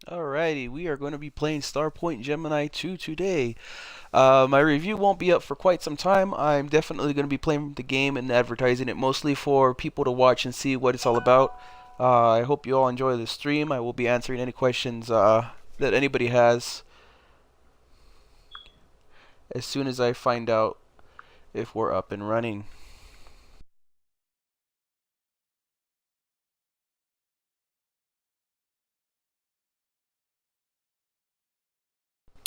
Alrighty, we are going to be playing Starpoint Gemini 2 today. My review won't be up for quite some time. I'm definitely going to be playing the game and advertising it mostly for people to watch and see what it's all about. I hope you all enjoy the stream. I will be answering any questions that anybody has as soon as I find out if we're up and running.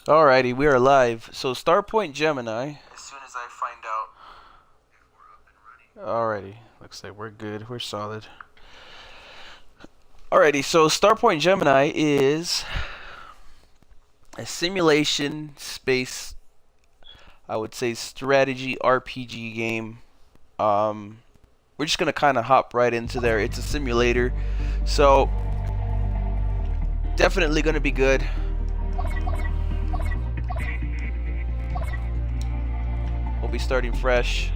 Alrighty, we are live. So Starpoint Gemini. As soon as I find out if we're up and running. Alrighty, looks like we're good. We're solid. Alrighty, so Starpoint Gemini is a simulation space, I would say, strategy RPG game. We're just gonna kind of hop right into there. It's a simulator, so definitely gonna be good. We'll be starting fresh.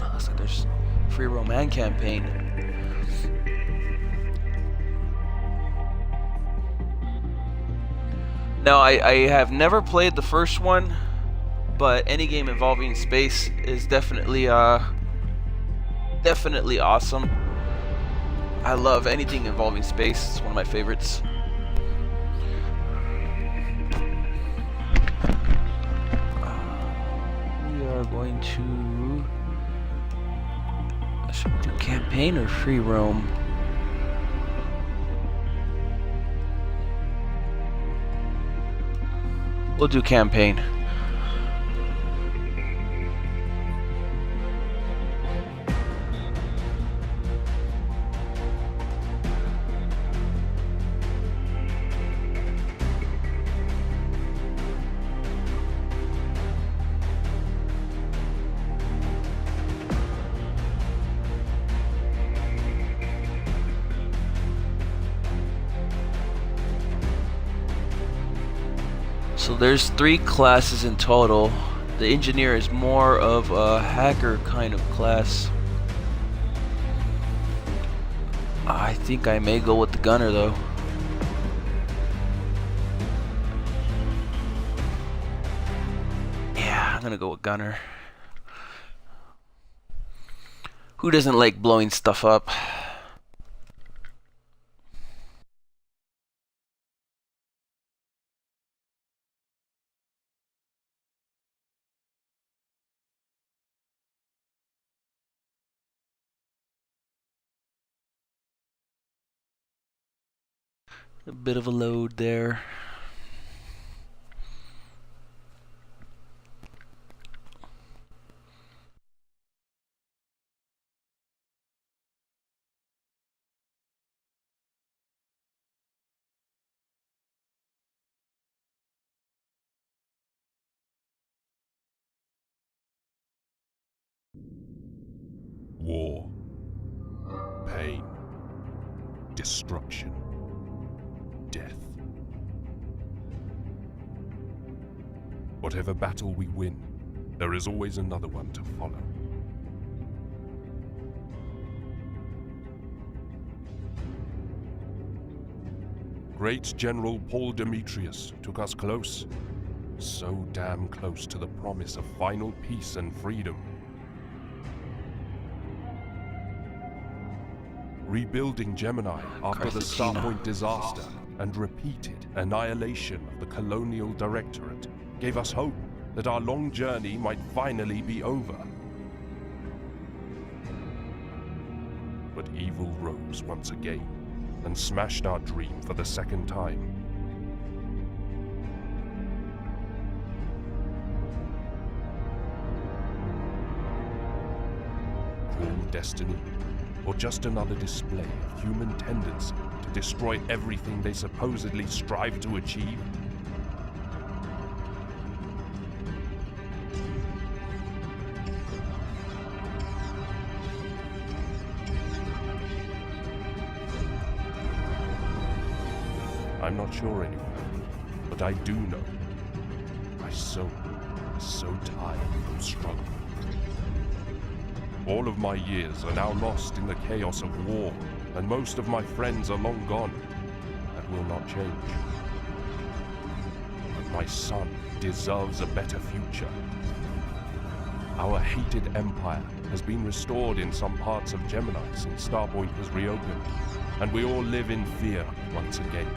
Oh, looks like there's free roam and campaign. Now, I have never played the first one, but any game involving space is definitely definitely awesome. I love anything involving space. It's one of my favorites. We are going to... should we do campaign or free roam? We'll do campaign. So there's 3 classes in total. The engineer is more of a hacker kind of class. I think I may go with the gunner though. Yeah, I'm gonna go with gunner. Who doesn't like blowing stuff up? A bit of a load there. War, pain, destruction, death. Whatever battle we win, there is always another one to follow. Great General Paul Demetrius took us close, so damn close to the promise of final peace and freedom. Rebuilding Gemini after the Starpoint disaster and repeated annihilation of the Colonial Directorate gave us hope that our long journey might finally be over. But evil rose once again and smashed our dream for the second time. Cruel destiny? Or just another display of human tendency to destroy everything they supposedly strive to achieve? I'm not sure anymore, but I do know my soul is so tired from struggle. All of my years are now lost in the chaos of war and most of my friends are long gone. That will not change. But my son deserves a better future. Our hated empire has been restored in some parts of Gemini since Starpoint was reopened, and we all live in fear once again.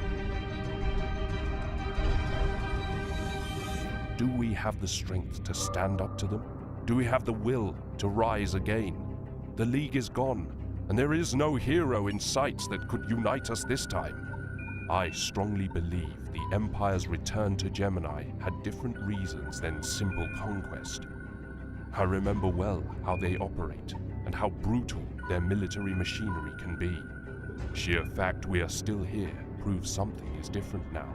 Do we have the strength to stand up to them? Do we have the will to rise again? The League is gone, and there is no hero in sight that could unite us this time. I strongly believe the Empire's return to Gemini had different reasons than simple conquest. I remember well how they operate, and how brutal their military machinery can be. Sheer fact we are still here proves something is different now.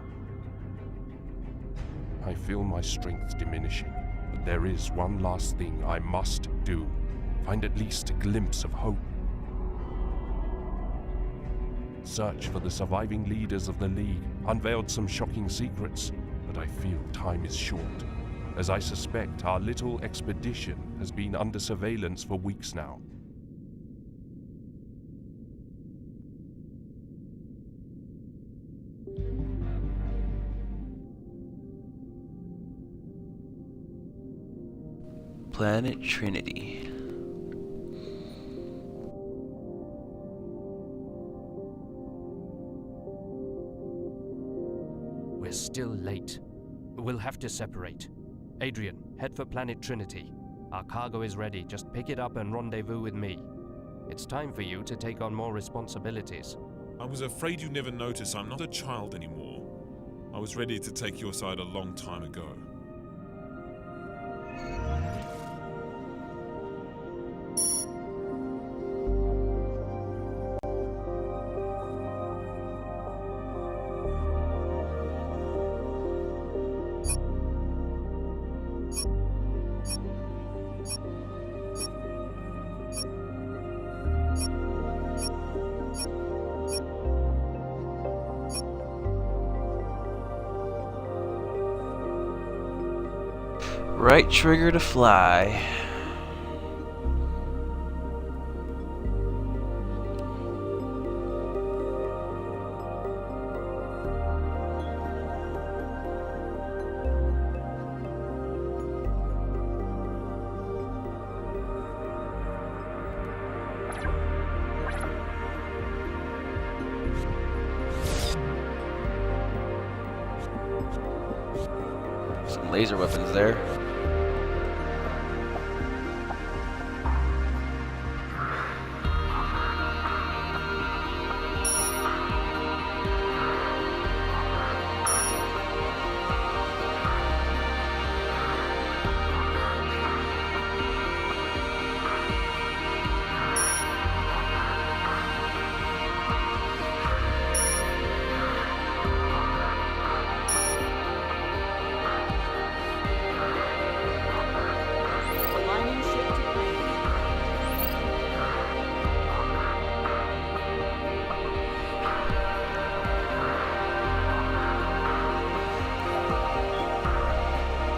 I feel my strength diminishing, but there is one last thing I must do. Find at least a glimpse of hope. Search for the surviving leaders of the League, unveiled some shocking secrets, but I feel time is short, as I suspect our little expedition has been under surveillance for weeks now. Planet Trinity. We're still late. We'll have to separate. Adrian, head for Planet Trinity. Our cargo is ready. Just pick it up and rendezvous with me. It's time for you to take on more responsibilities. I was afraid you never noticed I'm not a child anymore. I was ready to take your side a long time ago. Right trigger to fly. Some laser weapons there.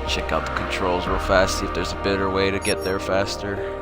Check out the controls real fast, see if there's a better way to get there faster.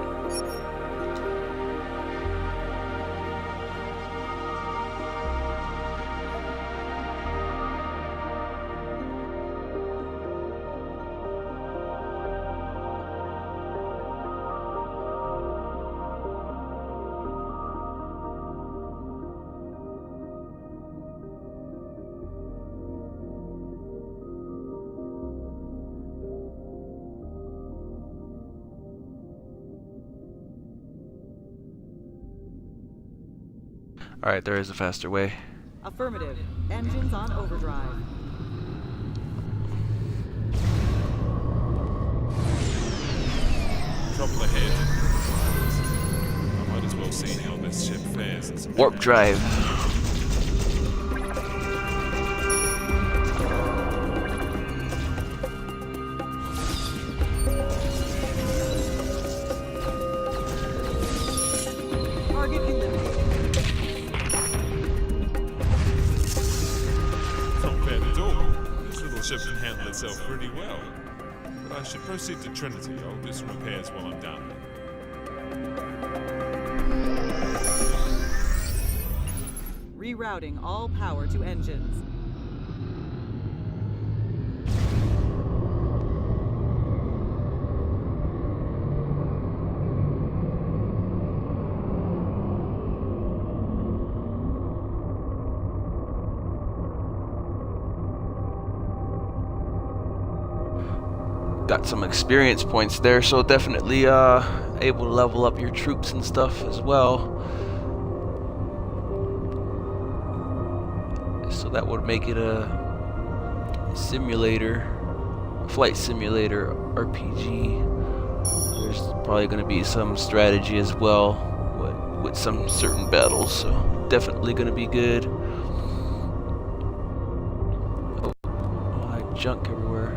Alright, there is a faster way. Affirmative. Engines on overdrive. Trouble ahead. I might as well see how this ship fares in some Warp drive. Target eliminated. Not bad at all. This little ship can handle itself pretty well. But I should proceed to Trinity. I'll do some repairs while I'm down there. Rerouting all power to engines. Got some experience points there, so definitely able to level up your troops and stuff as well. So that would make it a simulator, flight simulator RPG. There's probably going to be some strategy as well with some certain battles, so definitely going to be good. Oh, a lot of junk everywhere.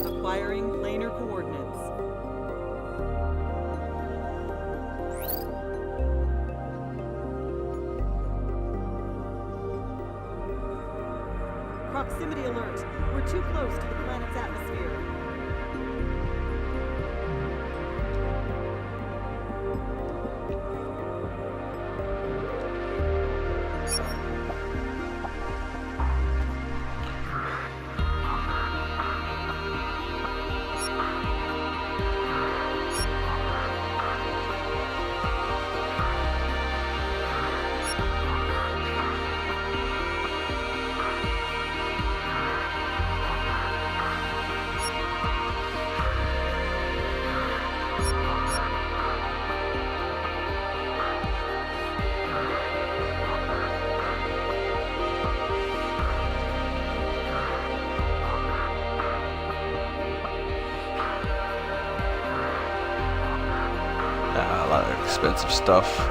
Acquiring planar coordinates. Proximity alert. We're too close to the planet's atmosphere. A lot of expensive stuff.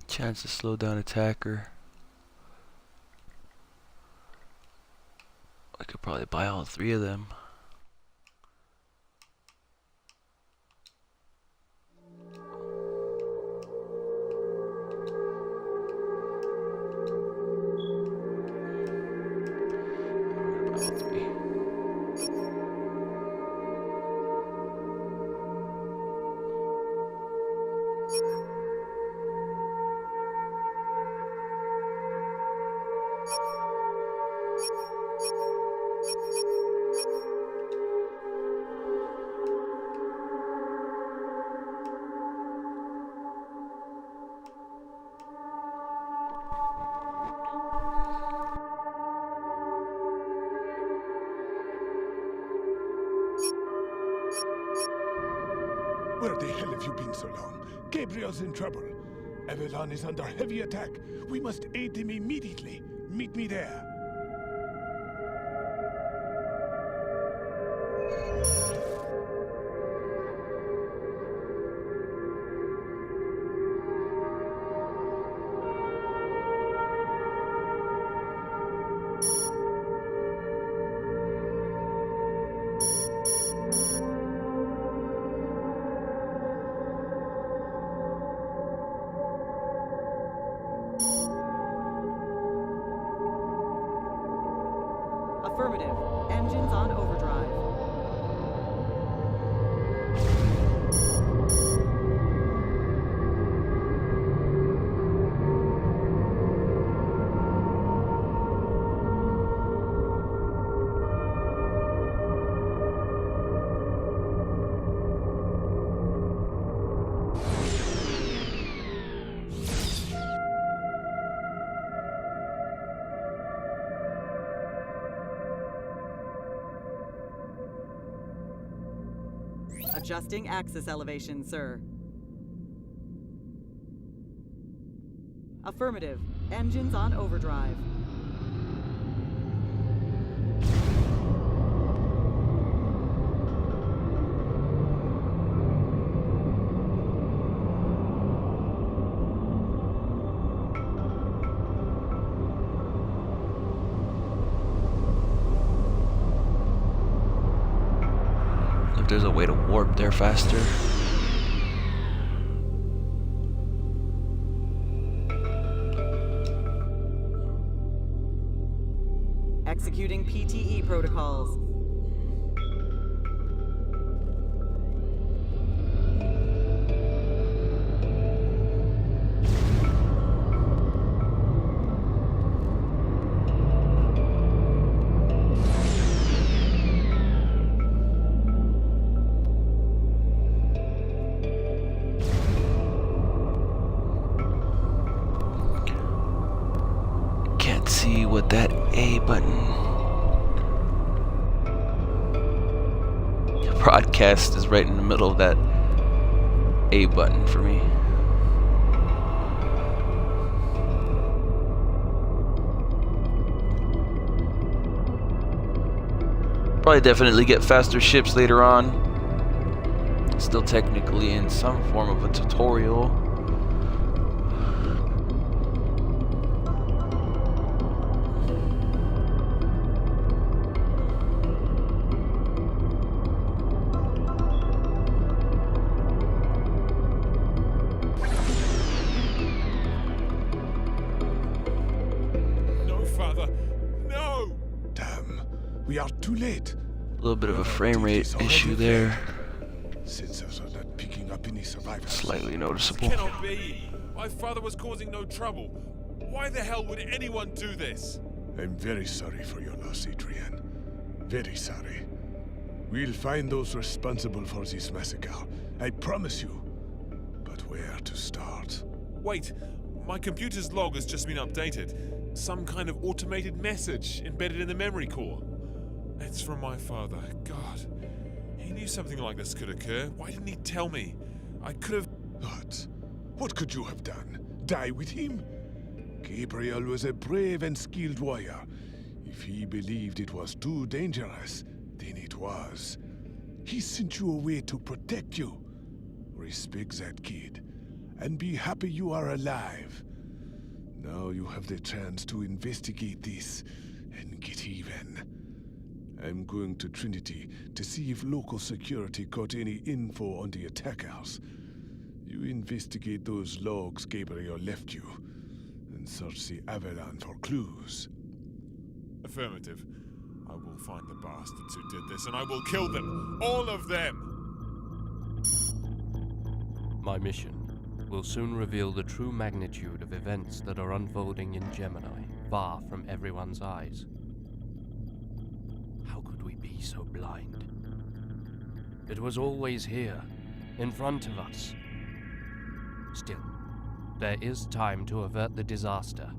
Chance to slow down attacker. I could probably buy all three of them. All three. Where the hell have you been so long? Gabriel's in trouble. Avalon is under heavy attack. We must aid him immediately. Meet me there. Affirmative. Engines on overdrive. Adjusting axis elevation, sir. Affirmative. Engines on overdrive. If there's a way to warp there faster. Executing PTE protocols. Can't see what that A button. Broadcast is right in the middle of that A button for me. Probably definitely get faster ships later on. Still technically in some form of a tutorial. No, Father. No! Damn, we are too late. A little bit of a frame rate issue there. Sensors are not picking up any survivors. Slightly noticeable. Cannot be. My father was causing no trouble. Why the hell would anyone do this? I'm very sorry for your loss, Adrian. Very sorry. We'll find those responsible for this massacre. I promise you. But where to start? Wait, my computer's log has just been updated. Some kind of automated message embedded in the memory core. It's from my father. God, he knew something like this could occur. Why didn't he tell me? I could have... What? What could you have done? Die with him? Gabriel was a brave and skilled warrior. If he believed it was too dangerous, then it was. He sent you away to protect you. Respect that kid, and be happy you are alive. Now you have the chance to investigate this and get even. I'm going to Trinity to see if local security caught any info on the attackers. You investigate those logs Gabriel left you, and search the Avalon for clues. Affirmative. I will find the bastards who did this, and I will kill them. All of them! My mission will soon reveal the true magnitude of events that are unfolding in Gemini, far from everyone's eyes. How could we be so blind? It was always here, in front of us. Still, there is time to avert the disaster,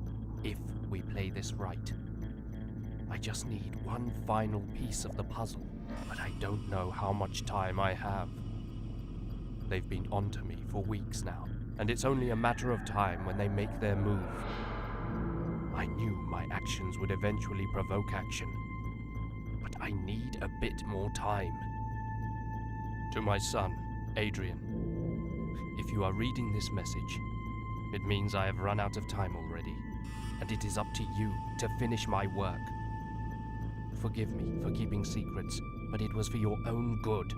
if we play this right. I just need one final piece of the puzzle, but I don't know how much time I have. They've been onto me for weeks now, and it's only a matter of time when they make their move. I knew my actions would eventually provoke action, but I need a bit more time. To my son, Adrian, if you are reading this message, it means I have run out of time already, and it is up to you to finish my work. Forgive me for keeping secrets, but it was for your own good.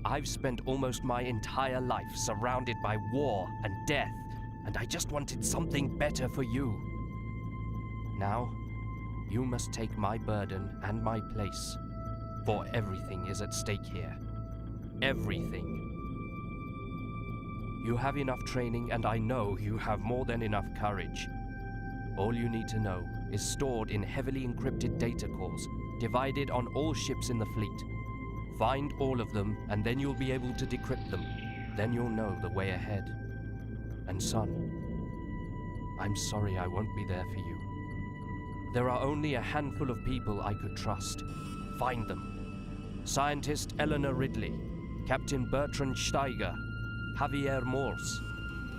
I've spent almost my entire life surrounded by war and death, and I just wanted something better for you. Now, you must take my burden and my place, for everything is at stake here. Everything. You have enough training, and I know you have more than enough courage. All you need to know is stored in heavily encrypted data cores, divided on all ships in the fleet. Find all of them, and then you'll be able to decrypt them. Then you'll know the way ahead. And son, I'm sorry I won't be there for you. There are only a handful of people I could trust. Find them. Scientist Eleanor Ridley, Captain Bertrand Steiger, Javier Morse,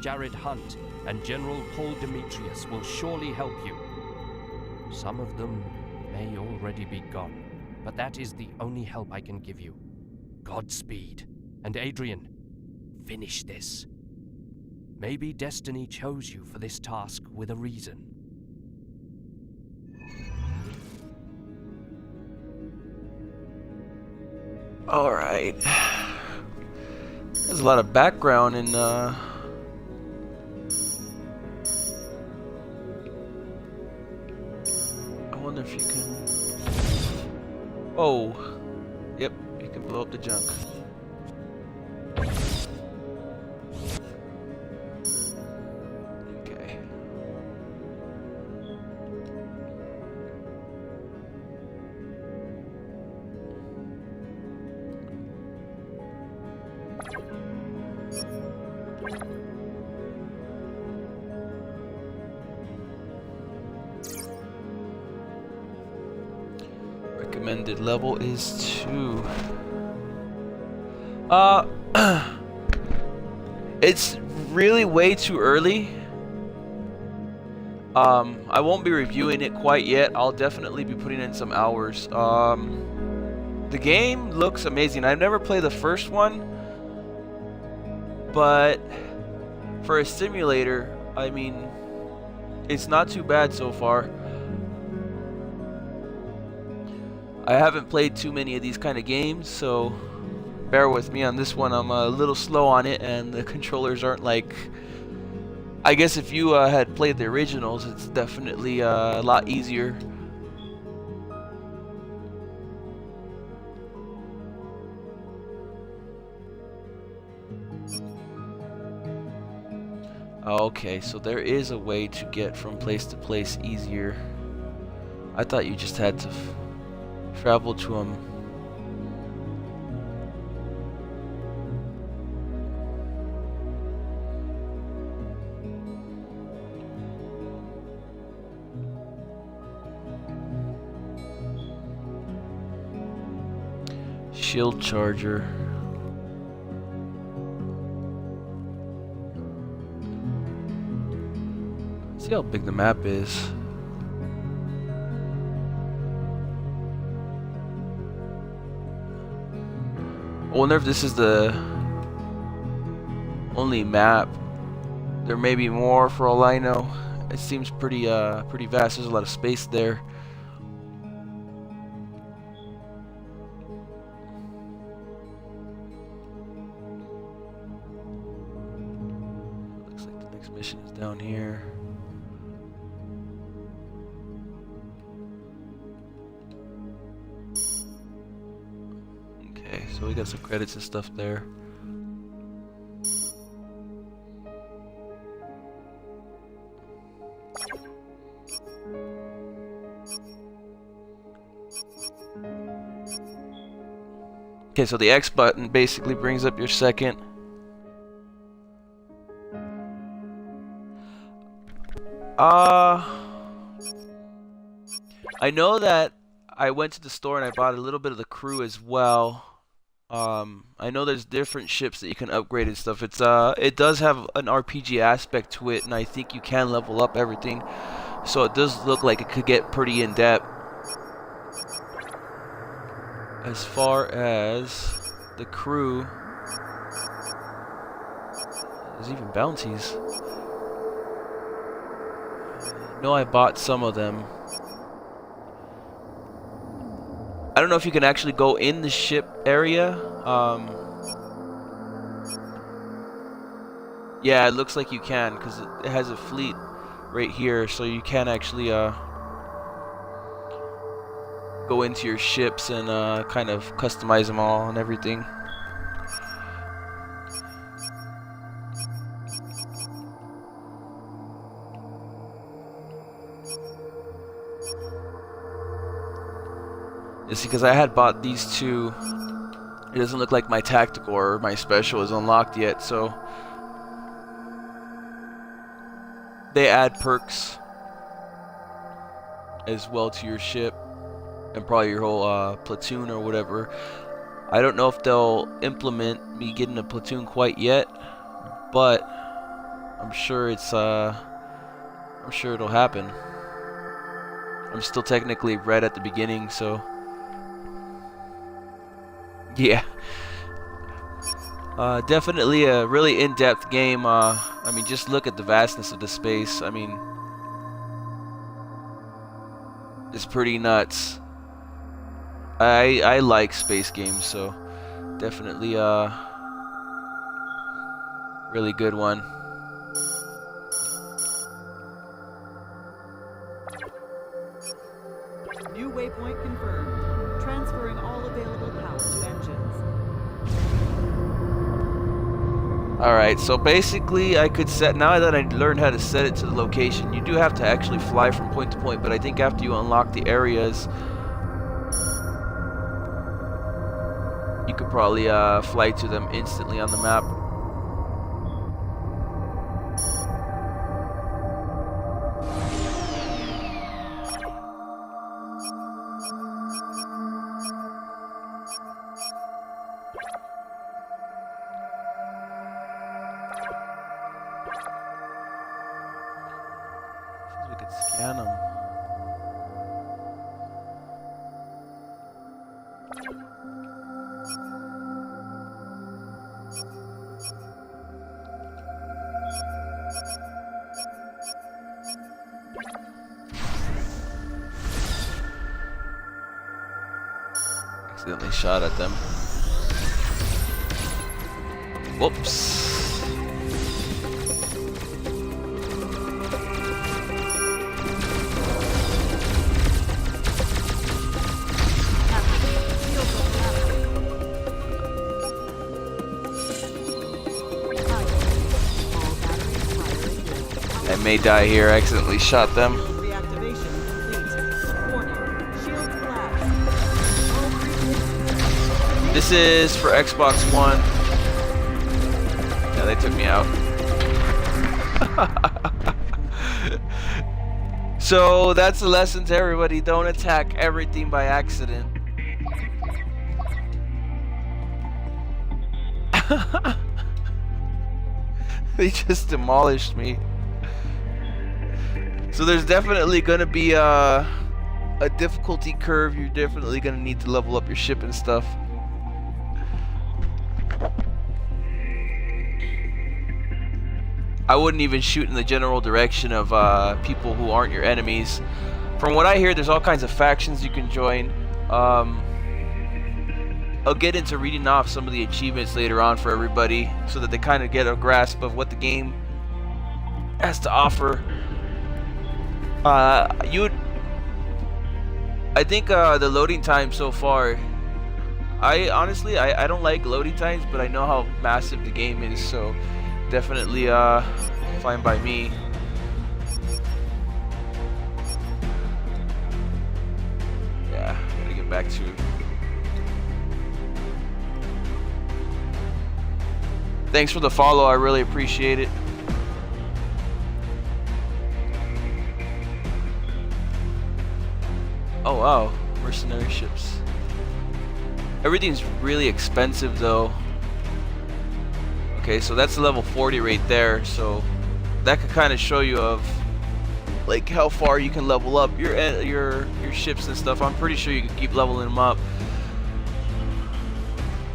Jared Hunt, and General Paul Demetrius will surely help you. Some of them may already be gone, but that is the only help I can give you. Godspeed. And Adrian, finish this. Maybe destiny chose you for this task with a reason. Alright. There's a lot of background in I wonder if you can... Oh. Yep, you can blow up the junk. Okay. Recommended level is 2. It's really way too early. I won't be reviewing it quite yet. I'll definitely be putting in some hours. The game looks amazing. I've never played the first one, but for a simulator, I mean, it's not too bad so far. I haven't played too many of these kind of games, so bear with me on this one. I'm a little slow on it, and the controllers aren't like... I guess if you had played the originals, it's definitely a lot easier. Okay, so there is a way to get from place to place easier. I thought you just had to travel to them. Shield charger. See how big the map is. I wonder if this is the only map. There may be more for all I know. It seems pretty vast. There's a lot of space there. Looks like the next mission is down here. So we got some credits and stuff there. Okay, so the X button basically brings up your second. I know that I went to the store and I bought a little bit of the crew as well. I know there's different ships that you can upgrade and stuff. It does have an RPG aspect to it, and I think you can level up everything. So it does look like it could get pretty in depth. As far as the crew, there's even bounties. No, I bought some of them. I don't know if you can actually go in the ship area. Yeah, it looks like you can because it has a fleet right here, so you can actually go into your ships and kind of customize them all and everything. Just because I had bought these two, it doesn't look like my tactical or my special is unlocked yet, so they add perks as well to your ship and probably your whole platoon or whatever. I don't know if they'll implement me getting a platoon quite yet, but I'm sure I'm sure it'll happen. I'm still technically red at the beginning, so yeah. Definitely a really in-depth game. I mean, just look at the vastness of the space. I mean, it's pretty nuts. I like space games, so definitely really good one. New waypoint confirmed. Transferring all available power to engines. Alright, so basically I could set, now that I learned how to set it to the location, you do have to actually fly from point to point, but I think after you unlock the areas, you could probably fly to them instantly on the map. We could scan them. Accidentally shot at them. Whoops. I may die here. I accidentally shot them. Reactivation complete. Warning. Shields collapse. This is for Xbox One. Yeah, they took me out. So that's a lesson to everybody. Don't attack everything by accident. They just demolished me. So there's definitely gonna be a difficulty curve. You're definitely gonna need to level up your ship and stuff. I wouldn't even shoot in the general direction of people who aren't your enemies. From what I hear, there's all kinds of factions you can join. I'll get into reading off some of the achievements later on for everybody so that they kind of get a grasp of what the game has to offer. I think the loading time so far, I honestly don't like loading times, but I know how massive the game is, so definitely fine by me. Yeah, gotta get back to it. Thanks for the follow, I really appreciate it. Oh wow, mercenary ships. Everything's really expensive though. Okay, so that's level 40 right there, so that could kind of show you of like how far you can level up your ships and stuff. I'm pretty sure you can keep leveling them up.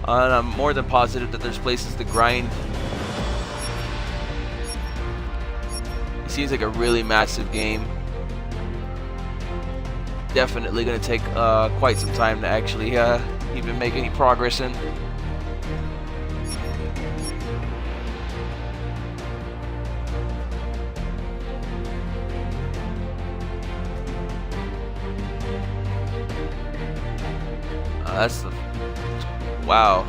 And I'm more than positive that there's places to grind. It seems like a really massive game. Definitely gonna take quite some time to actually even make any progress in. That's the wow,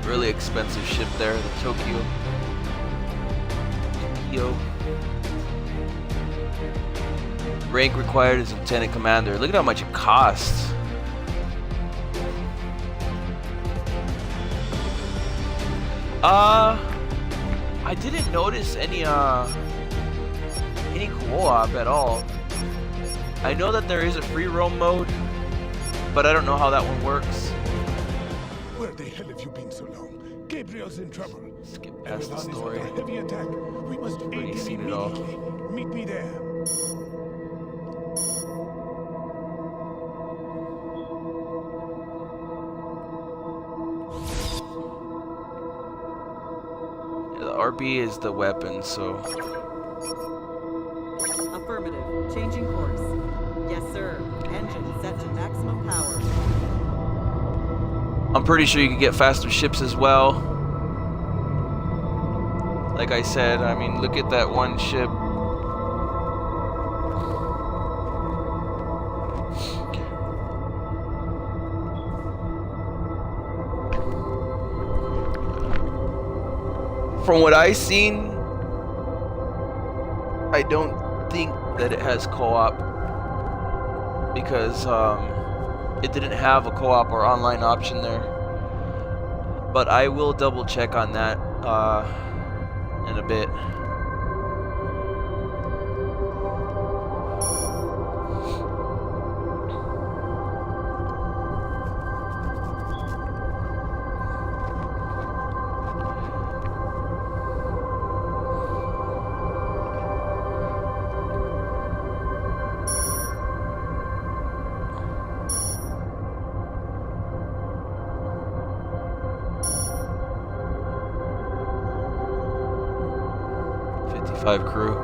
really expensive ship there, the Tokyo. Rank required is Lieutenant Commander. Look at how much it costs. I didn't notice any co-op at all. I know that there is a free roam mode, but I don't know how that one works. Where the hell have you been so long? Gabriel's in trouble. Skip past the Erevan is story. under heavy attack. We must aid him seen it all. immediately. Meet me there. Yeah, the RB is the weapon, so Affirmative. Changing course. Yes, sir. Engine set to maximum power. I'm pretty sure you can get faster ships as well. Like I said, I mean, look at that one ship. From what I've seen, I don't think that it has co-op because it didn't have a co-op or online option there. But I will double check on that in a bit. Crew.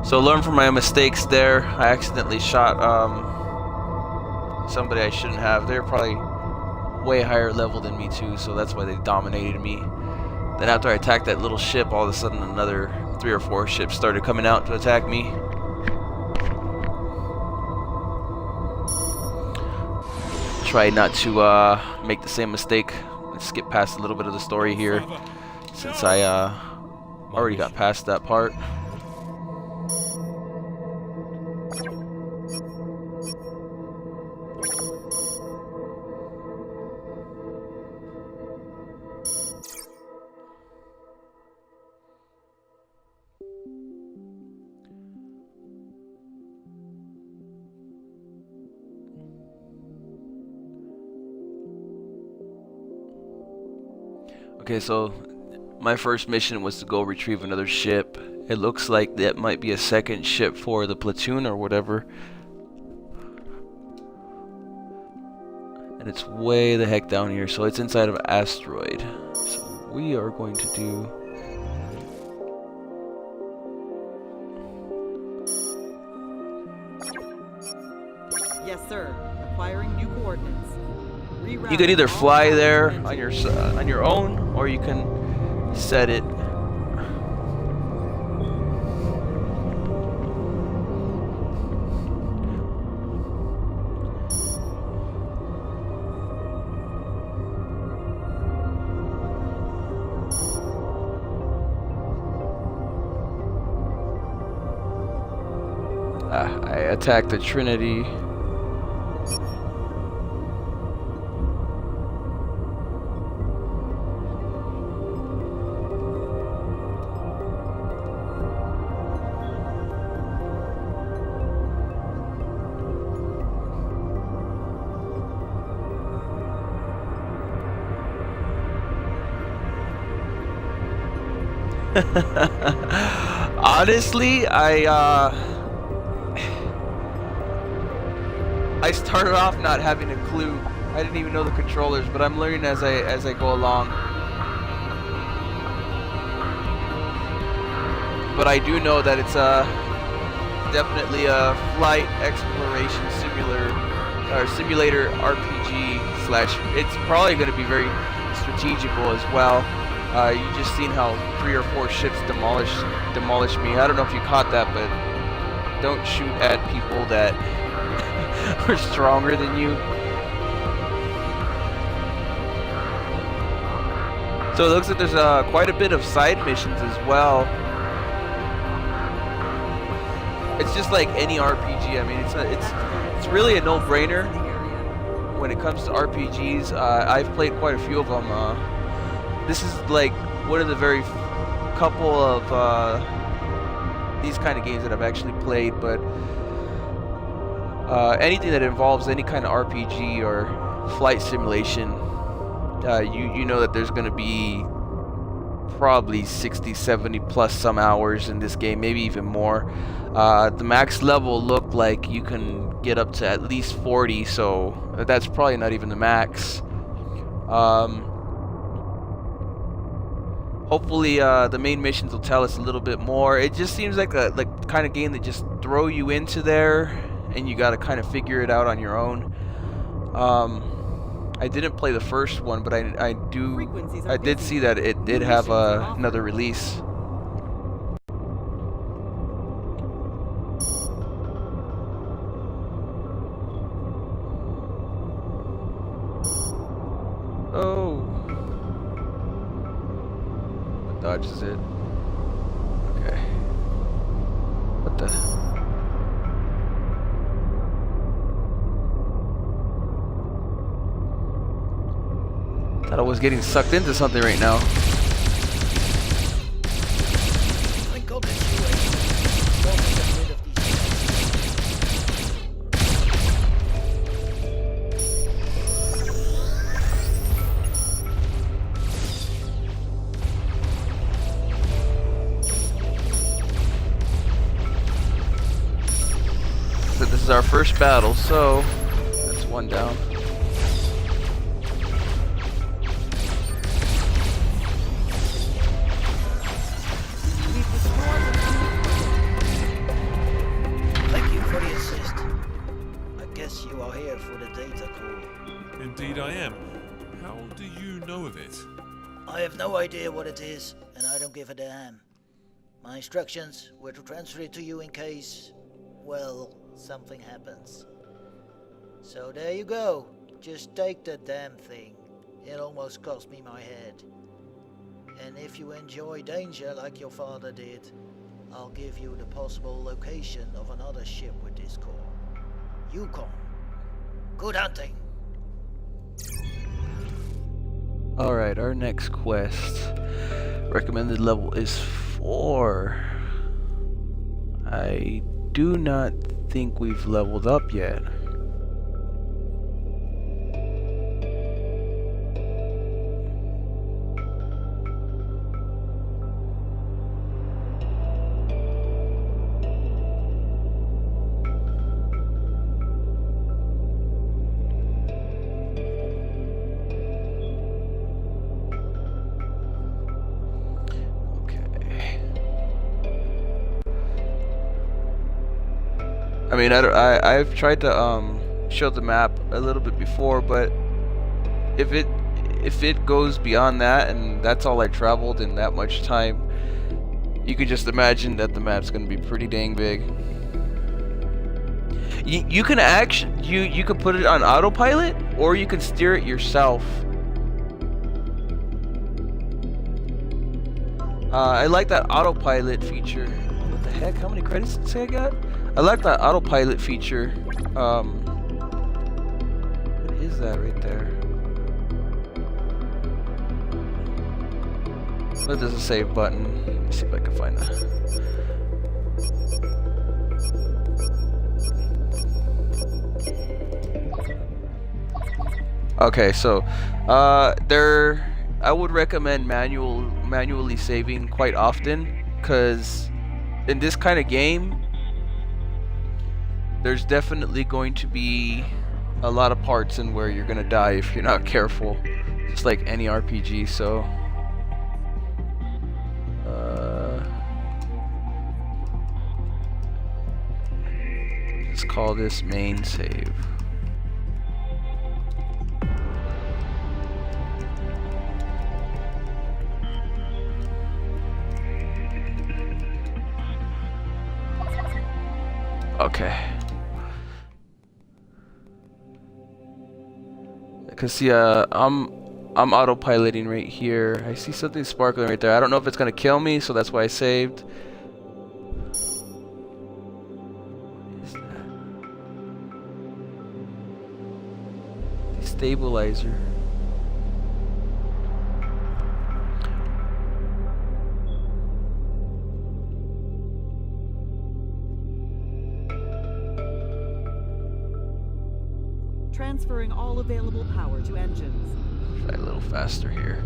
So learn from my mistakes there. I accidentally shot somebody I shouldn't have. They're probably way higher level than me too, so that's why they dominated me. Then after I attacked that little ship, all of a sudden another 3 or 4 ships started coming out to attack me. Try not to make the same mistake. Let's skip past a little bit of the story here, since I already got past that part. Okay, so my first mission was to go retrieve another ship. It looks like that might be a second ship for the platoon or whatever. And it's way the heck down here, so it's inside of an asteroid. So we are going to do... Yes, sir. Acquiring new coordinates. You can either fly there on your own, or you can set it. I attacked the Trinity. Honestly, I started off not having a clue. I didn't even know the controllers, but I'm learning as I go along. But I do know that it's definitely a flight exploration simulator RPG slash. It's probably going to be very strategical as well. You just seen how 3 or 4 ships demolished me. I don't know if you caught that, but don't shoot at people that are stronger than you. So it looks like there's quite a bit of side missions as well. It's just like any RPG. I mean, it's really a no-brainer when it comes to RPGs. I've played quite a few of them. this is like one of the very couple of these kind of games that I've actually played, but anything that involves any kind of RPG or flight simulation, you know that there's going to be probably 60, 70 plus some hours in this game, maybe even more. The max level looked like you can get up to at least 40, so that's probably not even the max. Hopefully the main missions will tell us a little bit more. It just seems like the kind of game that just throw you into there and you got to kind of figure it out on your own. I didn't play the first one, but I did see that it did have another release. Oh, what dodges it? Okay. What the? Thought I was getting sucked into something right now. Thank God it's you, Agent. Don't get rid of these. So this is our first battle, so that's one down. Thank you for the assist. I guess you are here for the data call. Indeed I am. How do you know of it? I have no idea what it is, and I don't give a damn. My instructions were to transfer it to you in case, well, something happens. So there you go. Just take the damn thing. It almost cost me my head. And if you enjoy danger like your father did, I'll give you the possible location of another ship with this core. Yukon. Good hunting. Alright, our next quest. Recommended level is 4. I do not think we've leveled up yet. I mean, I've tried to show the map a little bit before, but if it goes beyond that and that's all I traveled in that much time, you can just imagine that the map's gonna be pretty dang big. You can you can put it on autopilot, or you can steer it yourself. I like that autopilot feature. What the heck? How many credits did it say I got? I like that autopilot feature. What is that right there? What does a save button? Let me see if I can find that. Okay, so I would recommend manually saving quite often, because in this kind of game there's definitely going to be a lot of parts in where you're gonna die if you're not careful, just like any RPG. So let's call this main save. Okay. Cause see, I'm autopiloting right here. I see something sparkling right there. I don't know if it's gonna kill me, so that's why I saved. What is that? Stabilizer. Transferring all available power to engines. Try a little faster here.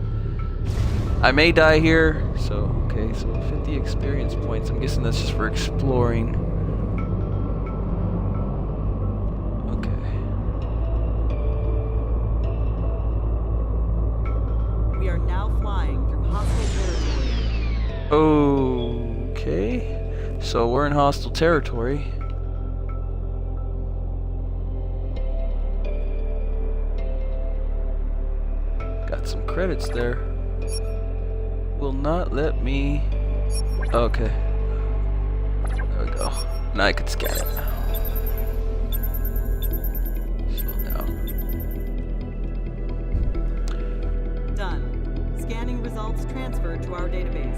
I may die here, so okay, so 50 experience points. I'm guessing that's just for exploring. Okay. We are now flying through hostile territory. Okay. So we're in hostile territory. Got some credits there. Will not let me. Okay. There we go. Now I can scan it. Slow down. Done. Scanning results transferred to our database.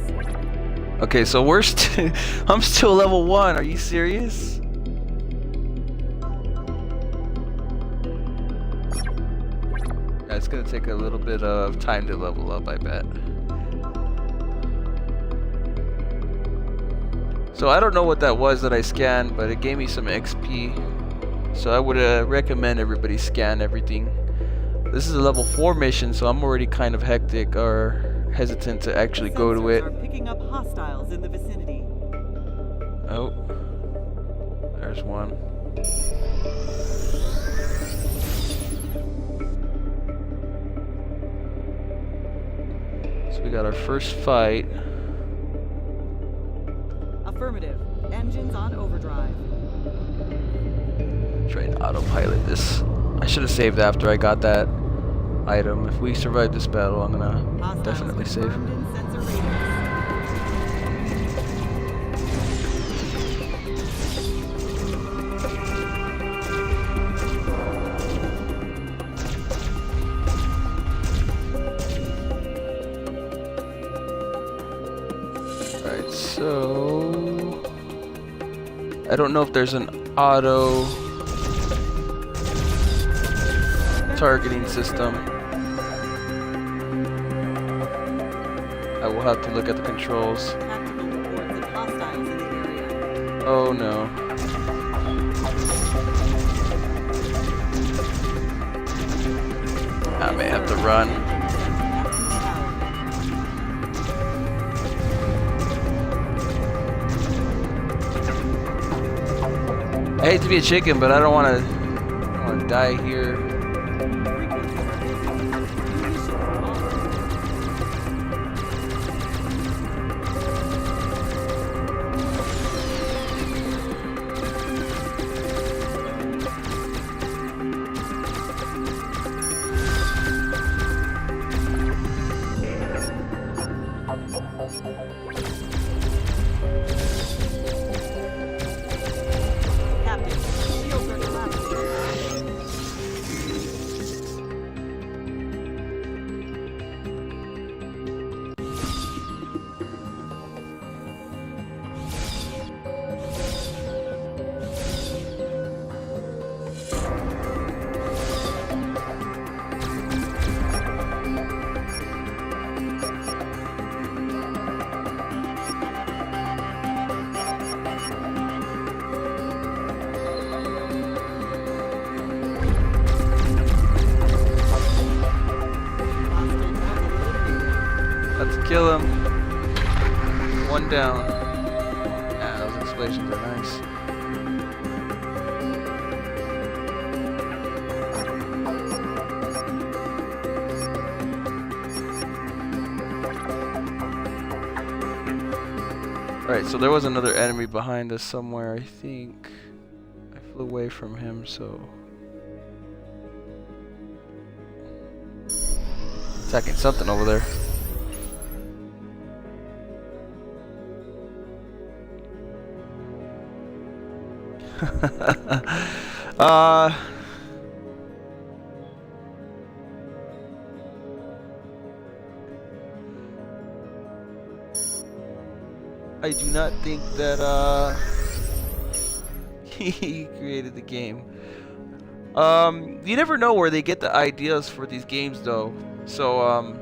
Okay, so we're I'm still level 1. Are you serious? It's gonna take a little bit of time to level up, I bet. So I don't know what that was that I scanned, but it gave me some XP. So I would recommend everybody scan everything. This is a level 4 mission, so I'm already kind of hectic or hesitant to actually go to it. Sensors are picking up hostiles in the vicinity. Oh, there's one. So we got our first fight. Affirmative. Engines on overdrive. Try and autopilot this. I should have saved after I got that item. If we survive this battle, I'm gonna Hostiles definitely save. confirmed in sensor radius. Alright, so I don't know if there's an auto targeting system. I will have to look at the controls. Tactical reports of hostiles in the area. Oh no. I may have to run. I hate to be a chicken, but I don't want to die here. Captain, shields are collapsing. Hostile target eliminated. Let's kill him. One down. Yeah, those explosions are nice. Alright, so there was another enemy behind us somewhere, I think. I flew away from him, so... Attacking something over there. I do not think that he created the game. You never know where they get the ideas for these games though. So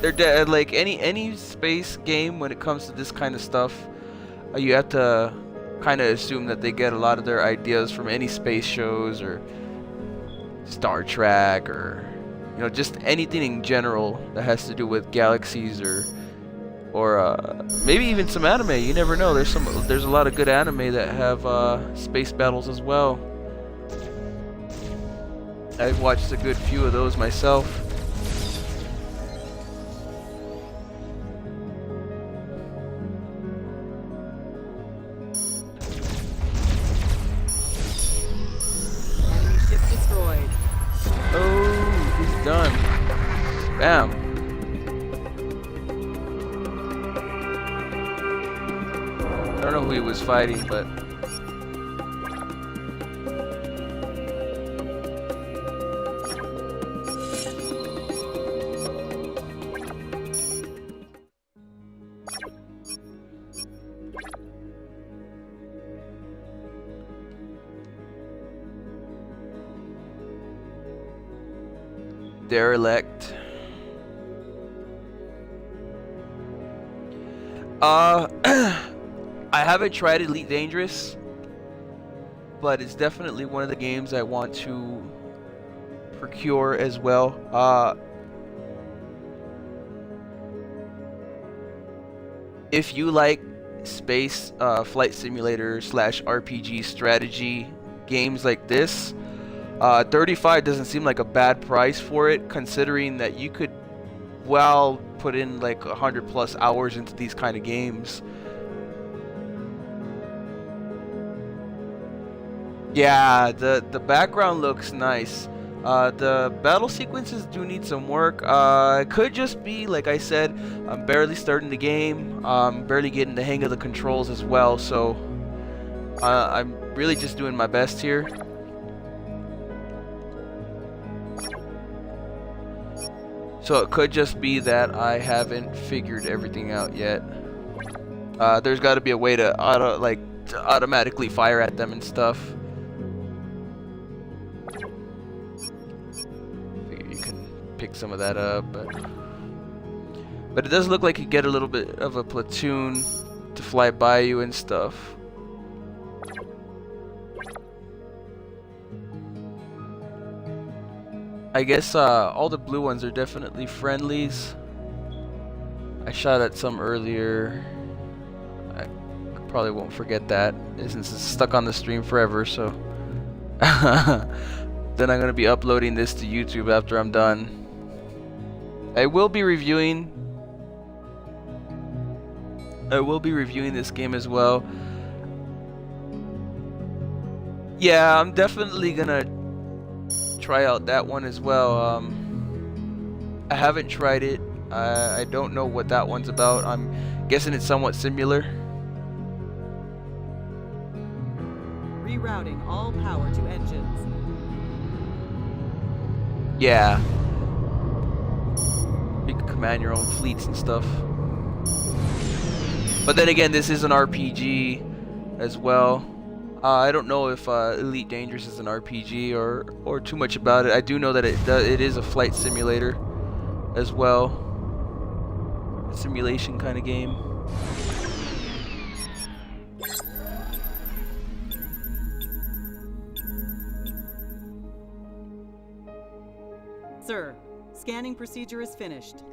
they're like any space game when it comes to this kind of stuff, you have to kind of assume that they get a lot of their ideas from any space shows or Star Trek or just anything in general that has to do with galaxies or maybe even some anime. You never know. There's a lot of good anime that have space battles as well. I've watched a good few of those myself. Enemy ship destroyed. Oh, he's done. Bam. I don't know who he was fighting, but derelict. I haven't tried Elite Dangerous, but it's definitely one of the games I want to procure as well. If you like space flight simulator / RPG strategy games like this, 35 doesn't seem like a bad price for it, considering that you could put in like 100+ hours into these kind of games. Yeah, the background looks nice. The battle sequences do need some work. It could just be, like I said, I'm barely starting the game. I'm barely getting the hang of the controls as well, so I'm really just doing my best here. So it could just be that I haven't figured everything out yet. There's got to be a way to automatically fire at them and stuff. Figure you can pick some of that up, but it does look like you get a little bit of a platoon to fly by you and stuff. I guess all the blue ones are definitely friendlies. I shot at some earlier. I probably won't forget that since it's stuck on the stream forever, so then I'm gonna be uploading this to YouTube after I'm done. I will be reviewing this game as well. Yeah, I'm definitely gonna try out that one as well. I haven't tried it. I don't know what that one's about. I'm guessing it's somewhat similar. Rerouting all power to engines. Yeah. You can command your own fleets and stuff. But then again, this is an RPG as well. I don't know if Elite Dangerous is an RPG or too much about it. I do know that it is a flight simulator as well. A simulation kind of game. Sir, scanning procedure is finished.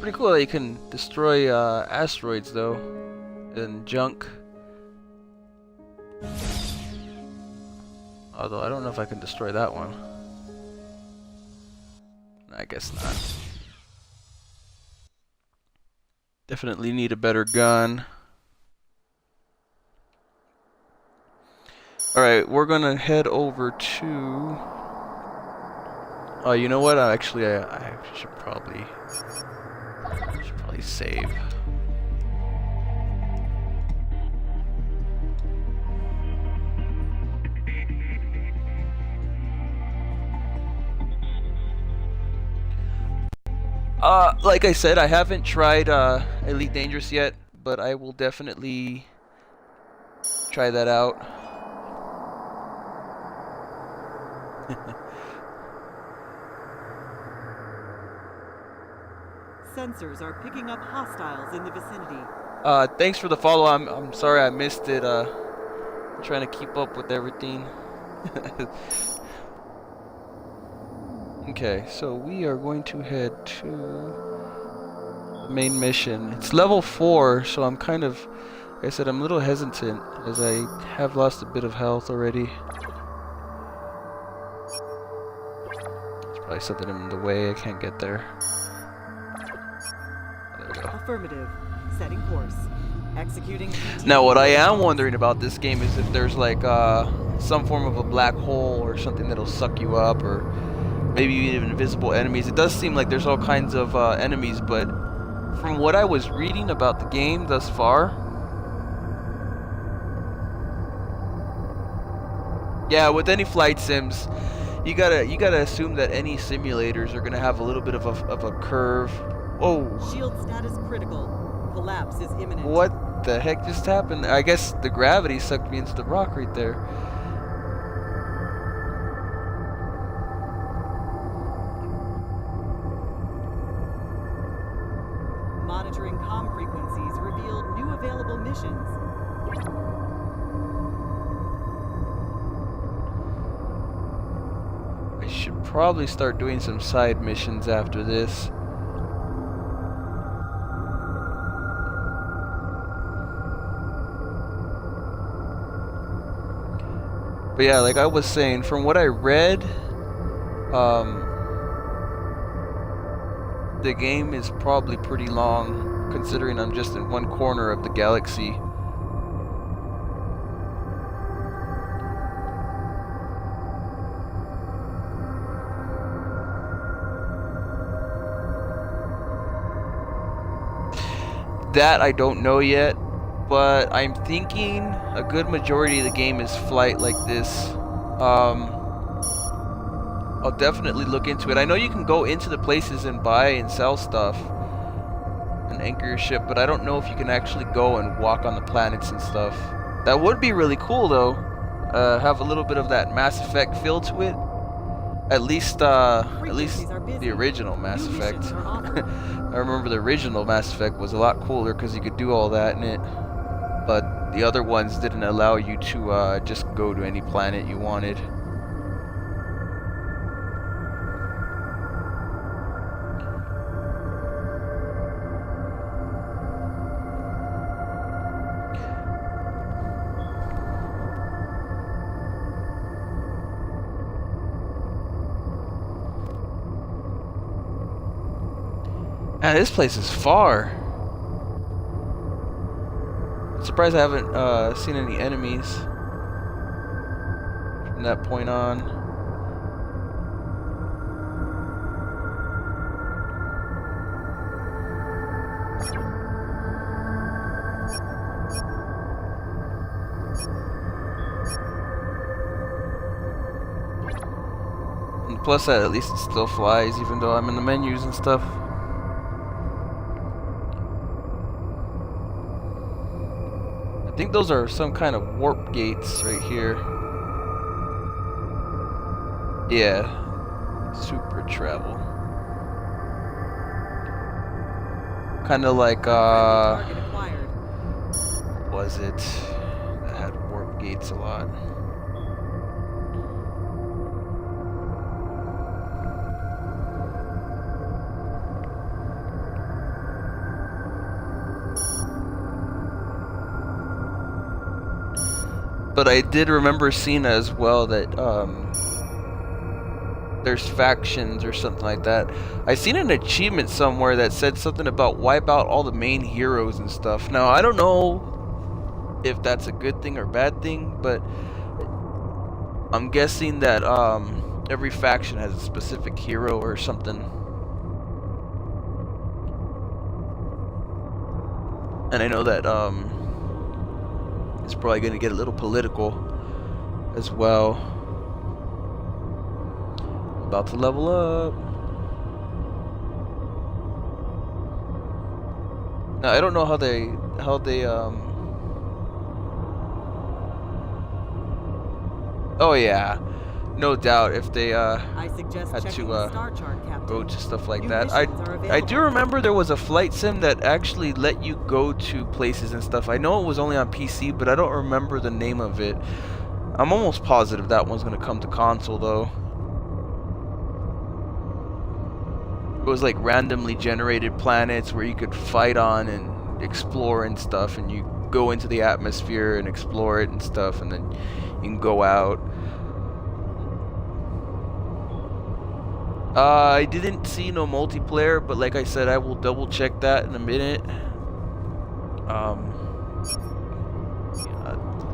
Pretty cool that you can destroy asteroids though, and junk. Although I don't know if I can destroy that one. I guess not. Definitely need a better gun. Alright, we're gonna head over to... Oh, you know what? I should probably save. Like I said, I haven't tried Elite Dangerous yet, but I will definitely try that out. sensors are picking up hostiles in the vicinity. Thanks for the follow. I'm sorry I missed it. I'm trying to keep up with everything. Okay, so we are going to head to the main mission. It's level 4, so I'm kind of, like I said, I'm a little hesitant as I have lost a bit of health already. There's probably something in the way. I can't get there. There we go. Affirmative. Setting course. Executing. Now, what I am wondering about this game is if there's like some form of a black hole or something that'll suck you up, or maybe even invisible enemies. It does seem like there's all kinds of enemies, but from what I was reading about the game thus far, yeah, with any flight sims, you gotta assume that any simulators are gonna have a little bit of a curve. Oh, Shield status critical. Collapse is imminent. what the heck just happened? I guess the gravity sucked me into the rock right there. Monitoring comm frequencies revealed new available missions. I should probably start doing some side missions after this. But yeah, like I was saying, from what I read, the game is probably pretty long, considering I'm just in one corner of the galaxy. That I don't know yet, but I'm thinking a good majority of the game is flight like this. I'll definitely look into it. I know you can go into the places and buy and sell stuff and anchor your ship, but I don't know if you can actually go and walk on the planets and stuff. That would be really cool though. Have a little bit of that Mass Effect feel to it. At least the original Mass Effect. I remember the original Mass Effect was a lot cooler because you could do all that in it, but the other ones didn't allow you to just go to any planet you wanted. Man, this place is far. I'm surprised I haven't seen any enemies from that point on. And plus that at least it still flies even though I'm in the menus and stuff. I think those are some kind of warp gates right here. Yeah. Super travel. Kind of like, Target acquired. was it? That had warp gates a lot. But I did remember seeing as well that there's factions or something like that. I seen an achievement somewhere that said something about wipe out all the main heroes and stuff. Now I don't know if that's a good thing or bad thing, but I'm guessing that every faction has a specific hero or something. And I know that it's probably going to get a little political as well. About to level up. Now I don't know how they oh yeah. no doubt if they I suggest had checking to the star chart, Captain. go to stuff like New that. missions are I do available. remember there was a flight sim that actually let you go to places and stuff. I know it was only on PC, but I don't remember the name of it. I'm almost positive that one's gonna come to console though. It was like randomly generated planets where you could fight on and explore and stuff, and you go into the atmosphere and explore it and stuff, and then you can go out. I didn't see no multiplayer, but like I said, I will double check that in a minute. Yeah,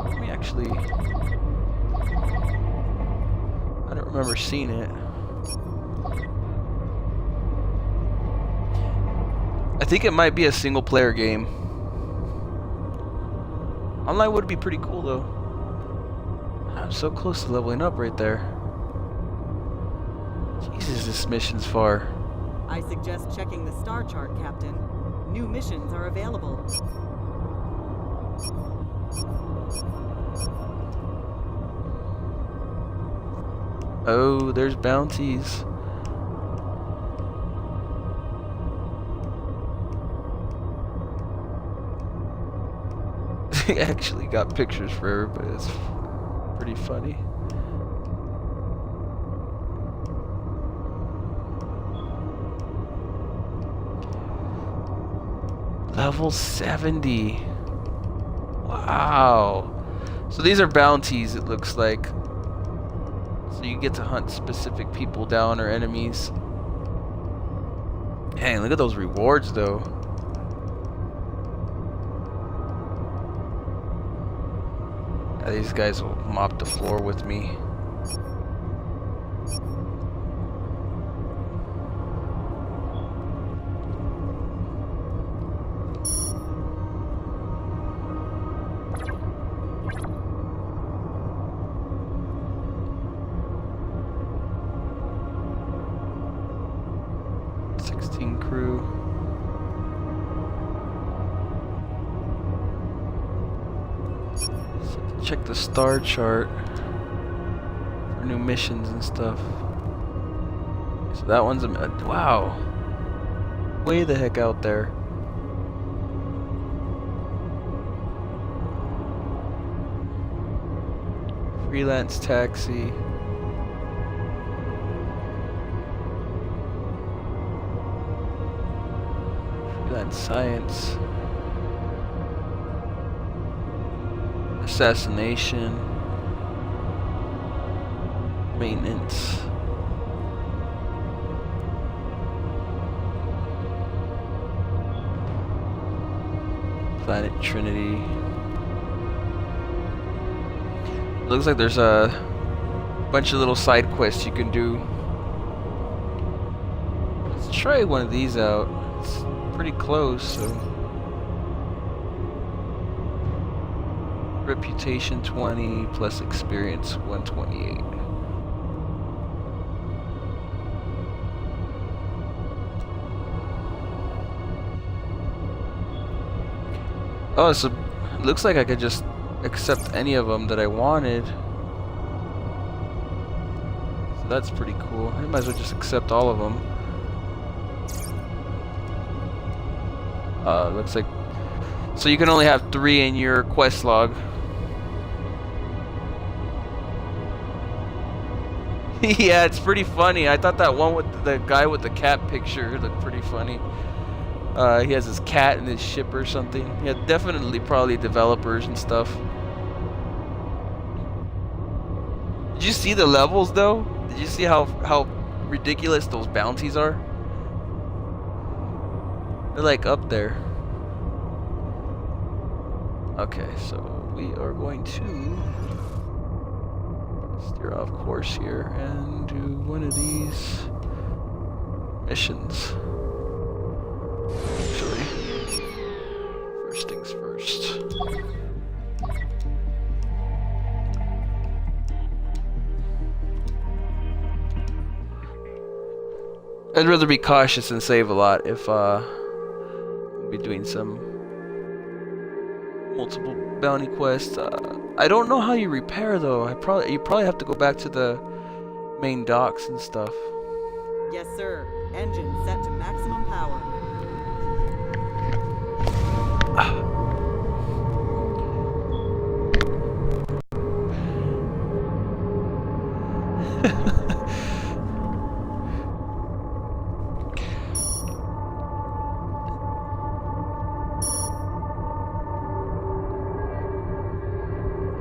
let me actually... I don't remember seeing it. I think it might be a single player game. Online would be pretty cool though. I'm so close to leveling up right there. Jesus, this mission's far. I suggest checking the star chart, Captain. New missions are available. Oh, there's bounties. They actually got pictures for her, but it's pretty funny. Level 70. Wow. So these are bounties, it looks like. So you get to hunt specific people down or enemies. Dang, look at those rewards though. Yeah, these guys will mop the floor with me. Crew. So check the star chart for new missions and stuff. So that one's a wow, way the heck out there. Freelance taxi. Science, assassination, maintenance, Planet Trinity. Looks like there's a bunch of little side quests you can do. Let's try one of these out. It's pretty close, so reputation 20 plus experience 128. Oh, so it looks like I could just accept any of them that I wanted. So that's pretty cool. I might as well just accept all of them. Looks like, so you can only have 3 in your quest log. Yeah, it's pretty funny. I thought that one with the guy with the cat picture looked pretty funny. He has his cat in his ship or something. Yeah, definitely probably developers and stuff. Did you see the levels though? Did you see how ridiculous those bounties are? They're like up there. Okay, so we are going to steer off course here and do one of these missions. Actually, first things first. I'd rather be cautious and save a lot if we'll be doing some multiple bounty quests. I don't know how you repair though. You probably have to go back to the main docks and stuff. Yes, sir. Engine set to maximum power.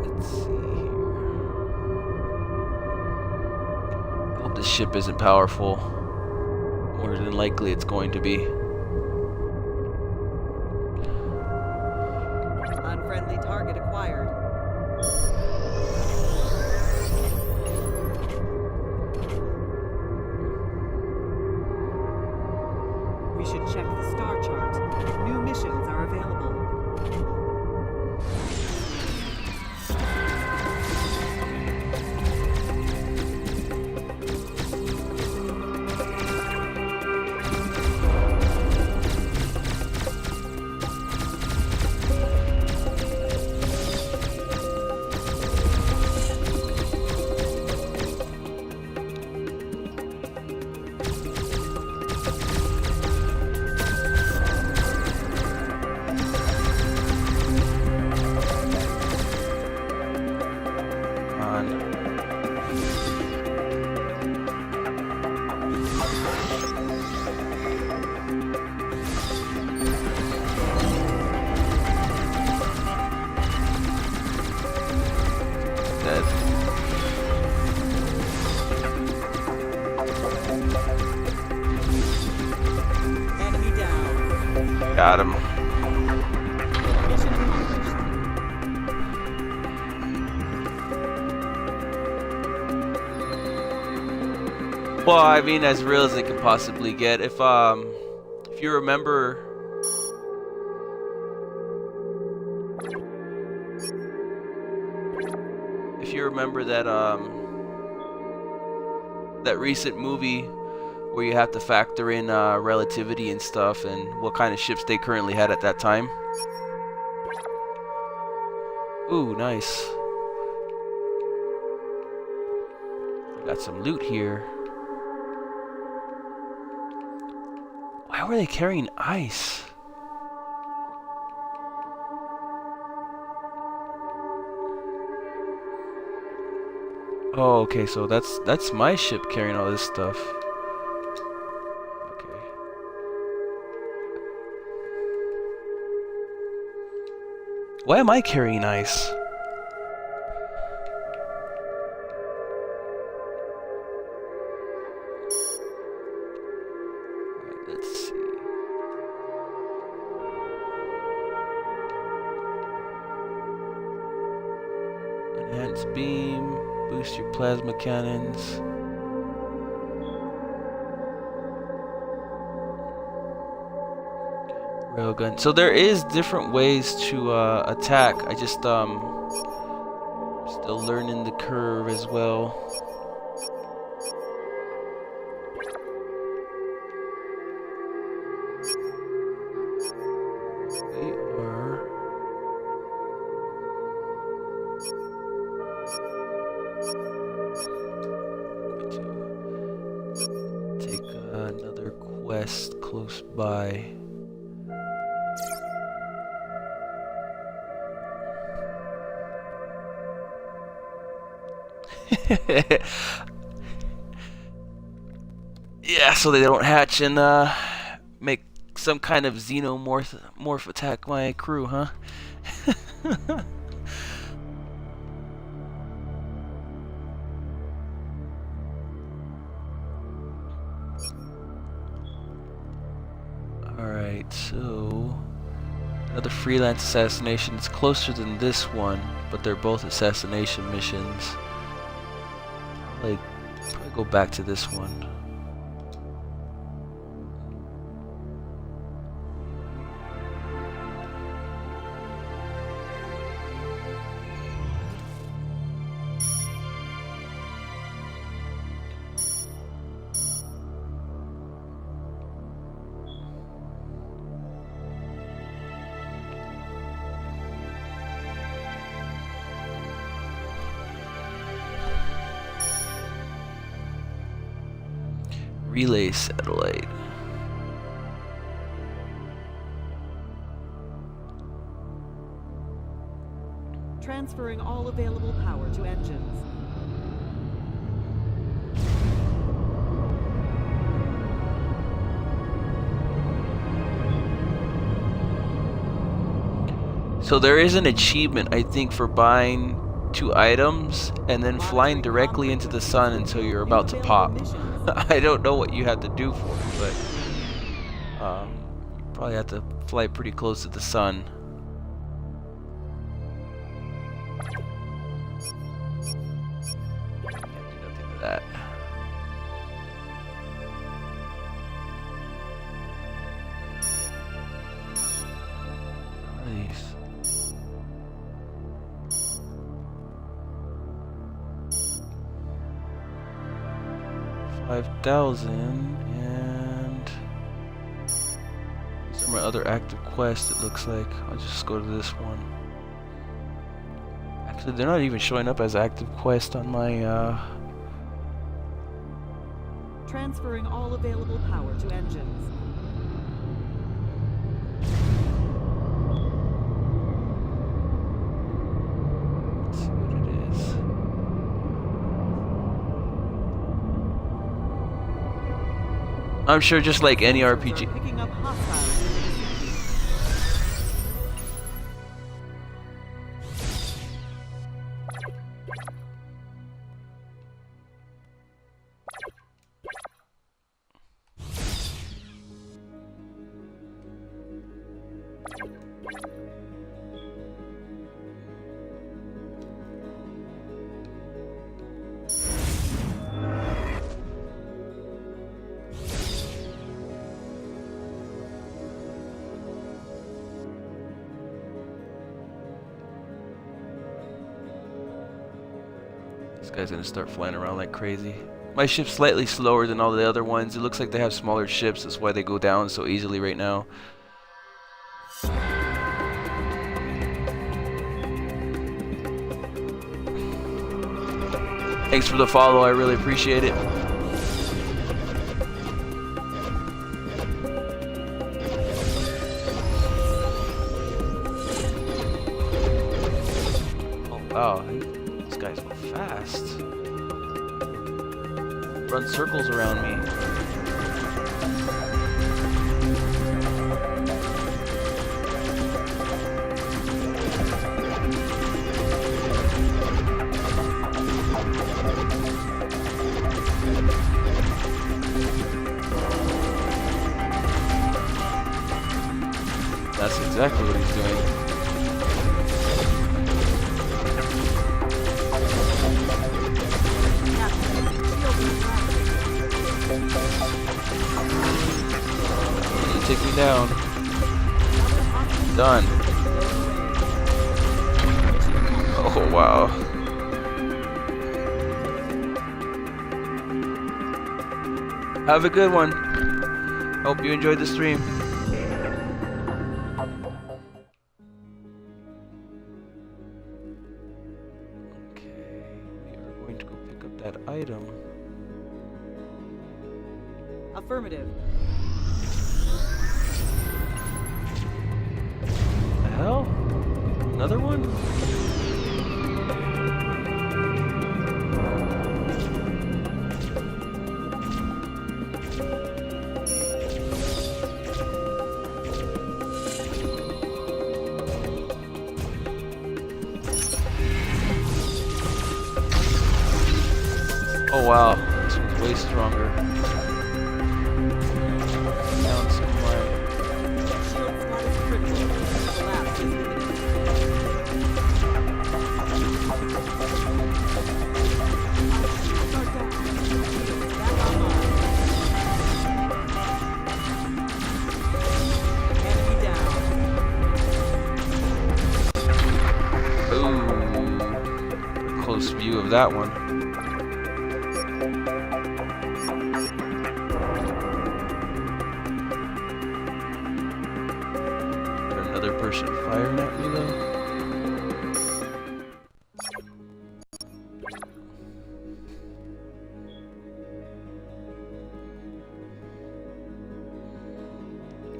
Let's see here. I hope this ship isn't powerful. More than likely it's going to be. Unfriendly target acquired. We should check the star chart. New missions are available. Enemy down. Got him. Mission accomplished. Well, I mean, as real as it could possibly get. If you remember, that recent movie where you have to factor in relativity and stuff, and what kind of ships they currently had at that time. Ooh, nice. Got some loot here. Why were they carrying ice? Oh, okay, so that's my ship carrying all this stuff. Okay. Why am I carrying ice? Let's see. Enhanced beam. Boost your plasma cannons. Railgun. So there is different ways to attack. I just still learning the curve as well. We are take another quest close by. Yeah, so they don't hatch and make some kind of xenomorph attack my crew, huh? Alright, so another freelance assassination. It's closer than this one, but they're both assassination missions. Probably go back to this one. Relay satellite. Transferring all available power to engines. So there is an achievement, I think, for buying 2 items and then flying directly into the sun until you're about to pop. I don't know what you have to do for it, but you probably have to fly pretty close to the sun. Can't do nothing to that. Nice. 5,000, and these are my other active quests. It looks like I'll just go to this one. Actually, they're not even showing up as active quest on my Transferring all available power to engines. Let's see what it is. I'm sure just like any RPG. Picking up hostiles. This guy's gonna start flying around like crazy. My ship's slightly slower than all the other ones. It looks like they have smaller ships. That's why they go down so easily right now. Thanks for the follow. I really appreciate it. Oh, wow. These guys go fast. Run circles around me. That's exactly what he's doing. Take me down. Done. Oh, wow. Have a good one. Hope you enjoyed the stream. Okay, we are going to go pick up that item. Affirmative. The hell? Another one? Oh wow, this one's way stronger. Down somewhere. Shield status critical. Collapse is imminent. Start down. Back online. Enemy down. Ooh. Close view of that one. Another person firing at me though.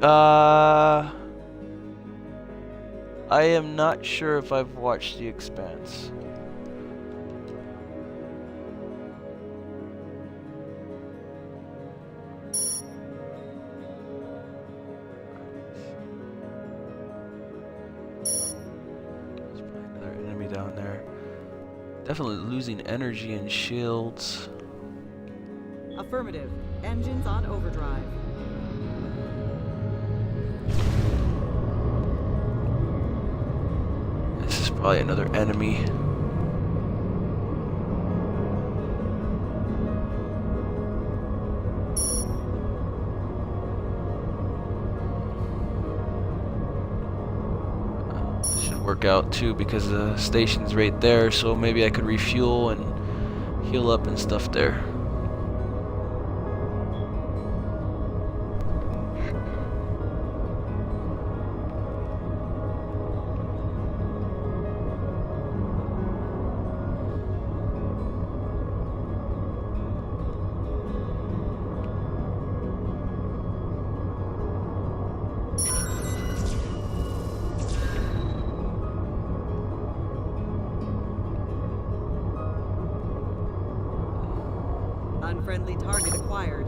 I am not sure if I've watched The Expanse. There's probably another enemy down there. Definitely losing energy and shields. Affirmative. Engines on overdrive. This is probably another enemy. Should work out too because the station's right there, so maybe I could refuel and heal up and stuff there. Unfriendly target acquired.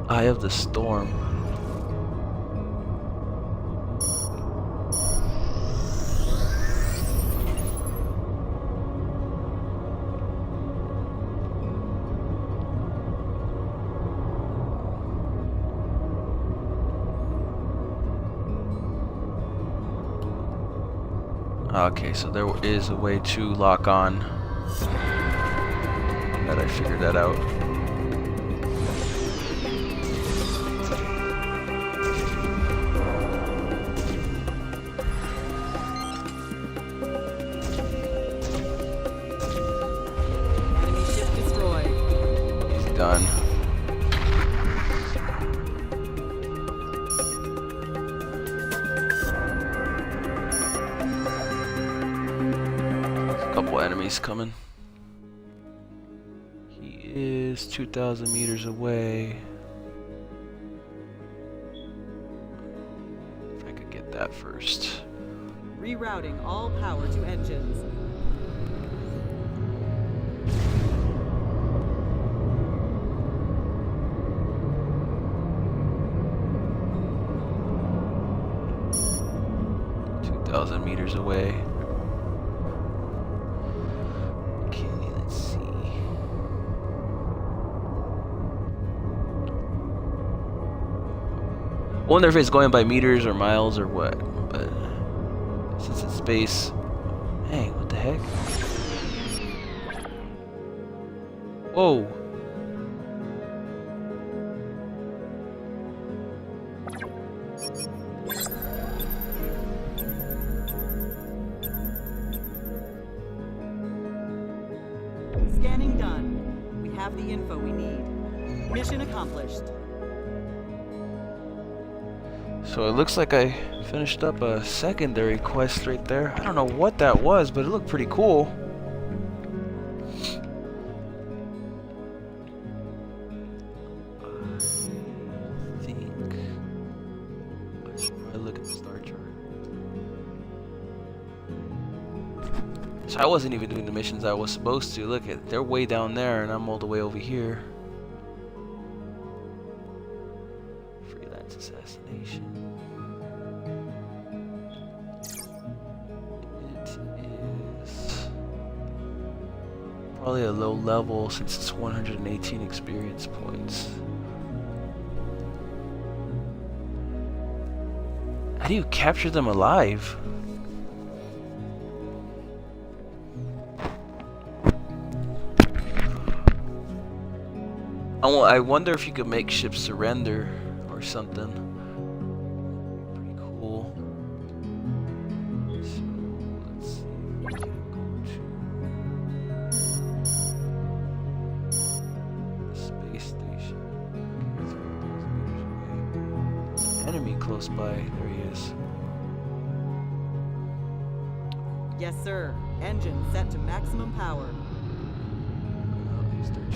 Eye of the Storm. Okay, so there is a way to lock on. That I figured that out. Enemy ship destroyed. He's done. There's a couple enemies coming. Is 2,000 meters away. If I could get that first. Rerouting all power to engines. Meters away. Okay, let's see. I wonder if it's going by meters or miles or what, but since it's space. Hey, what the heck? Whoa. Scanning done. We have the info we need. Mission accomplished. So it looks like I finished up a secondary quest right there. I don't know what that was, but it looked pretty cool. I think I should probably look at the star chart. So I wasn't even doing the missions I was supposed to. Look at, they're way down there and I'm all the way over here. Freelance assassination. It is probably a low level since it's 118 experience points. How do you capture them alive? I wonder if you could make ships surrender or something. Pretty cool. So, let's see. We can go to the space station. There's an enemy close by. There he is. Yes, sir. Engine set to maximum power. Oh, he's 13.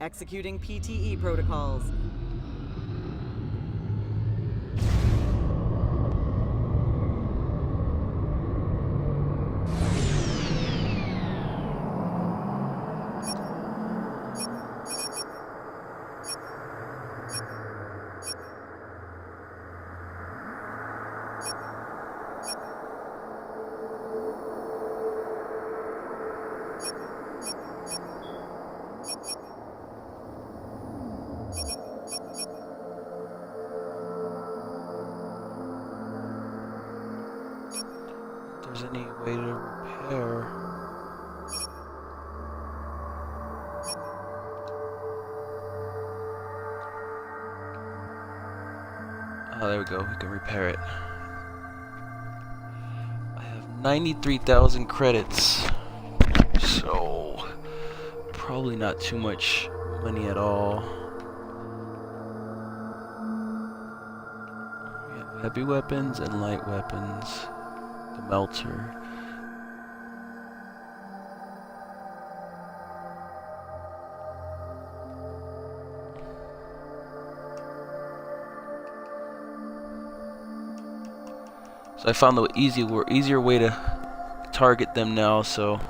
Executing PTE protocols. If there's any way to repair. Oh, there we go. We can repair it. I have 93,000 credits. So, probably not too much money at all. We have heavy weapons and light weapons. The melter. So I found the easier way to target them now, so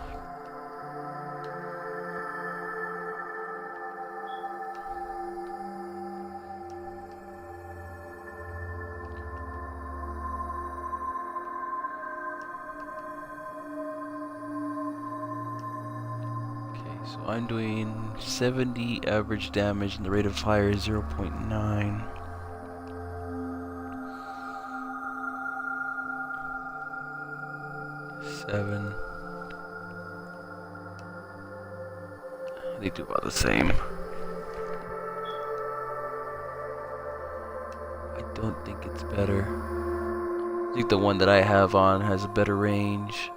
so I'm doing 70 average damage and the rate of fire is 0.9. They do about the same. I don't think it's better. I think the one that I have on has a better range.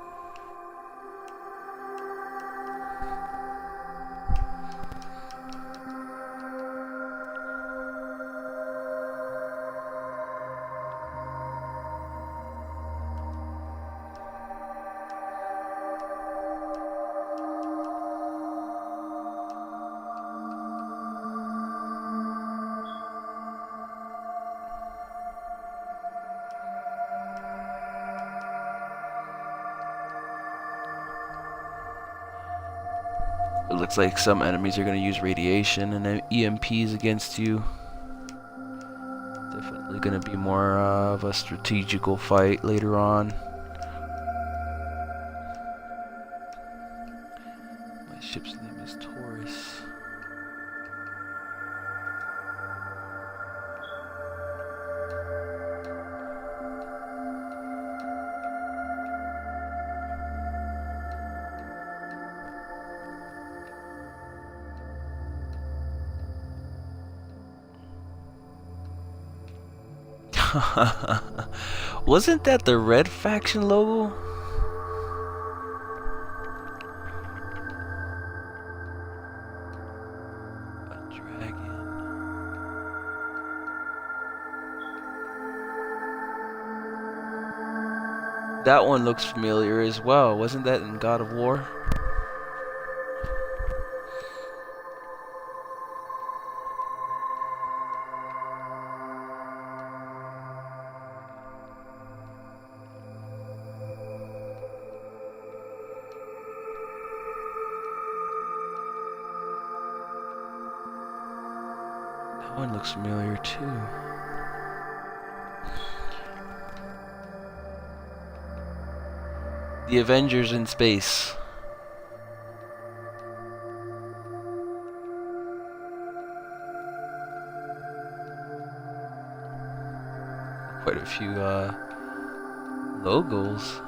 It looks like some enemies are going to use radiation and EMPs against you. Definitely going to be more of a strategical fight later on. My ship's name is Taurus. Wasn't that the red faction logo? A dragon. That one looks familiar as well. Wasn't that in God of War? That one looks familiar too. The Avengers in space. Quite a few logos.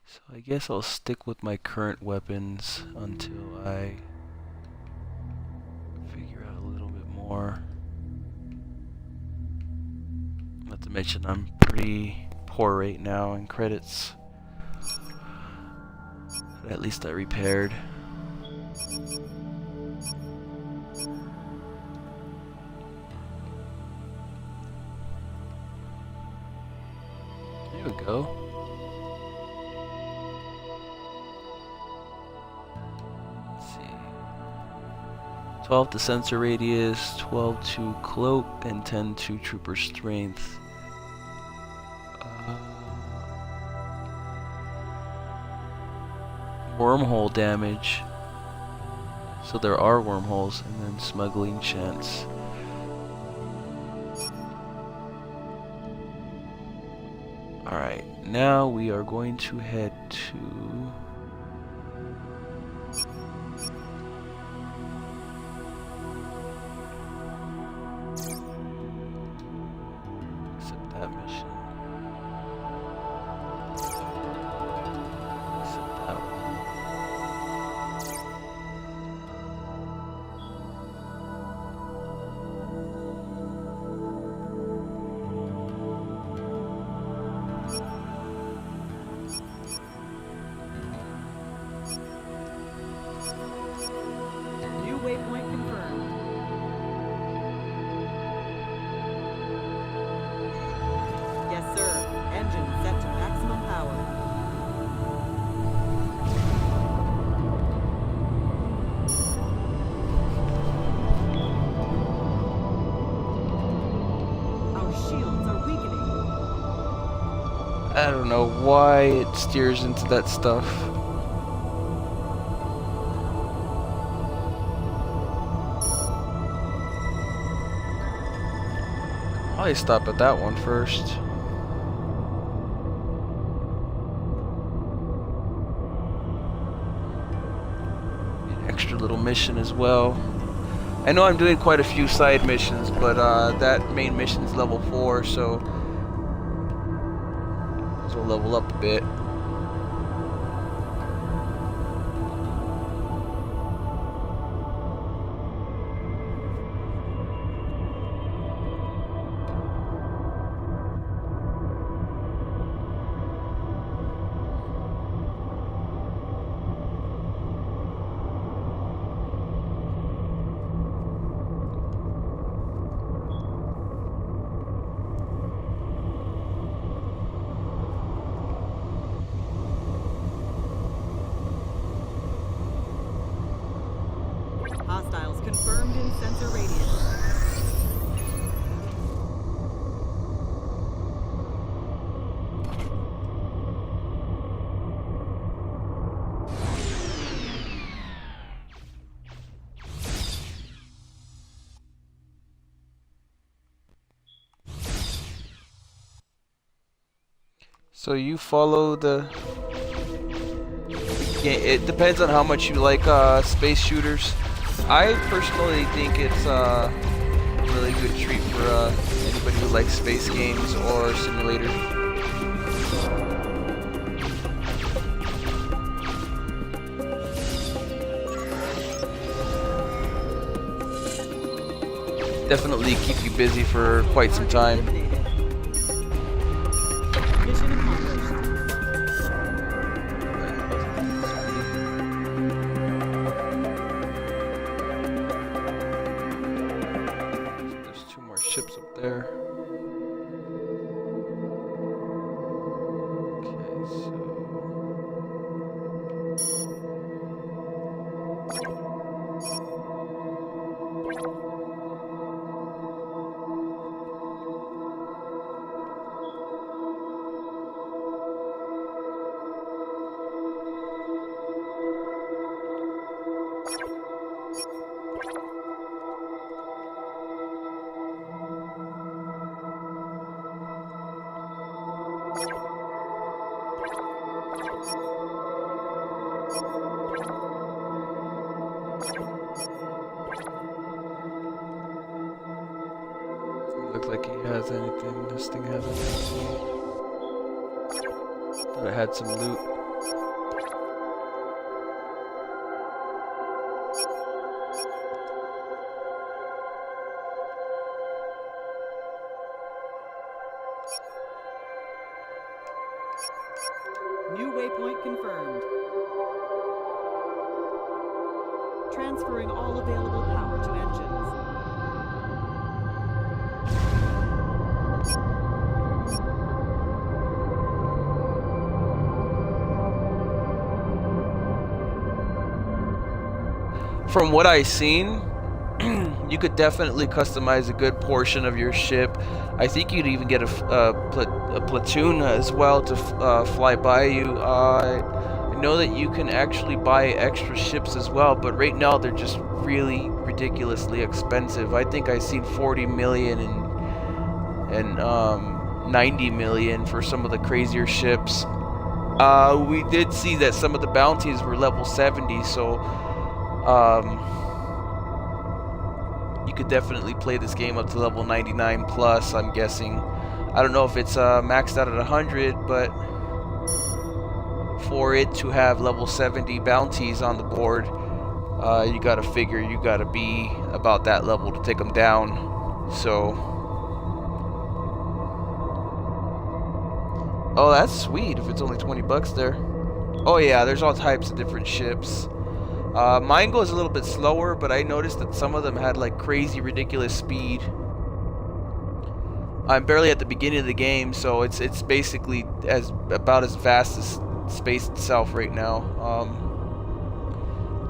So I guess I'll stick with my current weapons until I figure out a little bit more. Let's to mention I'm pretty poor right now in credits. But at least I repaired. There we go. Let's see. 12 to sensor radius, 12 to cloak, and 10 to trooper strength. Wormhole damage. So there are wormholes, and then smuggling chance. Alright, now we are going to head to... Accept that mission. Accept that one. New waypoint confirmed. Yes, sir. Engine set to maximum power. Our shields are weakening. I don't know why it steers into that stuff. Probably stop at that one first. An extra little mission as well. I know I'm doing quite a few side missions, but that main mission is level 4, so we'll level up a bit. Hostiles confirmed in sensor radius. So you follow the... Yeah, it depends on how much you like space shooters. I personally think it's a really good treat for anybody who likes space games or simulators. Definitely keep you busy for quite some time. Eliminated. Mission accomplished. There's 2 more ships up there. Okay, so... Doesn't look like he has anything. This thing has anything. Thought it had some loot. New waypoint confirmed. Transferring all available power to engines. From what I've seen, you could definitely customize a good portion of your ship. I think you'd even get a platoon as well to fly by you. I know that you can actually buy extra ships as well, but right now they're just really ridiculously expensive. I think I've seen 40 million and 90 million for some of the crazier ships. We did see that some of the bounties were level 70, so you could definitely play this game up to level 99 plus, I'm guessing. I don't know if it's maxed out at 100, but for it to have level 70 bounties on the board, you gotta figure you gotta be about that level to take them down. So, oh, that's sweet if it's only 20 bucks there. Oh yeah, there's all types of different ships. Mine goes a little bit slower, but I noticed that some of them had like crazy ridiculous speed. I'm barely at the beginning of the game, so it's basically about as fast as space itself right now.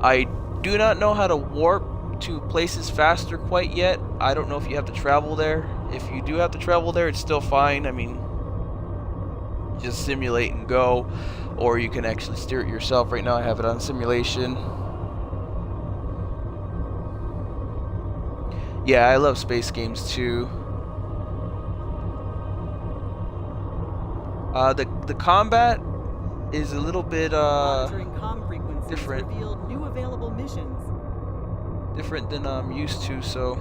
I do not know how to warp to places faster quite yet. I don't know if you have to travel there. If you do have to travel there, it's still fine. I mean, just simulate and go, or you can actually steer it yourself. Right now I have it on simulation. Yeah, I love space games too. The combat is a little bit Monitoring comm frequencies different. revealed new available missions. Different than I'm used to, so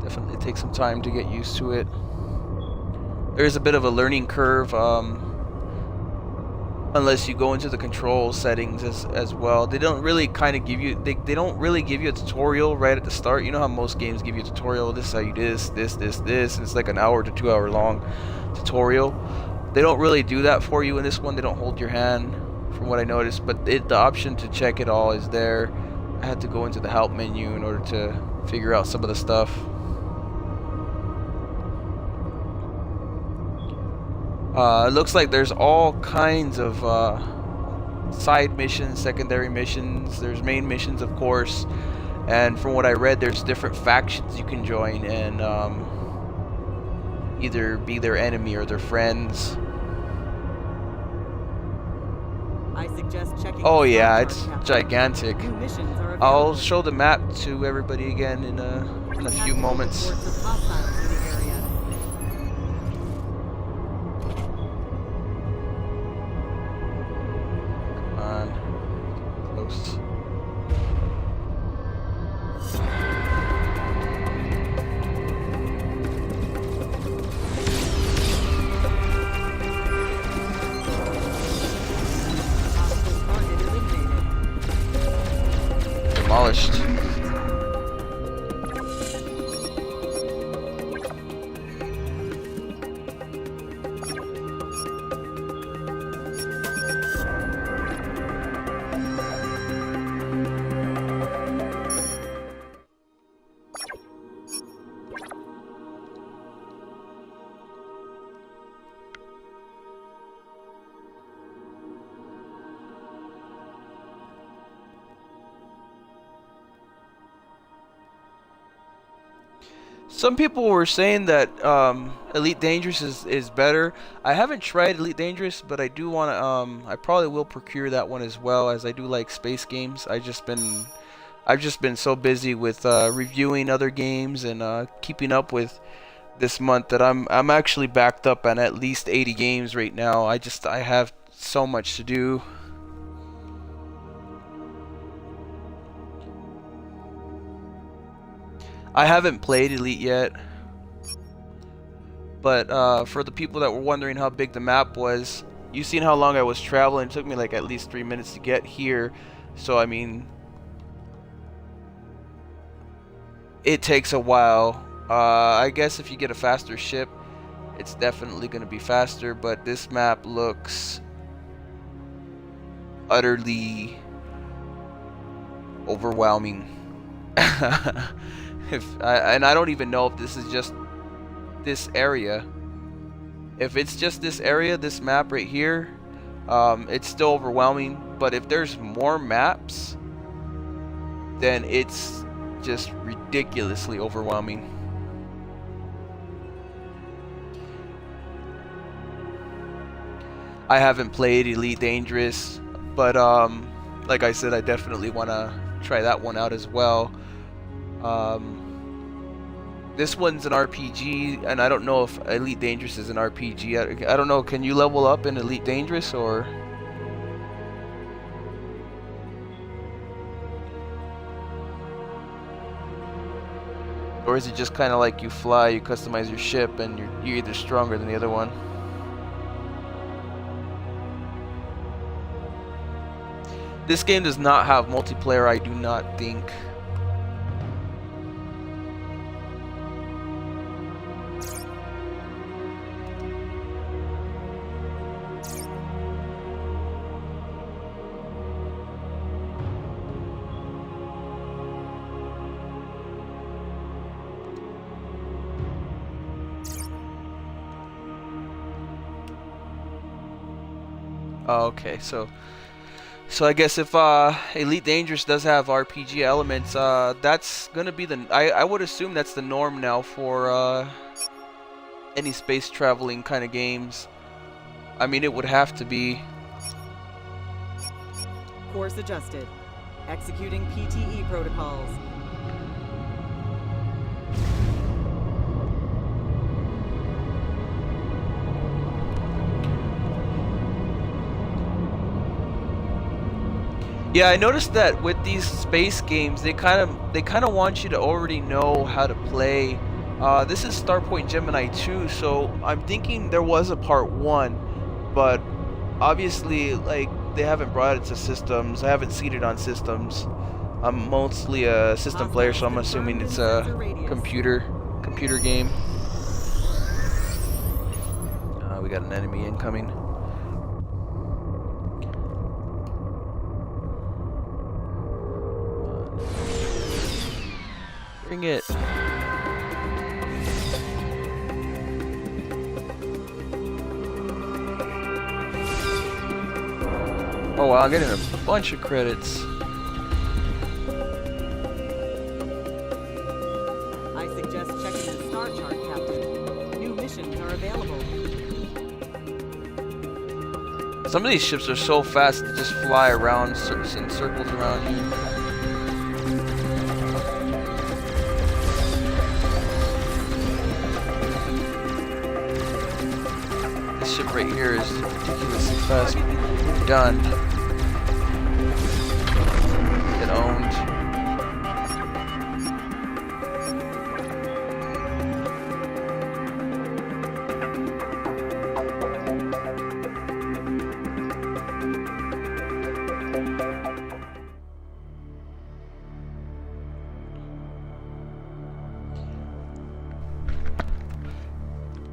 definitely take some time to get used to it. There's a bit of a learning curve, unless you go into the control settings as well. They don't really kind of give you they don't really give you a tutorial right at the start. You know how most games give you a tutorial, this is how you do this, and it's like an hour to 2 hour long tutorial. They don't really do that for you in this one. They don't hold your hand, from what I noticed, but the option to check it all is there. I had to go into the help menu in order to figure out some of the stuff. It looks like there's all kinds of side missions, secondary missions. There's main missions, of course, and from what I read, there's different factions you can join and either be their enemy or their friends. I suggest checking. Oh the yeah, star it's chart, Captain. gigantic. New missions are available. I'll show the map to everybody again in a few moments. Reports of hostiles in the area. Close. Hostile target eliminated. Demolished. Some people were saying that Elite Dangerous is better. I haven't tried Elite Dangerous, but I do want to. I probably will procure that one as well, as I do like space games. I've just been so busy with reviewing other games and keeping up with this month that I'm actually backed up on at least 80 games right now. I have so much to do. I haven't played Elite yet, but for the people that were wondering how big the map was, you've seen how long I was traveling. It took me like at least 3 minutes to get here, so I mean, it takes a while. I guess if you get a faster ship, it's definitely going to be faster, but this map looks utterly overwhelming. And I don't even know if this is just this area. If it's just this area, this map right here, it's still overwhelming. But if there's more maps, then it's just ridiculously overwhelming. I haven't played Elite Dangerous, but like I said, I definitely want to try that one out as well. This one's an RPG, and I don't know if Elite Dangerous is an RPG. I don't know, can you level up in Elite Dangerous, or is it just kind of like you fly, you customize your ship, and you're either stronger than the other one? This game does not have multiplayer, I do not think. Oh, okay, so I guess if Elite Dangerous does have RPG elements, that's gonna be the I would assume that's the norm now for any space traveling kind of games. I mean, it would have to be. Course adjusted. Executing PTE protocols. Yeah, I noticed that with these space games, they kind of want you to already know how to play. This is Starpoint Gemini 2, so I'm thinking there was a part 1, but obviously, like, they haven't brought it to systems. I haven't seen it on systems. I'm mostly a system player, so I'm assuming it's a computer game. We got an enemy incoming. Bring it. Oh wow, I'm getting a bunch of credits. I suggest checking the star chart, Captain. New missions are available. Some of these ships are so fast they just fly around in circles around you. Ship right here is ridiculously fast. Done. Get owned.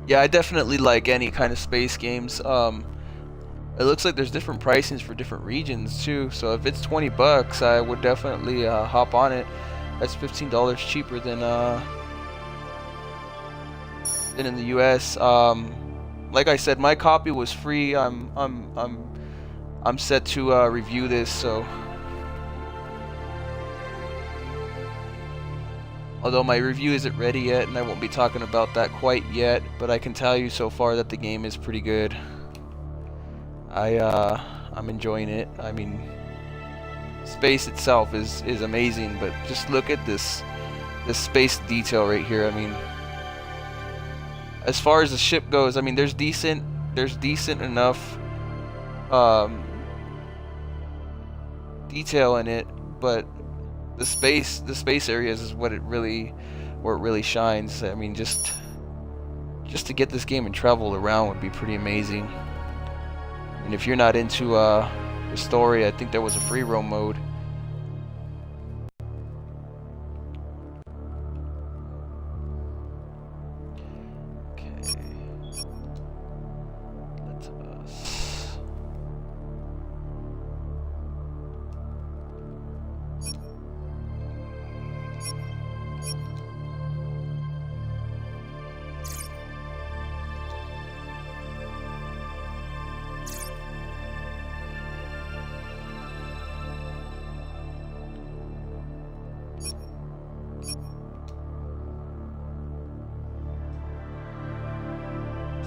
Yeah, I definitely like any kind of space games. It looks like there's different pricings for different regions too. So if it's 20 bucks, I would definitely hop on it. That's $15 cheaper than in the US. Like I said, my copy was free. I'm set to review this. So although my review isn't ready yet, and I won't be talking about that quite yet, but I can tell you so far that the game is pretty good. I'm enjoying it. I mean, space itself is amazing, but just look at this space detail right here. I mean, as far as the ship goes, I mean, there's decent enough detail in it, but the space areas is where it really shines. I mean, just to get this game and travel around would be pretty amazing. And if you're not into the story, I think there was a free roam mode.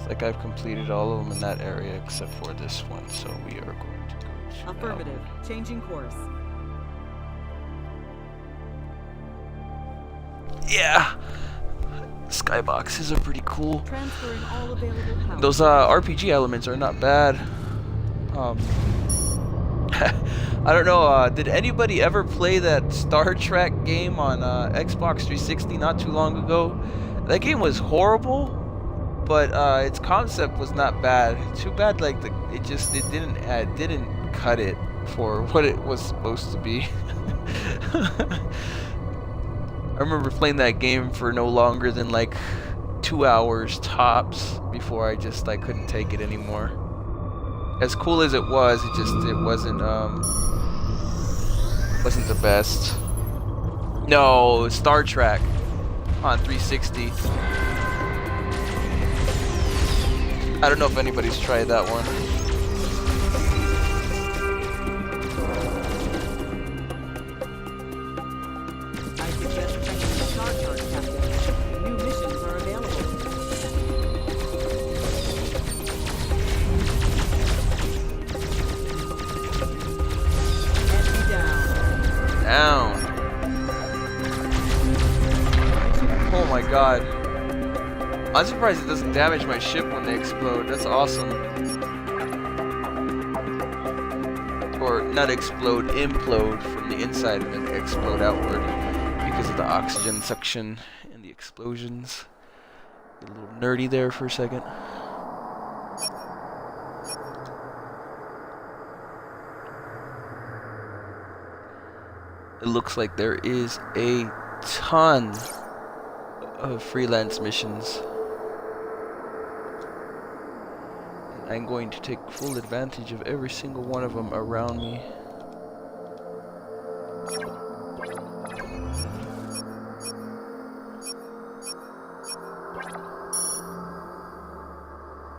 like I've completed all of them in that area except for this one, so we are going to go to Affirmative. Changing course. Yeah! Skyboxes are pretty cool. Transferring all available power. Those RPG elements are not bad. I don't know, did anybody ever play that Star Trek game on Xbox 360 not too long ago? That game was horrible, but its concept was not bad. Too bad, like it didn't cut it for what it was supposed to be. I remember playing that game for no longer than like 2 hours tops before I couldn't take it anymore. As cool as it was, it wasn't the best. No, Star Trek on 360. I don't know if anybody's tried that one. I suggest checking the star chart, Captain. New missions are available. Enemy down. Down. Oh my god. I'm surprised it doesn't damage my ship when they explode. That's awesome. Or not explode, implode from the inside and then explode outward because of the oxygen suction and the explosions. Get a little nerdy there for a second. It looks like there is a ton of freelance missions. And I'm going to take full advantage of every single one of them around me.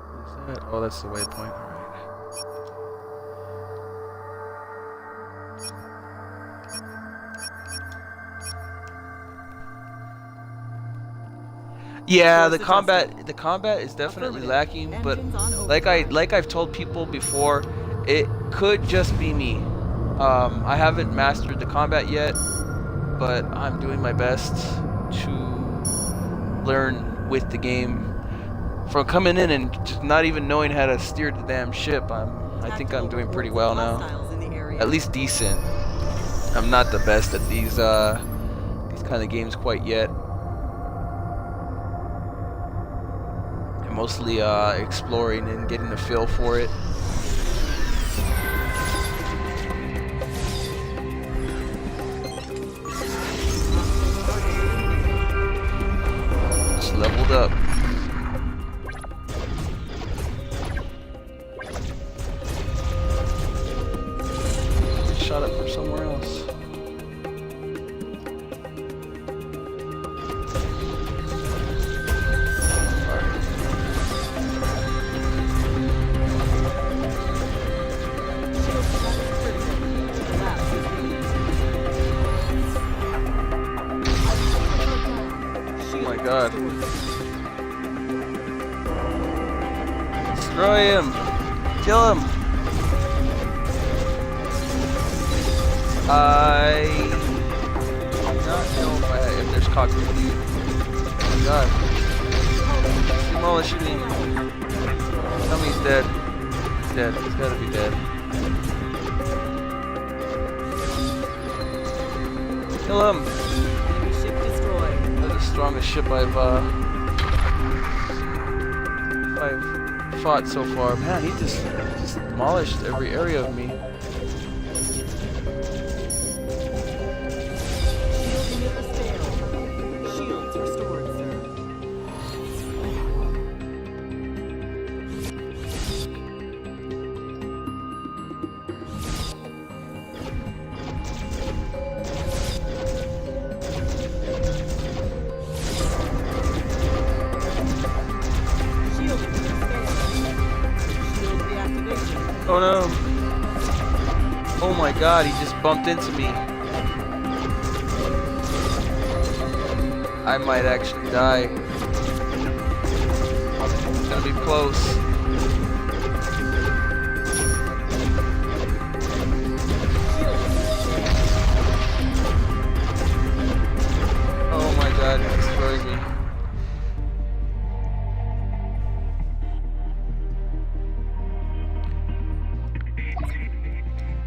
What is that? Oh, that's the waypoint. Alright. Yeah, the combat is definitely lacking, but like I've told people before, it could just be me. I haven't mastered the combat yet, but I'm doing my best to learn with the game. From coming in and just not even knowing how to steer the damn ship, I think I'm doing pretty well now. At least decent. I'm not the best at these kind of games quite yet. Mostly exploring and getting a feel for it. Just leveled up. Shot up from somewhere else. God. Destroy him! Kill him! I do not know if there's cockpit. Oh my god. Demolishing me. Tell me he's dead. He's dead. He's gotta be dead. Kill him! Strongest ship I've fought so far. Man, he just demolished every area of me. Shields restored, sir. Oh no. Oh my god, he just bumped into me. I might actually die. It's gonna be close. Oh my god, it's destroying me.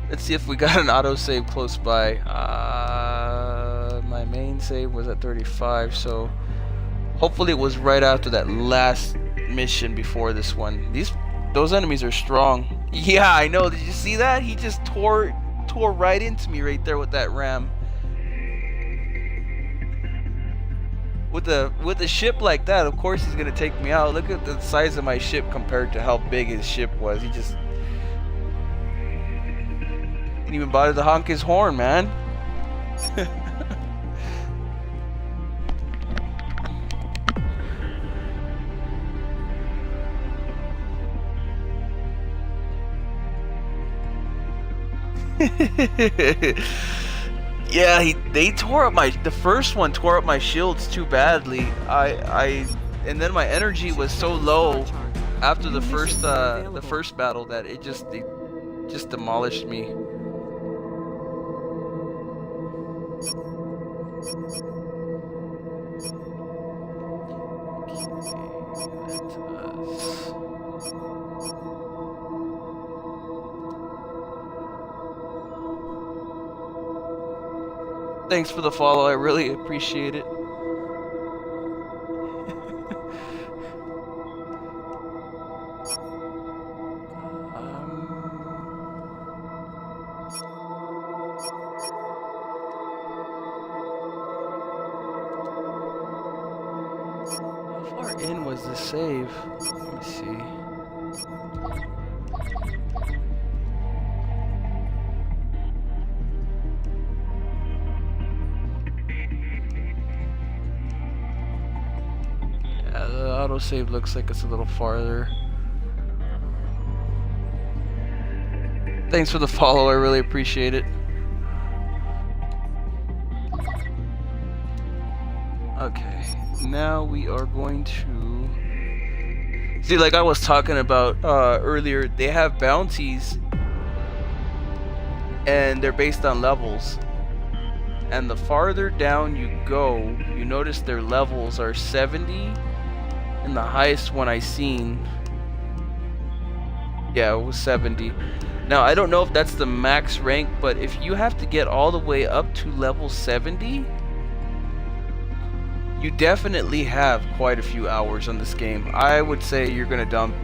Let's see if we got an autosave close by. My main save was at 35, so hopefully it was right after that last mission before this one. Those enemies are strong. Yeah, I know. Did you see that? He just tore right into me right there with that ram. With a ship like that, of course he's gonna take me out. Look at the size of my ship compared to how big his ship was. He just didn't even bother to honk his horn, man. Yeah, they tore up the first one tore up my shields too badly. And then my energy was so low after the first battle that it just demolished me. Thanks for the follow, I really appreciate it. How far in was the save? Let me see. Autosave looks like it's a little farther. Thanks for the follow, I really appreciate it. Okay, now we are going to see, like I was talking about earlier, they have bounties and they're based on levels. And the farther down you go, you notice their levels are 70. And the highest one I seen, yeah, it was 70. Now I don't know if that's the max rank, but if you have to get all the way up to level 70, you definitely have quite a few hours on this game. I would say you're gonna dump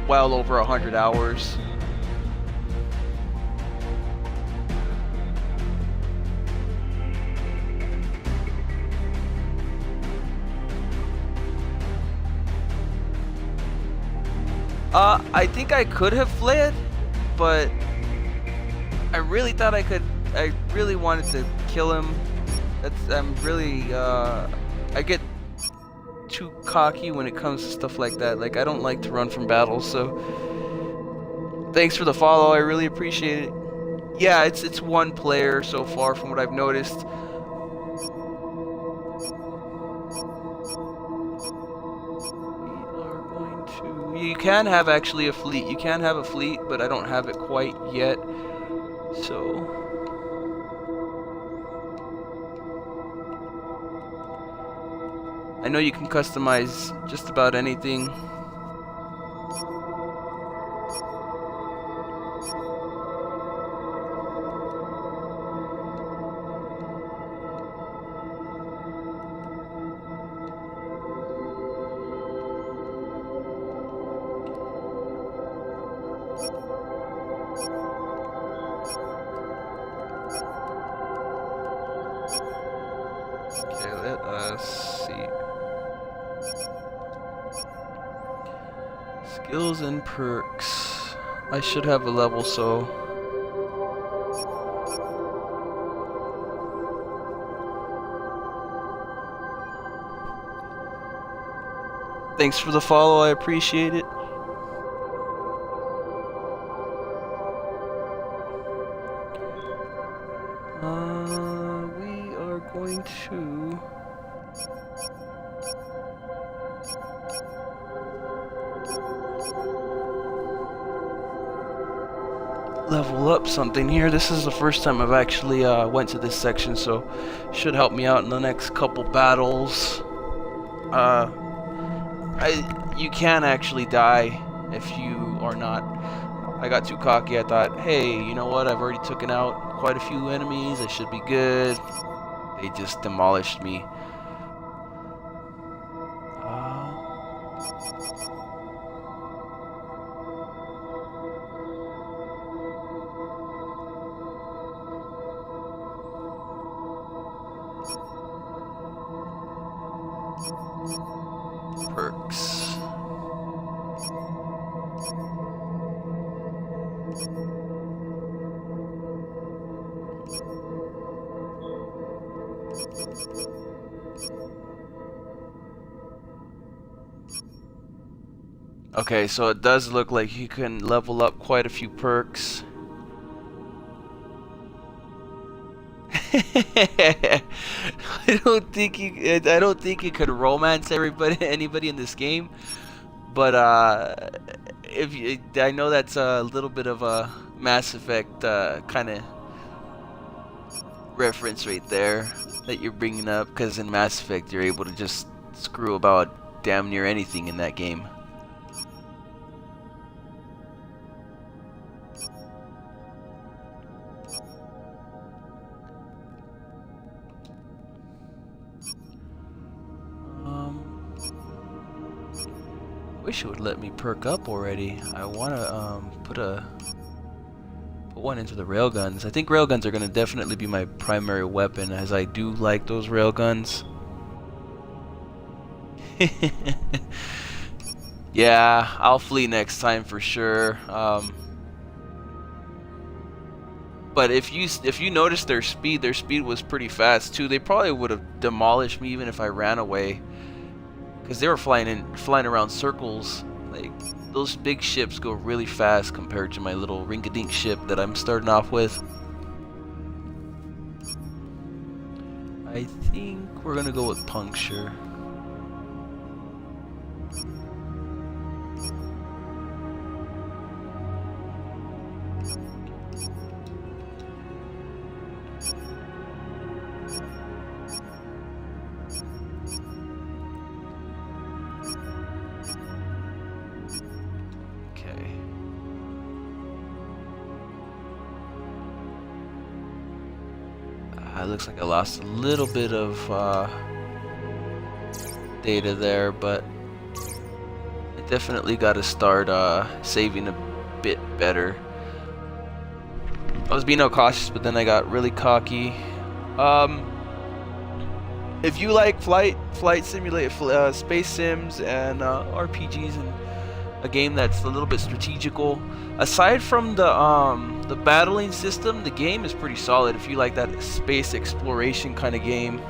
well over 100 hours. I think I could have fled, but I really thought I could. I really wanted to kill him. I'm really, I get too cocky when it comes to stuff like that. Like, I don't like to run from battles, so thanks for the follow, I really appreciate it. Yeah, it's one player so far from what I've noticed. You can have actually a fleet. You can have a fleet, but I don't have it quite yet. So I know you can customize just about anything. Okay, let us see. Skills and perks. I should have a level, so thanks for the follow, I appreciate it. We are going to Level up something here. This is the first time I've actually went to this section, so should help me out in the next couple battles. You can actually die if you are not. I got too cocky. I thought, hey, you know what? I've already taken out quite a few enemies. I should be good. They just demolished me. Perks. Okay, so it does look like you can level up quite a few perks. I don't think you could romance anybody in this game, but I know that's a little bit of a Mass Effect kind of reference right there that you're bringing up, because in Mass Effect you're able to just screw about damn near anything in that game. Wish it would let me perk up already. I want to put one into the railguns. I think railguns are going to definitely be my primary weapon, as I do like those railguns. Yeah, I'll flee next time for sure. But if you notice their speed was pretty fast too. They probably would have demolished me even if I ran away, because they were flying around circles. Like, those big ships go really fast compared to my little ring-a-dink ship that I'm starting off with. I think we're gonna go with puncture. It looks like I lost a little bit of data there, but I definitely got to start saving a bit better. I was being cautious, but then I got really cocky. If you like flight simulator, space sims, and RPGs, and a game that's a little bit strategical, aside from the battling system, the game is pretty solid. If you like that space exploration kind of game.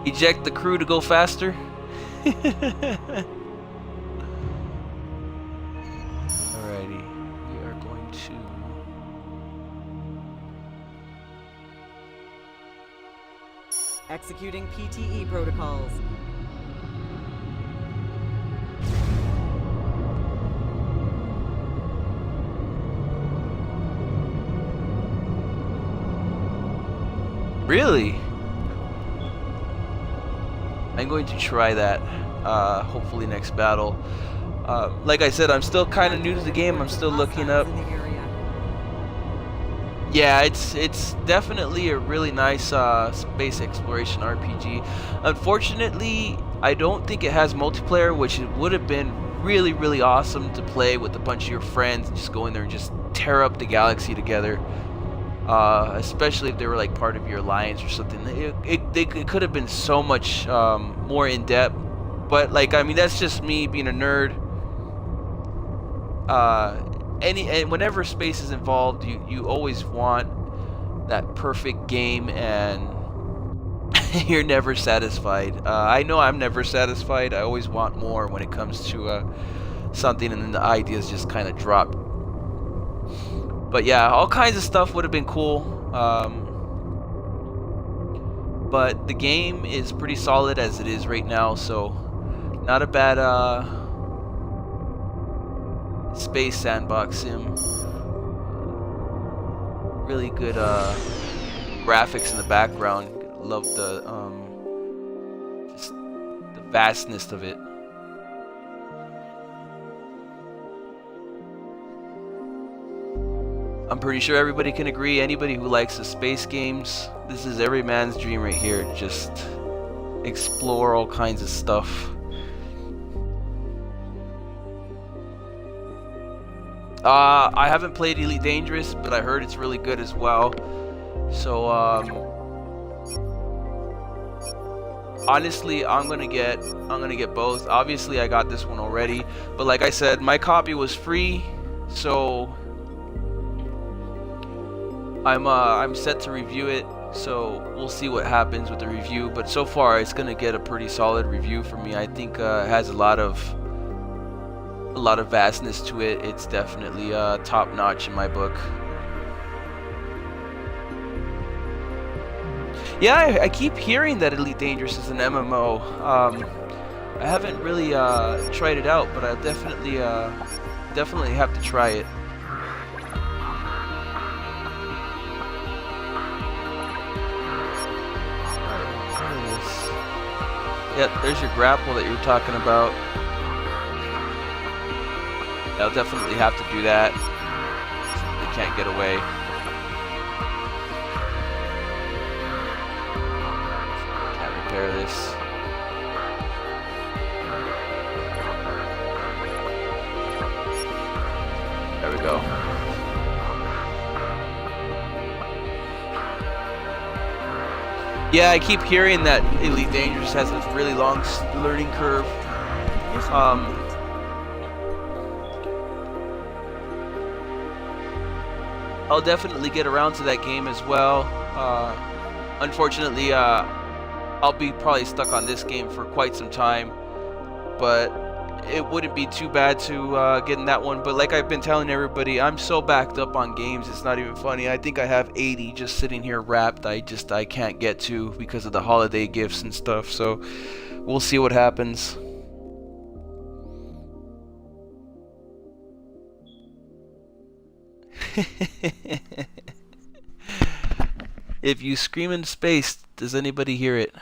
Eject the crew to go faster. Alrighty, we are going to executing PTE protocols. Really? I'm going to try that, hopefully next battle. Like I said, I'm still kind of new to the game. I'm still looking up. Yeah, it's definitely a really nice space exploration RPG. Unfortunately, I don't think it has multiplayer, which it would have been really, really awesome to play with a bunch of your friends and just go in there and just tear up the galaxy together. Especially if they were like part of your alliance or something. It could have been so much more in depth, but like, I mean, that's just me being a nerd. Whenever space is involved, you always want that perfect game, and you're never satisfied. I know I'm never satisfied. I always want more when it comes to something, and then the ideas just kind of drop. But yeah, all kinds of stuff would have been cool. but the game is pretty solid as it is right now, so not a bad space sandbox sim. Really good graphics in the background. Love the just the vastness of it. I'm pretty sure everybody can agree. Anybody who likes the space games, this is every man's dream right here. Just explore all kinds of stuff. I haven't played Elite Dangerous, but I heard it's really good as well. So honestly, I'm gonna get both. Obviously, I got this one already, but like I said, my copy was free, so I'm set to review it. So we'll see what happens with the review. But so far, it's gonna get a pretty solid review for me. I think it has a lot of vastness to it. It's definitely top notch in my book. Yeah, I keep hearing that Elite Dangerous is an MMO. I haven't really tried it out, but I'll definitely have to try it. Yep, there's your grapple that you were talking about. I'll definitely have to do that. They can't get away. Can't repair this. There we go. Yeah, I keep hearing that Elite Dangerous has a really long learning curve. I'll definitely get around to that game as well. Unfortunately, I'll be probably stuck on this game for quite some time, but it wouldn't be too bad to get in that one. But like I've been telling everybody, I'm so backed up on games, it's not even funny. I think I have 80 just sitting here wrapped. I can't get to because of the holiday gifts and stuff. So we'll see what happens. If you scream in space, does anybody hear it?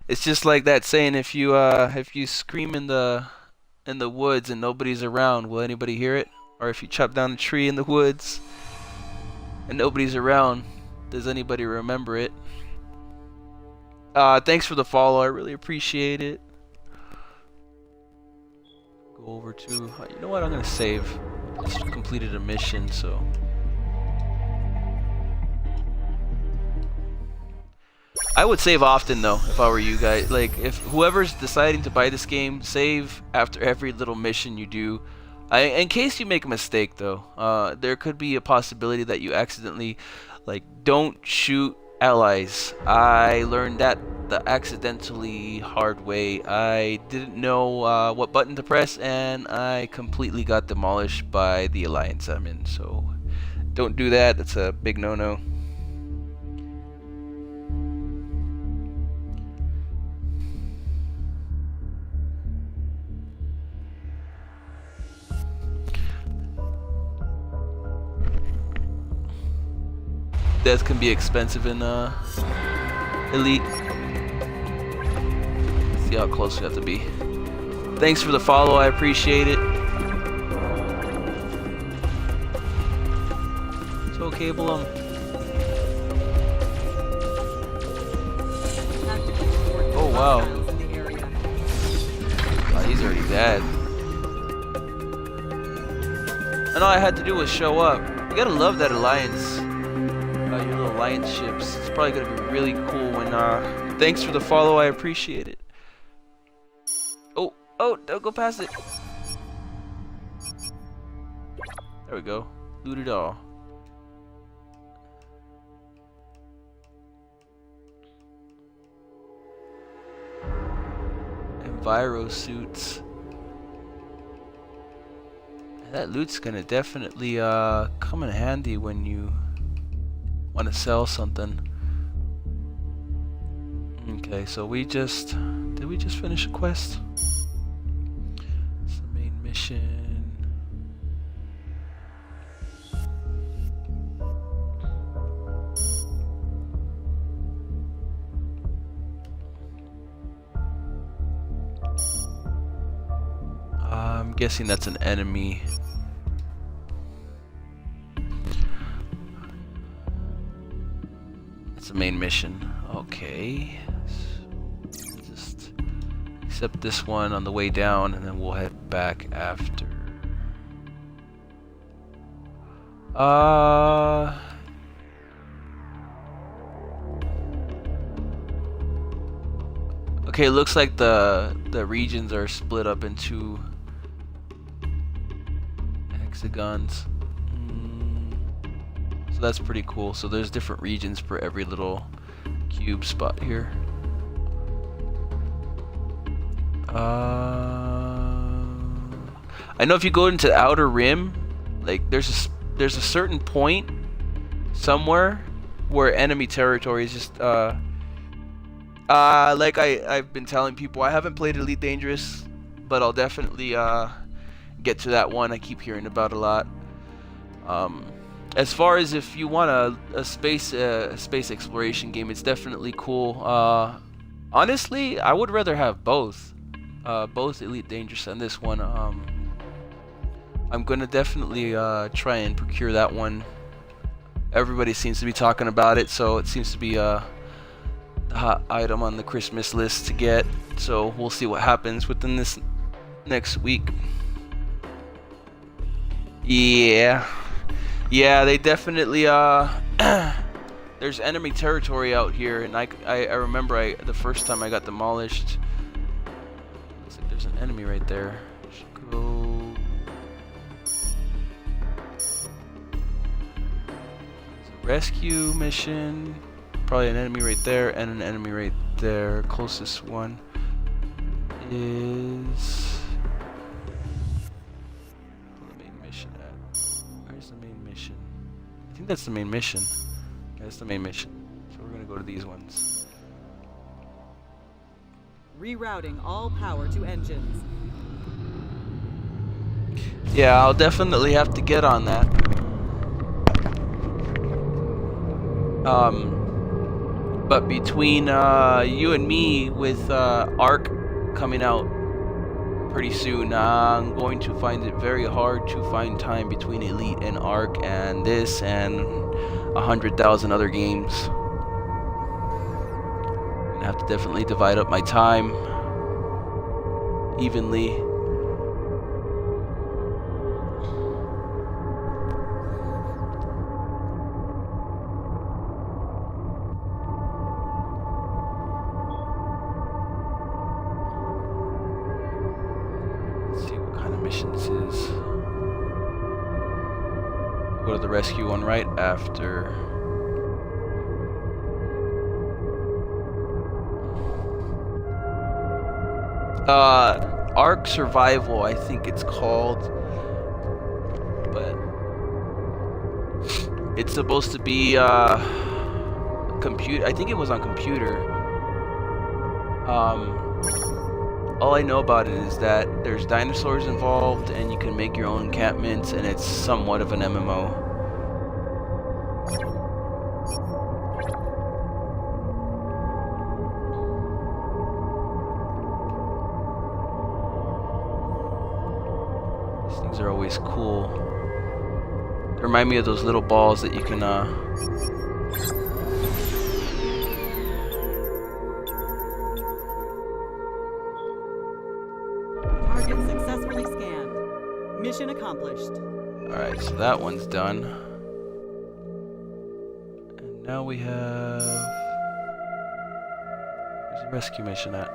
It's just like that saying, if you scream in the woods and nobody's around, will anybody hear it? Or if you chop down a tree in the woods and nobody's around, does anybody remember it? Thanks for the follow, I really appreciate it. Go over to, you know what, I'm gonna save. Just completed a mission, so I would save often though if I were you guys. Like, if whoever's deciding to buy this game, save after every little mission you do. In case you make a mistake though, there could be a possibility that you accidentally, like, don't shoot allies. I learned that the accidentally hard way. I didn't know what button to press, and I completely got demolished by the alliance I'm in. So don't do that. That's a big no-no. Death can be expensive in Elite. See how close we have to be. Thanks for the follow, I appreciate it. So cable them. Oh wow. Oh, he's already dead. And all I had to do was show up. You gotta love that alliance. Your little alliance ships. It's probably gonna be really cool when thanks for the follow, I appreciate it. Oh, don't go past it. There we go. Loot it all. Enviro suits. That loot's gonna definitely come in handy when you Want to sell something. Okay, so did we just finish a quest? It's the main mission. I'm guessing that's an enemy. It's the main mission. Okay. So just accept this one on the way down, and then we'll head back after. Okay, it looks like the regions are split up into hexagons. So that's pretty cool. So there's different regions for every little cube spot here. I know if you go into the outer rim, like there's a certain point somewhere where enemy territory is just like I've been telling people, I haven't played Elite Dangerous, but I'll definitely get to that one. I keep hearing about a lot. As far as if you want a space exploration game, it's definitely cool. Honestly, I would rather have both Elite Dangerous and this one. I'm gonna definitely try and procure that one. Everybody seems to be talking about it, so it seems to be the hot item on the Christmas list to get. So we'll see what happens within this next week. Yeah, they definitely there's enemy territory out here, and I remember the first time I got demolished. Looks like there's an enemy right there. Should go. Rescue mission, probably an enemy right there and an enemy right there. Closest one is the main mission at. Where's the main mission? I think that's the main mission. Yeah, that's the main mission. So we're gonna go to these ones. Rerouting all power to engines. Yeah, I'll definitely have to get on that. But between you and me, with Ark coming out pretty soon, I'm going to find it very hard to find time between Elite and Ark and this and 100,000 other games. I'm gonna have to definitely divide up my time evenly. Go to the rescue one right after. Ark Survival, I think it's called, but it's supposed to be computer. I think it was on computer. All I know about it is that there's dinosaurs involved, and you can make your own encampments, and it's somewhat of an MMO. These things are always cool. They remind me of those little balls that you can Target successfully scanned. Mission accomplished. Alright, so that one's done. And now we have... Where's the rescue mission at?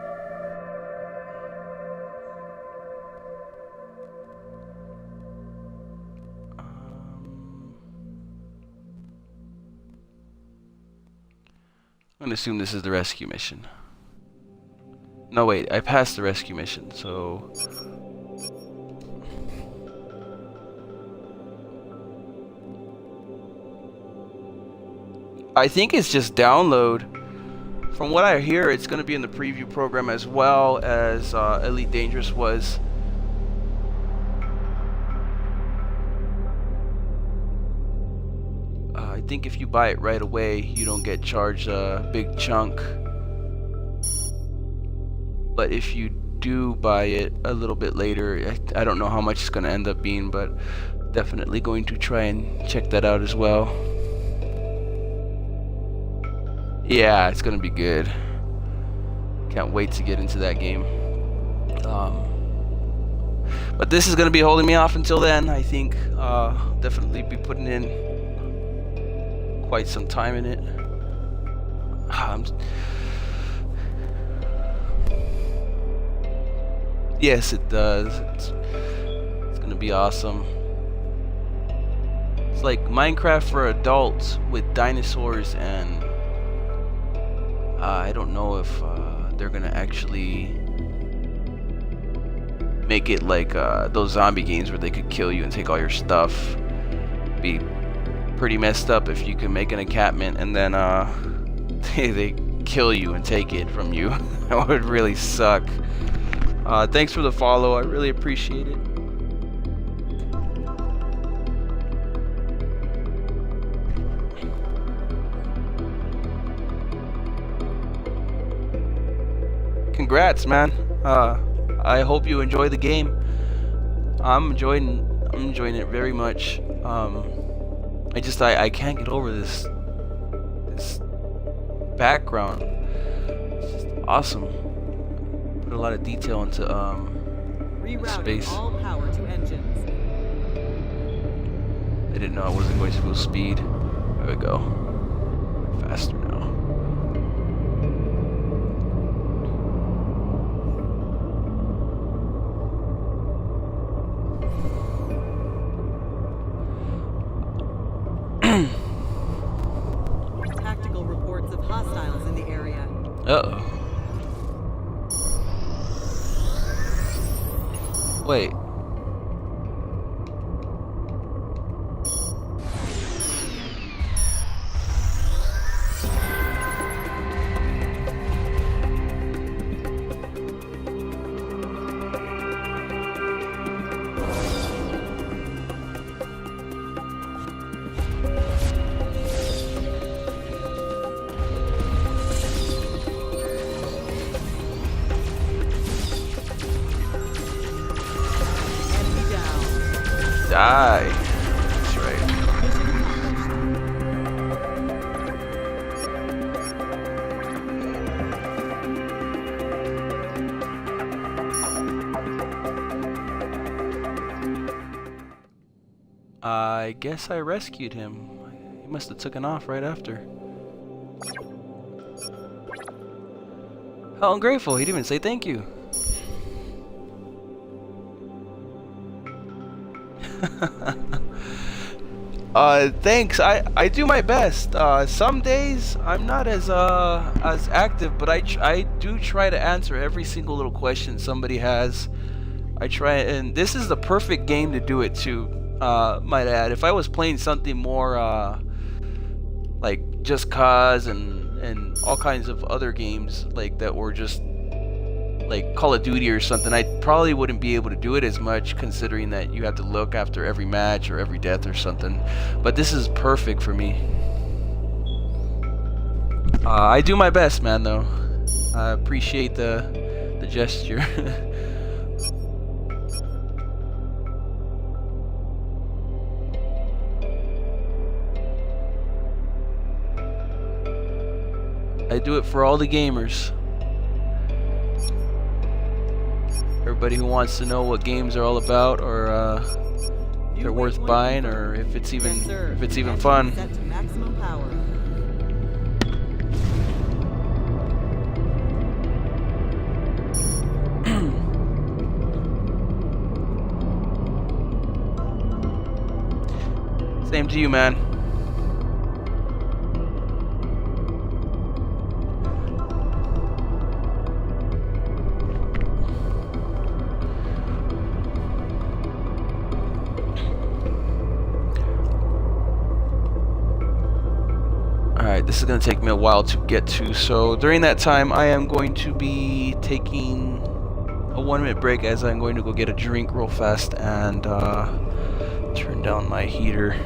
I'm gonna assume this is the rescue mission. No, wait, I passed the rescue mission, so... I think it's just download. From what I hear, it's going to be in the preview program as well as Elite Dangerous was. I think if you buy it right away, you don't get charged a big chunk. But if you do buy it a little bit later, I don't know how much it's going to end up being, but definitely going to try and check that out as well. Yeah, it's going to be good. Can't wait to get into that game. But this is going to be holding me off until then. I think definitely be putting in quite some time in it. Yes, it does. It's gonna be awesome. It's like Minecraft for adults with dinosaurs, and I don't know if they're gonna actually make it like those zombie games where they could kill you and take all your stuff. Be pretty messed up if you can make an encampment and then they kill you and take it from you. That would really suck. Thanks for the follow. I really appreciate it. Congrats, man. I hope you enjoy the game. I'm enjoying it very much. I can't get over this background. It's just awesome. Put a lot of detail into space. All power to engines. I didn't know I wasn't going to go speed. There we go. Faster now. Tactical reports of hostiles in the area. Uh-oh. Wait. Die. That's right. I guess I rescued him. He must have taken off right after. How ungrateful. He didn't even say thank you. Thanks. I do my best. Some days I'm not as active, but I do try to answer every single little question somebody has. I try, and this is the perfect game to do it too. Might add, if I was playing something more like Just Cause and all kinds of other games like that were just like Call of Duty or something, I probably wouldn't be able to do it as much, considering that you have to look after every match or every death or something. But this is perfect for me. I do my best, man, though. I appreciate the gesture. I do it for all the gamers. Everybody who wants to know what games are all about, or if they're worth buying, or if it's even fun. Set to maximum power. Same to you, man. Alright, this is going to take me a while to get to, so during that time I am going to be taking a 1-minute break as I'm going to go get a drink real fast and turn down my heater.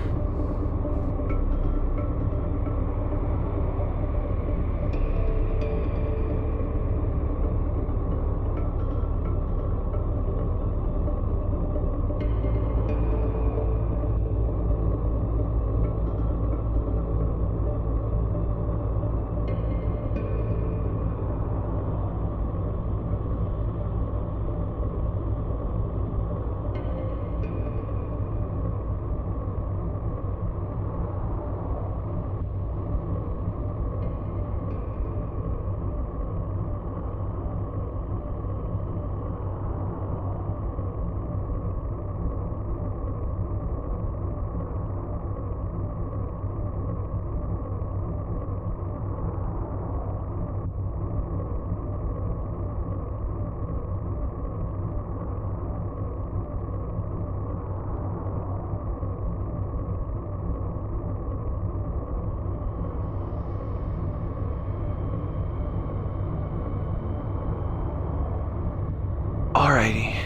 Alrighty.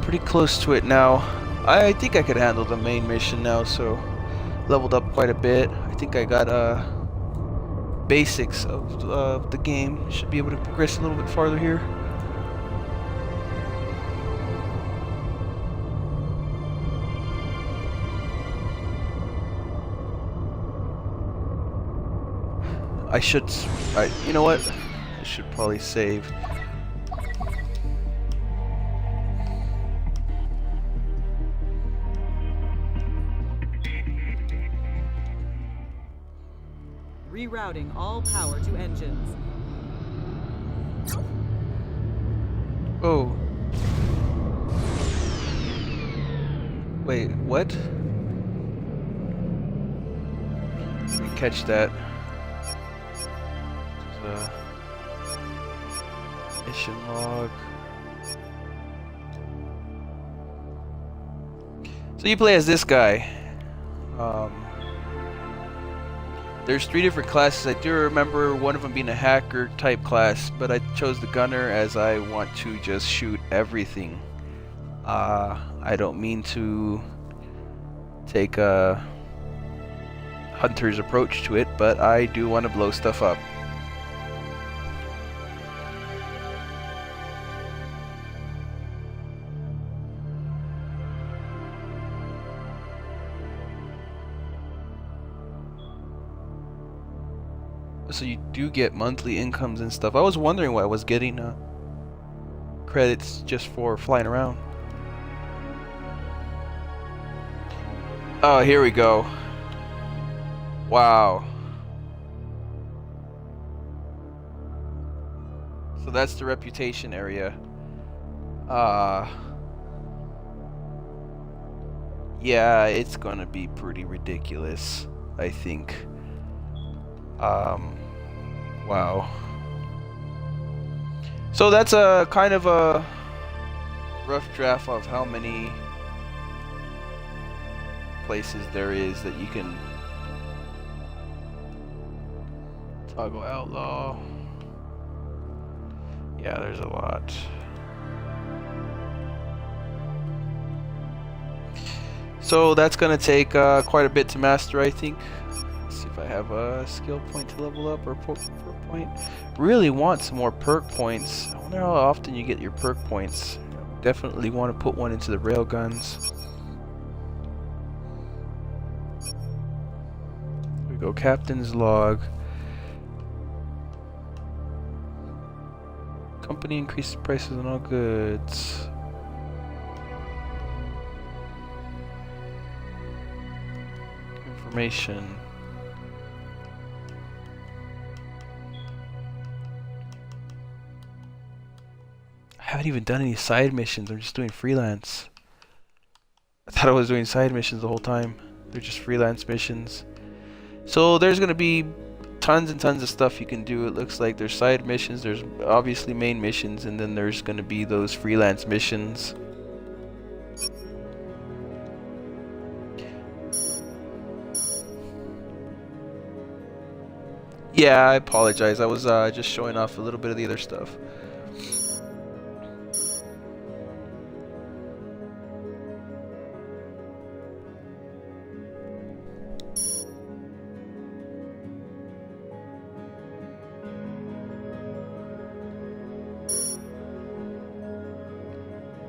Pretty close to it now. I think I could handle the main mission now, so leveled up quite a bit. I think I got basics of the game. Should be able to progress a little bit farther here. You know what? I should probably save. Rerouting all power to engines. Oh. Wait, what? Didn't catch that. Mission log. So you play as this guy. There's 3 different classes. I do remember one of them being a hacker type class, but I chose the gunner as I want to just shoot everything. I don't mean to take a hunter's approach to it, but I do want to blow stuff up. So you do get monthly incomes and stuff. I was wondering why I was getting credits just for flying around. Oh, here we go. Wow. So that's the reputation area. Yeah, it's gonna be pretty ridiculous, I think. Wow. So that's a kind of a rough draft of how many places there is that you can toggle outlaw. Yeah, there's a lot. So that's gonna take quite a bit to master, I think. See if I have a skill point to level up or perk point. Really want some more perk points. I wonder how often you get your perk points. Definitely want to put one into the railguns. Here we go, captain's log. Company increases prices on all goods. Information. I haven't even done any side missions. I'm just doing freelance. I thought I was doing side missions the whole time. They're just freelance missions. So there's gonna be tons and tons of stuff you can do. It looks like there's side missions, there's obviously main missions, and then there's going to be those freelance missions. Yeah, I apologize. I was just showing off a little bit of the other stuff.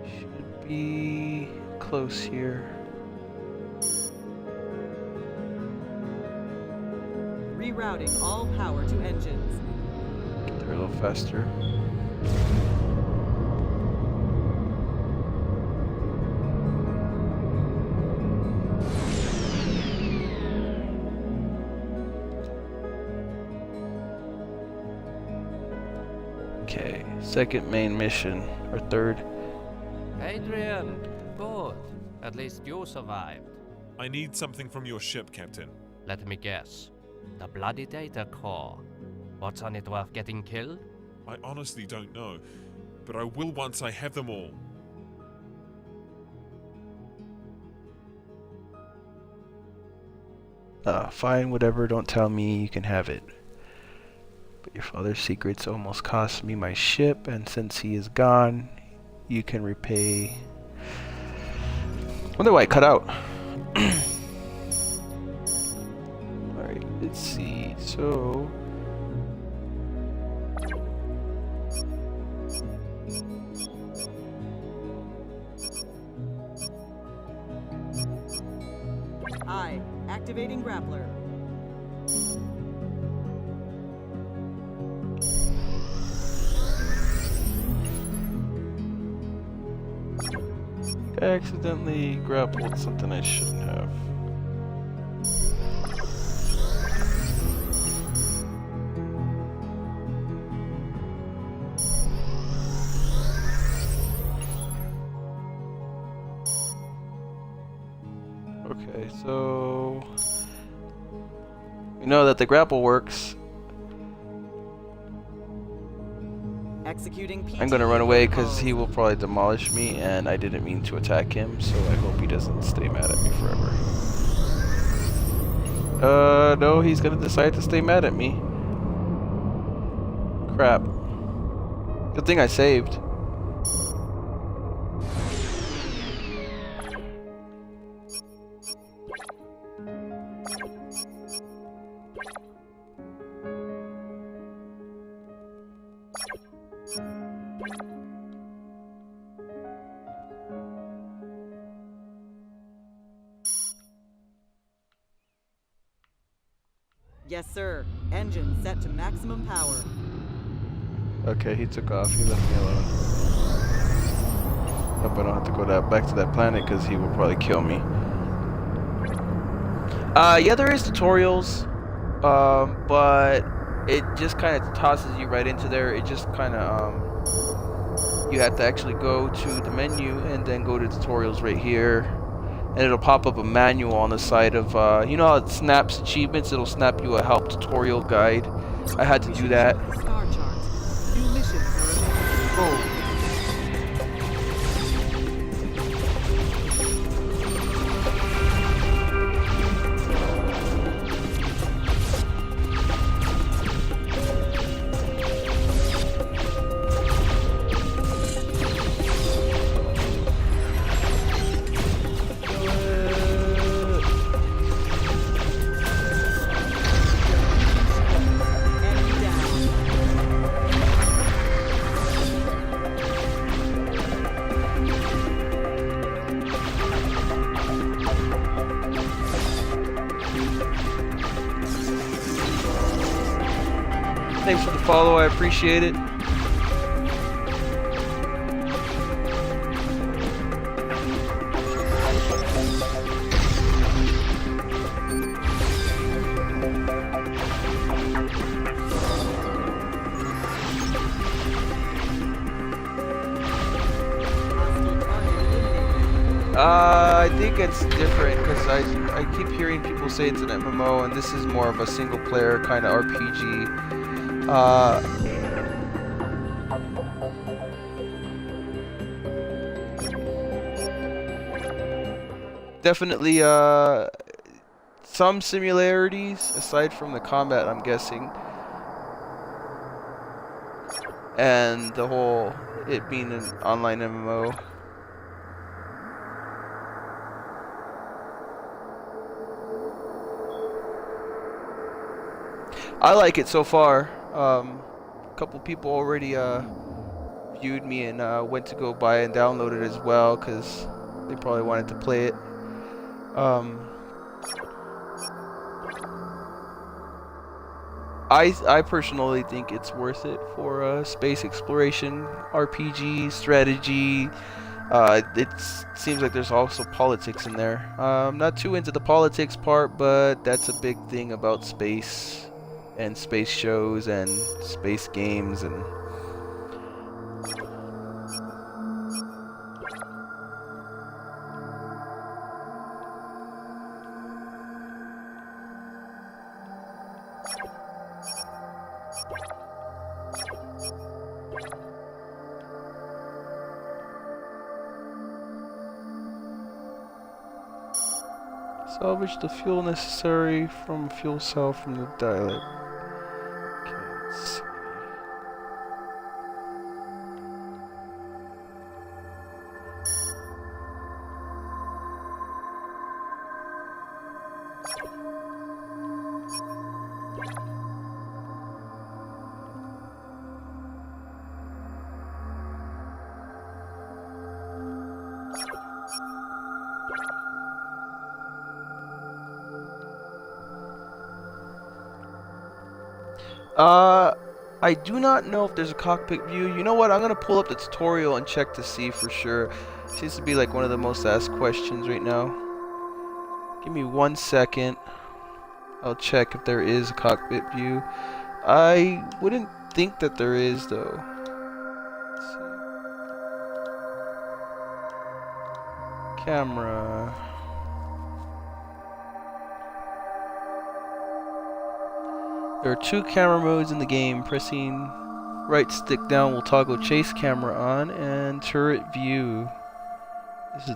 Should be close here. Rerouting all power to engines. Get there a little faster. Okay, second main mission, or third. Adrian, good. At least you survived. I need something from your ship, Captain. Let me guess. The bloody data core. What's on it worth getting killed? I honestly don't know, but I will once I have them all. Fine, whatever, don't tell me, you can have it. But your father's secrets almost cost me my ship, and since he is gone, you can repay. Wonder why it cut out. Alright, let's see. So I. Activating grappler. I accidentally grappled something I shouldn't have. Okay, so we know that the grapple works. Executing PT. I'm gonna run away because he will probably demolish me, and I didn't mean to attack him, so I hope he doesn't stay mad at me forever. No, he's gonna decide to stay mad at me. Crap. Good thing I saved. Yes, sir. Engine set to maximum power. Okay, he took off. He left me alone. Hope I don't have to go back to that planet because he will probably kill me. Yeah, there is tutorials, but it just kind of tosses you right into there. It just kind of, you have to actually go to the menu and then go to tutorials right here. And it'll pop up a manual on the side of, you know how it snaps achievements? It'll snap you a help tutorial guide. I had to do that. Star chart. New missions are available. Enemy down. Thanks for the follow, I appreciate it. Hostile target eliminated. I think it's different because I keep hearing people say it's an MMO, and this is more of a single player kind of RPG. Definitely some similarities aside from the combat, I'm guessing, and the whole it being an online MMO. I like it so far. A couple people already viewed me and went to go buy and download it as well because they probably wanted to play it. I personally think it's worth it for space exploration, RPG, strategy. It seems like there's also politics in there. I'm not too into the politics part, but that's a big thing about space and space shows and space games and salvage the fuel necessary from a fuel cell from the dialect. Okay, let's see. I do not know if there's a cockpit view. You know what? I'm gonna pull up the tutorial and check to see for sure. Seems to be like one of the most asked questions right now. Give me 1 second. I'll check if there is a cockpit view. I wouldn't think that there is though. Let's see. Camera. There are 2 camera modes in the game. Pressing right stick down will toggle chase camera on and turret view. This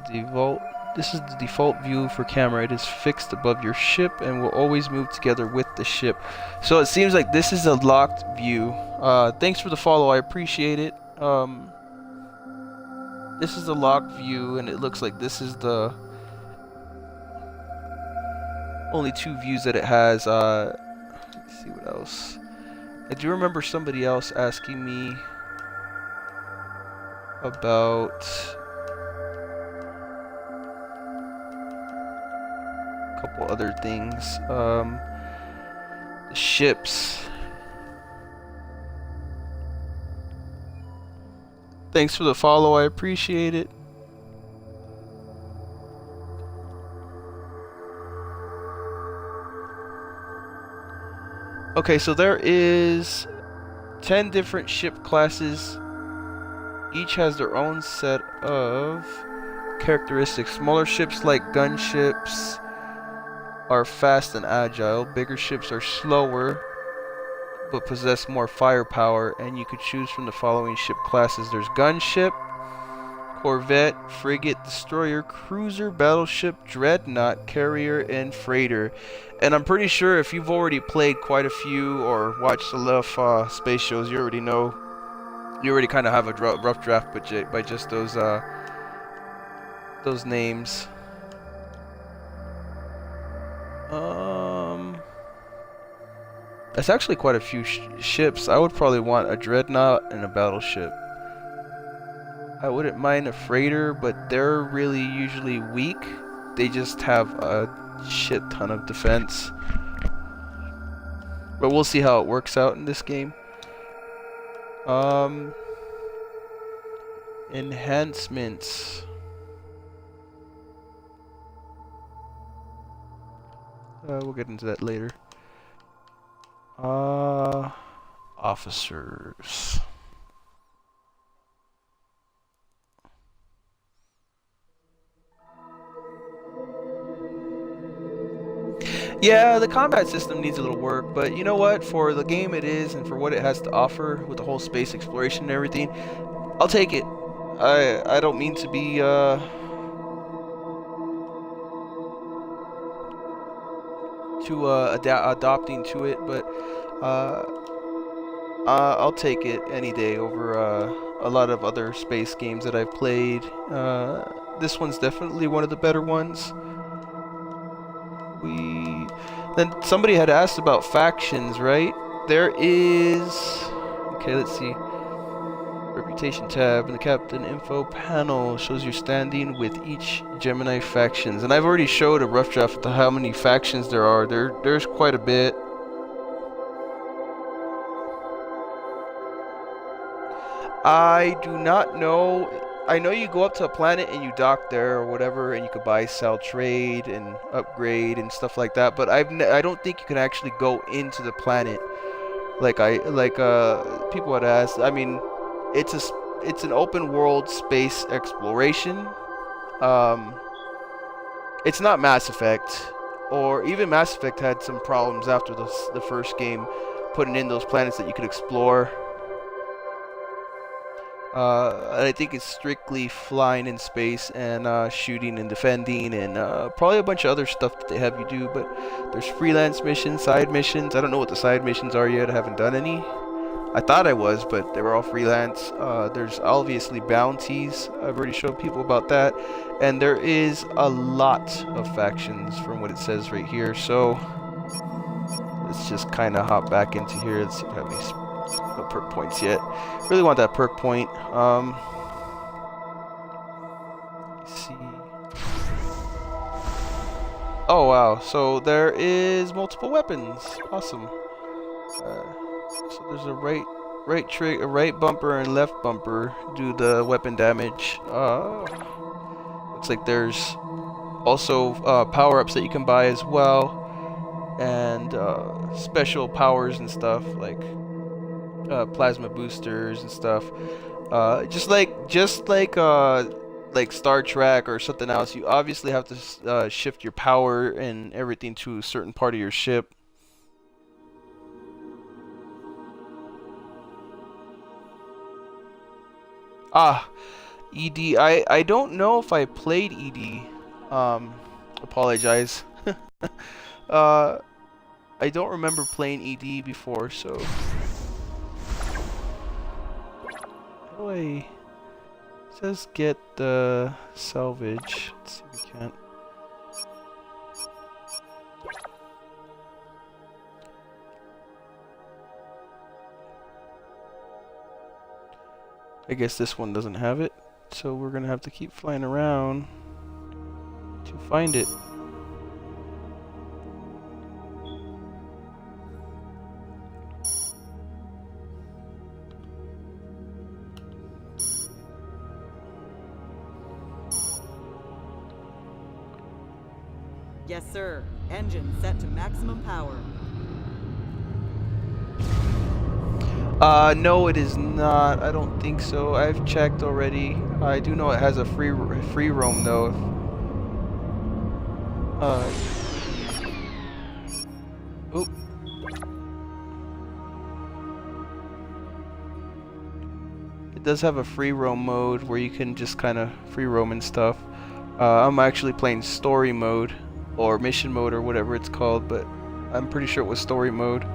is the default view for camera. It is fixed above your ship and will always move together with the ship. So it seems like this is a locked view. Thanks for the follow. I appreciate it. This is a locked view, and it looks like this is the only 2 views that it has. Let's see what else. I do remember somebody else asking me about a couple other things. The ships. Thanks for the follow, I appreciate it. Okay, so there is 10 different ship classes. Each has their own set of characteristics. Smaller ships like gunships are fast and agile. Bigger ships are slower but possess more firepower, and you could choose from the following ship classes. There's gunship, corvette, frigate, destroyer, cruiser, battleship, dreadnought, carrier, and freighter. And I'm pretty sure if you've already played quite a few or watched enough space shows, you already know. You already kind of have a rough draft by just those names. That's actually quite a few ships. I would probably want a dreadnought and a battleship. I wouldn't mind a freighter, but they're really usually weak. They just have a shit ton of defense. But we'll see how it works out in this game. Enhancements. We'll get into that later. Officers. Yeah, the combat system needs a little work, but you know what? For the game it is, and for what it has to offer with the whole space exploration and everything, I'll take it. I don't mean to be too adopting to it, but I'll take it any day over a lot of other space games that I've played. This one's definitely one of the better ones. Then somebody had asked about factions, right? There is... Okay, let's see. Reputation tab in the Captain Info panel shows your standing with each Gemini factions. And I've already showed a rough draft of how many factions there are. There's quite a bit. I do not know. I know you go up to a planet and you dock there or whatever, and you could buy, sell, trade, and upgrade and stuff like that. But I don't think you can actually go into the planet like people had asked. I mean, it's an open world space exploration. It's not Mass Effect, or even Mass Effect had some problems after the first game, putting in those planets that you could explore. I think it's strictly flying in space and shooting and defending and probably a bunch of other stuff that they have you do. But there's freelance missions, side missions. I don't know what the side missions are yet. I haven't done any. I thought I was, but they were all freelance. There's obviously bounties. I've already showed people about that. And there is a lot of factions from what it says right here. So let's just kind of hop back into here. Let's see if I have any no perk points yet. Really want that perk point. Let's see. Oh wow! So there is multiple weapons. Awesome. So there's a right bumper and left bumper do the weapon damage. Looks like there's also power-ups that you can buy as well, and special powers and stuff like plasma boosters and stuff. Just like Star Trek or something else, you obviously have to shift your power and everything to a certain part of your ship. ED. I don't know if I played ED. Apologize. I don't remember playing ED before, so. How do I? It says get the salvage. Let's see if we can't. I guess this one doesn't have it, so we're gonna have to keep flying around to find it. Yes, sir. Engine set to maximum power. No, it is not. I don't think so. I've checked already. I do know it has a free roam though. Oop. It does have a free roam mode where you can just kind of free roam and stuff. I'm actually playing story mode or mission mode or whatever it's called, but I'm pretty sure it was story mode.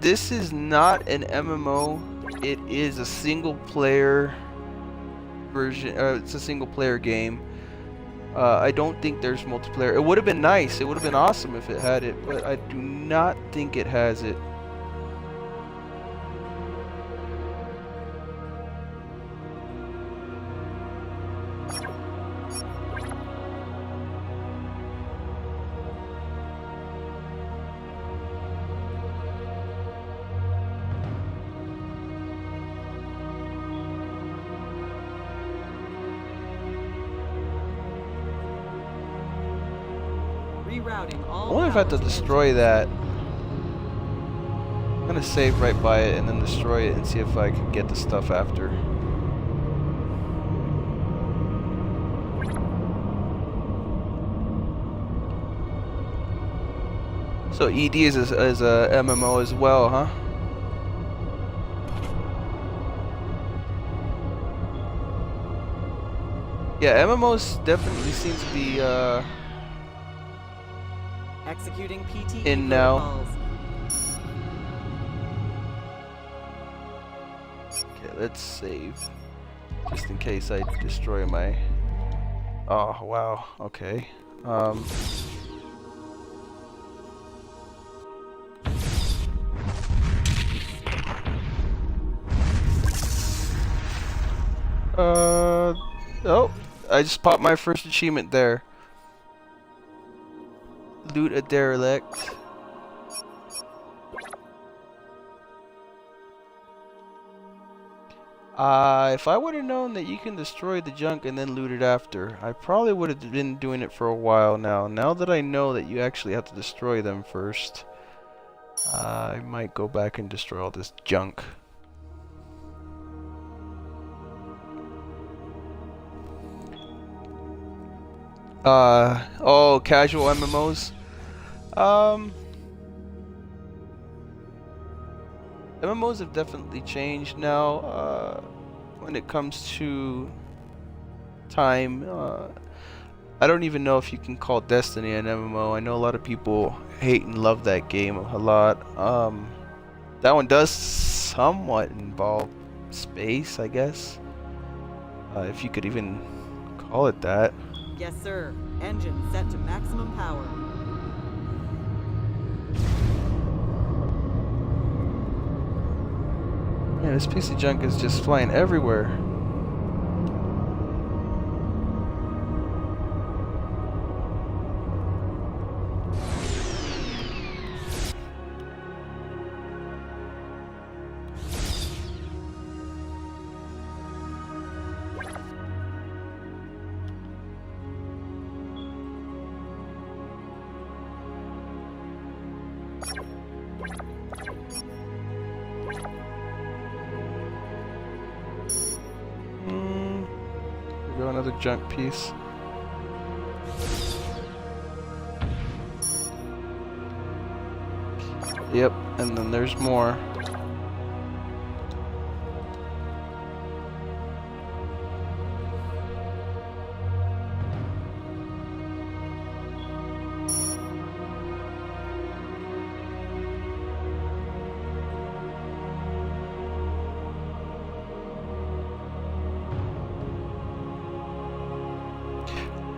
This is not an MMO. It is a single player version. It's a single player game. I don't think there's multiplayer. It would have been nice. It would have been awesome if it had it, but I do not think it has it. Rerouting all. I wonder if I have to destroy that. gonna save right by it and then destroy it and see if I can get the stuff after. So ED is a MMO as well, huh? Yeah, MMOs definitely seem to be Executing PTE in now. protocols. Okay, let's save. Just in case I destroy my... Oh, wow. Okay. Oh, I just popped my first achievement there. Loot a derelict. If I would have known that you can destroy the junk and then loot it after, I probably would have been doing it for a while now. Now that I know that you actually have to destroy them first, I might go back and destroy all this junk. Oh, casual MMOs. MMOs have definitely changed now, when it comes to time. I don't even know if you can call Destiny an MMO. I know a lot of people hate and love that game a lot. That one does somewhat involve space, I guess. If you could even call it that. Yes, sir. Engine set to maximum power. Man, this piece of junk is just flying everywhere. Go another junk piece. Yep, and then there's more.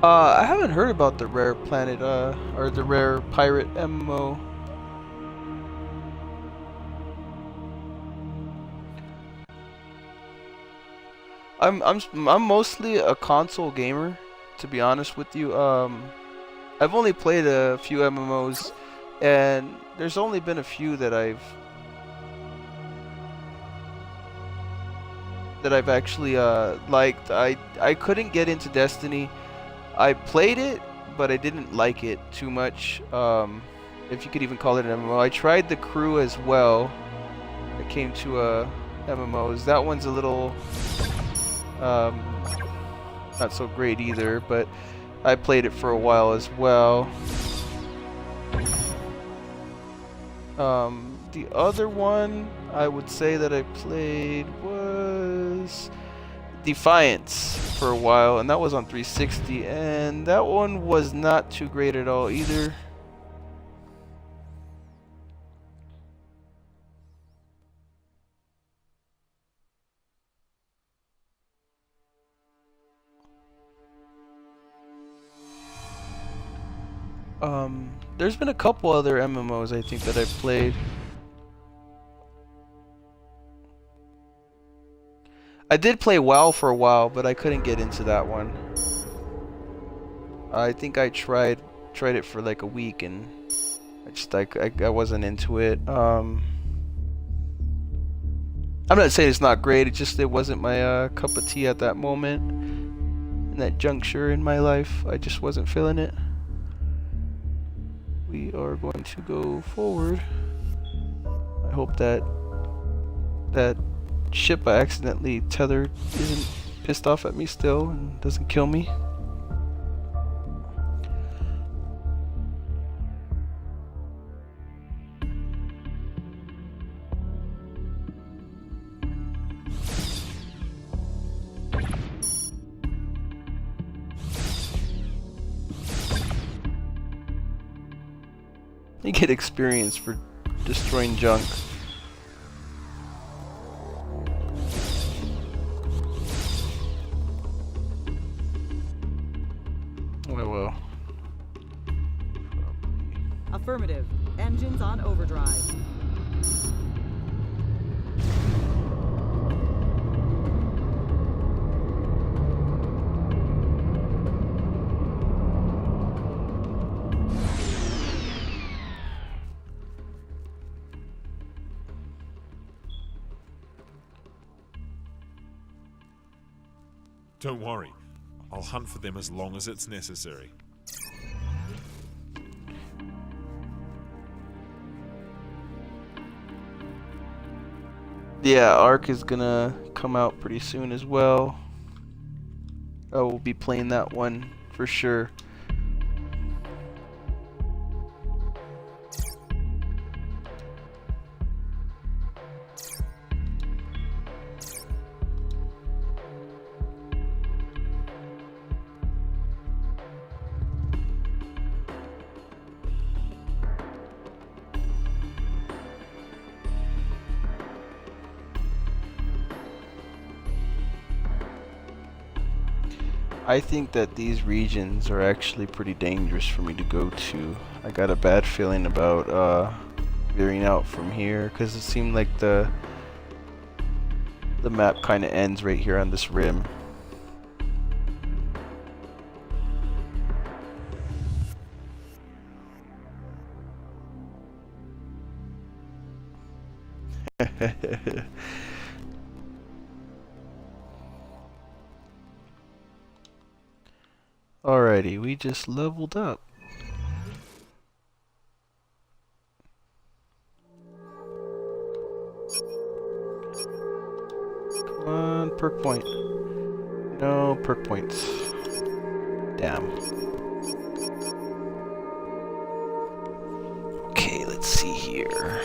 I haven't heard about the rare planet, or the rare pirate MMO. I'm mostly a console gamer, to be honest with you. I've only played a few MMOs, and there's only been a few that I've actually liked. I couldn't get into Destiny. I played it, but I didn't like it too much. If you could even call it an MMO. I tried The Crew as well. It came to MMOs. That one's a little not so great either, but I played it for a while as well. The other one I would say that I played was Defiance for a while, and that was on 360, and that one was not too great at all either. There's been a couple other MMOs I think that I've played. I did play WoW for a while, but I couldn't get into that one. I think I tried it for like a week, and I wasn't into it. I'm not saying it's not great. It wasn't my cup of tea at that moment, in that juncture in my life. I just wasn't feeling it. We are going to go forward. I hope that that ship I accidentally tethered isn't pissed off at me still and doesn't kill me. You get experience for destroying junk. Oh well. Affirmative. Engines on overdrive. Don't worry. I'll hunt for them as long as it's necessary. Yeah, Ark is gonna come out pretty soon as well. I will be playing that one for sure. I think that these regions are actually pretty dangerous for me to go to. I got a bad feeling about veering out from here because it seemed like the map kind of ends right here on this rim. Alrighty, we just leveled up. Come on, perk point. No perk points. Damn. Okay, let's see here.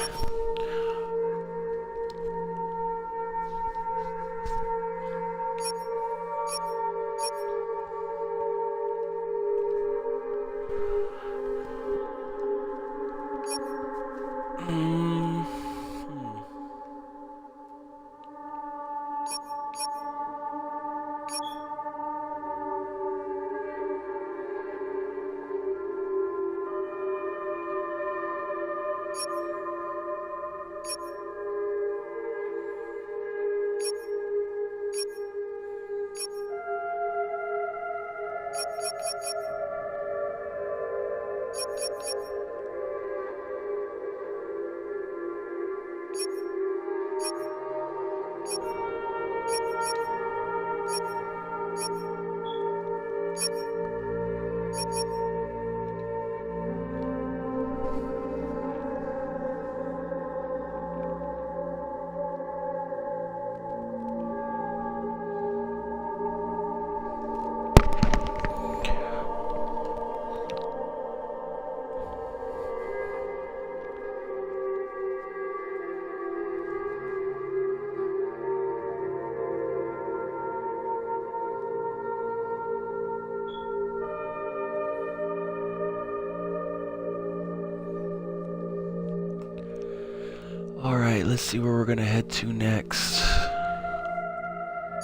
Alright, let's see where we're gonna head to next. I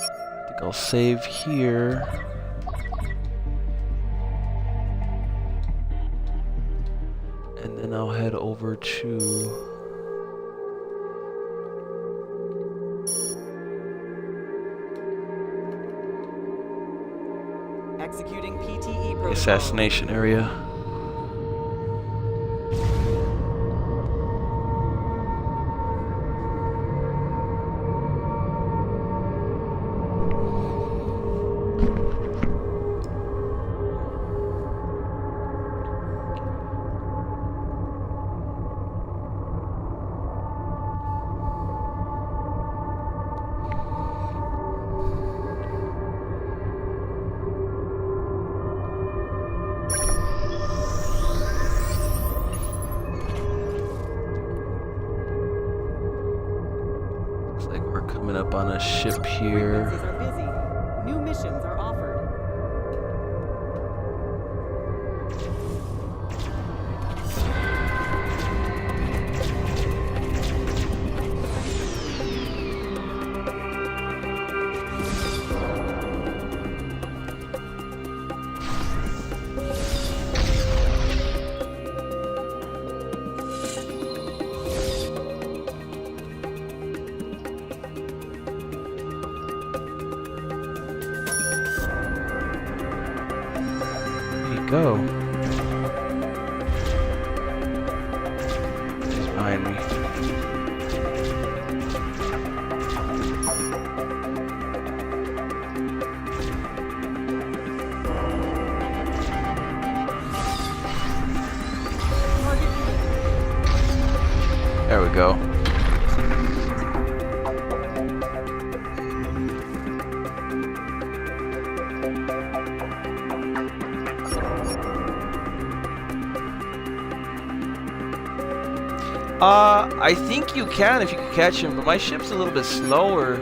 think I'll save here. And then I'll head over to Executing PTE protocol. the assassination area. ship here. Frequencies are busy. New missions are offered. Go. He's behind me. There we go. I think you can if you can catch him, but my ship's a little bit slower.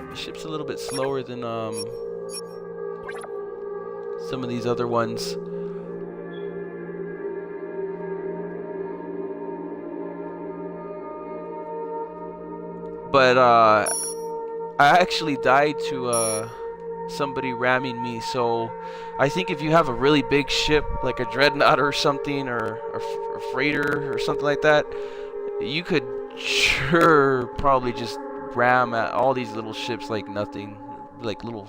The ship's a little bit slower than some of these other ones. But I actually died to somebody ramming me, so I think if you have a really big ship like a dreadnought or something, or a freighter or something like that, you could sure probably just ram at all these little ships like nothing, like little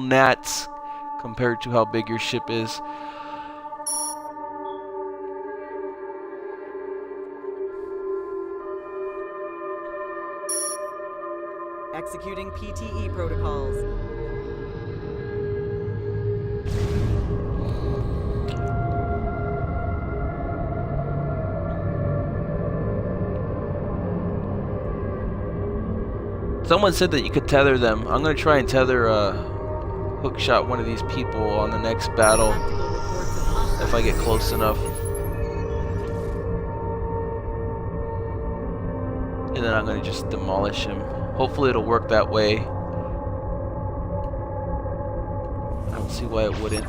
gnats compared to how big your ship is. Executing PTE protocols. Someone said that you could tether them. I'm gonna try and tether hookshot one of these people on the next battle if I get close enough. And then I'm gonna just demolish him. Hopefully it'll work that way. I don't see why it wouldn't.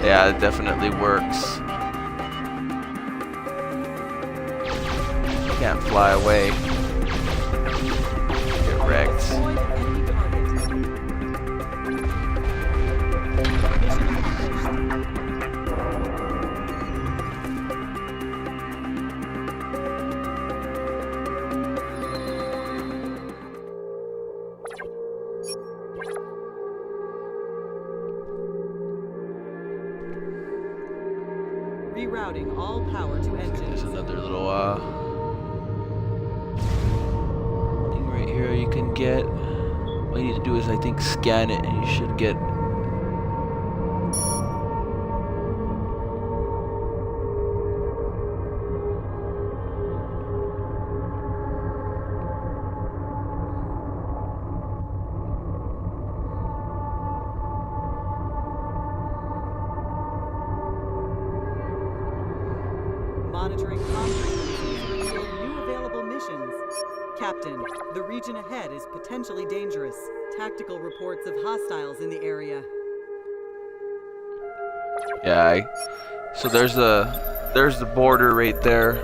Yeah, it definitely works. Can't fly away. Get wrecked. Rerouting all power to engines. There's another little thing right here you can get. All you need to do is, I think, scan it, and you should get. Monitoring comm frequencies reveal new available missions. Captain, the region ahead is potentially dangerous. Tactical reports of hostiles in the area. Yeah, so there's the border right there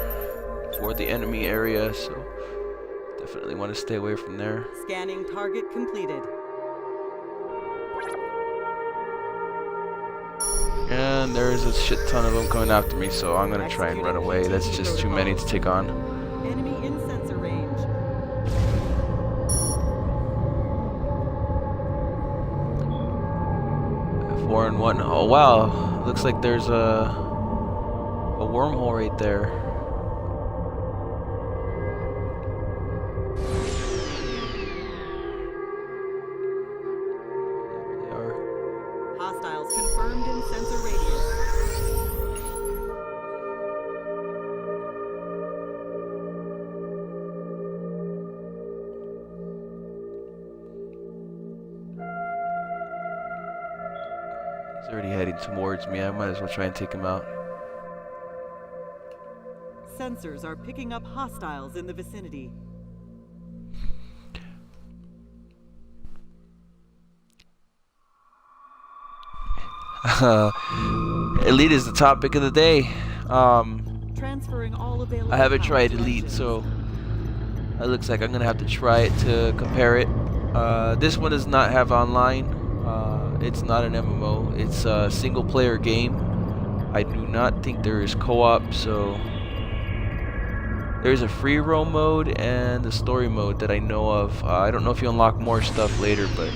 for the enemy area, so definitely want to stay away from there. Scanning target completed. And there's a shit ton of them coming after me, so I'm gonna try and run away. That's just too many to take on. Enemy in sensor range. 4 and 1. Oh wow, looks like there's a wormhole right there. There they are. Hostiles confirmed in sensor radius. He's already heading towards me. I might as well try and take him out. Sensors are picking up hostiles in the vicinity. Elite is the topic of the day. Transferring all available I haven't power tried to Elite, engines. so it looks like I'm gonna have to try it to compare it. This one does not have online. It's not an MMO. It's a single player game. I do not think there is co-op, so there's a free roam mode and the story mode that I know of. I don't know if you unlock more stuff later, but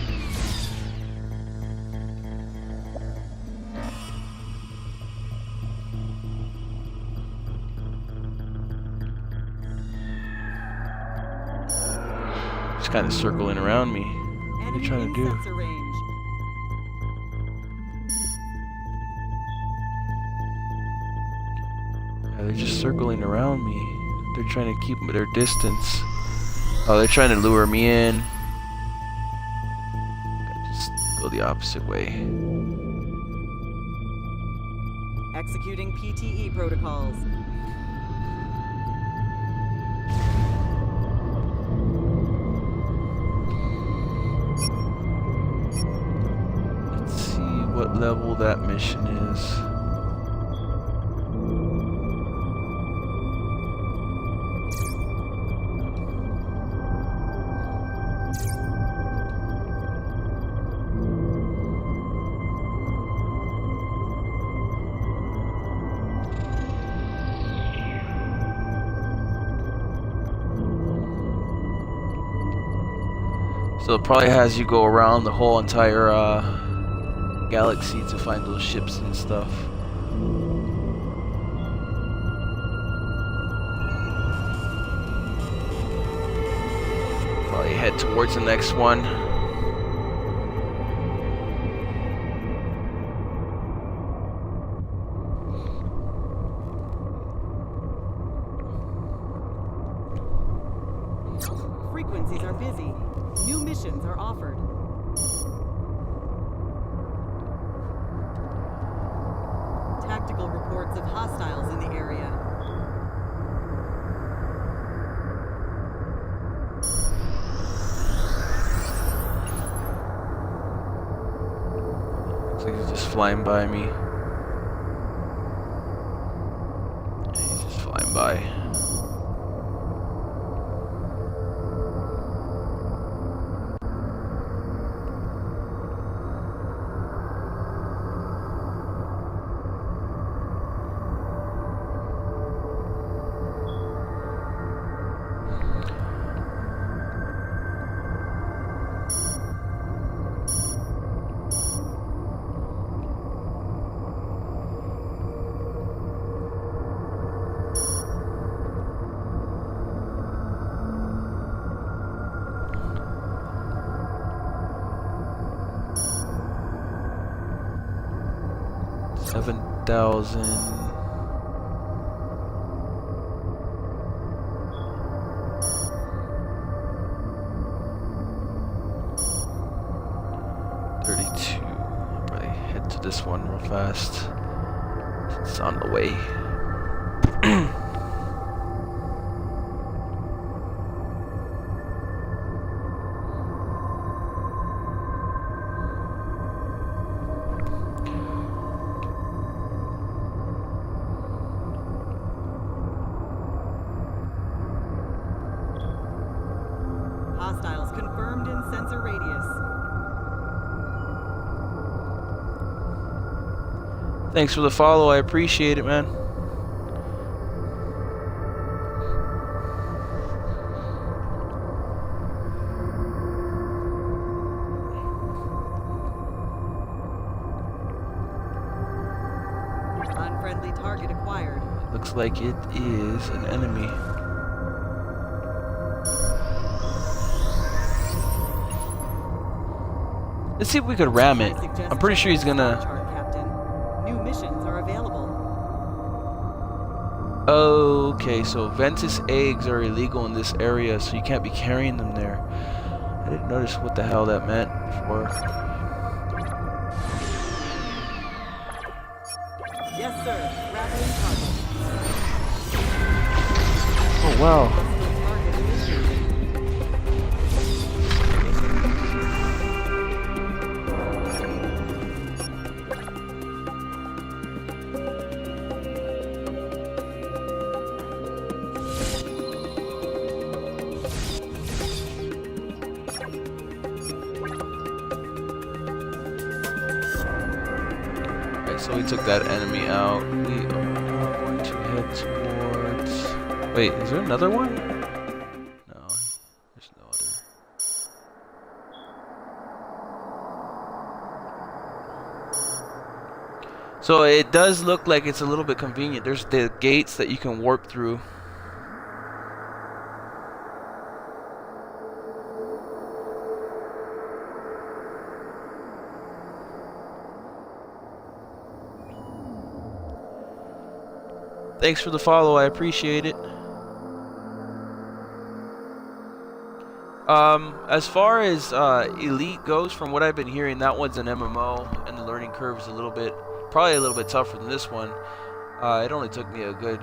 just kind of circling around me. What are Enemy you trying in to do? sensor range. Yeah, they're just circling around me. They're trying to keep their distance. Oh, they're trying to lure me in. I just go the opposite way. Executing PTE protocols. Let's see what level that mission is. So it probably has you go around the whole entire galaxy to find those ships and stuff. Probably head towards the next one. Frequencies are busy. New missions are offered. Tactical reports of hostiles in the area. Looks like he's just flying by me. Yeah, he's just flying by. $7,000. Probably head to this one real fast. It's on the way. Hostiles confirmed in sensor radius. Thanks for the follow. I appreciate it, man. Unfriendly target acquired. Looks like it is an enemy. Let's see if we could ram it. I'm pretty sure he's gonna... Chart, Captain. New missions are available. Okay, so Ventus eggs are illegal in this area, so you can't be carrying them there. I didn't notice what the hell that meant before. Yes, sir. Rattling target. Oh, wow. Hostile target initiated. Alright, so we took that enemy out. We are now going to head towards... Wait, is there another one? No, there's no other. So it does look like it's a little bit convenient. There's the gates that you can warp through. Thanks for the follow, I appreciate it. As far as Elite goes, from what I've been hearing, that one's an MMO, and the learning curve is probably a little bit tougher than this one. It only took me a good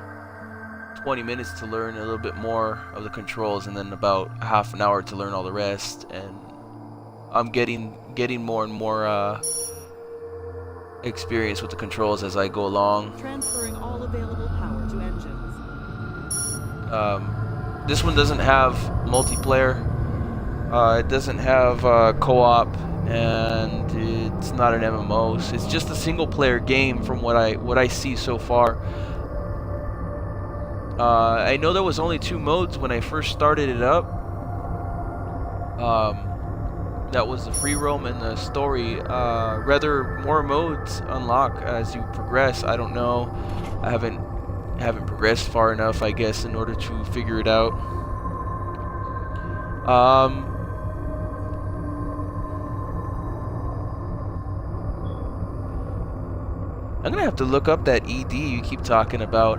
20 minutes to learn a little bit more of the controls, and then about half an hour to learn all the rest. And I'm getting more and more experience with the controls as I go along. Transferring all available power to engines. This one doesn't have multiplayer. It doesn't have co-op, and it's not an MMO. So it's just a single-player game from what I see so far. I know there was only 2 modes when I first started it up. That was the free roam and the story. Rather, more modes unlock as you progress. I don't know. I haven't progressed far enough, I guess, in order to figure it out. I'm gonna have to look up that ED you keep talking about.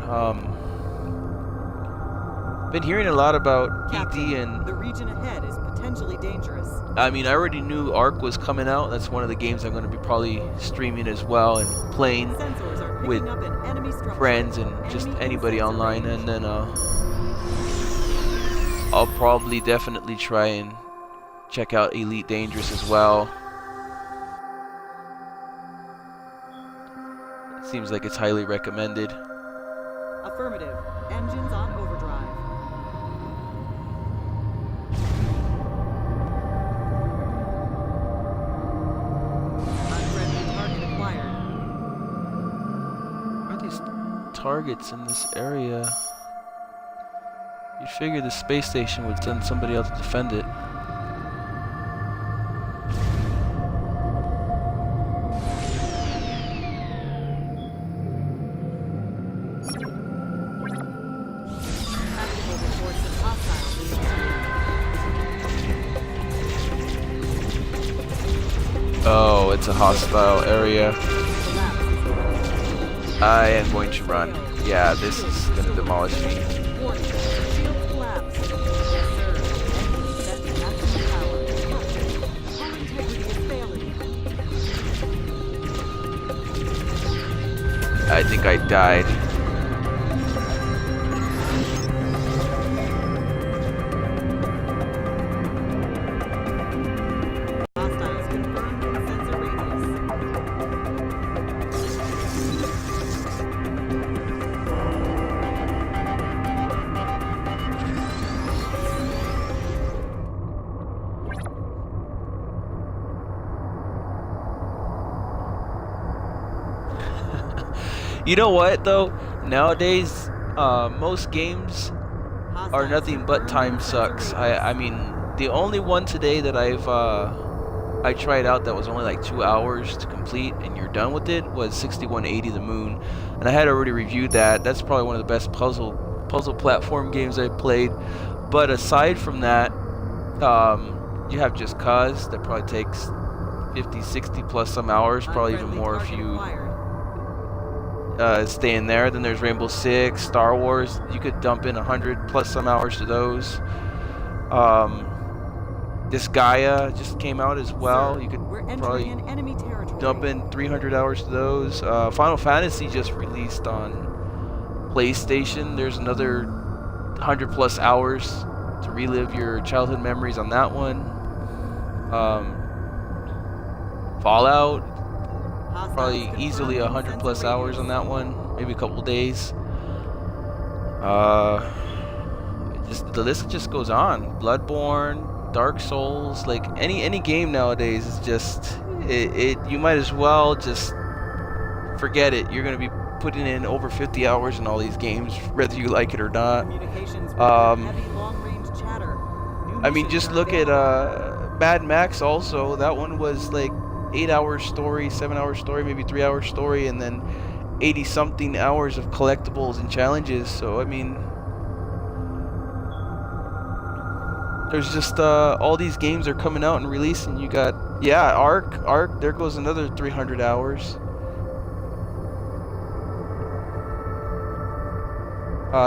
Been hearing a lot about Captain, ED, and the region ahead is potentially dangerous. I mean, I already knew Ark was coming out. That's one of the games I'm going to be probably streaming as well, and playing Sensors are picking with up an enemy structure. friends and just Enemy anybody sensor online. range. And then I'll probably definitely try and check out Elite Dangerous as well. It seems like it's highly recommended. Affirmative. Engines on overdrive. Unfriendly target acquired. Why are these targets in this area? You'd figure the space station would send somebody else to defend it. Tactical reports of hostiles in the Oh, it's a hostile area. collapse. I am going to run. Yeah, this is going to demolish me. Warning. Shield collapse. Yes, sir. Engine set to maximum power. Hull integrity is failing. I think I died. Hostiles confirmed in sensor radius. You know what though? Nowadays, most games are Hostiles nothing but confirmed time in sensor sucks. radius. I mean, the only one today that I tried out that was only like 2 hours to complete and you're done with it was 6180 The Moon, and I had already reviewed that. That's probably one of the best puzzle platform games I've played. But aside from that, you have Just Cause that probably takes 50, 60 plus some hours, probably even more if you stay in there. Then there's Rainbow Six, Star Wars. You could dump in 100 plus some hours to those. This Gaia just came out as well. You could probably dump in 300 hours to those. Final Fantasy just released on PlayStation. There's another 100 plus hours to relive your childhood memories on that one. Fallout, probably easily 100 plus hours on that one, maybe a couple days. Just the list just goes on. Bloodborne, Dark Souls, like any game nowadays is just you might as well just forget it. You're gonna be putting in over 50 hours in all these games, whether you like it or not. I mean, just look at Mad Max also. That one was like 8-hour story, 7-hour story, maybe 3-hour story, and then 80 something hours of collectibles and challenges. So I mean, there's just all these games are coming out and releasing. You got Ark, there goes another 300 hours.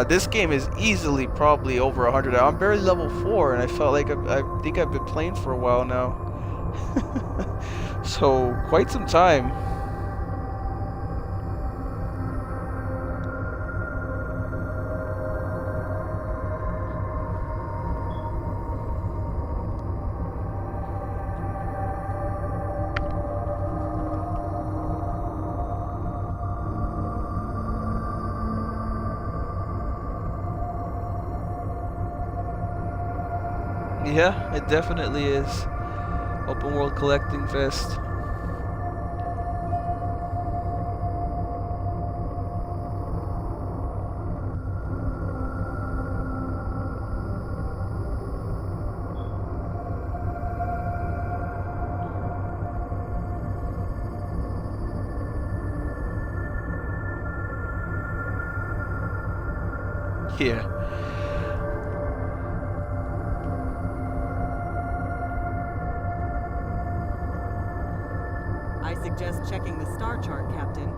This game is easily probably over 100 hours. I'm barely level 4 and I felt like I think I've been playing for a while now. So quite some time. Yeah, it definitely is. Open world collecting fest. Yeah. I suggest checking the star chart, Captain.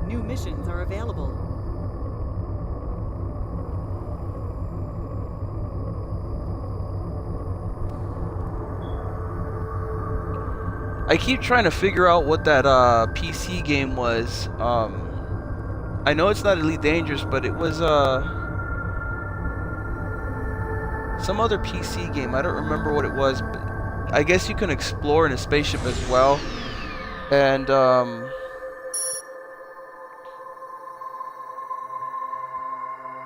New missions are available. I keep trying to figure out what that PC game was. I know it's not Elite Dangerous, but it was some other PC game. I don't remember what it was, but I guess you can explore in a spaceship as well. And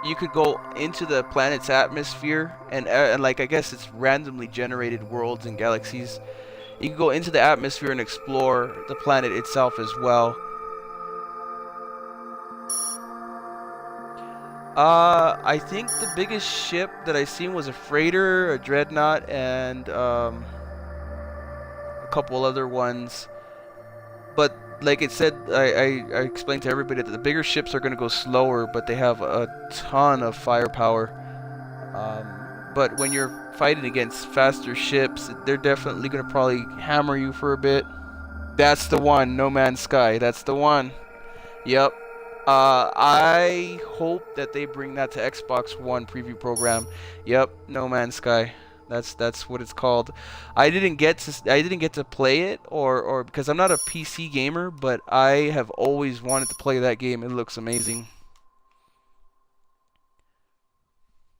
you could go into the planet's atmosphere, and like I guess it's randomly generated worlds and galaxies. You can go into the atmosphere and explore the planet itself as well. I think the biggest ship that I seen was a freighter, a dreadnought, and a couple other ones. But like it said, I explained to everybody that the bigger ships are going to go slower, but they have a ton of firepower. But when you're fighting against faster ships, they're definitely going to probably hammer you for a bit. That's the one, No Man's Sky. That's the one. Yep. I hope that they bring that to Xbox One preview program. Yep, No Man's Sky. That's what it's called. I didn't get to play it or because I'm not a PC gamer, but I have always wanted to play that game. It looks amazing.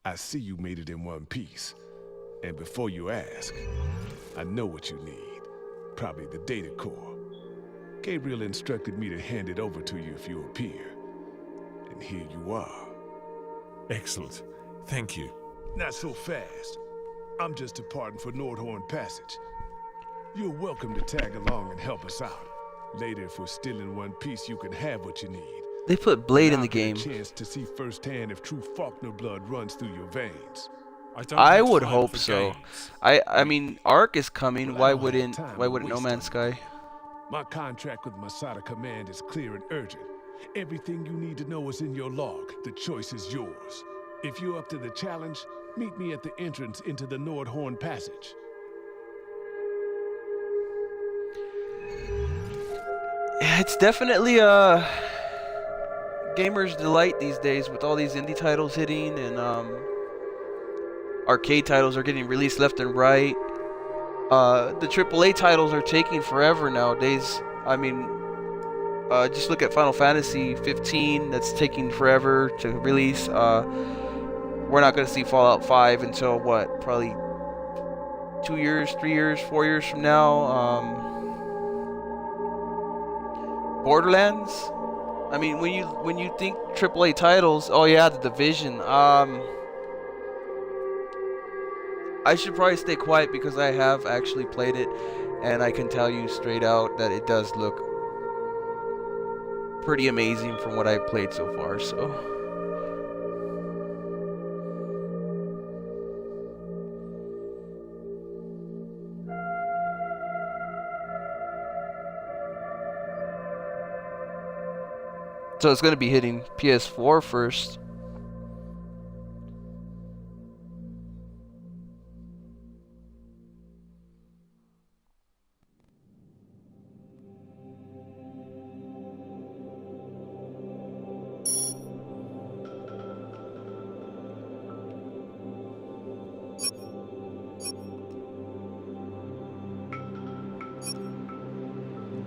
I see you made it in one piece. And before you ask, I know what you need. Probably the data core. Gabriel instructed me to hand it over to you if you appear. And here you are. Excellent. Thank you. Not so fast. I'm just departing for Nordhorn Passage. You're welcome to tag along and help us out. Later, if we're still in one piece, you can have what you need. They put Blade in the I'll get game. a chance to see firsthand if true Faulkner blood runs through your veins. don't I have would time hope for so. games. I mean, Ark is coming. Well, I Why don't have wouldn't time why to wouldn't No waste Man's Sky? My contract with Masada Command is clear and urgent. Everything you need to know is in your log. The choice is yours. If you're up to the challenge, meet me at the entrance into the Nordhorn Passage. Yeah, it's definitely a gamer's delight these days with all these indie titles hitting, and arcade titles are getting released left and right. The AAA titles are taking forever nowadays. I mean, just look at Final Fantasy 15. That's taking forever to release. We're not going to see Fallout 5 until what? Probably 2 years, 3 years, 4 years from now. Borderlands. I mean, when you think AAA titles, oh yeah, The Division. I should probably stay quiet because I have actually played it, and I can tell you straight out that it does look pretty amazing from what I've played so far. So it's going to be hitting PS4 first.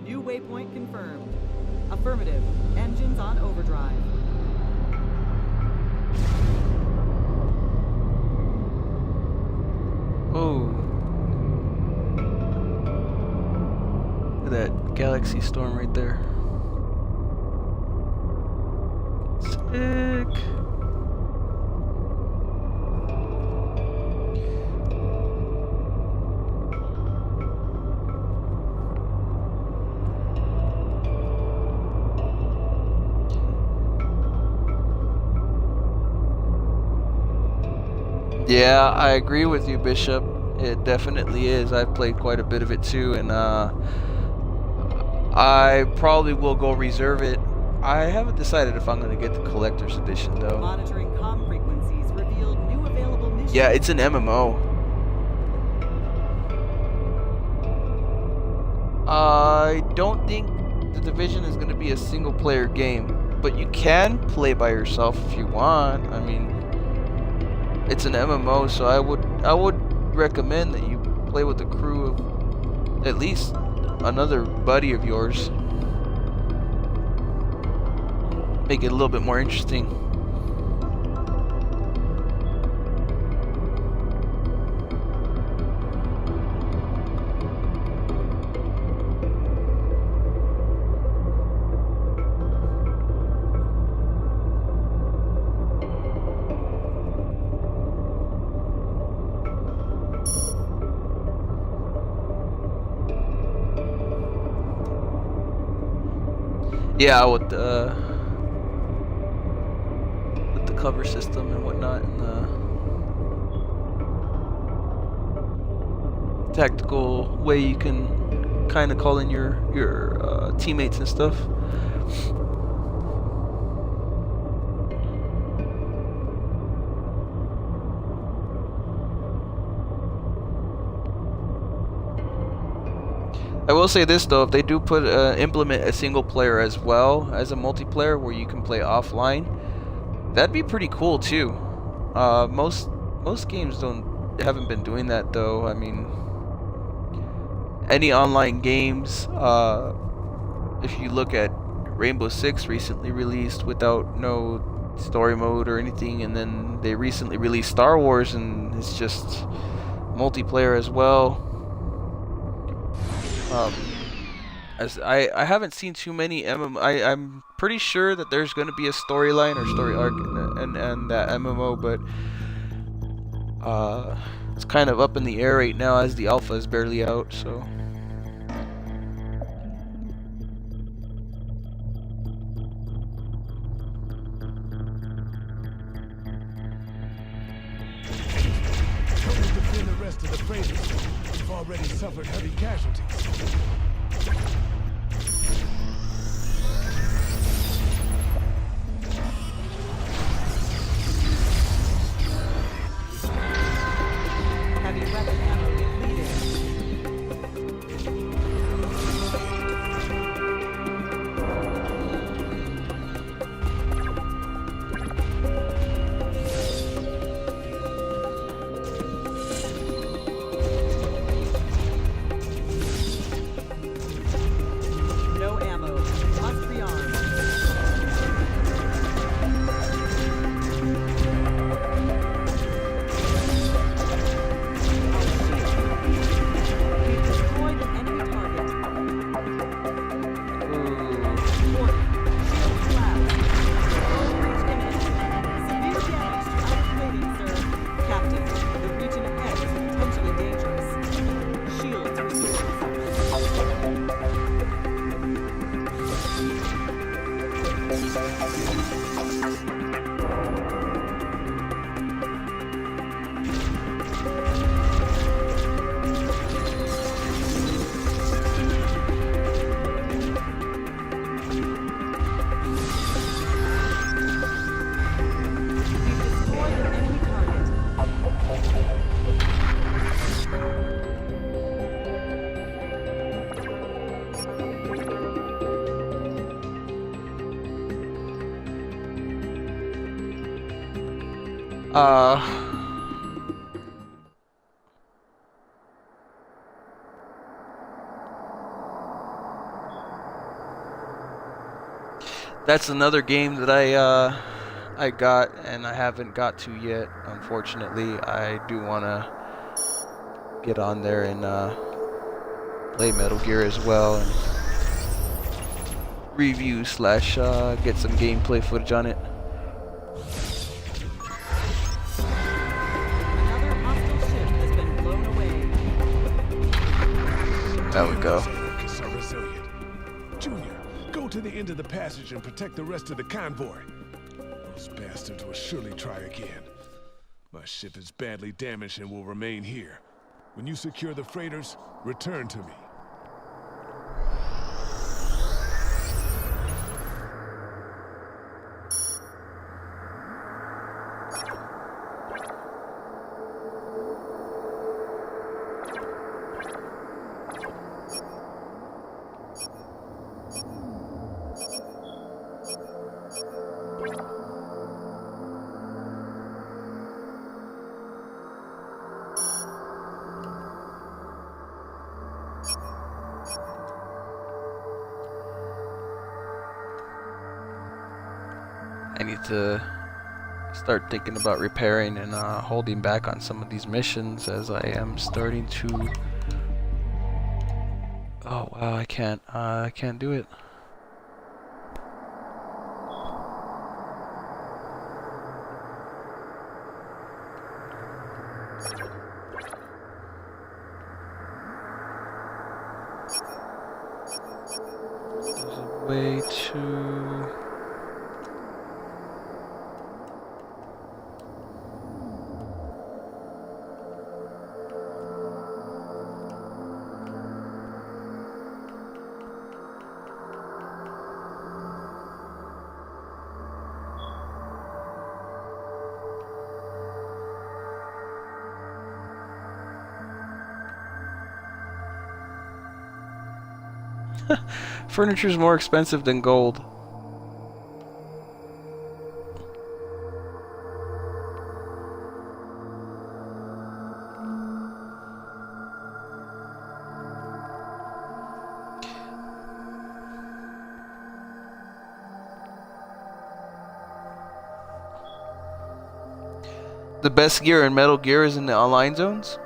New waypoint confirmed. Affirmative. Engines on overdrive. Oh. Look at that galaxy storm right there. Sick. Yeah, I agree with you, Bishop. It definitely is. I've played quite a bit of it too, and I probably will go reserve it. I haven't decided if I'm going to get the collector's edition though. Monitoring comm frequencies revealed new available missions. Yeah, it's an MMO. I don't think The Division is going to be a single player game, but you can play by yourself if you want. I mean, it's an MMO, so I would recommend that you play with a crew of at least another buddy of yours. Make it a little bit more interesting. Yeah, with the cover system and whatnot, and the tactical way you can kind of call in your teammates and stuff. I will say this though, if they do implement a single player as well as a multiplayer where you can play offline, that'd be pretty cool too. Most games haven't been doing that though. I mean, any online games, if you look at Rainbow Six recently released without no story mode or anything, and then they recently released Star Wars and it's just multiplayer as well. As I haven't seen too many I'm pretty sure that there's going to be a storyline or story arc in that MMO, but it's kind of up in the air right now as the alpha is barely out, so. to the freighters. We've already suffered heavy casualties. Heavy weapon ammo depleted. No ammo. Must rearm. We've destroyed an enemy target. Warning. Shield collapse. Full breach imminent. Severe damage to outer plating, sir. Captain, the region ahead is potentially dangerous. Shields restored. We've destroyed an enemy target. Uh, that's another game that I got and I haven't got to yet. Unfortunately, I do want to get on there and play Metal Gear as well and review slash get some gameplay footage on it. Another hostile ship has been blown away. There we go. Workers are resilient. Junior, go to the end of the passage and protect the rest of the convoy. Those bastards will surely try again. My ship is badly damaged and will remain here. When you secure the freighters, return to me. I need to start thinking about repairing and holding back on some of these missions as I am starting to. Oh wow, I can't do it. There's a way to. Furniture's more expensive than gold. The best gear in Metal Gear is in the online zones?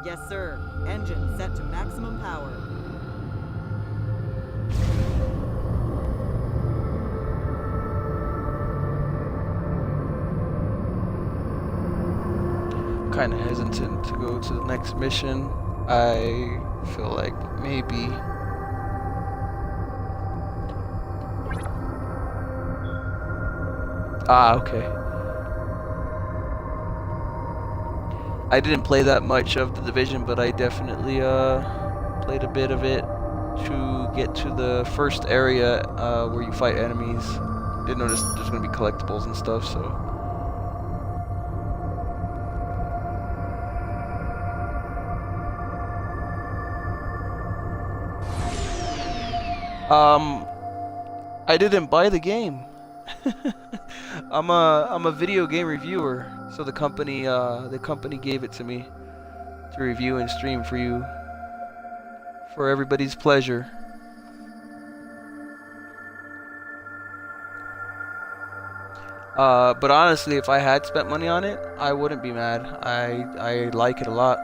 Yes, sir. Engine set to maximum power. Kind of hesitant to go to the next mission. I feel like maybe okay. I didn't play that much of The Division, but I definitely played a bit of it to get to the first area where you fight enemies. Did notice there's gonna be collectibles and stuff, so. I didn't buy the game. I'm a video game reviewer, so the company gave it to me to review and stream for you, for everybody's pleasure. But honestly, if I had spent money on it, I wouldn't be mad. I like it a lot.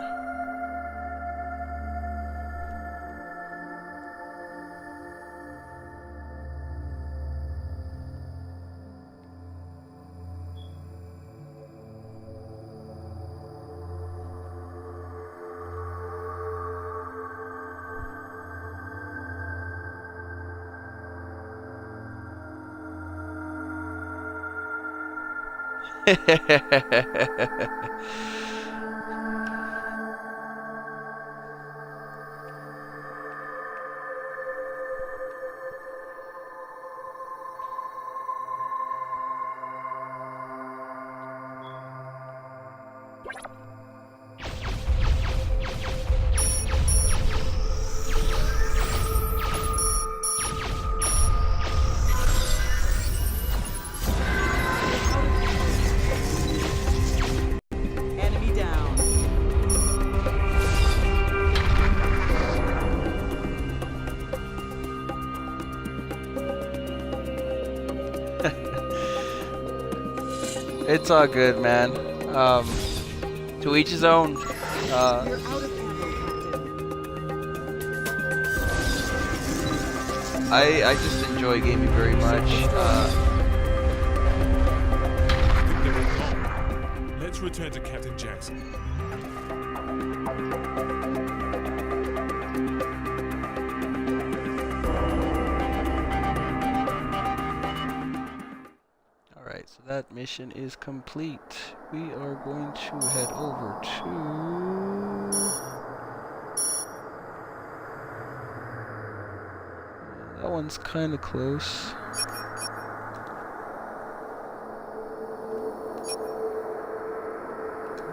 Enemy down. It's all good, man. To each his own. You're out of ammo, Captain. I just enjoy gaming very much. Let's return to Captain Jackson. Alright, so that mission is complete. We are going to head over to... That one's kind of close.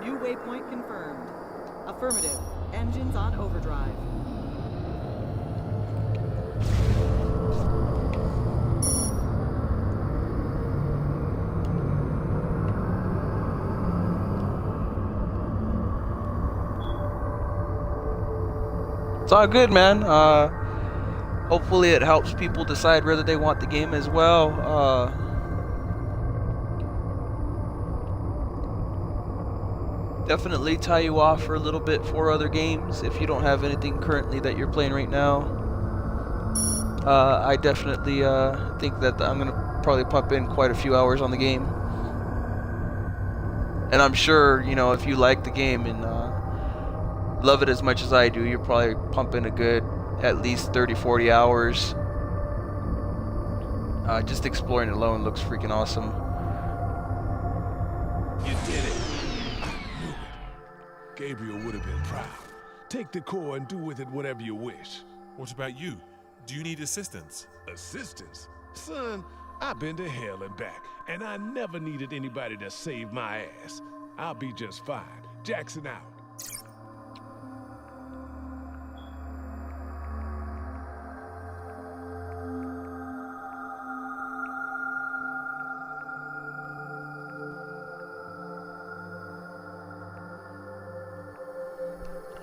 New waypoint confirmed. Affirmative. Engines on overdrive. It's all good, man. Hopefully it helps people decide whether they want the game as well. Definitely tie you off for a little bit for other games if you don't have anything currently that you're playing right now. I definitely think that I'm gonna probably pump in quite a few hours on the game. And I'm sure, you know, if you like the game and love it as much as I do, you're probably pumping a good at least 30-40 hours. Just exploring it alone looks freaking awesome. You did it. I knew it. Gabriel would have been proud. Take the core and do with it whatever you wish. What about you? Do you need assistance? Assistance? Son, I've been to hell and back, and I never needed anybody to save my ass. I'll be just fine. Jackson out.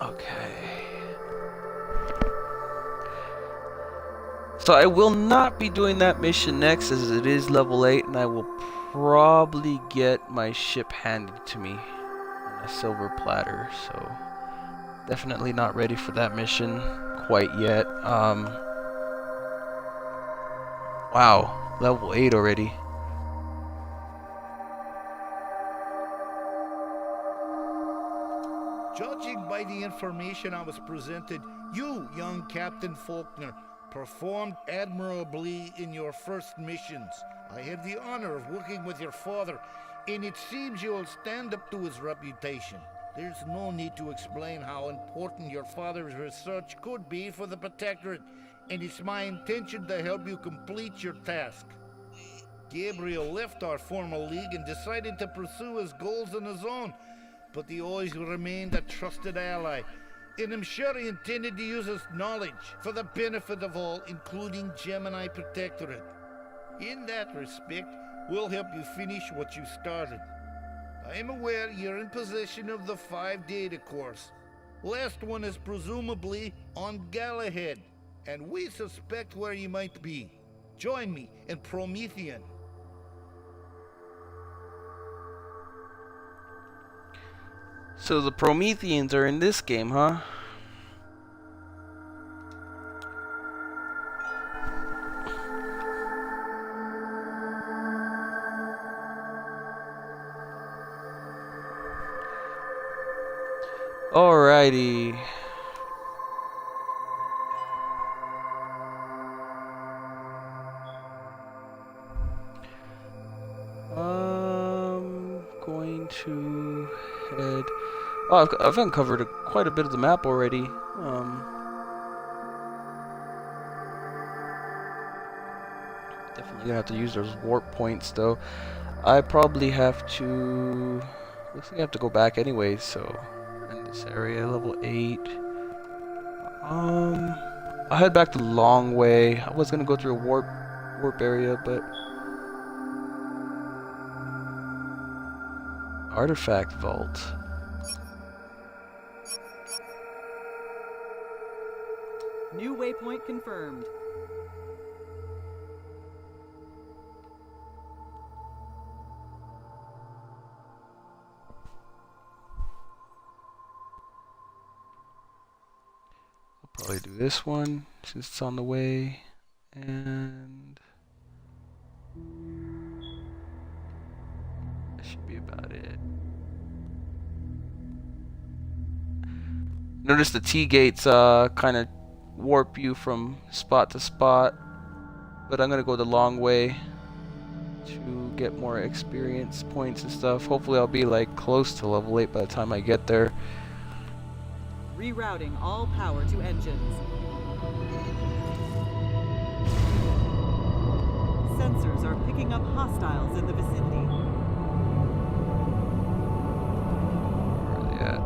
Okay. So I will not be doing that mission next as it is level 8, and I will probably get my ship handed to me on a silver platter. So Definitely not ready for that mission quite yet. Wow, level 8 already. Judging by the information I was presented, you, young Captain Faulkner, performed admirably in your first missions. I had the honor of working with your father, and it seems you'll stand up to his reputation. There's no need to explain how important your father's research could be for the Protectorate, and it's my intention to help you complete your task. Gabriel left our former league and decided to pursue his goals on his own, but he always remained a trusted ally, and I'm sure he intended to use his knowledge for the benefit of all, including Gemini Protectorate. In that respect, we'll help you finish what you started. I am aware you're in possession of the 5 data cores. Last one is presumably on Galahad, and we suspect where you might be. Join me in Promethean. So the Prometheans are in this game, huh? Alrighty. Going to head. Oh, I've uncovered quite a bit of the map already. Definitely gonna have to use those warp points though. I probably have to. Looks like I have to go back anyway. So in this area, level 8. I'll head back the long way. I was gonna go through a warp area, but artifact vault. New waypoint confirmed. I'll probably do this one since it's on the way, and that should be about it. Notice the T gates kind of warp you from spot to spot, but I'm gonna go the long way to get more experience points and stuff. Hopefully I'll be like close to level 8 by the time I get there. Rerouting all power to engines. Sensors are picking up hostiles in the vicinity. Where are they at?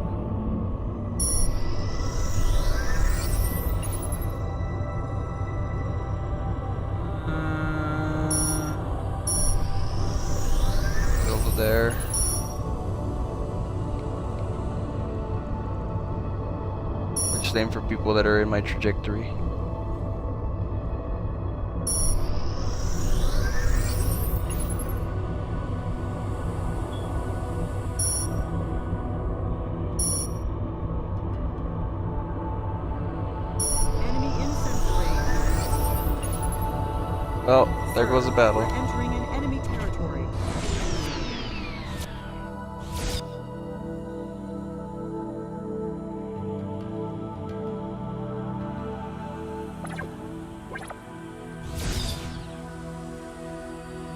Over there. Which same for people that are in my trajectory. Enemy in sensor range. Well, there goes the We're battle. entering an enemy territory.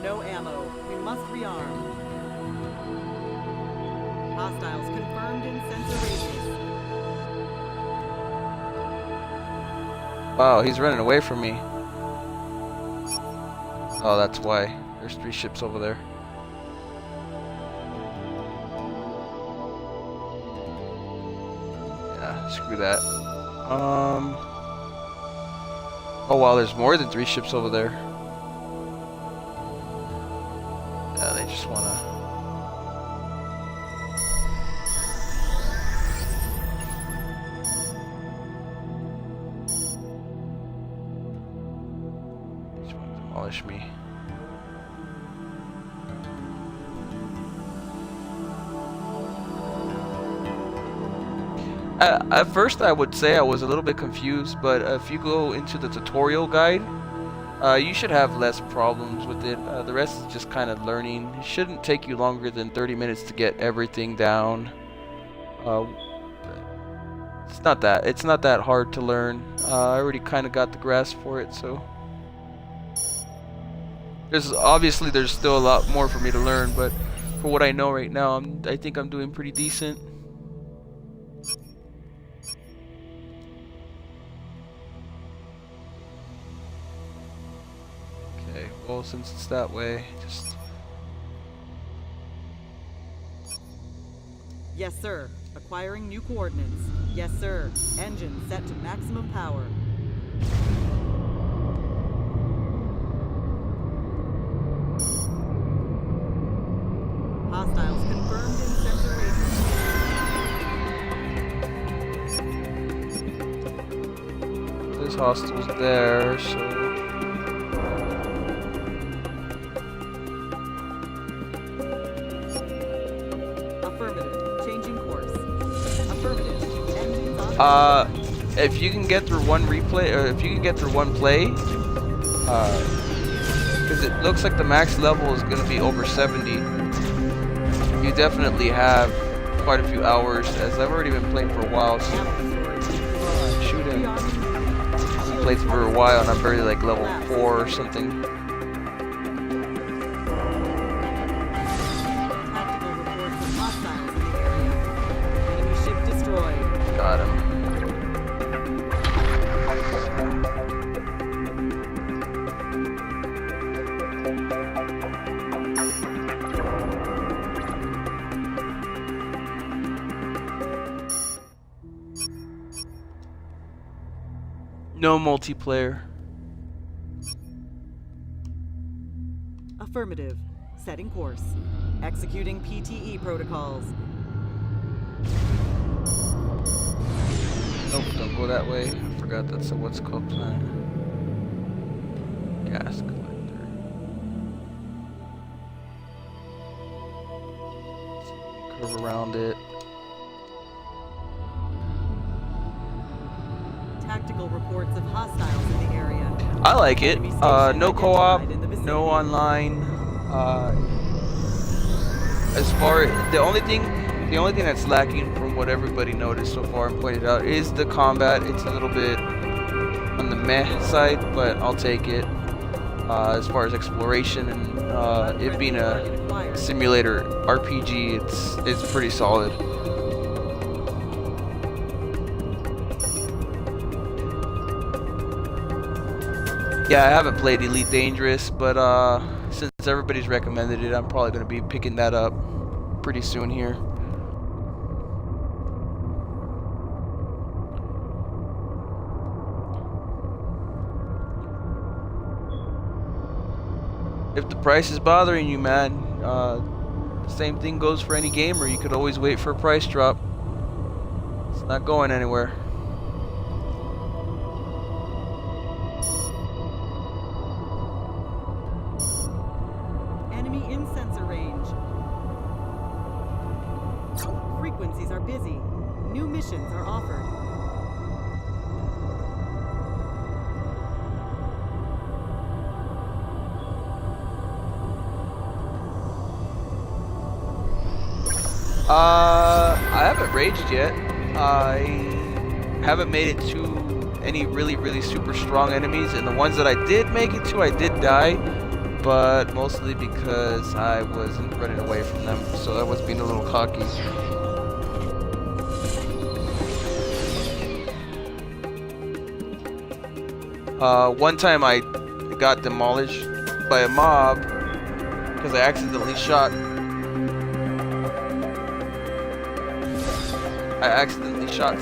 No ammo. We must rearm. Hostiles confirmed in sensor radius. Wow, he's running away from me. Oh, that's why. There's 3 ships over there. Yeah, screw that. Oh wow, there's more than 3 ships over there. Yeah, they just wanna. Just wanna demolish me. At first, I would say I was a little bit confused, but if you go into the tutorial guide, you should have less problems with it. The rest is just kind of learning. It shouldn't take you longer than 30 minutes to get everything down. It's not that hard to learn. I already kind of got the grasp for it, so there's still a lot more for me to learn, but for what I know right now, I think I'm doing pretty decent. Okay, well, since it's that way, just... Yes, sir. Acquiring new coordinates. Yes, sir. Engine set to maximum power. Hostiles confirmed in sensor range. There's hostiles there, so... Affirmative. Changing course. Affirmative. Engines on. If you can get through one replay, or if you can get through one play, because it looks like the max level is going to be over 70, you definitely have quite a few hours, as I've already been playing for a while, so shoot him. I've played for a while and I'm barely like level 4 or something. Tactical reports of hostiles in the area. Enemy ship destroyed. Got him. No multiplayer. Affirmative. Setting course. Executing PTE protocols. Nope, don't go that way. I forgot that's a what's called plan. Gas collector. Curve around it. Tactical reports of hostiles in the area. I like it. Enemy station No co-op, identified in the vicinity. no online. As far the only thing that's lacking from what everybody noticed so far and pointed out is the combat. It's a little bit on the meh side, but I'll take it. As far as exploration and it being a simulator RPG, it's pretty solid. Yeah, I haven't played Elite Dangerous, but since everybody's recommended it, I'm probably going to be picking that up pretty soon here. If the price is bothering you, man, the same thing goes for any gamer. You could always wait for a price drop. It's not going anywhere. Enemy in sensor range. Frequencies are busy. New missions are offered. I haven't raged yet. I haven't made it to any really super strong enemies, and the ones that I did make it to, I did die, but mostly because I wasn't running away from them, so I was being a little cocky. One time I got demolished by a mob because I accidentally shot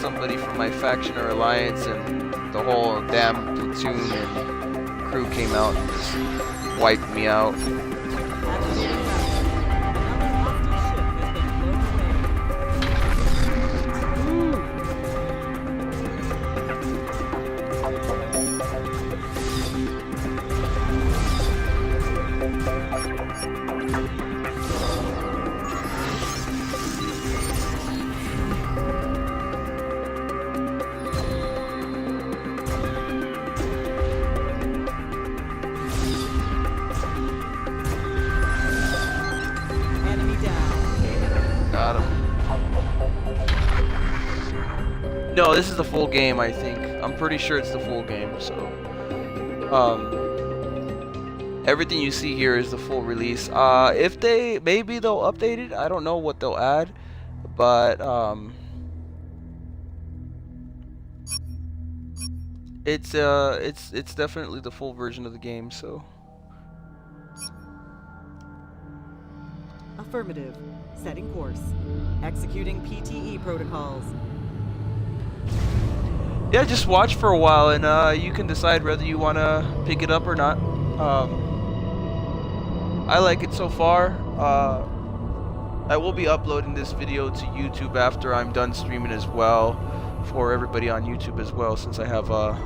somebody from my faction or alliance, and the whole damn platoon and crew came out and just wiped me out. Activating route. Another hostile ship has been blown away. No, this is the full game, I think. I'm pretty sure it's the full game, so everything you see here is the full release. If maybe they'll update it. I don't know what they'll add, but it's definitely the full version of the game, so. Affirmative. Setting course. Executing PTE protocols. Yeah, just watch for a while, and you can decide whether you want to pick it up or not. I like it so far. I will be uploading this video to YouTube after I'm done streaming as well, for everybody on YouTube as well, since I have a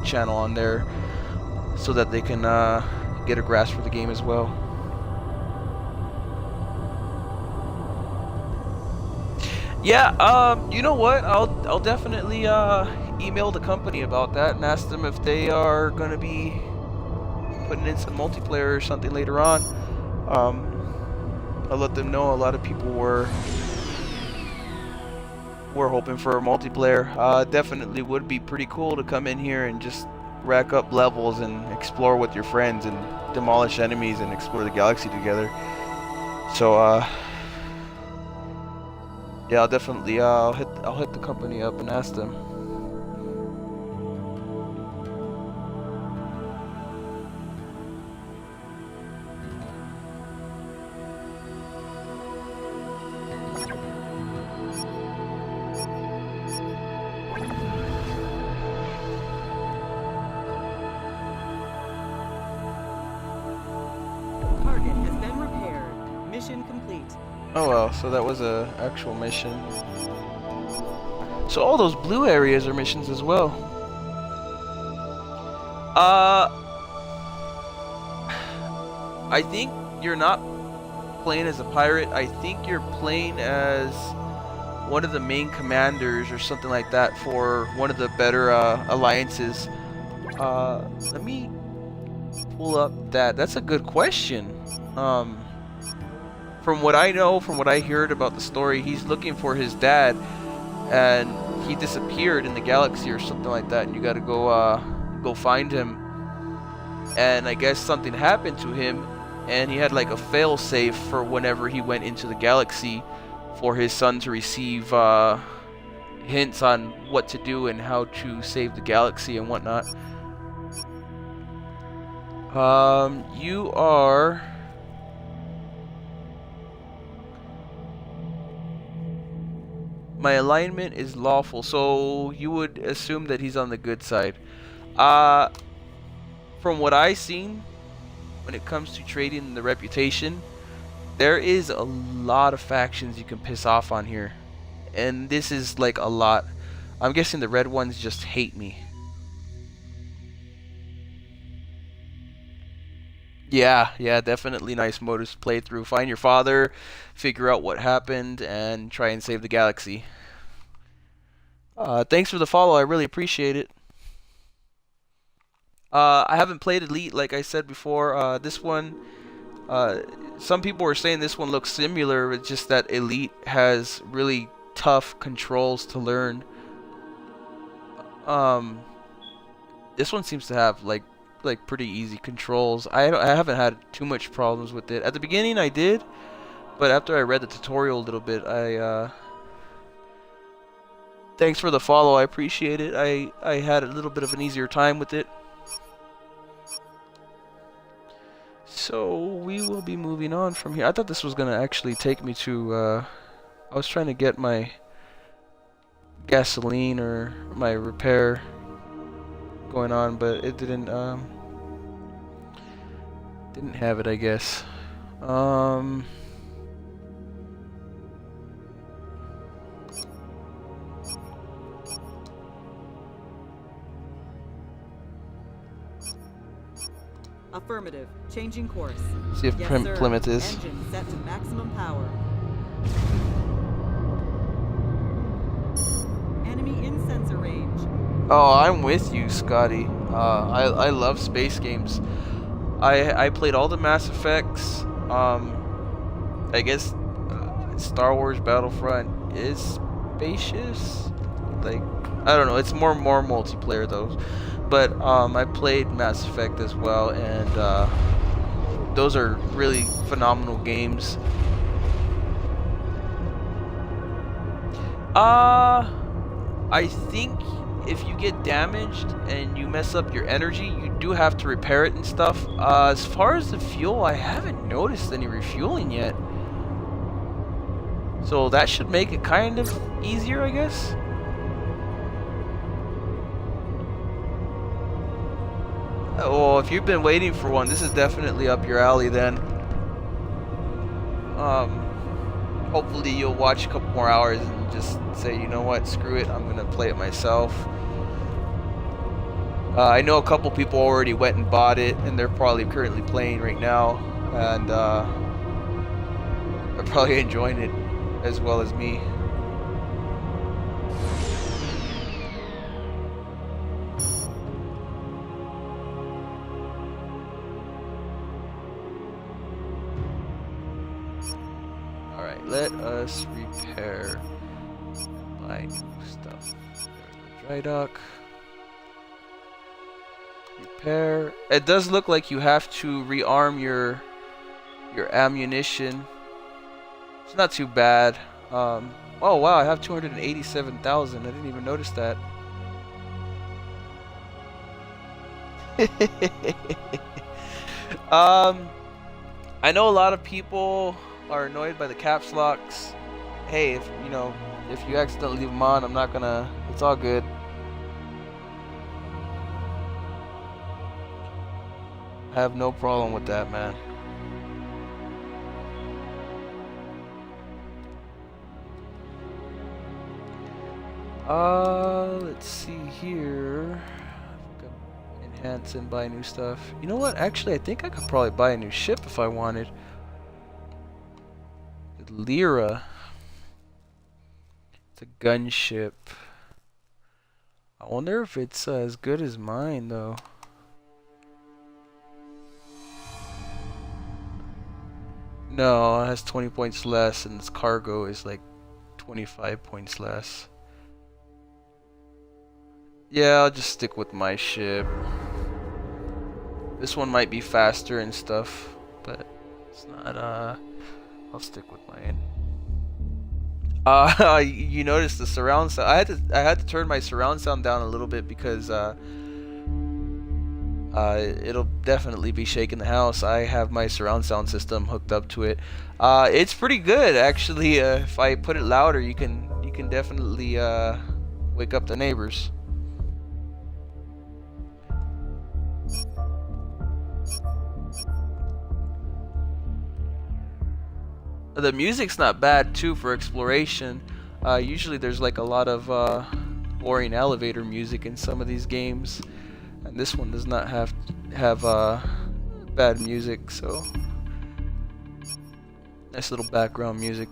channel on there, so that they can get a grasp for the game as well. Yeah, you know what? I'll definitely email the company about that and ask them if they are gonna be putting in some multiplayer or something later on. I'll let them know. A lot of people were hoping for a multiplayer. Definitely would be pretty cool to come in here and just rack up levels and explore with your friends and demolish enemies and explore the galaxy together. So yeah, I'll definitely I'll hit the company up and ask them. Target has been repaired. Mission complete. Oh well, so that was a actual mission. So all those blue areas are missions as well. I think you're not playing as a pirate. I think you're playing as one of the main commanders or something like that for one of the better alliances. Let me pull up that. That's a good question. From what I know, from what I heard about the story, he's looking for his dad, and he disappeared in the galaxy or something like that, and you gotta go find him. And I guess something happened to him, and he had like a fail-safe for whenever he went into the galaxy for his son to receive hints on what to do and how to save the galaxy and whatnot. You are... My alignment is lawful, so you would assume that he's on the good side. From what I've seen, when it comes to trading and the reputation, there is a lot of factions you can piss off on here. And this is like a lot. I'm guessing the red ones just hate me. Yeah, definitely nice motives to play through. Find your father, figure out what happened, and try and save the galaxy. Thanks for the follow, I really appreciate it. I haven't played Elite, like I said before. This one, some people were saying this one looks similar, it's just that Elite has really tough controls to learn. This one seems to have like pretty easy controls. I haven't had too much problems with it. At the beginning I did, but after I read the tutorial a little bit, thanks for the follow, I appreciate it. I had a little bit of an easier time with it. So we will be moving on from here. I thought this was gonna actually take me to I was trying to get my gasoline or my repair going on, but it didn't have it, I guess. Affirmative. Changing course. See if Yes, sir. Plymouth is. Engine set to maximum power. Enemy in sensor range. Oh, I'm with you, Scotty. I love space games. I played all the Mass Effects. I guess Star Wars Battlefront is spacious. like, I don't know, it's more multiplayer though. But I played Mass Effect as well, and those are really phenomenal games. I think if you get damaged and you mess up your energy, you do have to repair it and stuff. As far as the fuel, I haven't noticed any refueling yet. So that should make it kind of easier, I guess. Oh, if you've been waiting for one, this is definitely up your alley then. Hopefully you'll watch a couple more hours and just say, you know what, screw it, I'm gonna play it myself. I know a couple people already went and bought it, and they're probably currently playing right now, and they're probably enjoying it as well as me. Alright, let us repair and buy new stuff. Dry dock. Repair. It does look like you have to rearm your ammunition. It's not too bad. Oh wow, I have 287,000. I didn't even notice that. I know a lot of people are annoyed by the caps locks. Hey, if you accidentally leave them on, I'm not gonna. It's all good. I have no problem with that, man. Let's see here. Enhance and buy new stuff. You know what? Actually, I think I could probably buy a new ship if I wanted. Lyra. It's a gunship. I wonder if it's as good as mine, though. No, it has 20 points less, and its cargo is like 25 points less. Yeah, I'll just stick with my ship. This one might be faster and stuff, but it's not, I'll stick with mine. You notice the surround sound. I had to turn my surround sound down a little bit because it'll definitely be shaking the house. I have my surround sound system hooked up to it. It's pretty good actually. If I put it louder, you can definitely wake up the neighbors. The music's not bad too for exploration. Usually there's like a lot of boring elevator music in some of these games, and this one does not have bad music, so nice little background music.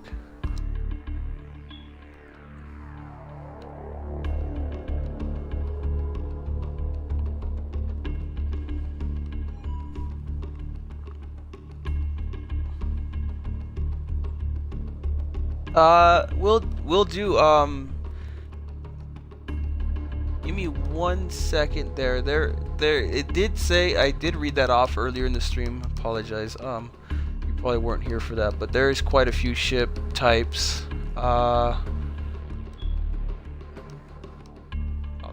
We'll do, give me 1 second there. It did say, I did read that off earlier in the stream, apologize. You probably weren't here for that, but there is quite a few ship types. I'll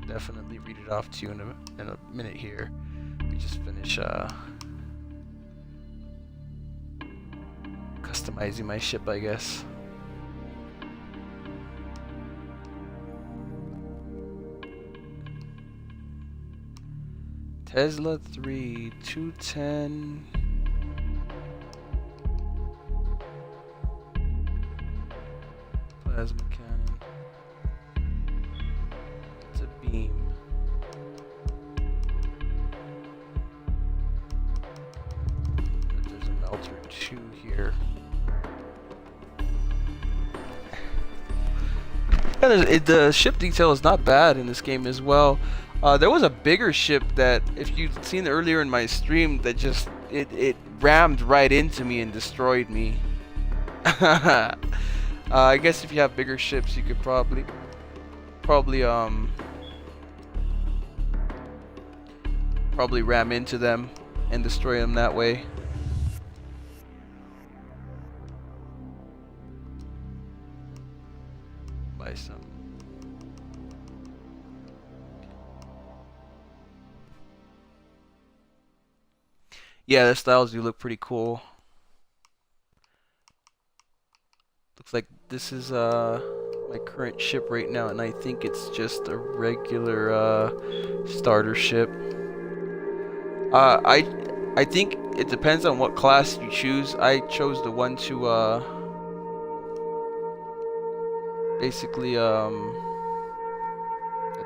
definitely read it off to you in a minute here. We just finish, customizing my ship, I guess. Tesla 3, 210. Plasma cannon. It's a beam. There's a melter 2 here. Yeah, the ship detail is not bad in this game as well. There was a bigger ship that, if you've seen earlier in my stream, that just it rammed right into me and destroyed me. I guess if you have bigger ships, you could probably probably ram into them and destroy them that way. Buy some. Yeah, the styles do look pretty cool. Looks like this is my current ship right now, and I think it's just a regular starter ship. I think it depends on what class you choose. I chose the one to basically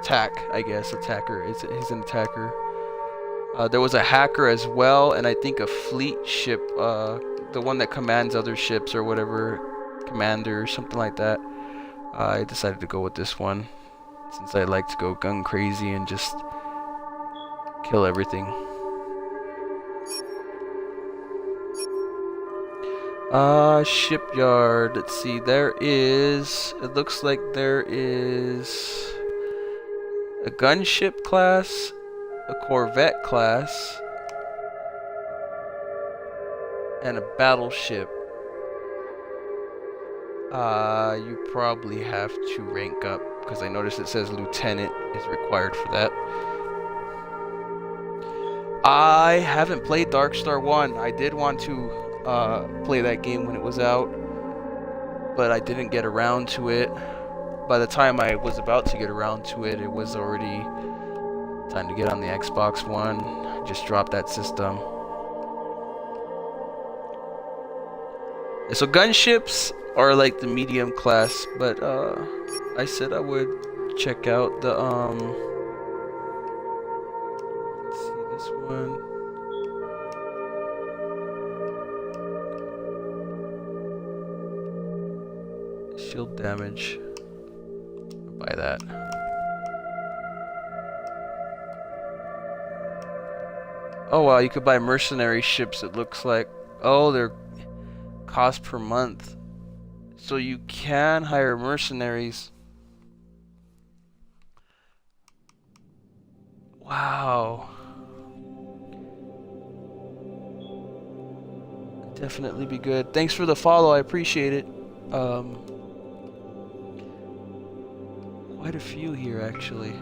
attack, I guess. Attacker. He's an attacker. There was a hacker as well, and I think a fleet ship, the one that commands other ships or whatever, commander or something like that. I decided to go with this one since I like to go gun crazy and just kill everything. Shipyard. Let's see. It looks like there is a gunship class, a corvette class, and a battleship. You probably have to rank up because I noticed it says lieutenant is required for that. I haven't played Darkstar 1. I did want to play that game when it was out, but I didn't get around to it. By the time I was about to get around to it, it was already time to get on the Xbox One. I just dropped that system. So gunships are like the medium class, but I said I would check out the let's see this one. Shield damage. I'll buy that. Oh wow, you could buy mercenary ships, it looks like. Oh, they're cost per month. So you can hire mercenaries. Wow. Definitely be good. Thanks for the follow, I appreciate it. Quite a few here actually.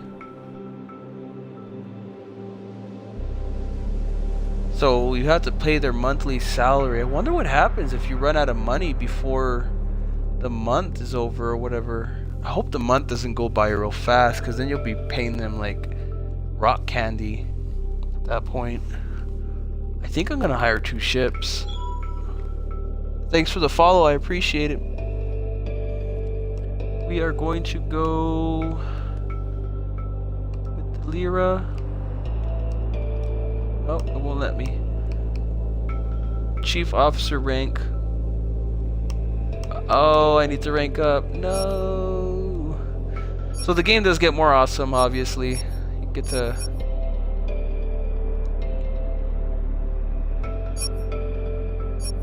So you have to pay their monthly salary. I wonder what happens if you run out of money before the month is over or whatever. I hope the month doesn't go by real fast, because then you'll be paying them like rock candy at that point. I think I'm gonna hire 2 ships. Thanks for the follow, I appreciate it. We are going to go with the Lyra. Oh, it won't let me. Chief officer rank. Oh, I need to rank up. No. So the game does get more awesome, obviously. You get to...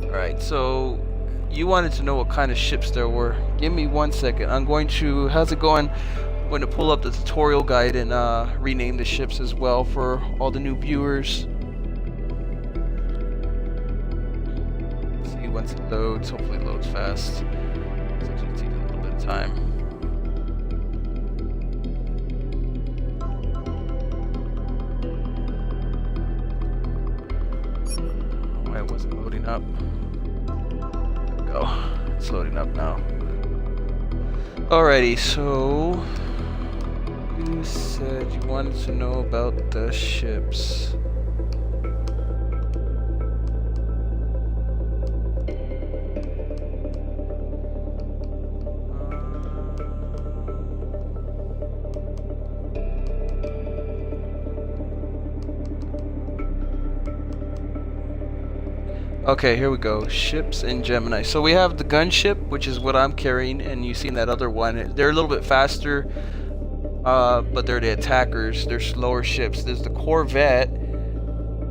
Alright, so you wanted to know what kind of ships there were. Give me 1 second. I'm going to... How's it going? I'm going to pull up the tutorial guide and rename the ships as well for all the new viewers. Once it loads, hopefully it loads fast. Sometimes it takes a little bit of time. Why it wasn't loading up? There we go. It's loading up now. Alrighty, so you said you wanted to know about the ships. Okay, here we go. Ships in Gemini. So we have the gunship, which is what I'm carrying, and you've seen that other one. They're a little bit faster, but they're the attackers. They're slower ships. There's the corvette,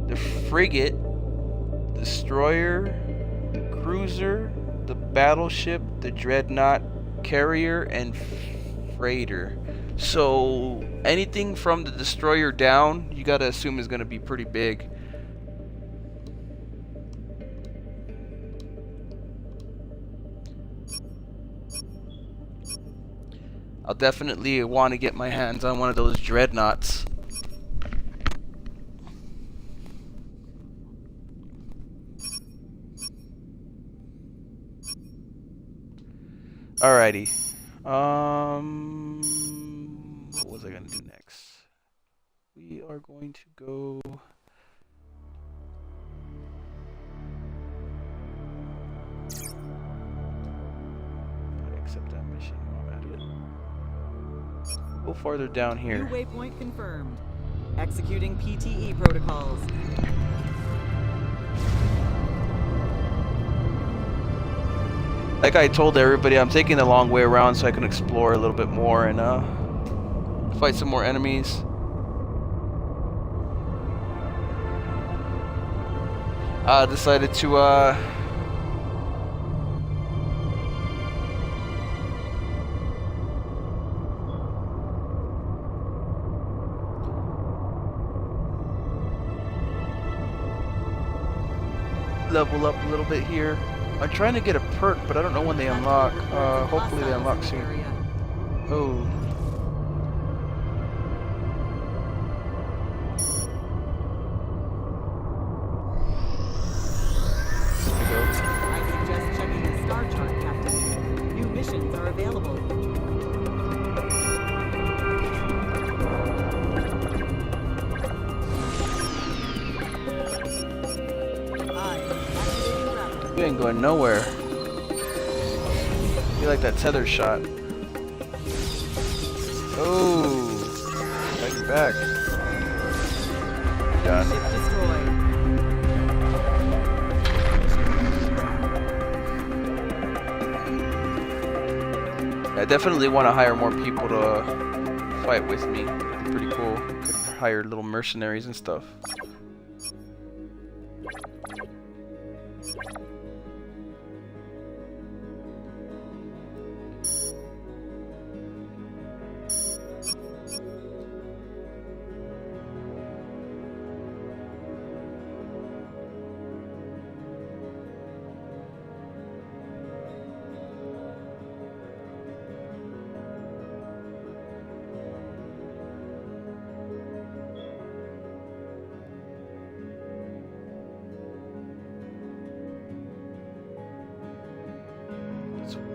the frigate, destroyer, cruiser, the battleship, the dreadnought, carrier, and freighter. So anything from the destroyer down, you gotta assume is gonna be pretty big. I'll definitely want to get my hands on one of those dreadnoughts. Alrighty. What was I gonna do next? We are going to go. I accept that mission while I'm at it. Go farther down New here. waypoint confirmed. Executing PTE protocols. Like I told everybody, I'm taking the long way around so I can explore a little bit more and fight some more enemies. Decided to level up a little bit here. I'm trying to get a perk, but I don't know when they unlock. Hopefully they unlock soon. Oh. I suggest checking the star chart, Captain. New missions are available. You ain't going nowhere. You like that tether shot. Oh. Fighting back. Done. Ship destroyed. I definitely want to hire more people to fight with me. It'd be pretty cool. Could hire little mercenaries and stuff.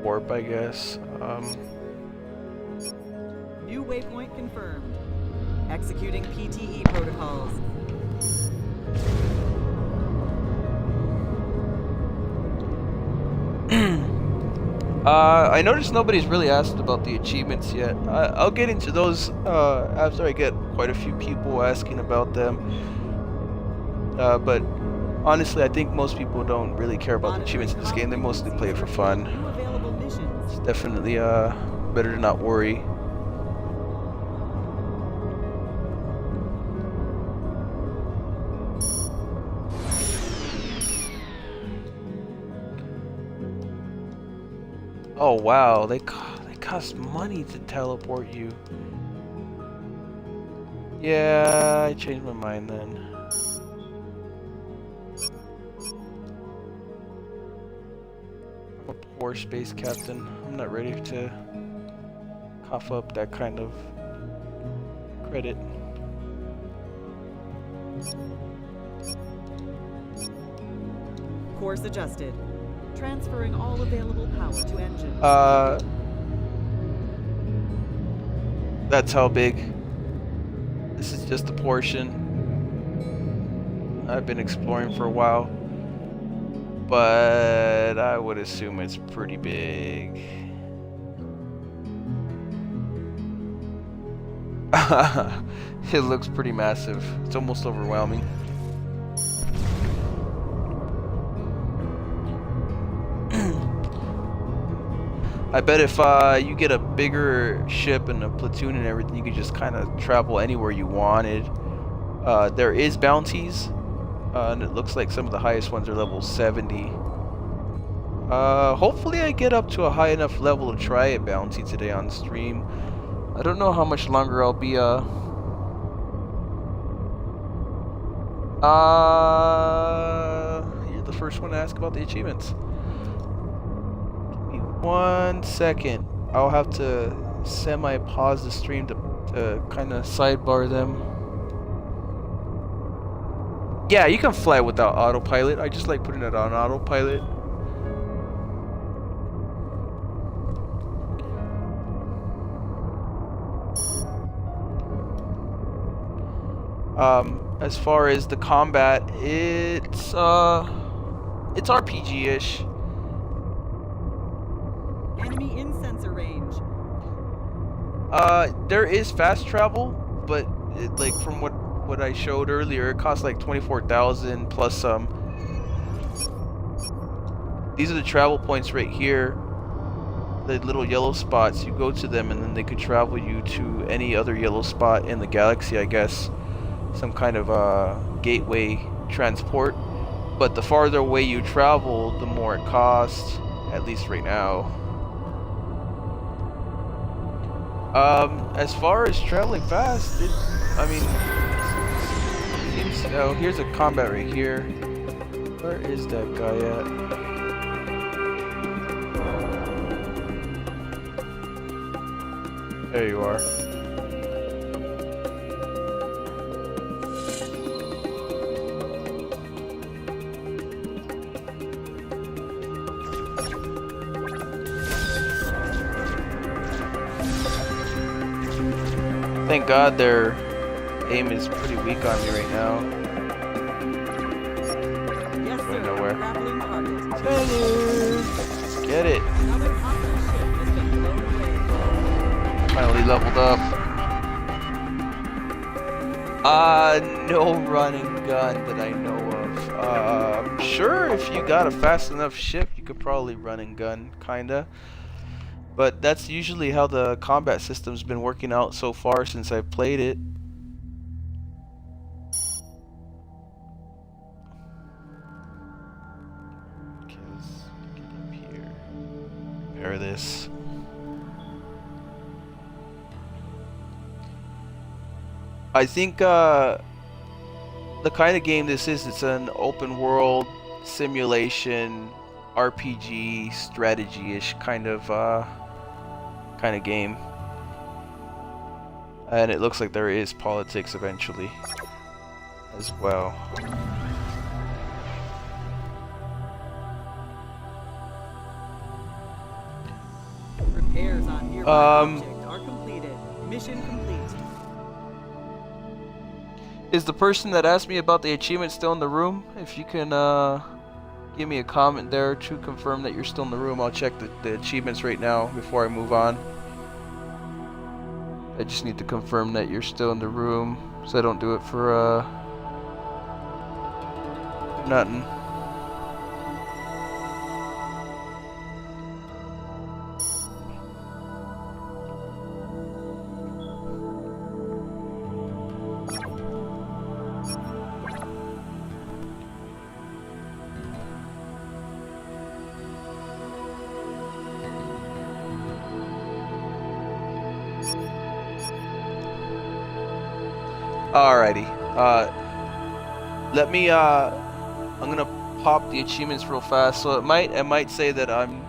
Warp, I guess. New waypoint confirmed. Executing PTE protocols. I noticed nobody's really asked about the achievements yet. I'll get into those after I get quite a few people asking about them. But honestly, I think most people don't really care about the achievements in this game. They mostly play it for fun. New available missions. It's definitely better to not worry. Oh wow, they cost money to teleport you. Yeah, I changed my mind then. I'm a poor space captain. I'm not ready to cough up that kind of credit. Course adjusted. Transferring all available power to engines. That's how big. This is just a portion. I've been exploring for a while, but I would assume it's pretty big. It looks pretty massive. It's almost overwhelming. I bet if you get a bigger ship and a platoon and everything, you could just kind of travel anywhere you wanted. There is bounties, and it looks like some of the highest ones are level 70. Hopefully I get up to a high enough level to try a bounty today on stream. I don't know how much longer I'll be, you're the first one to ask about the achievements. Give me 1 second. I'll have to semi-pause the stream to kind of sidebar them. Yeah, you can fly without autopilot. I just like putting it on autopilot. As far as the combat, it's RPG-ish. Enemy in sensor range. There is fast travel, but like from what I showed earlier, it costs like 24,000 plus some. These are the travel points right here. The little yellow spots, you go to them and then they could travel you to any other yellow spot in the galaxy, I guess. Some kind of gateway transport. But the farther away you travel, the more it costs, at least right now. As far as traveling fast, I mean, oh, here's a combat right here. Where is that guy at? There you are. Thank God their aim is pretty weak on me right now. Yes, Going sir. nowhere. Grappling target. Let's get it. Another hostile ship has been blown away. Finally leveled up. No running gun that I know of. I'm sure if you got a fast enough ship, you could probably run and gun, kinda. But that's usually how the combat system's been working out so far since I've played it. Okay, let's get up here. Repair this. I think the kind of game this is, it's an open world simulation RPG strategy-ish kind of game, and it looks like there is politics eventually as well. Repairs on nearby object are completed. Mission complete. Is the person that asked me about the achievement still in the room? If you can give me a comment there to confirm that you're still in the room, I'll check the achievements right now before I move on. I just need to confirm that you're still in the room, so I don't do it for nothing. Alrighty. Let me I'm gonna pop the achievements real fast. So it might say that I'm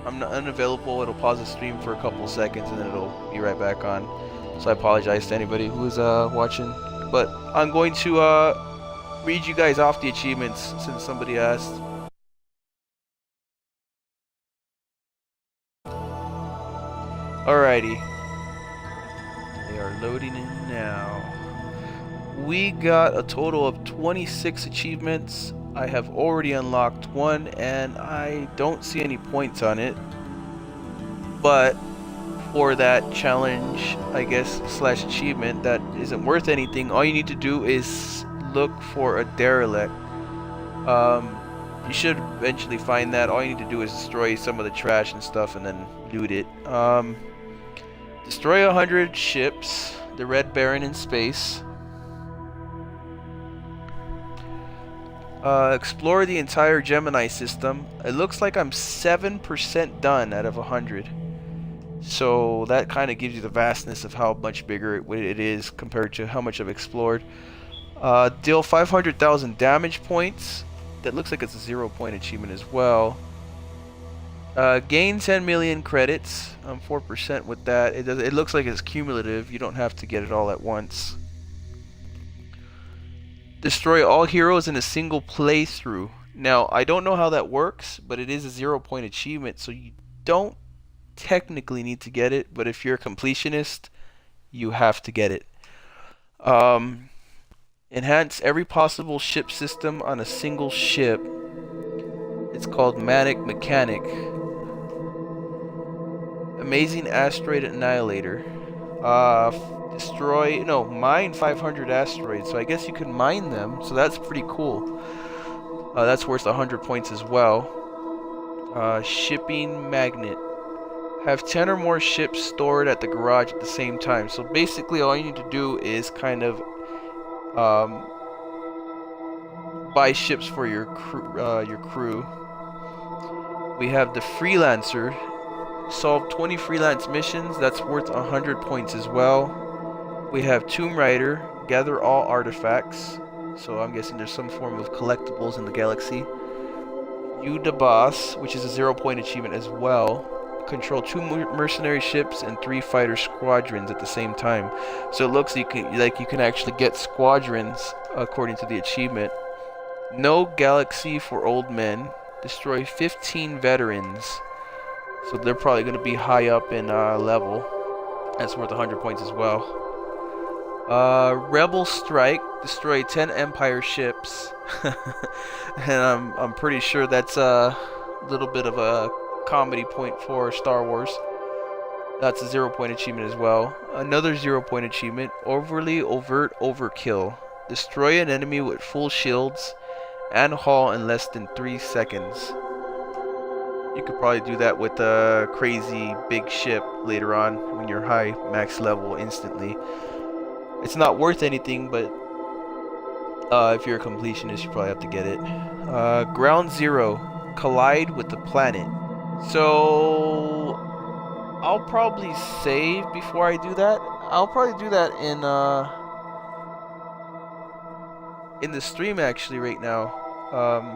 unavailable. It'll pause the stream for a couple of seconds and then it'll be right back on. So I apologize to anybody who is watching. But I'm going to read you guys off the achievements since somebody asked. Alrighty. They are loading in now. We got a total of 26 achievements. I have already unlocked one and I don't see any points on it. But for that challenge, I guess, slash achievement that isn't worth anything, all you need to do is look for a derelict. You should eventually find that. All you need to do is destroy some of the trash and stuff and then loot it. Destroy 100 ships, the Red Baron in space. Explore the entire Gemini system. It looks like I'm 7% done out of 100. So that kind of gives you the vastness of how much bigger it is compared to how much I've explored. Deal 500,000 damage points. That looks like it's a 0-point achievement as well. Gain 10 million credits. I'm 4% with that. It looks like it's cumulative. You don't have to get it all at once. Destroy all heroes in a single playthrough. Now, I don't know how that works, but it is a 0-point achievement, so you don't technically need to get it, but if you're a completionist, you have to get it. Enhance every possible ship system on a single ship. It's called Manic Mechanic. Amazing Asteroid Annihilator. Mine 500 asteroids, so I guess you can mine them, so that's pretty cool. That's worth 100 points as well. Shipping Magnet. Have 10 or more ships stored at the garage at the same time. So basically all you need to do is kind of buy ships for your crew. We have the Freelancer. Solve 20 freelance missions. That's worth 100 points as well. We have Tomb Raider. Gather all artifacts. So I'm guessing there's some form of collectibles in the galaxy. You the Boss, which is a 0-point achievement as well. Control 2 mercenary ships and 3 fighter squadrons at the same time. So it looks like you can actually get squadrons according to the achievement. No Galaxy for Old Men. Destroy 15 veterans. So they're probably going to be high up in level. That's worth 100 points as well. Rebel Strike. Destroy 10 Empire ships. And I'm pretty sure that's a little bit of a comedy point for Star Wars. That's a 0-point achievement as well. Another 0-point achievement. Overly Overt Overkill. Destroy an enemy with full shields and haul in less than 3 seconds. You could probably do that with a crazy big ship later on when you're high max level instantly. It's not worth anything, but if you're a completionist, you probably have to get it. Ground Zero. Collide with the planet. So I'll probably save before I do that. I'll probably do that in the stream actually right now.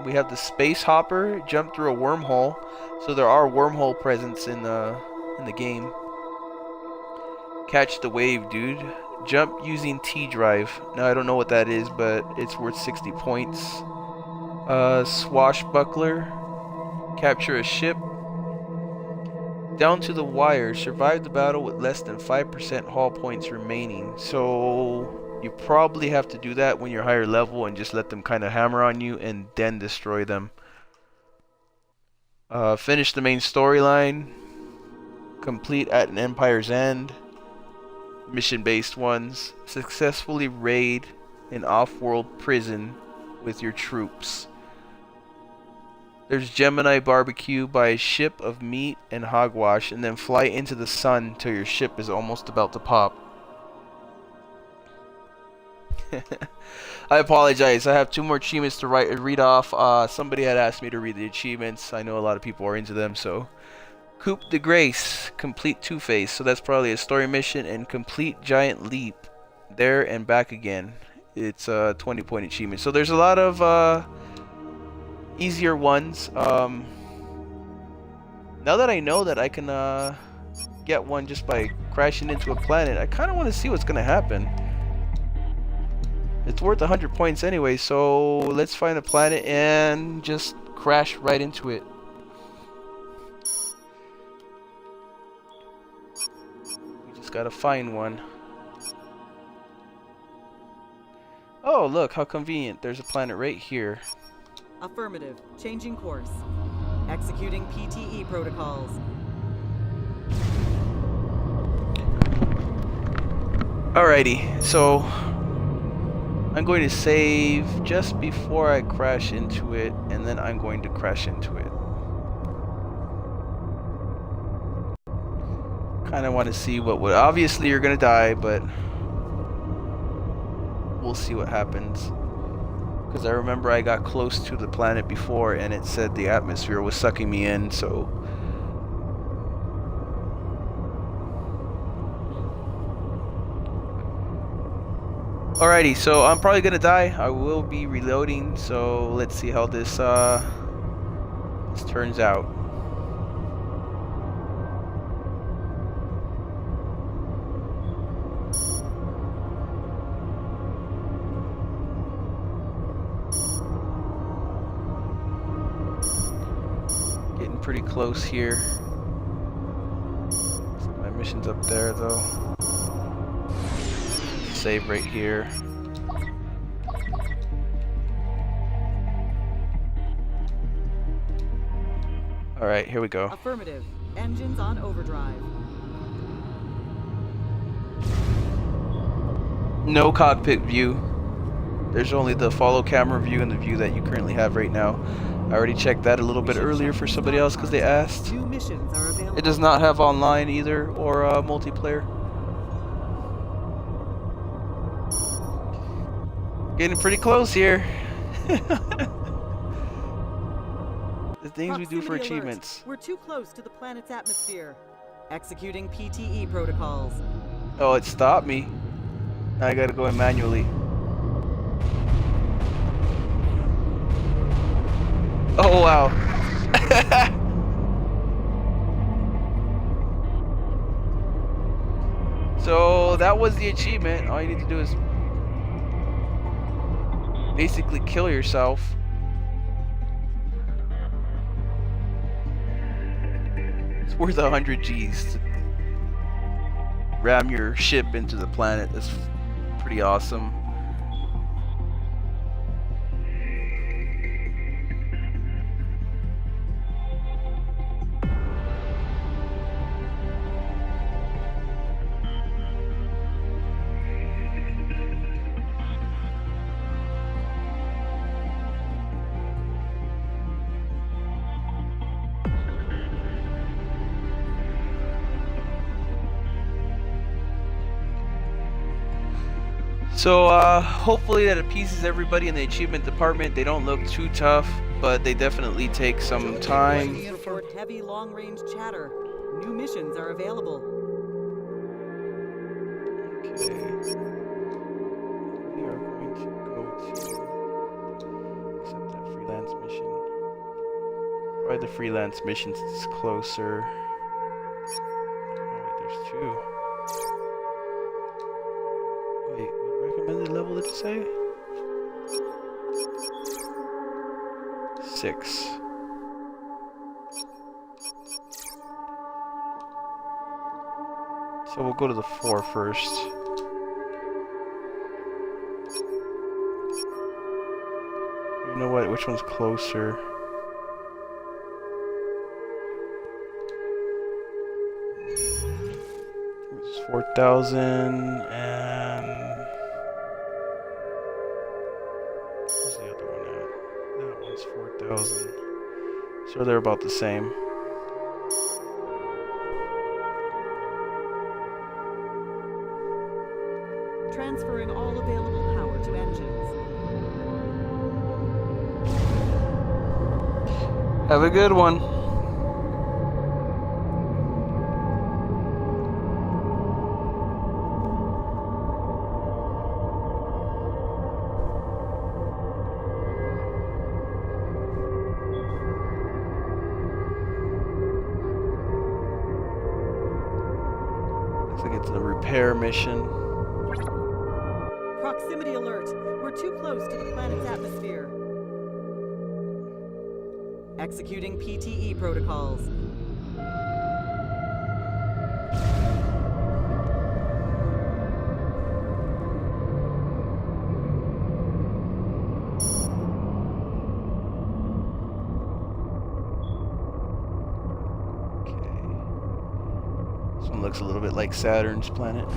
We have the Space Hopper, jump through a wormhole. So there are wormhole presents in the game. Catch the wave, dude. Jump using T-Drive. Now I don't know what that is, but it's worth 60 points. Swashbuckler. Capture a ship. Down to the wire. Survive the battle with less than 5% haul points remaining. So you probably have to do that when you're higher level and just let them kind of hammer on you and then destroy them. Finish the main storyline. Complete at an Empire's End. Mission-based ones. Successfully raid an off-world prison with your troops. There's Gemini barbecue. Buy a ship of meat and hogwash and then fly into the sun till your ship is almost about to pop. I apologize. I have 2 more achievements to read off. Somebody had asked me to read the achievements. I know a lot of people are into them, so... Coup de Grace, complete Two-Face, so that's probably a story mission, and complete Giant Leap, there and back again. It's a 20-point achievement. So there's a lot of easier ones. Now that I know that I can get one just by crashing into a planet, I kind of want to see what's going to happen. It's worth 100 points anyway, so let's find a planet and just crash right into it. Gotta find one. Oh, look, how convenient. There's a planet right here. Affirmative. Changing course. Executing PTE protocols. Alrighty, so I'm going to save just before I crash into it, and then I'm going to crash into it. Kind of want to see what would... Obviously you're gonna die, but we'll see what happens. Because I remember I got close to the planet before and it said the atmosphere was sucking me in, so Alrighty, so I'm probably gonna die. I will be reloading, so let's see how this turns out. Getting pretty close here. My mission's up there though. Save right here. All right, here we go. Affirmative. Engines on overdrive. No cockpit view. There's only the follow camera view and the view that you currently have right now. I already checked that a little bit earlier for somebody else because they asked. 2 missions are available. It does not have online either or multiplayer. Getting pretty close here. The things we do for Proximity alert. achievements. We're too close to the planet's atmosphere. Executing PTE protocols. Oh, it stopped me. Now I gotta go in manually. Oh wow. So that was the achievement. All you need to do is basically kill yourself. It's worth 100 G's to ram your ship into the planet. That's pretty awesome. So hopefully that appeases everybody in the achievement department. They don't look too tough, but they definitely take some time. Report heavy long-range chatter. New missions are available. Okay. We are going to go to accept that freelance mission. Try the freelance mission since it's closer. Oh wait, there's 2. Wait, what recommended level did it say? 6. So we'll go to the 4 first. You know what? Which one's closer? It's 4,000 and where's the other one at? That one's 4,000. So they're about the same. Transferring all available power to engines. Have a good one. Looks like it's a repair mission. Proximity alert. We're too close to the planet's atmosphere. Executing PTE protocols. This one looks a little bit like Saturn's planet.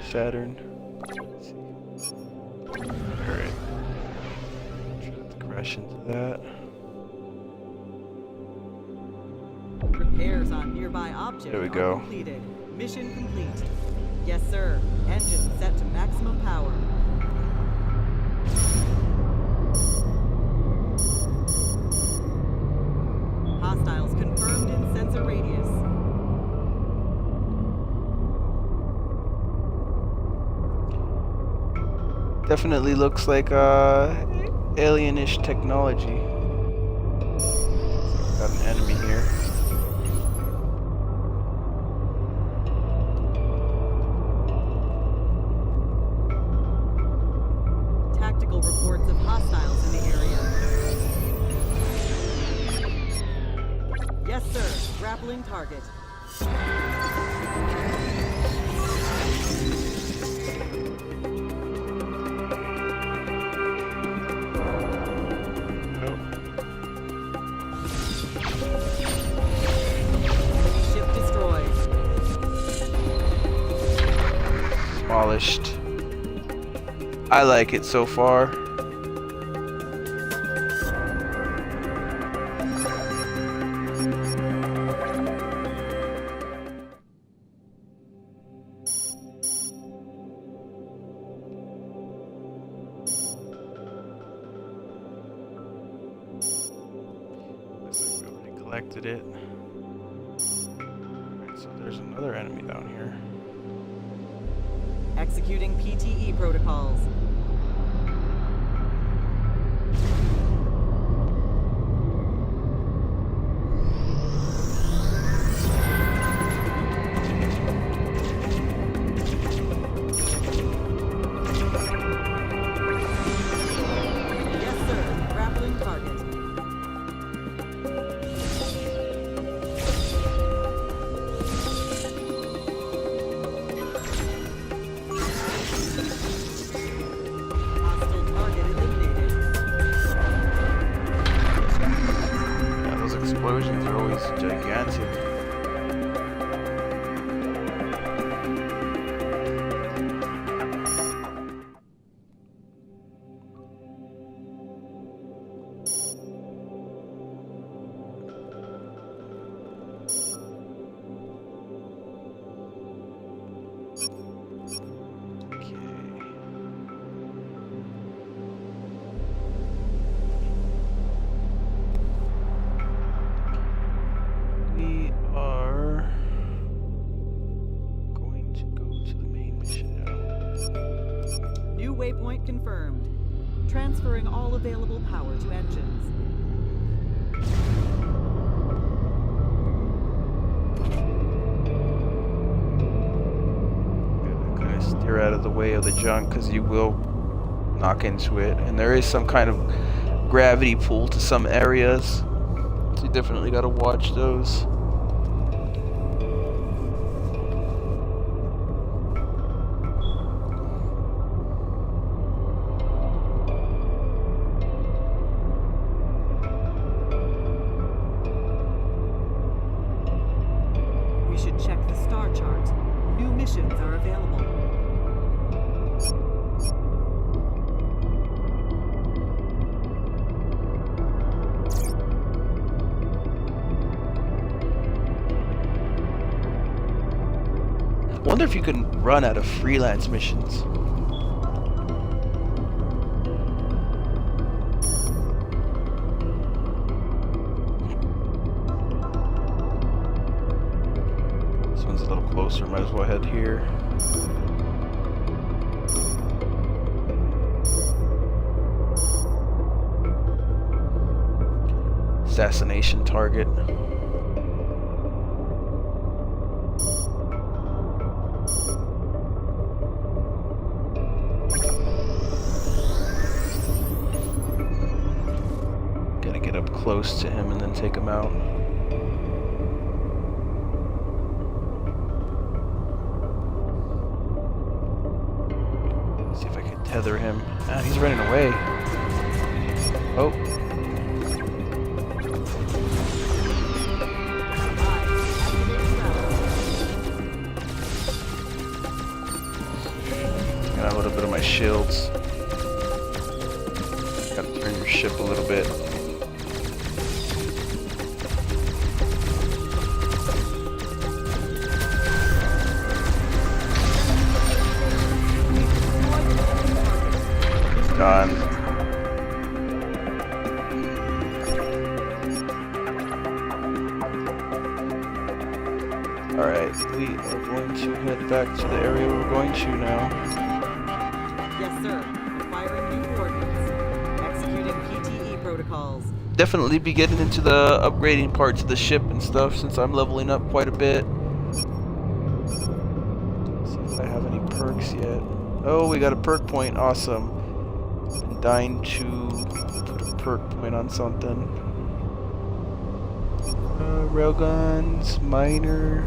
Saturn. Let's see. Alright. Try not to crash into that. Repairs on nearby objects There we are go. completed. Mission complete. Yes, sir. Engine set to maximum power. Hostiles confirmed in sensor radius. Definitely looks like alienish technology. Got an enemy here. Tactical reports of hostiles in the area. Yes, sir. Grappling target. Ship destroyed. Demolished. I like it so far. Looks like we already collected it. Alright, so there's another enemy down here. Executing PTE protocols. Yes, sir. Grappling target. Hostile target eliminated. Yeah, those explosions are always gigantic. Okay. We are going to go to the main mission now. New waypoint confirmed. Transferring all available power to engines. Gotta kind of steer out of the way of the junk because you will knock into it, and there is some kind of gravity pull to some areas, so you definitely gotta watch those. We should check the star chart. New missions are available. Wonder if you can run out of freelance missions. This one's a little closer, might as well head here. Assassination target. Gotta get up close to him and then take him out. See if I can tether him. Ah, he's running away. Oh. Got a little bit of my shields. Gotta turn your ship a little bit. Gone. Alright, we are going to head back to the area we're going to now. Yes, sir. Acquiring new coordinates. Executing PTE protocols. Definitely be getting into the upgrading parts of the ship and stuff since I'm leveling up quite a bit. Let's see if I have any perks yet. Oh, we got a perk point. Awesome. Been dying to put a perk point on something. Railguns, miner.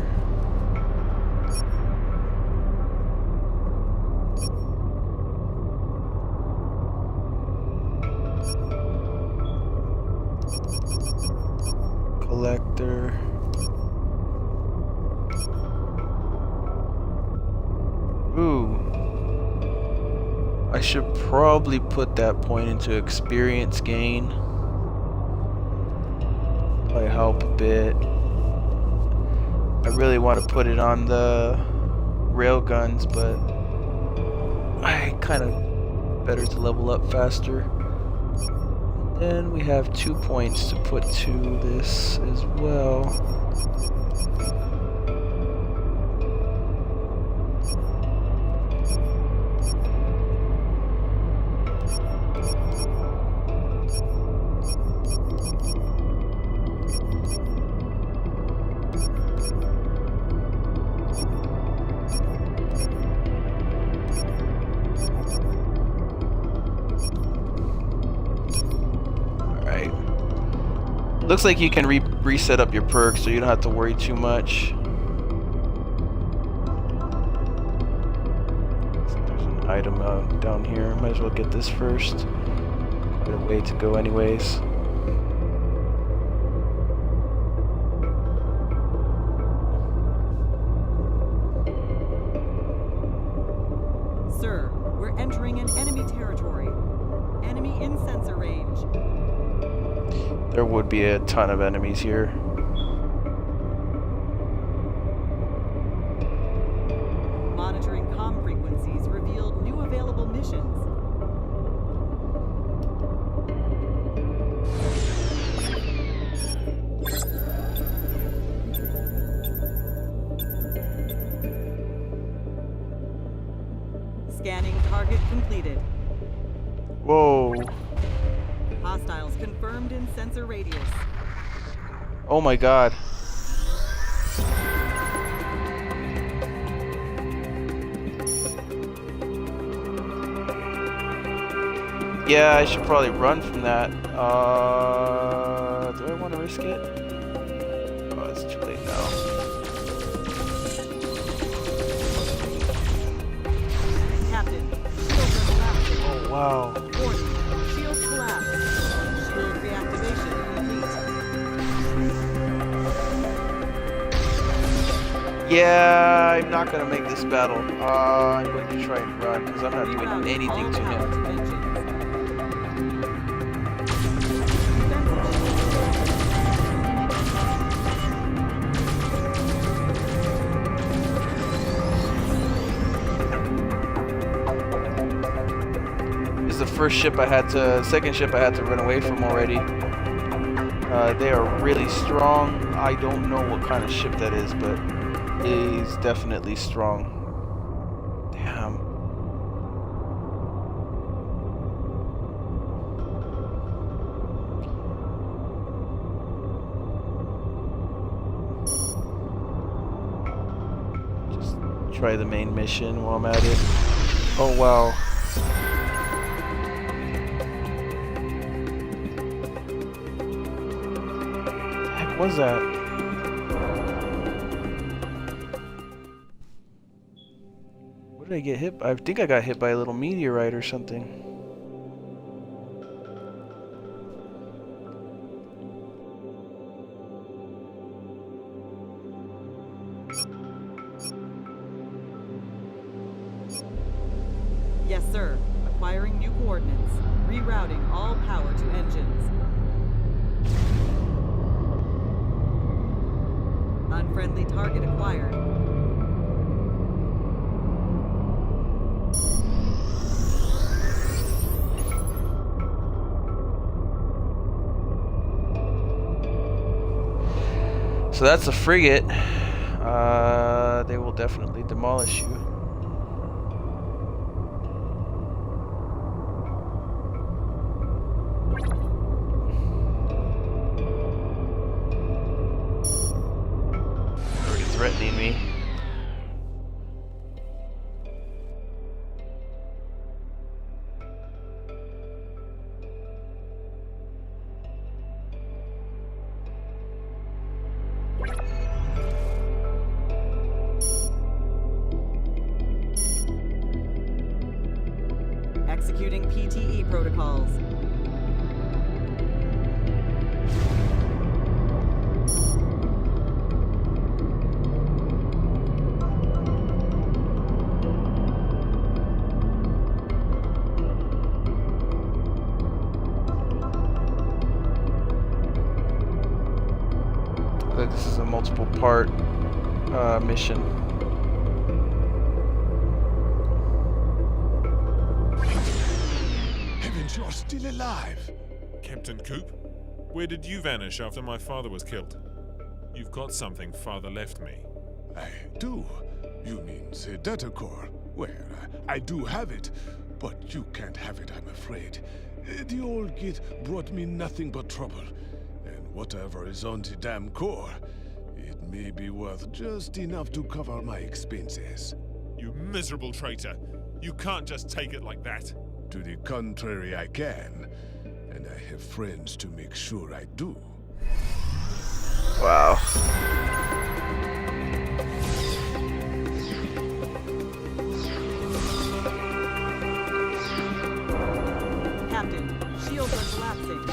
Collector. Ooh. I should probably put that point into experience gain. Probably help a bit. I really want to put it on the railguns, but I kind of better to level up faster. Then we have 2 points to put to this as well. Looks like you can reset up your perks, so you don't have to worry too much. There's an item down here. Might as well get this first. Quite a way to go anyways. Sir, we're entering an enemy territory. Enemy in sensor range. There would be a ton of enemies here. Monitoring comm frequencies revealed new available missions. Scanning target completed. Whoa. Hostiles confirmed in sensor radius. Oh my god. Yeah, I should probably run from that. Do I want to risk it? Oh, it's too late now. Captain, shields are collapsing. Oh wow. Warning, shields collapse. Shield reactivation complete. Yeah, I'm not gonna make this battle. I'm going to try and run because I'm not doing Rerouting anything all to power him. to engines. This is the second ship I had to run away from already. They are really strong. I don't know what kind of ship that is, but it is definitely strong. Damn. Just try the main mission while I'm at it. Oh wow. What was that? What did I get hit by? I think I got hit by a little meteorite or something. Yes, sir. Acquiring new coordinates. Rerouting all power to engines. Unfriendly target acquired. So that's a frigate. They will definitely demolish you. Executing PTE protocols. This is a multiple part mission. Heavens, you're still alive! Captain Coop, where did you vanish after my father was killed? You've got something father left me. I do. You mean the data core? Well, I do have it, but you can't have it, I'm afraid. The old git brought me nothing but trouble. And whatever is on the damn core, it may be worth just enough to cover my expenses. You miserable traitor! You can't just take it like that. To the contrary, I can. And I have friends to make sure I do. Wow. Captain, shields are collapsing.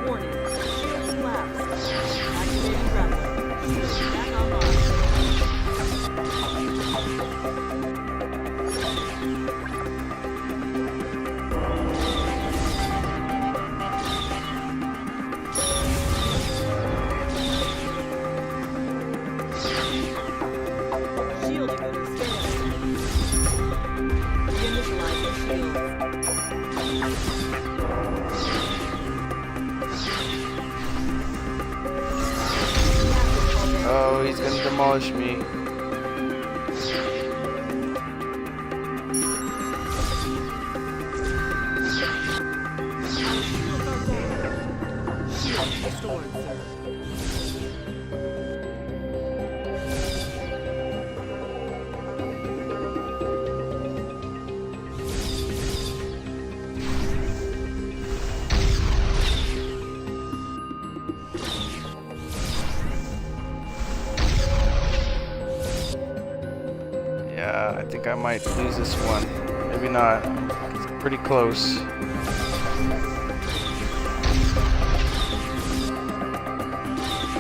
Warning, shield collapsed. Activating grappling. Shield back online. Shielding unit scanned. Reinitializing shields. Oh, he's gonna demolish me. Shields are down. Shields restored, sir. Yeah, I think I might lose this one. Maybe not. It's pretty close.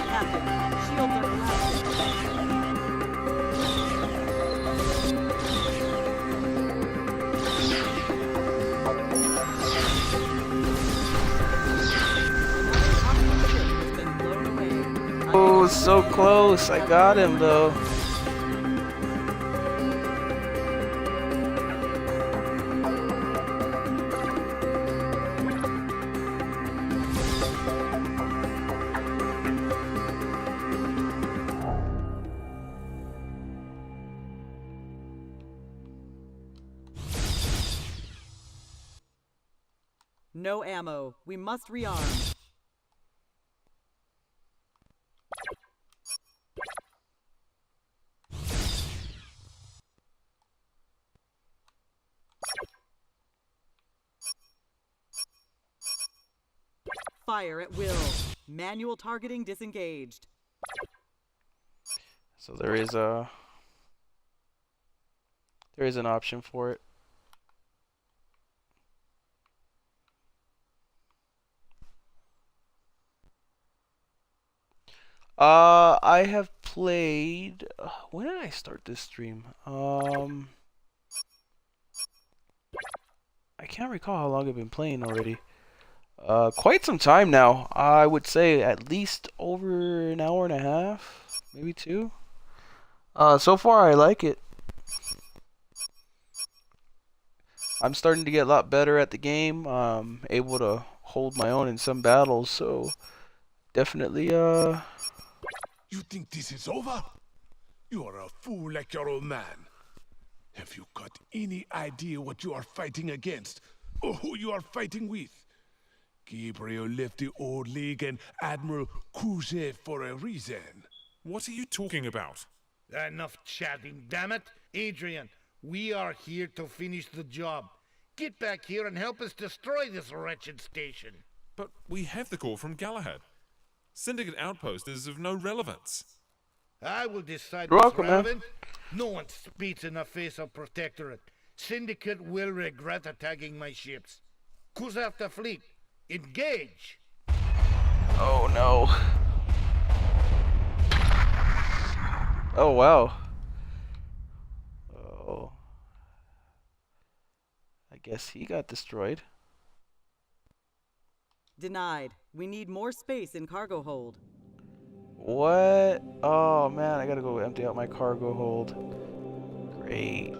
Captain, shields are collapsing. Hostile ship has been blown away. Oh, so close. I got him though. No ammo. We must rearm. Fire at will. Manual targeting disengaged. So there is an option for it. I have played. When did I start this stream? I can't recall how long I've been playing already. Quite some time now. I would say at least over an hour and a half, maybe two. So far I like it. I'm starting to get a lot better at the game. Able to hold my own in some battles, so definitely You think this is over? You are a fool like your old man. Have you got any idea what you are fighting against, or who you are fighting with? Gabriel left the old league and Admiral Khrushchev for a reason. What are you talking about? Enough chatting, damn it! Adrian, We are here to finish the job. Get back here and help us destroy this wretched station. But we have the call from Galahad. Syndicate Outpost is of no relevance. I will decide You're what's welcome, man. relevant. No one spits in the face of Protectorate. Syndicate will regret attacking my ships. Who's after fleet? Engage! Oh no. Oh wow. Oh. I guess he got destroyed. Denied. We need more space in cargo hold. What? Oh man, I gotta go empty out my cargo hold. Great.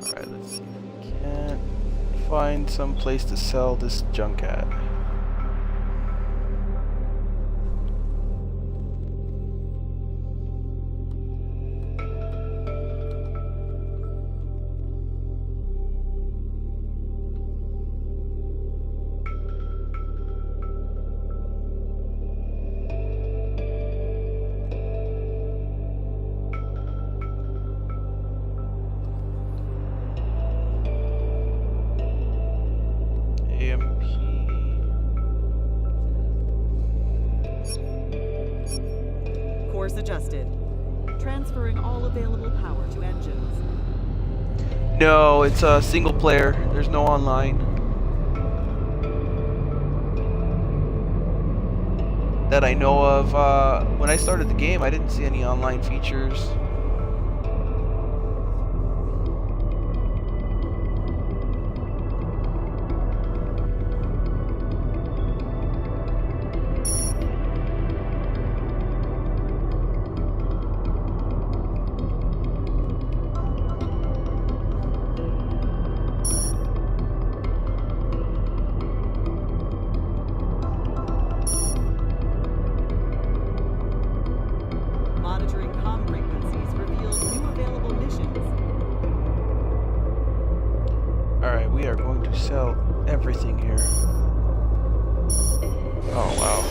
Alright, let's see if we can find some place to sell this junk at. Course adjusted. Transferring all available power to engines. No, it's a single player. There's no online. That I know of. When I started the game, I didn't see any online features. Monitoring comm frequencies revealed new available missions. Alright, we are going to sell everything here. Oh, wow.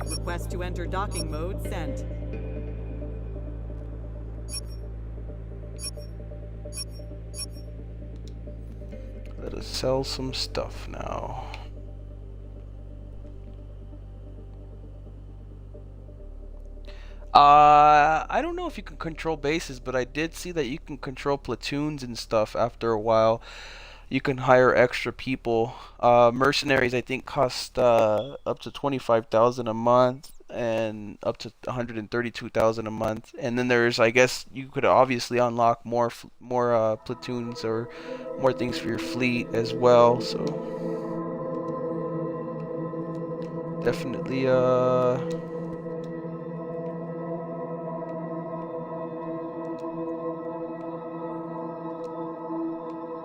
Request to enter docking mode sent. Let us sell some stuff now. I don't know if you can control bases, but I did see that you can control platoons and stuff after a while. You can hire extra people. Mercenaries, I think, cost up to 25,000 a month and up to 132,000 a month. And then there's, I guess, you could obviously unlock more platoons or more things for your fleet as well. So definitely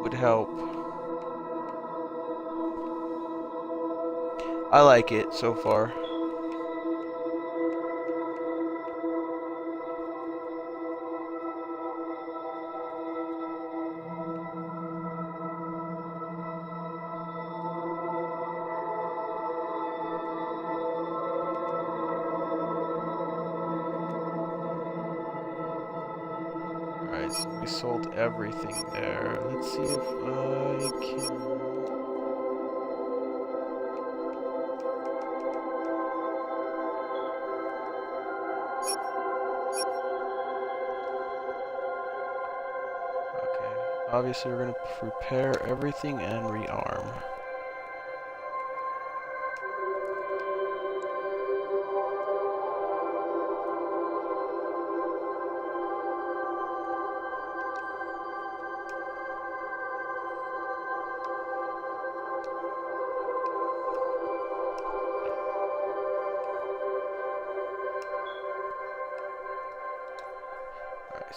would help. I like it so far. Alright, so we sold everything there. Let's see if I can... Obviously, we're going to repair everything and rearm.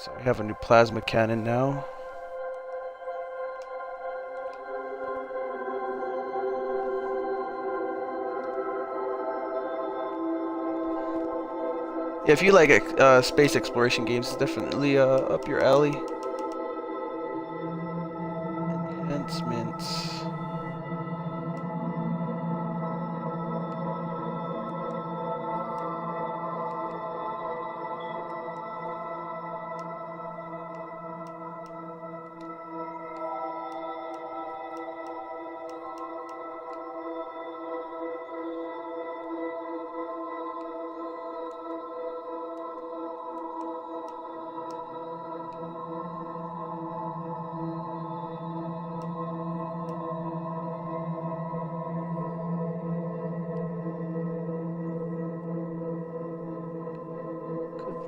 So we have a new plasma cannon now. Yeah, if you like space exploration games, it's definitely up your alley. Enhancements.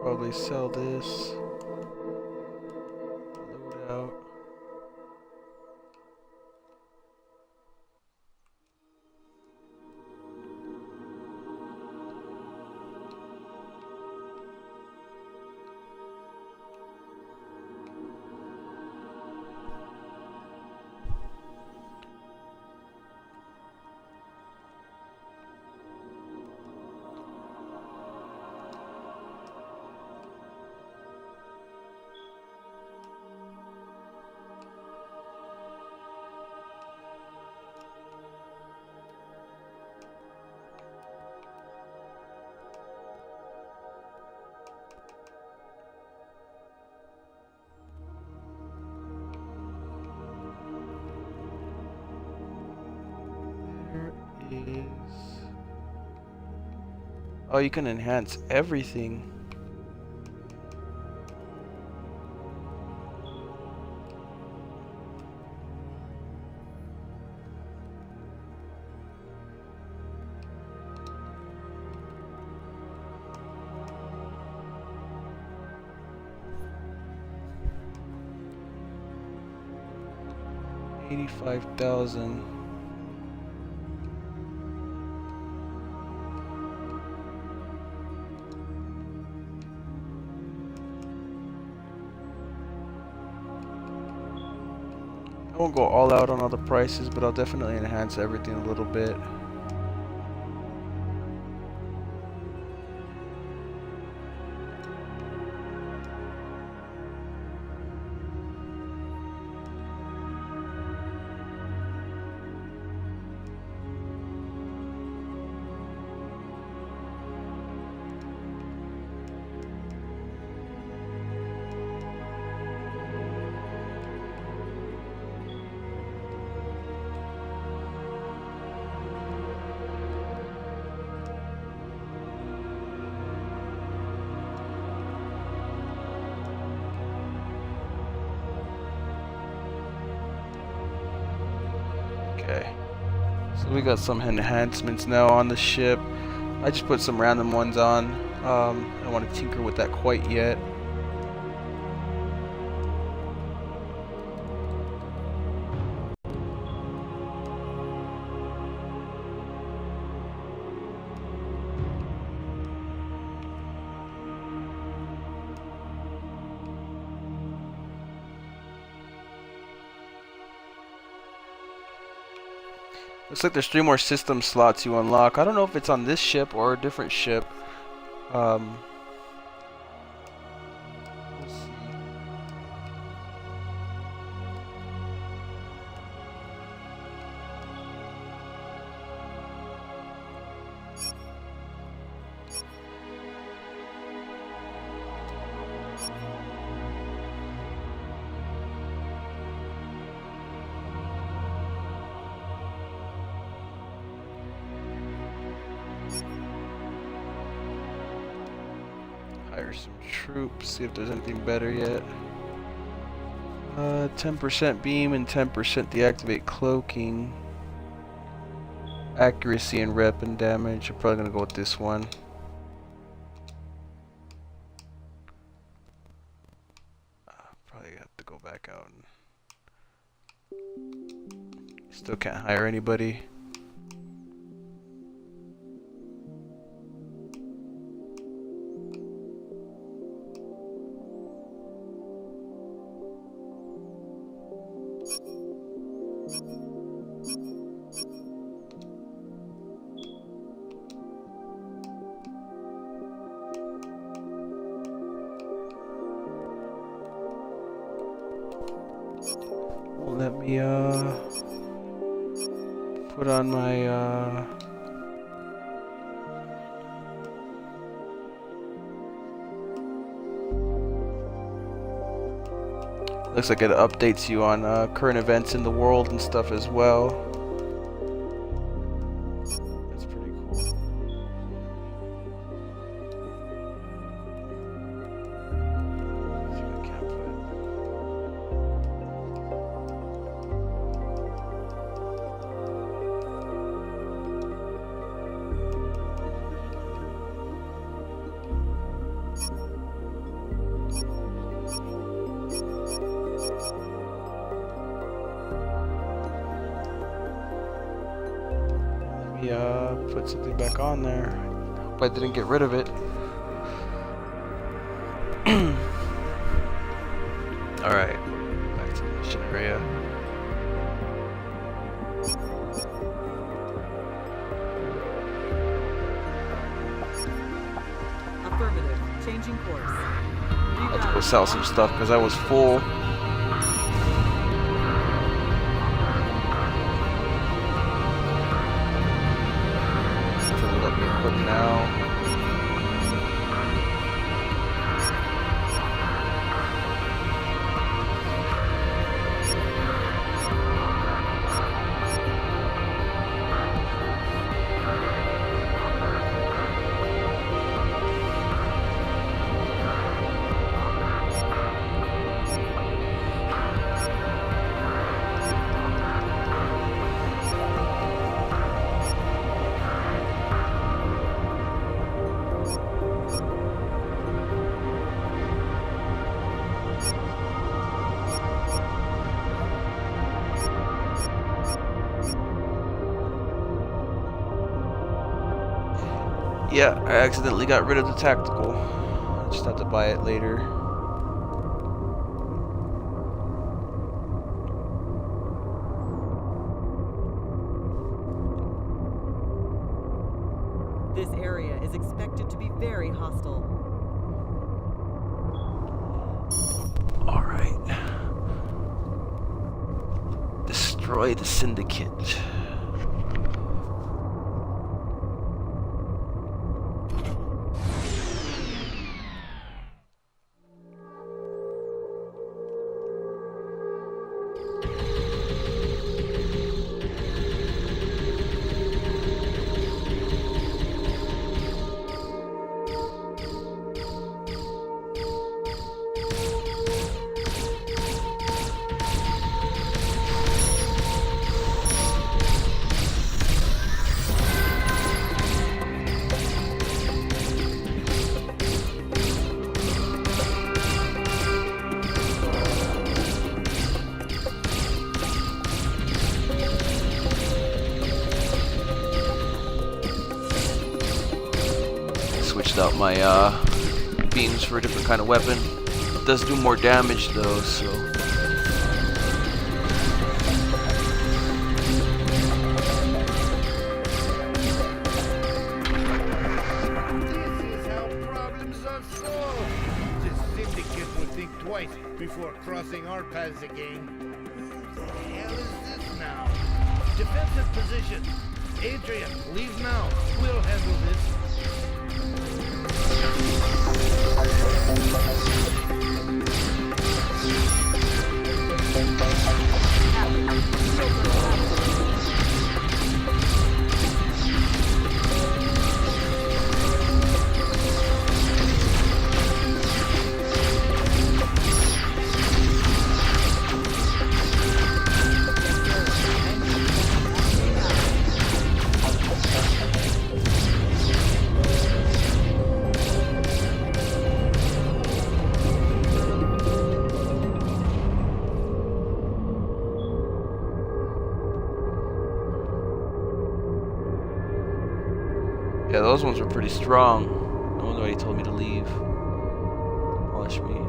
Probably sell this. Load out. Is oh, you can enhance everything. $85,000. I won't go all out on all the prices, but I'll definitely enhance everything a little bit. Okay, so we got some enhancements now on the ship. I just put some random ones on. I don't want to tinker with that quite yet. Looks like there's 3 more system slots you unlock. I don't know if it's on this ship or a different ship. We'll see. Hire some troops, see if there's anything better yet. 10% beam and 10% deactivate cloaking. Accuracy and rep and damage. I'm probably gonna go with this one. Probably have to go back out. Still can't hire anybody. me put on my looks like it updates you on current events in the world and stuff as well. That's pretty cool. Let's see what I can put something back on there. Hope I didn't get rid of it. Alright, back to the mission area. Affirmative. Changing course. I have to go sell some stuff because I was full. Let me put now. Yeah, I accidentally got rid of the tactical. I just have to buy it later. This area is expected to be very hostile. Alright. Destroy the syndicate. Switched out my beams for a different kind of weapon. It does do more damage though, so. This is how problems are solved. This syndicate will think twice before crossing our paths again. Who the hell is this now? Defensive position. Adrian, leave now. We'll handle this. Yeah, those ones were pretty strong. No wonder why he told me to leave. Polish me.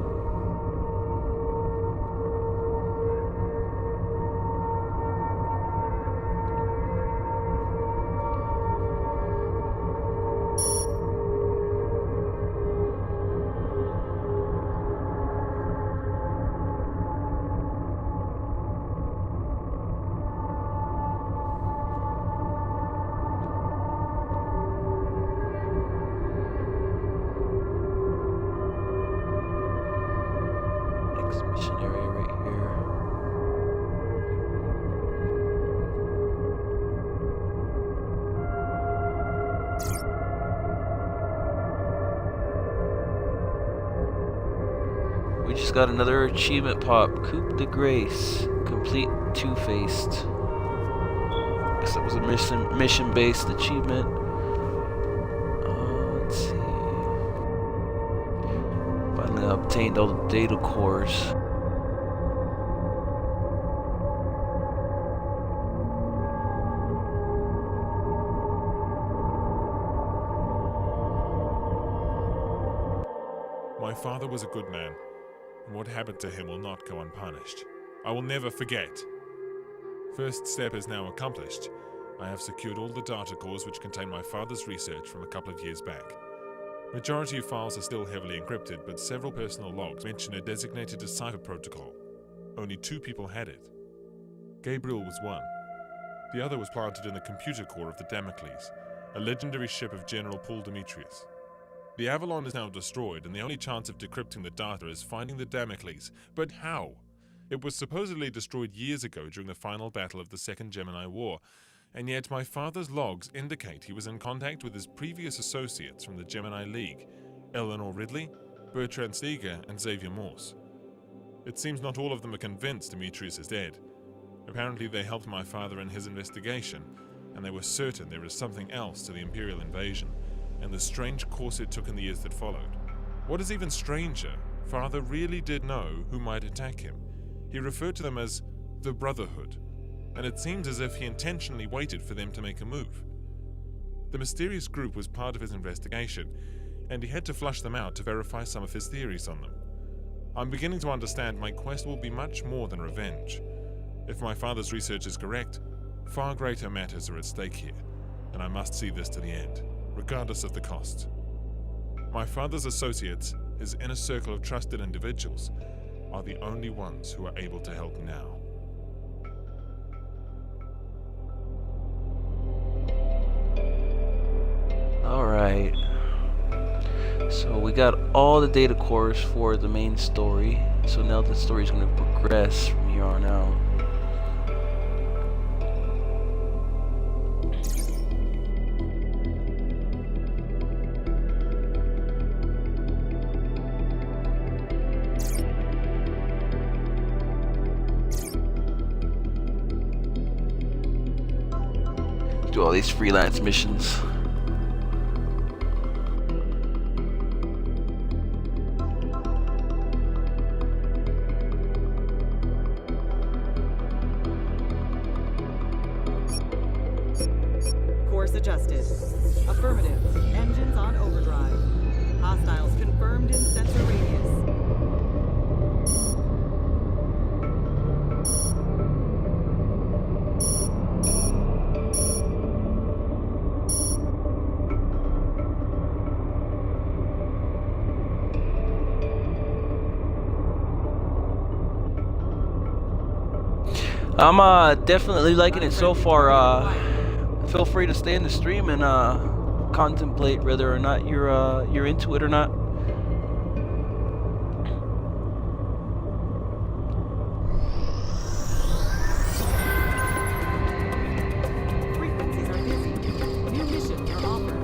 just got another achievement pop. Coup de Grace. Complete Two-Faced. Guess that was a mission-based achievement. Let's see. Finally obtained all the data cores. My father was a good man, and what happened to him will not go unpunished. I will never forget. First step is now accomplished. I have secured all the data cores which contain my father's research from a couple of years back. Majority of files are still heavily encrypted, but several personal logs mention a designated decipher protocol. Only 2 people had it. Gabriel was one. The other was planted in the computer core of the Damocles, a legendary ship of General Paul Demetrius. The Avalon is now destroyed, and the only chance of decrypting the data is finding the Damocles. But how? It was supposedly destroyed years ago during the final battle of the Second Gemini War, and yet my father's logs indicate he was in contact with his previous associates from the Gemini League, Eleanor Ridley, Bertrand Steger, and Xavier Morse. It seems not all of them are convinced Demetrius is dead. Apparently they helped my father in his investigation, and they were certain there is something else to the Imperial invasion, and the strange course it took in the years that followed. What is even stranger, Father really did know who might attack him. He referred to them as the Brotherhood, and it seems as if he intentionally waited for them to make a move. The mysterious group was part of his investigation, and he had to flush them out to verify some of his theories on them. I'm beginning to understand my quest will be much more than revenge. If my father's research is correct, far greater matters are at stake here, and I must see this to the end, regardless of the cost. My father's associates, his inner circle of trusted individuals, are the only ones who are able to help now. Alright. So we got all the data cores for the main story. So now the story is going to progress from here on out. Do all these freelance missions. Course adjusted. Affirmative. Engines on overdrive. Hostiles confirmed in sensor radius. I'm definitely liking it so far. Feel free to stay in the stream and contemplate whether or not you're into it or not. Frequencies are busy. New missions are offered.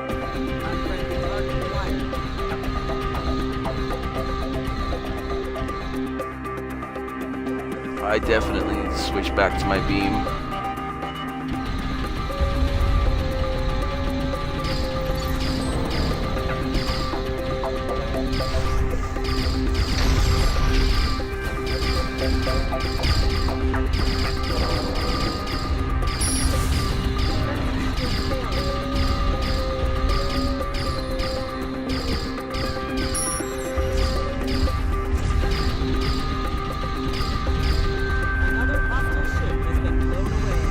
Activating unfriendly target acquired. I definitely switch back to my beam. Another hostile ship has been blown away.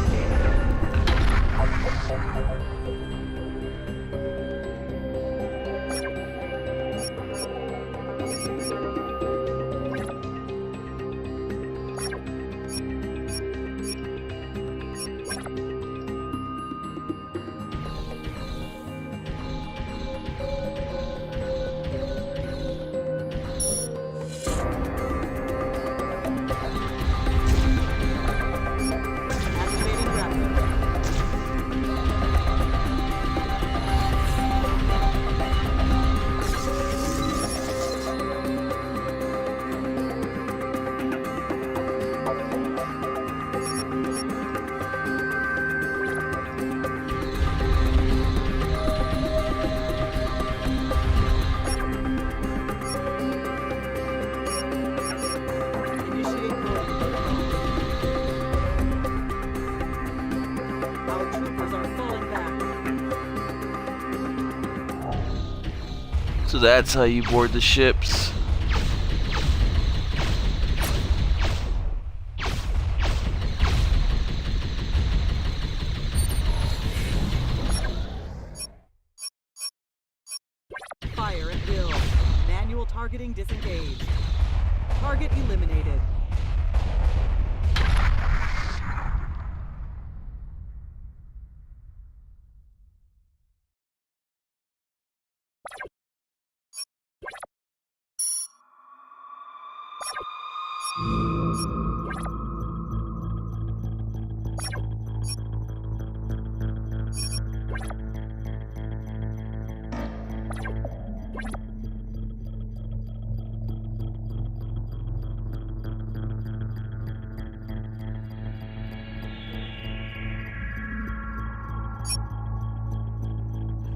So that's how you board the ships. Fire at will. Manual targeting disengaged. Target eliminated.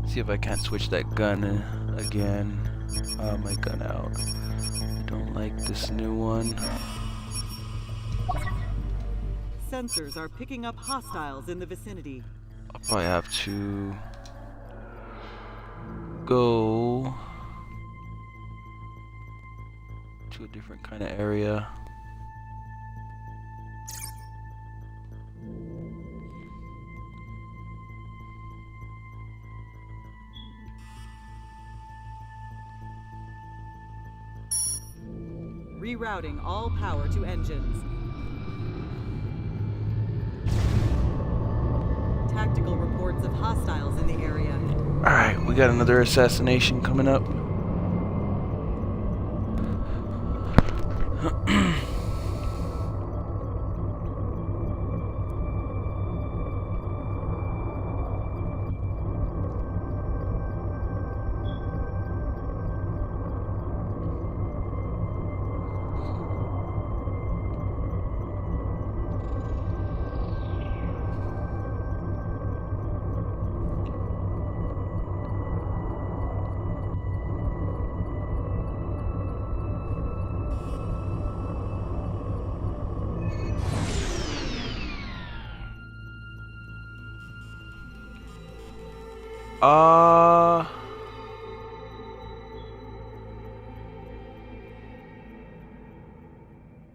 See if I can't switch that gun again. My gun out. I don't like this new one. Sensors are picking up hostiles in the vicinity. I'll probably have to go to a different kind of area. Rerouting all power to engines. Tactical reports of hostiles in the area. Alright, we got another assassination coming up.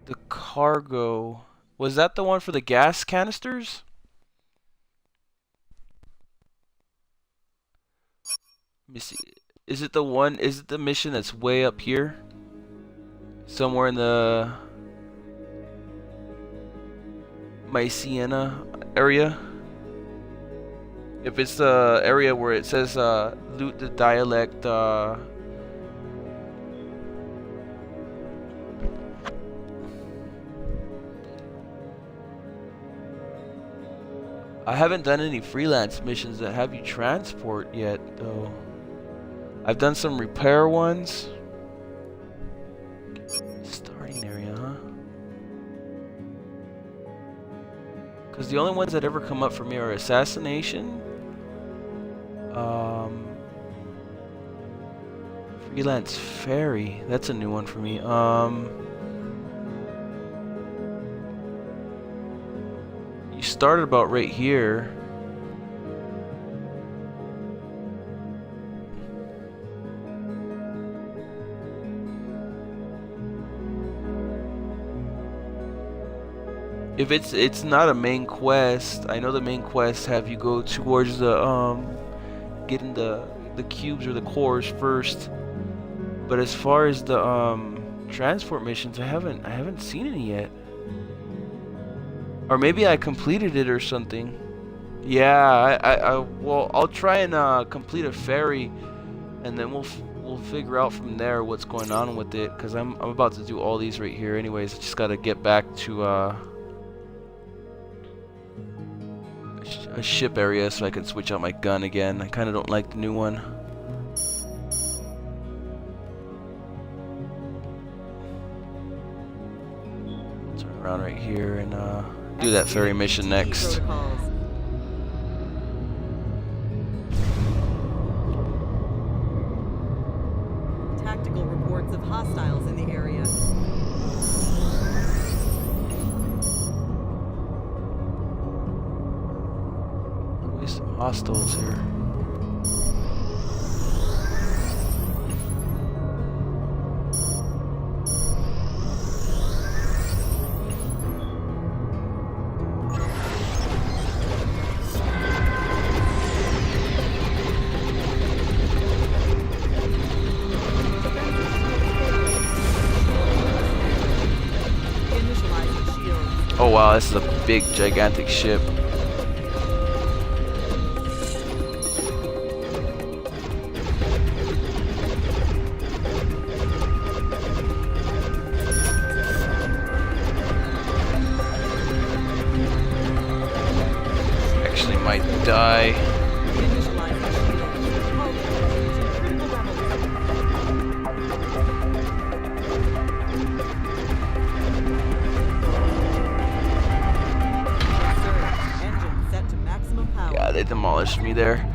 The cargo. Was that the one for the gas canisters? Let me see. Is it the one? Is it the mission that's way up here? Somewhere in the Mycenae area? If it's the area where it says loot the dialect I haven't done any freelance missions that have you transport yet though. I've done some repair ones. Starting area, huh? Because the only ones that ever come up for me are assassination, freelance ferry. That's a new one for me. You started about right here. If it's not a main quest, I know the main quests have you go towards the getting the cubes or the cores first. But as far as the transport missions, I haven't seen any yet. Or maybe I completed it or something. Yeah, well, I'll try and complete a ferry, and then we'll figure out from there what's going on with it. Cause I'm about to do all these right here, anyways. I just gotta get back to a ship area so I can switch out my gun again. I kind of don't like the new one. Turn around right here and do that ferry mission next. Protocols. Tactical reports of hostiles in the area. Some hostiles here. wow, this is a big, gigantic ship. Actually might die. Reinitializing shield. Hull reaching critical levels. Surge. Engine set to maximum power. Yeah, they demolished me there.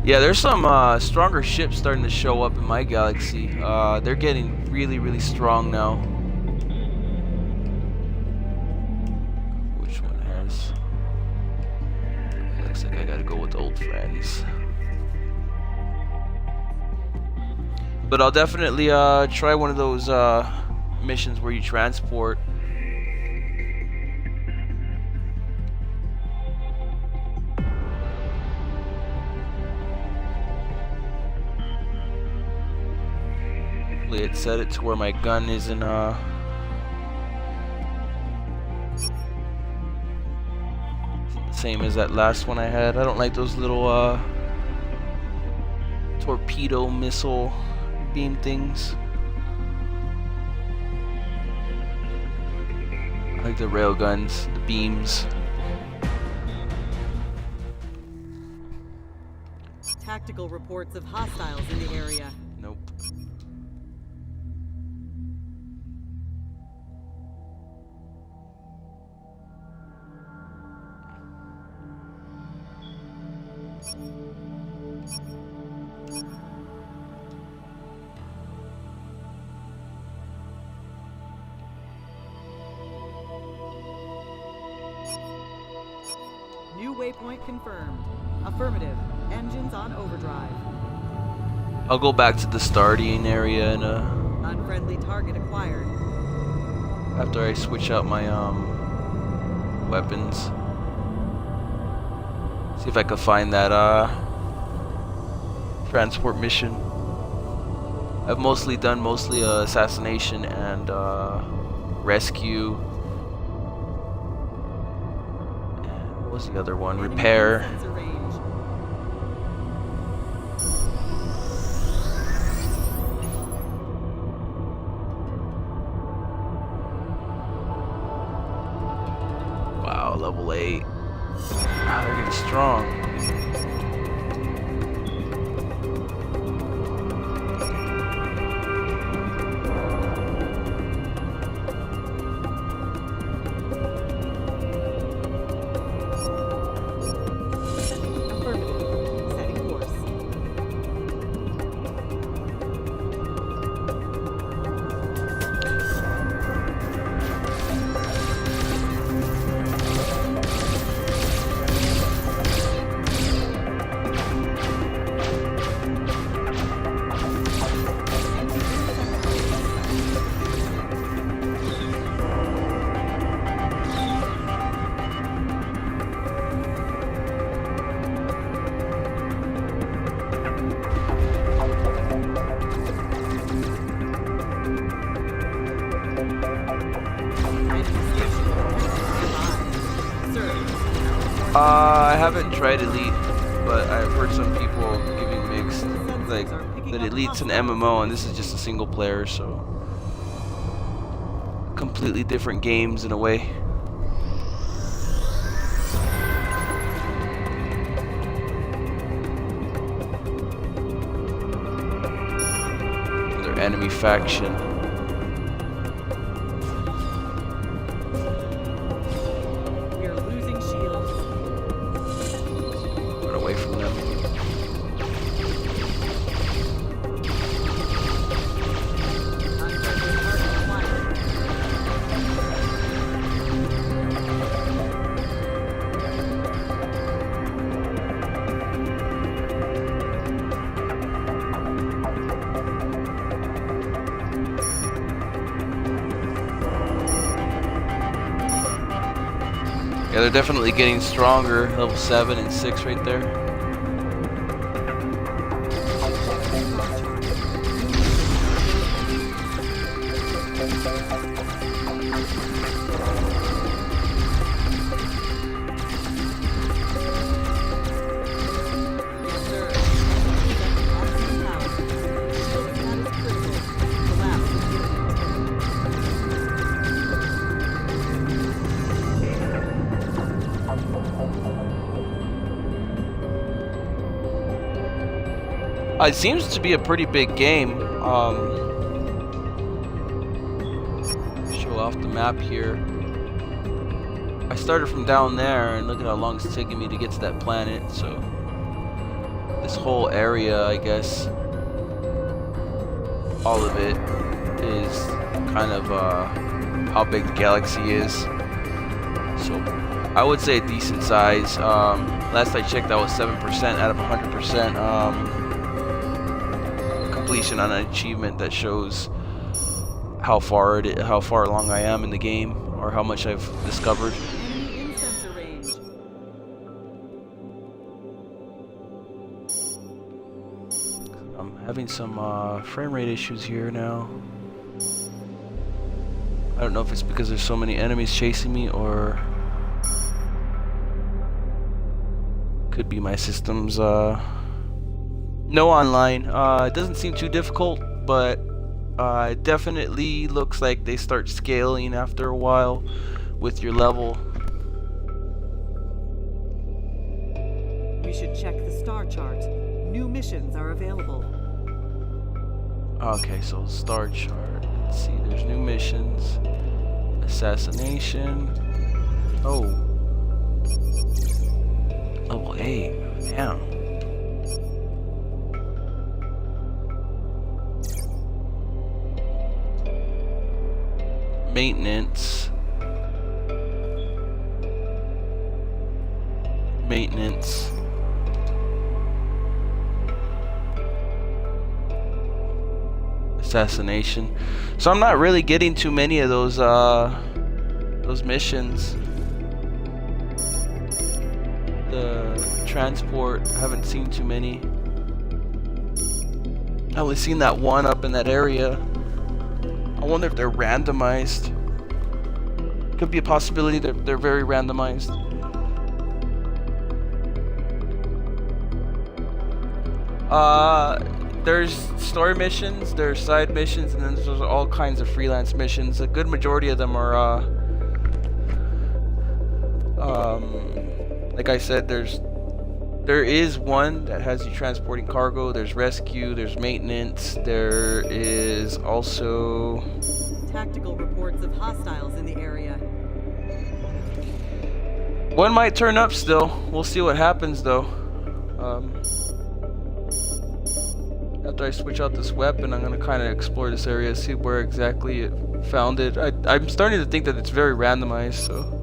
Yeah, there's some stronger ships starting to show up in my galaxy. They're getting really, really strong now. Which one has? Looks like I gotta go with old friends. But I'll definitely try one of those missions where you transport. It set it to where my gun isn't same as that last one I had. I don't like those little torpedo missile beam things. I like the rail guns, the beams. Tactical reports of hostiles in the area. Nope. New waypoint confirmed. Affirmative. Engines on overdrive. I'll go back to the starting area and Unfriendly target acquired. after I switch out my weapons. See if I can find that transport mission. I've mostly done assassination and rescue. And what was the other one? Enemy Repair. sensor range. Wow, level 8. Wow, they're getting strong. Affirmative. Setting course. I haven't tried Elite, but I've heard some people giving mixed, like that Elite's an MMO and this is just a single player, so completely different games in a way. Their enemy faction. We are losing shields. Run away from them. Unfriendly target acquired. Yeah, they're definitely getting stronger. Level 7 and 6 right there. It seems to be a pretty big game. Show off the map here. I started from down there, and look at how long it's taking me to get to that planet. So this whole area, I guess, all of it is kind of how big the galaxy is. So I would say a decent size. Last I checked, that was 7% out of 100% completion on an achievement that shows how far along I am in the game, or how much I've discovered. Enemy in sensor range. I'm having some frame rate issues here now. I don't know if it's because there's so many enemies chasing me, or could be my system's no online. It doesn't seem too difficult, but it definitely looks like they start scaling after a while with your level. We should check the star chart. New missions are available. Okay, so star chart. Let's see, there's new missions. Assassination. Oh. Level 8. Damn. Maintenance. Maintenance. Assassination. So I'm not really getting too many of those missions. The transport, I haven't seen too many. I only seen that one up in that area. I wonder if they're randomized. Could be a possibility that they're very randomized. There's story missions, there's side missions, and then there's all kinds of freelance missions. A good majority of them are, like I said, there is one that has you transporting cargo. There's rescue, there's maintenance, there is also Tactical reports of hostiles in the area. one might turn up still. We'll see what happens though. After I switch out this weapon, I'm gonna kind of explore this area, see where exactly it found it. I'm starting to think that it's very randomized, so.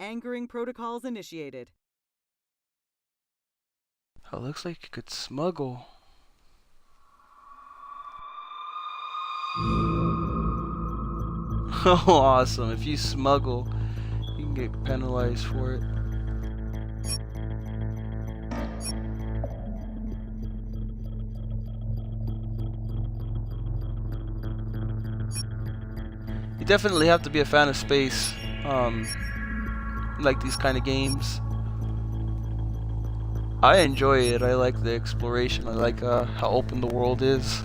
Anchoring protocols initiated. Oh, looks like you could smuggle. Oh, awesome. If you smuggle, you can get penalized for it. You definitely have to be a fan of space, like these kind of games. I enjoy it. I like the exploration. I like how open the world is.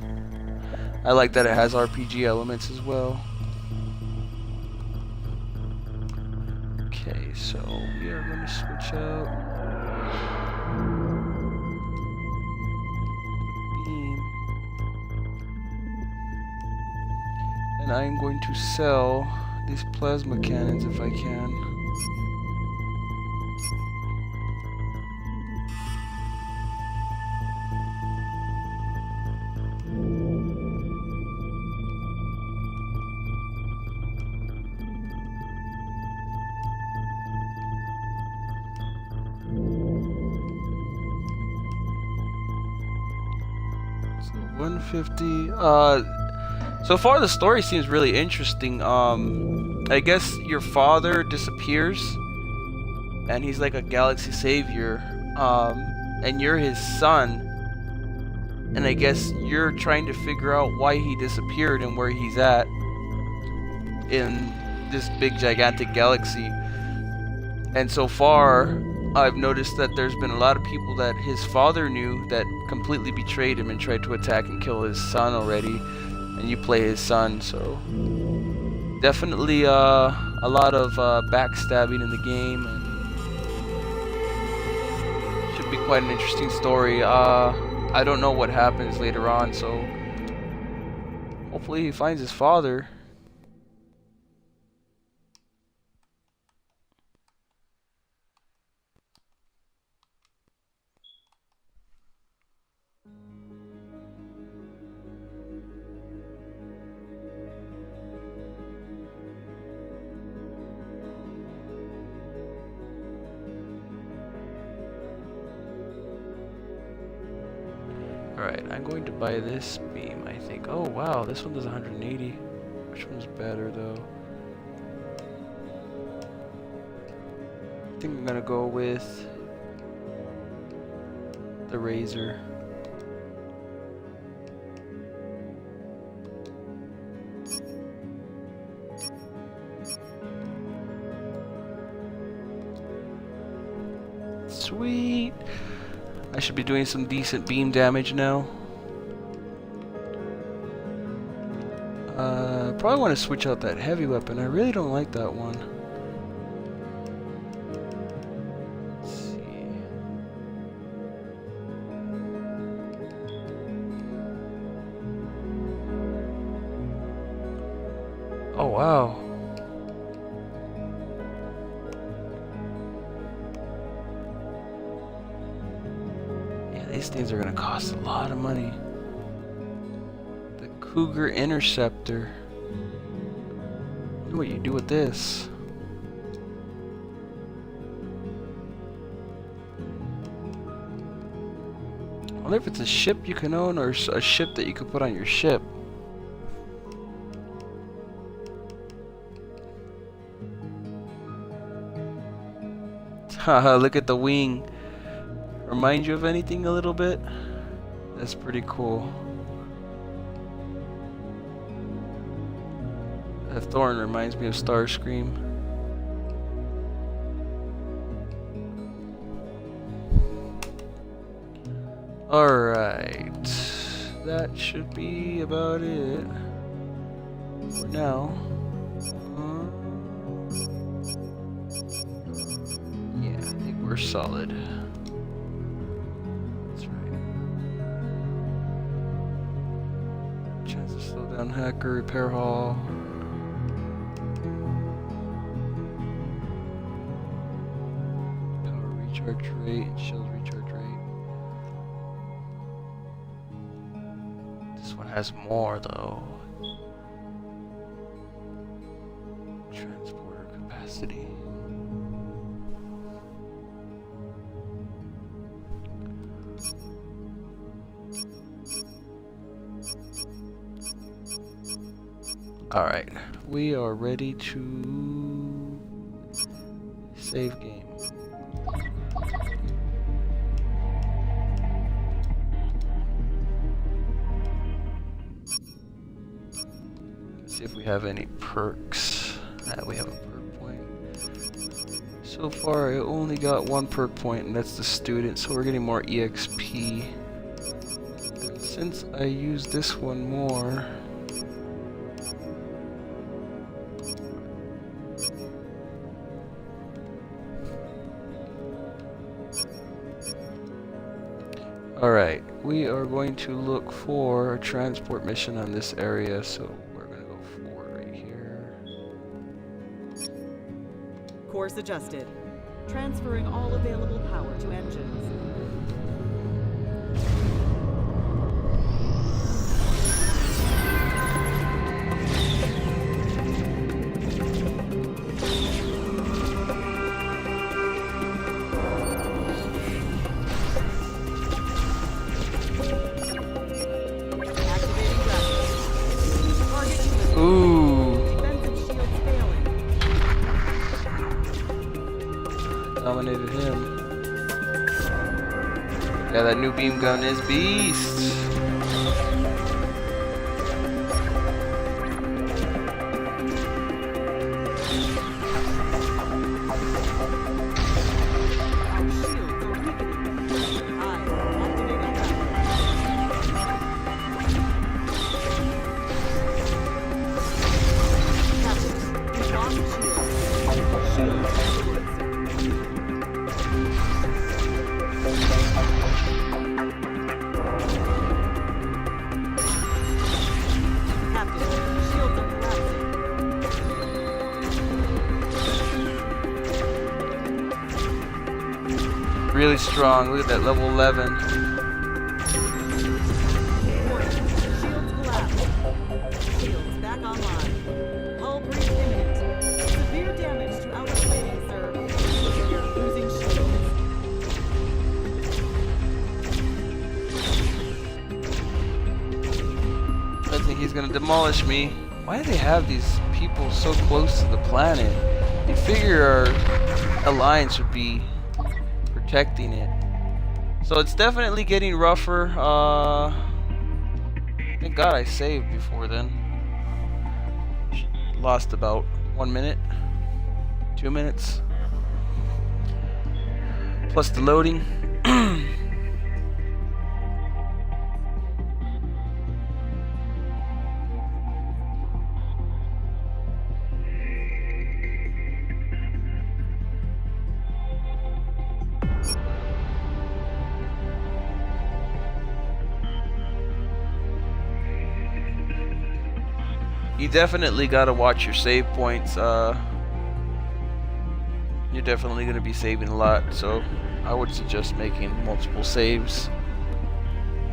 I like that it has RPG elements as well. Okay, so we are going to switch out. Beam. And I'm going to sell these plasma cannons if I can. So 150. So far the story seems really interesting. I guess your father disappears and he's like a galaxy savior, and you're his son, and I guess you're trying to figure out why he disappeared and where he's at in this big gigantic galaxy. And so far, I've noticed that there's been a lot of people that his father knew that completely betrayed him and tried to attack and kill his son already, and you play his son, so definitely a lot of backstabbing in the game, and should be quite an interesting story. I don't know what happens later on, so hopefully he finds his father. Alright, I'm going to buy this beam, I think. Oh wow, this one does 180. Which one's better though? I think I'm gonna go with the Razor. Sweet! I should be doing some decent beam damage now. Probably want to switch out that heavy weapon. I really don't like that one. Let's see. Oh wow. These things are gonna cost a lot of money. The Cougar Interceptor. I wonder what you do with this. I wonder if it's a ship you can own or a ship that you can put on your ship. Haha, look at the wing. Remind you of anything a little bit? That's pretty cool. That thorn reminds me of Starscream. Alright. That should be about it for now. Yeah, I think we're solid. Hacker, repair hall. Power recharge rate, shells recharge rate. This one has more though. Transporter capacity. Alright, we are ready to save game. Let's see if we have any perks. We have a perk point. So far I only got one perk point, and that's the student, so we're getting more EXP. And since I use this one more, alright, we are going to look for a transport mission on this area, so we're going to go forward right here. Course adjusted. Transferring all available power to engines. Yeah, that new beam gun is beast. Our shields are weakening. I am activating Captain, we lost shields. Shields stabilized. Captain, shields are collapsing. Really strong. Look at that, level 11. Warning, shields collapsed. Shields back online. Hull breach imminent. Severe damage to outer plating, sir. You're losing shields. I think he's gonna demolish me. Why do they have these people so close to the planet? You figure our alliance would be protecting it. So it's definitely getting rougher. Thank God I saved before then. Lost about 1 minute, 2 minutes. Plus the loading. You definitely gotta watch your save points. You're definitely gonna be saving a lot, so I would suggest making multiple saves.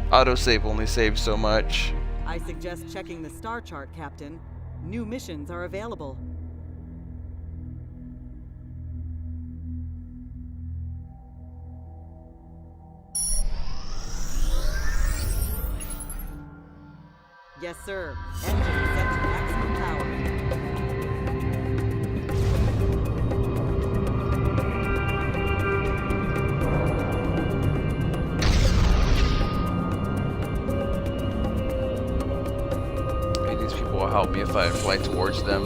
Autosave only saves so much. I suggest checking the star chart, Captain. New missions are available. Yes, sir. Engine set to maximum power. Maybe these people will help me if I fly towards them.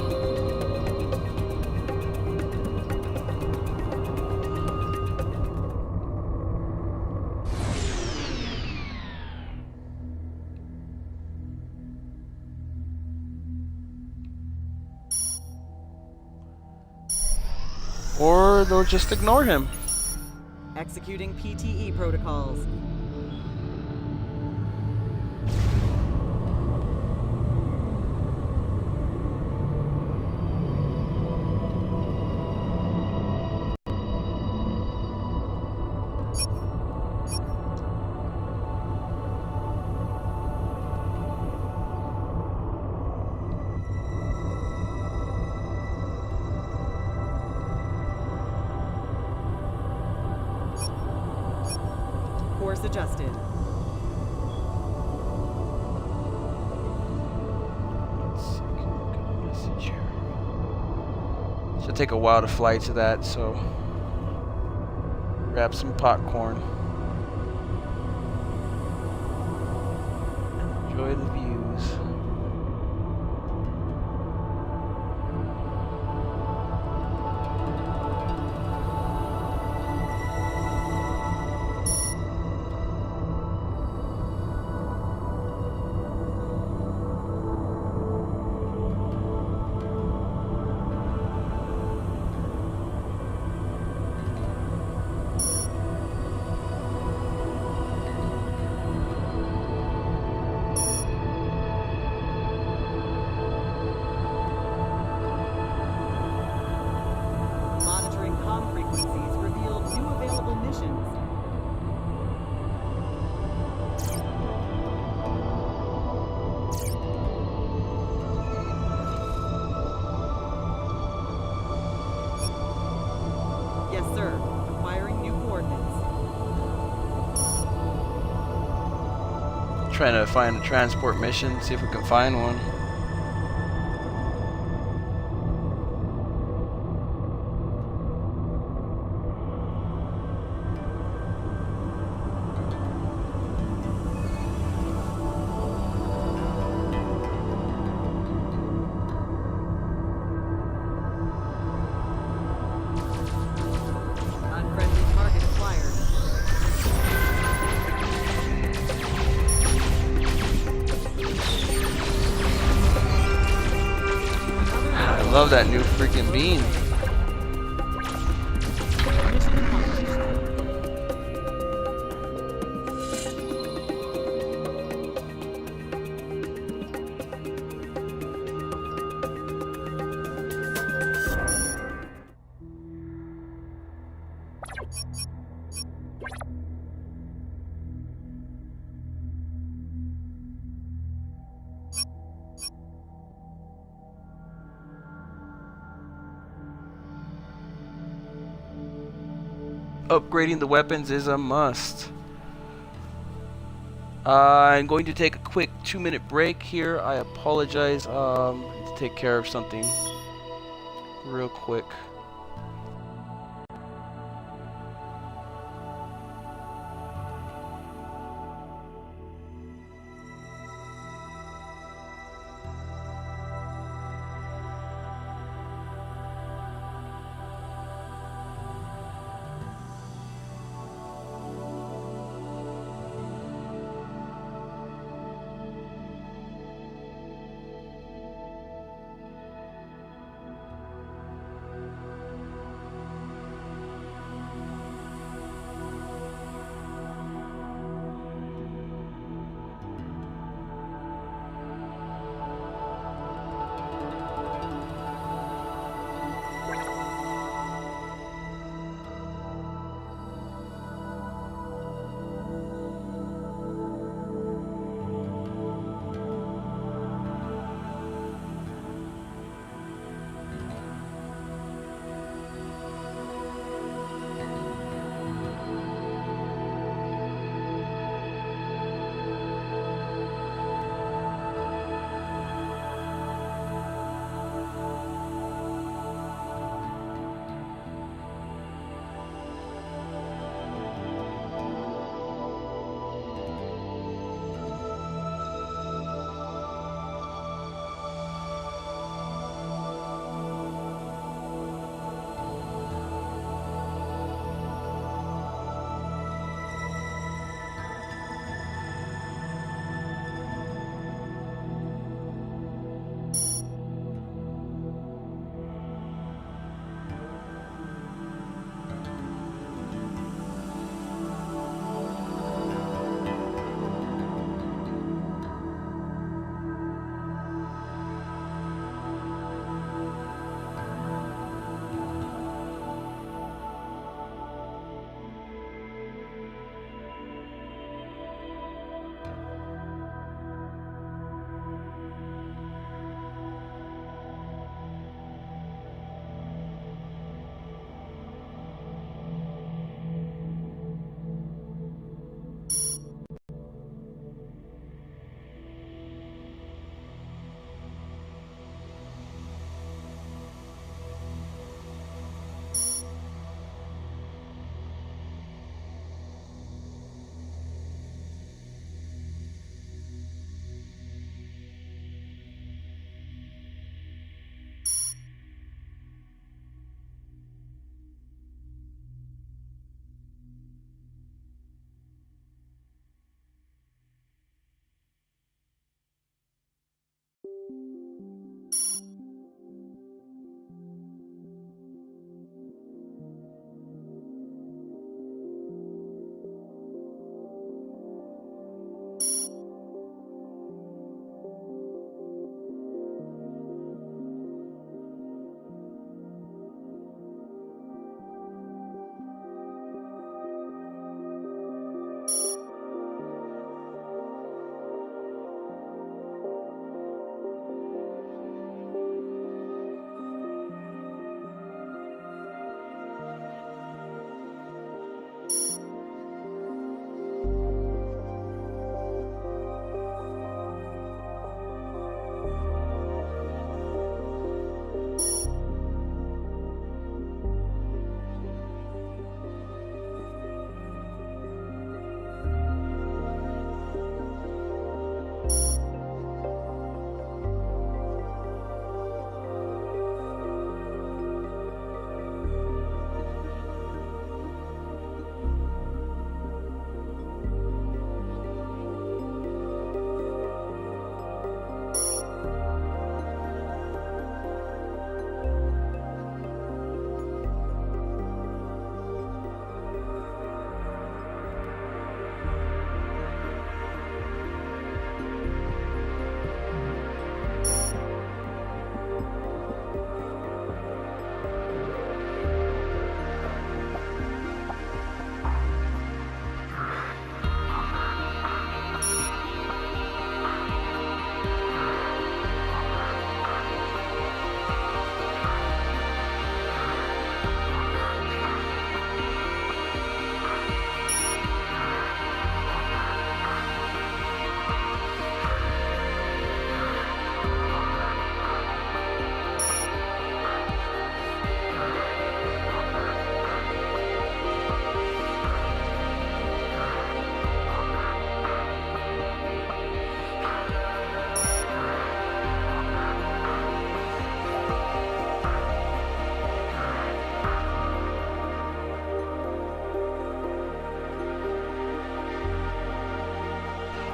Or they'll just ignore him. Executing PTE protocols. Course adjusted. Let's see, can I get a message here? Should take a while to fly to that, so grab some popcorn. Enjoy the views. Monitoring comm frequencies revealed new available missions. Yes, sir. Acquiring new coordinates. Trying to find a transport mission, see if we can find one. love that new freaking beam. Mission accomplished. Upgrading the weapons is a must. I'm going to take a quick 2-minute break here. I apologize. To take care of something real quick.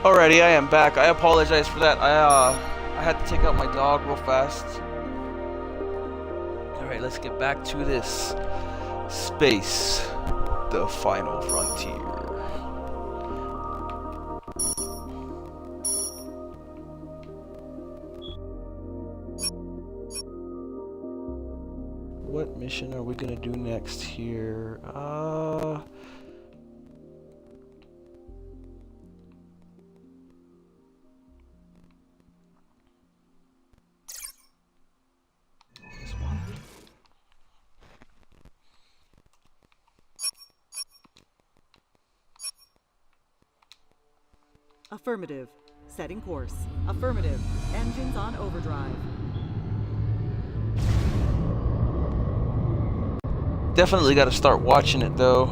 Alrighty, I am back. I apologize for that. I had to take out my dog real fast. Alright, let's get back to this space. The final frontier. What mission are we gonna do next here? This one. Affirmative. Setting course. Affirmative. Engines on overdrive. Definitely got to start watching it though.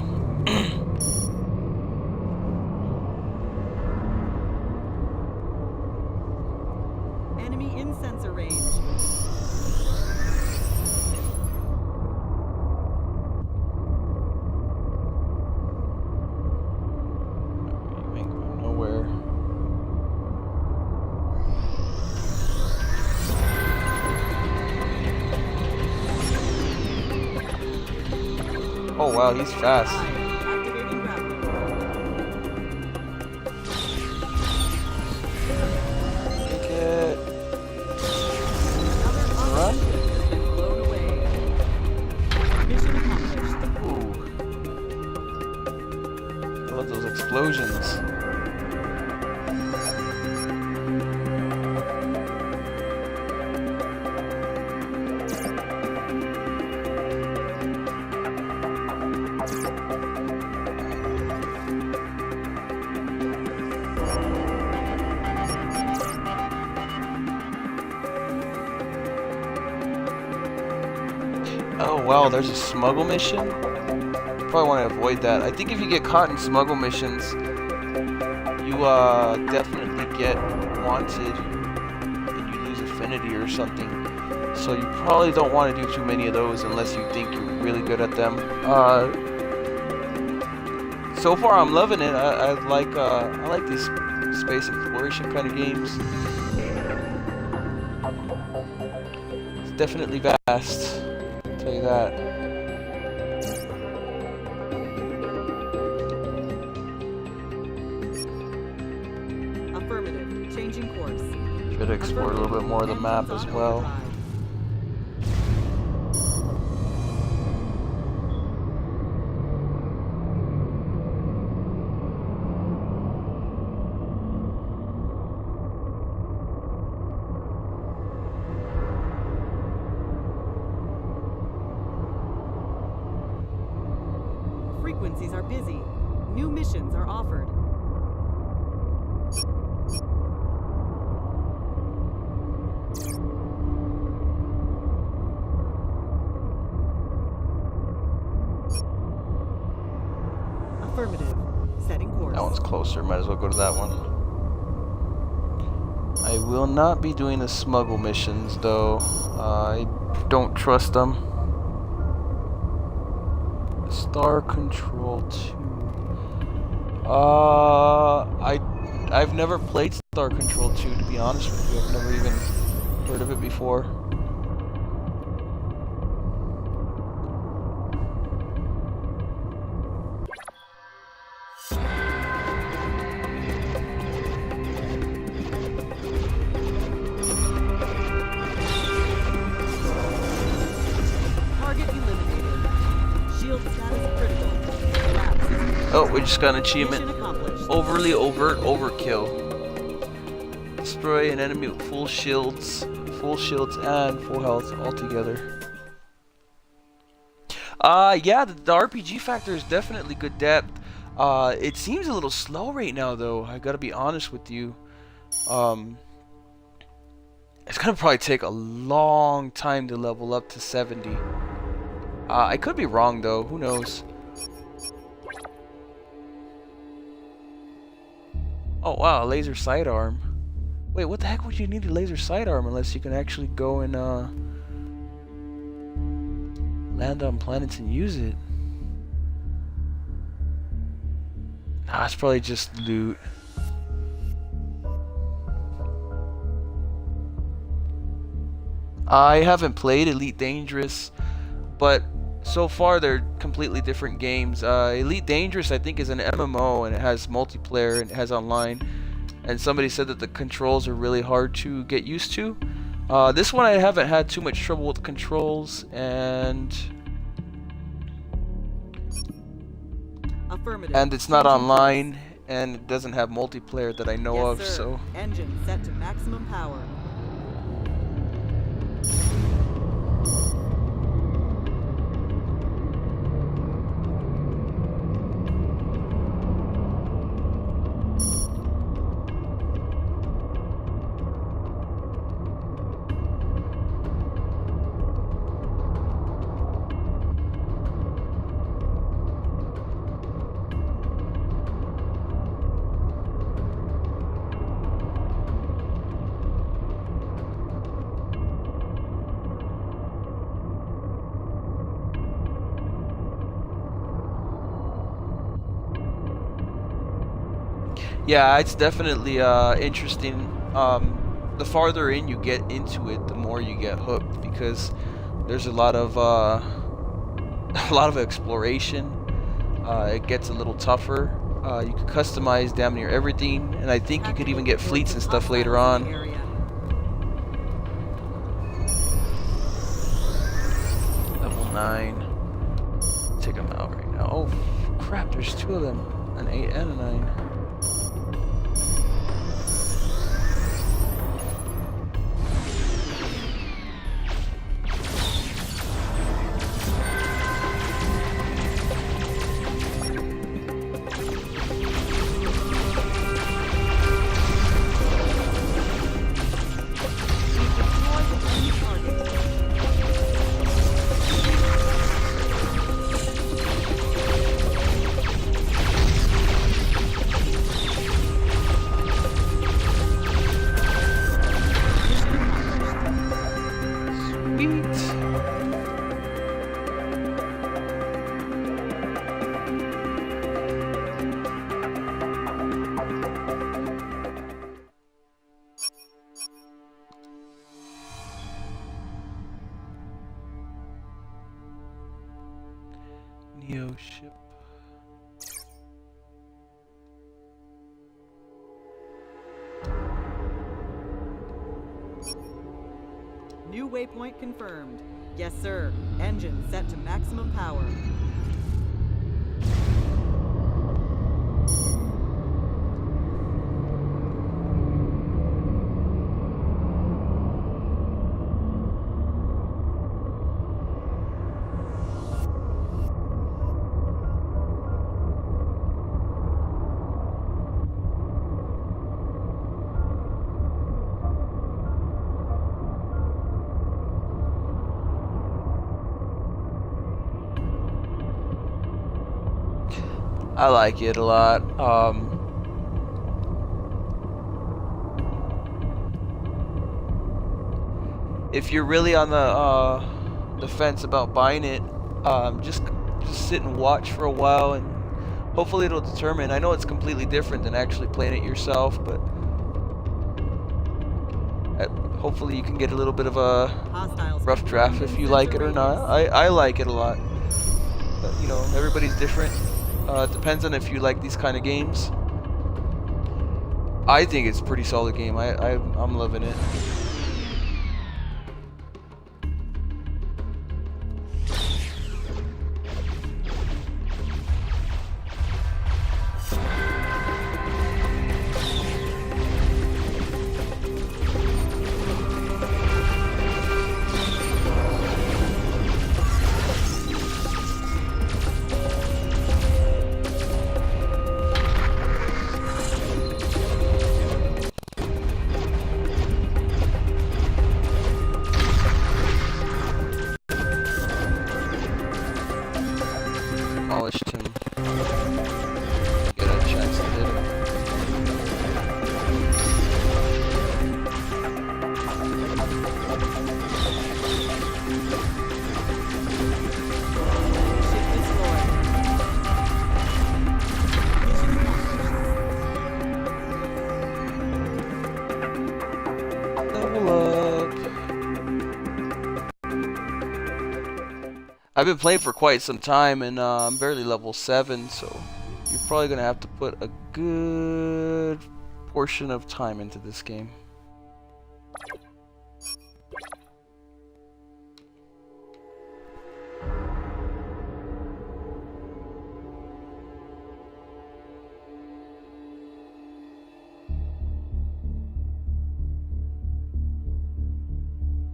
Enemy in sensor range. You ain't going nowhere. Oh wow, he's fast. Activating grapple. Take it. Another Run. object has been blown away. Mission accomplished. Ooh. I love those explosions. Oh wow, there's a smuggle mission? Probably want to avoid that. I think if you get caught in smuggle missions, you definitely get wanted and you lose affinity or something. So you probably don't want to do too many of those unless you think you're really good at them. So far I'm loving it. I like these space exploration kind of games. It's definitely vast. I'll tell you that. Affirmative. Changing course. Should explore a little bit more of the map as well. Frequencies are busy. New missions are offered. Affirmative. Setting course. That one's closer. Might as well go to that one. I will not be doing the smuggle missions though. I don't trust them. Star Control 2. I've never played Star Control 2 to be honest with you. I've never even heard of it before. Target eliminated. Shield status critical. Collapse is Oh, we just got an achievement. mission accomplished. Overly overt overkill. Destroy an enemy with full shields and full health altogether. Yeah, the RPG factor is definitely good depth. It seems a little slow right now though, I gotta be honest with you. It's gonna probably take a long time to level up to 70. I could be wrong though, who knows. Oh wow, a laser sidearm. Wait, what the heck would you need a laser sidearm unless you can actually go and land on planets and use it? Nah, it's probably just loot. I haven't played Elite Dangerous, but so far they're completely different games. Elite Dangerous, I think, is an MMO, and it has multiplayer and it has online. And somebody said that the controls are really hard to get used to. This one I haven't had too much trouble with the controls, and Affirmative. it's not Engine online, and it doesn't have multiplayer that I know Yes, of. sir. So Engine set to maximum power. yeah, it's definitely interesting. The farther in you get into it, the more you get hooked, because there's a lot of exploration. It gets a little tougher. You can customize damn near everything, and I think you could even get fleets and stuff later on. Level 9. Take them out right now. Oh crap! There's 2 of them, an 8 and a 9. Neo ship. New waypoint confirmed. Yes, sir. Engine set to maximum power. I like it a lot. If you're really on the fence about buying it, just sit and watch for a while, and hopefully it'll determine. I know it's completely different than actually playing it yourself, but hopefully you can get a little bit of a Hostiles rough draft if you like it or not. I like it a lot, but you know, everybody's different. It depends on if you like these kind of games. I think it's a pretty solid game. I'm loving it. I've been playing for quite some time, and I'm barely level 7, so you're probably gonna have to put a good portion of time into this game.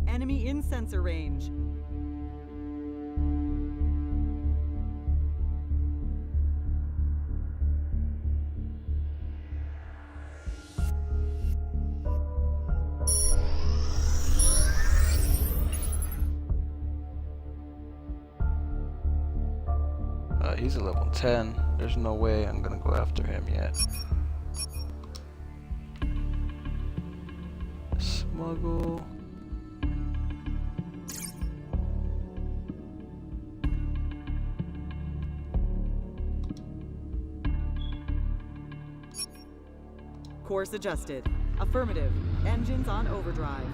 Enemy in sensor range. He's a level 10. There's no way I'm gonna go after him yet. Smuggle. Course adjusted. Affirmative. Engines on overdrive.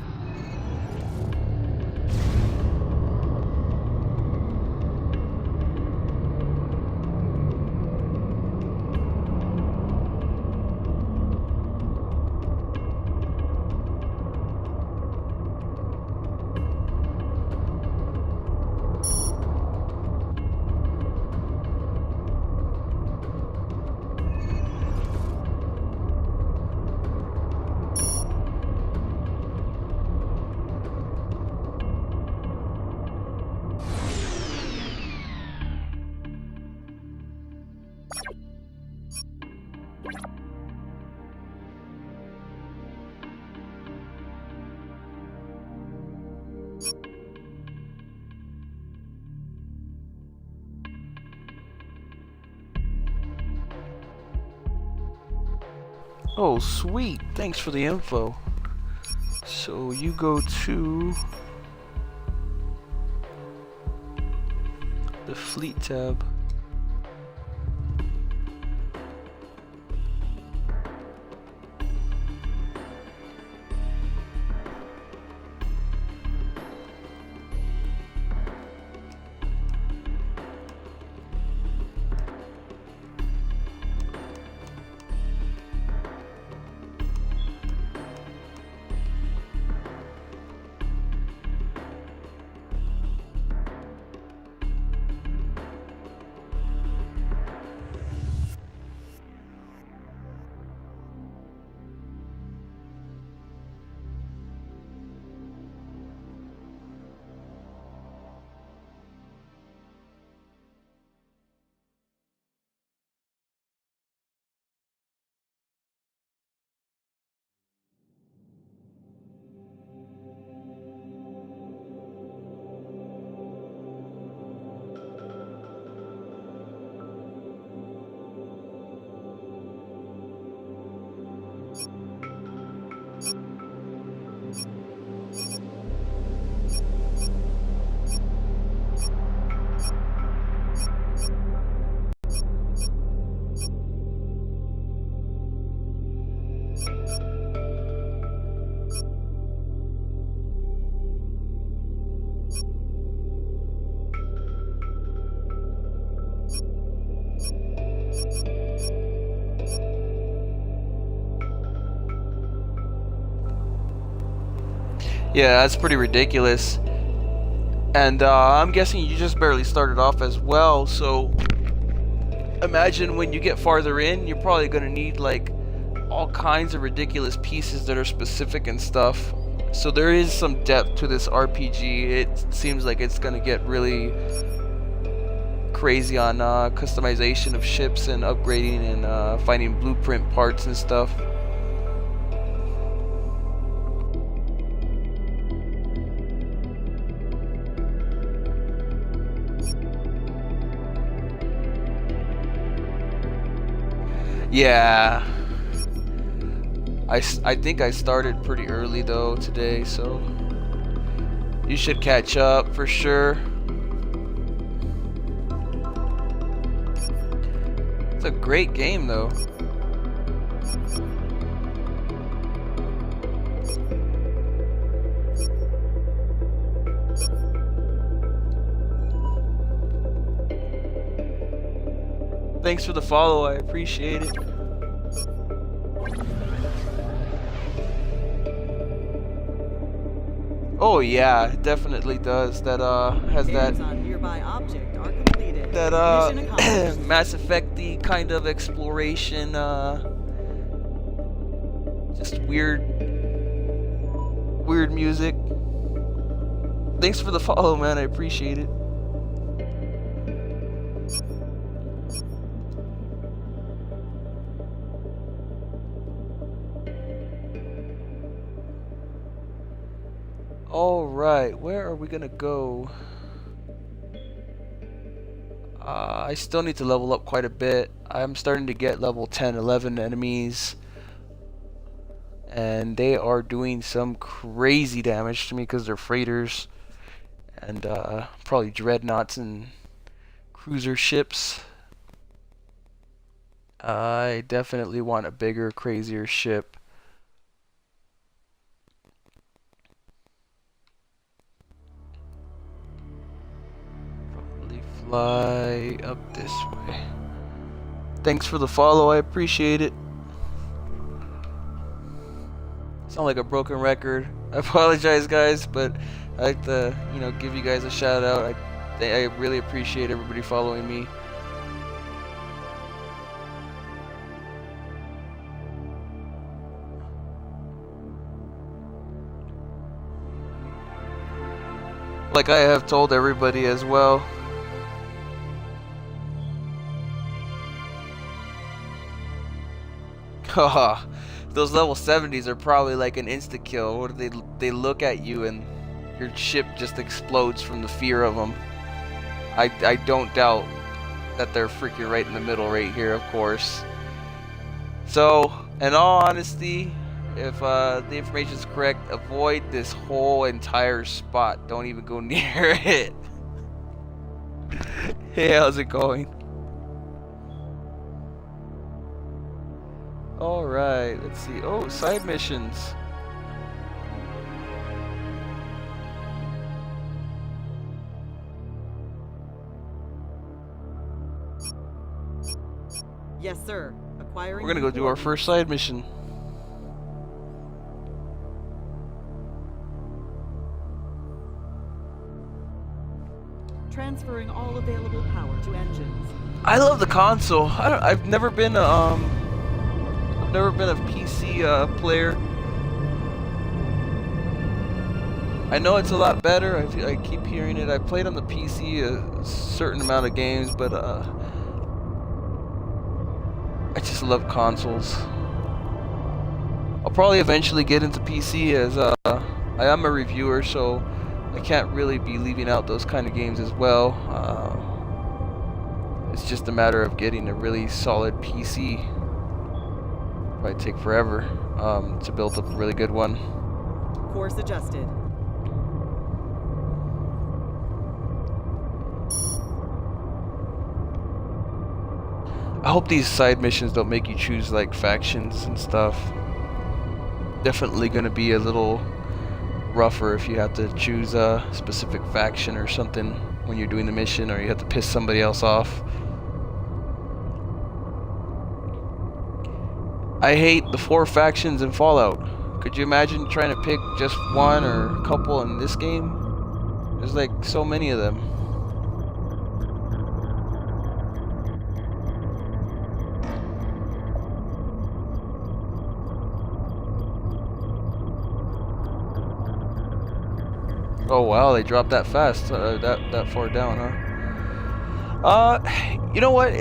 Oh, sweet. Thanks for the info. So you go to the fleet tab. Yeah, that's pretty ridiculous. And I'm guessing you just barely started off as well, so imagine when you get farther in, you're probably gonna need like all kinds of ridiculous pieces that are specific and stuff. So there is some depth to this RPG. It seems like it's gonna get really crazy on customization of ships and upgrading and finding blueprint parts and stuff. Yeah, I think I started pretty early though today, so you should catch up for sure. It's a great game though. Thanks for the follow. I appreciate it. Oh yeah, it definitely does. That has that Errors on nearby object are completed. that Mission accomplished. Mass Effect-y kind of exploration, just weird music. Thanks for the follow, man. I appreciate it. All right, where are we gonna go? I still need to level up quite a bit. I'm starting to get level 10, 11 enemies, and they are doing some crazy damage to me because they're freighters and probably dreadnoughts and cruiser ships. I definitely want a bigger, crazier ship. Probably fly up this way. Thanks for the follow, I appreciate it. Sound like a broken record. I apologize, guys, but I like to, give you guys a shout out. I really appreciate everybody following me. Like I have told everybody as well. Haha. Those level 70s are probably like an insta kill. Or they look at you and your ship just explodes from the fear of them. I don't doubt that they're freaking right in the middle right here, of course. So, in all honesty, if the information is correct, avoid this whole entire spot. Don't even go near it. Hey, how's it going? Alright, let's see. Oh, side missions. Yes, sir. Acquiring. We're gonna go do our first side mission. Transferring all available power to engines. I love the console. I've never been a PC player. I know it's a lot better. I keep hearing it. I played on the PC a certain amount of games, but I just love consoles. I'll probably eventually get into PC as I am a reviewer, so I can't really be leaving out those kind of games as well. It's just a matter of getting a really solid PC. Might take forever to build up a really good one. Course adjusted. I hope these side missions don't make you choose like factions and stuff. Definitely gonna be a little rougher if you have to choose a specific faction or something when you're doing the mission, or you have to piss somebody else off. I hate the 4 factions in Fallout. Could you imagine trying to pick just one or a couple in this game? There's like so many of them. Oh wow, they dropped that fast, that far down, huh? You know what?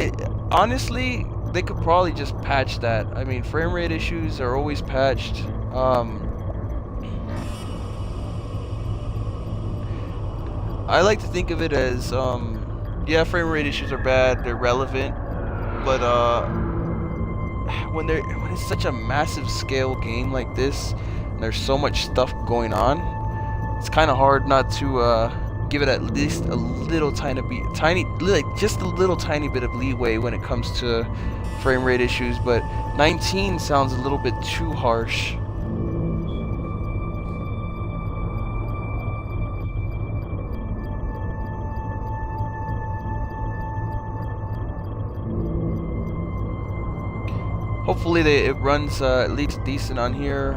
Honestly, they could probably just patch that. I mean, frame rate issues are always patched. I like to think of it as, yeah, frame rate issues are bad, they're relevant, but when it's such a massive scale game like this, and there's so much stuff going on, it's kind of hard not to give it at least a little just a little tiny bit of leeway when it comes to frame rate issues. But 19 sounds a little bit too harsh. Hopefully it runs at least decent on here.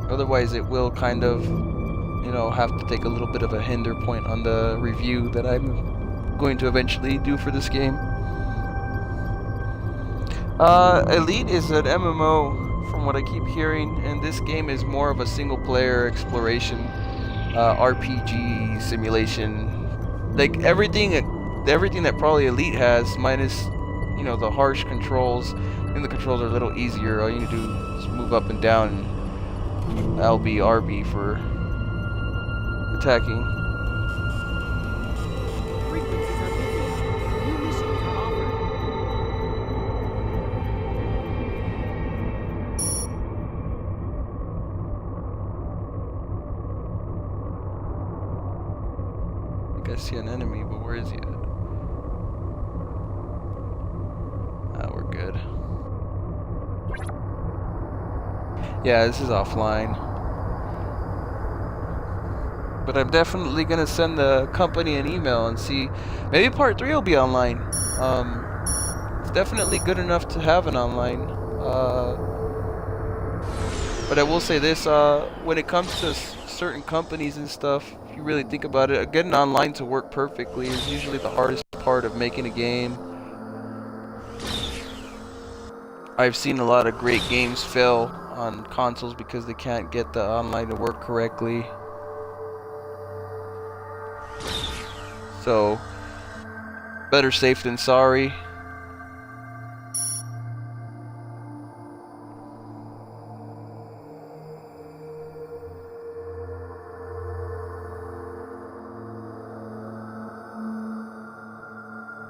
Otherwise it will kind of, you know, have to take a little bit of a hinder point on the review that I'm going to eventually do for this game. Elite is an MMO from what I keep hearing, and this game is more of a single player exploration RPG simulation. Like everything that probably Elite has, minus, you know, the harsh controls. I think the controls are a little easier. All you need to do is move up and down, and LB, RB for attacking. Frequencies are busy. New missions are offered. I think I see an enemy, but where is he at? Ah, we're good. Yeah, this is offline. But I'm definitely gonna send the company an email and see. Maybe part 3 will be online. It's definitely good enough to have an online. But I will say this: when it comes to certain companies and stuff, if you really think about it, getting online to work perfectly is usually the hardest part of making a game. I've seen a lot of great games fail on consoles because they can't get the online to work correctly. So, better safe than sorry.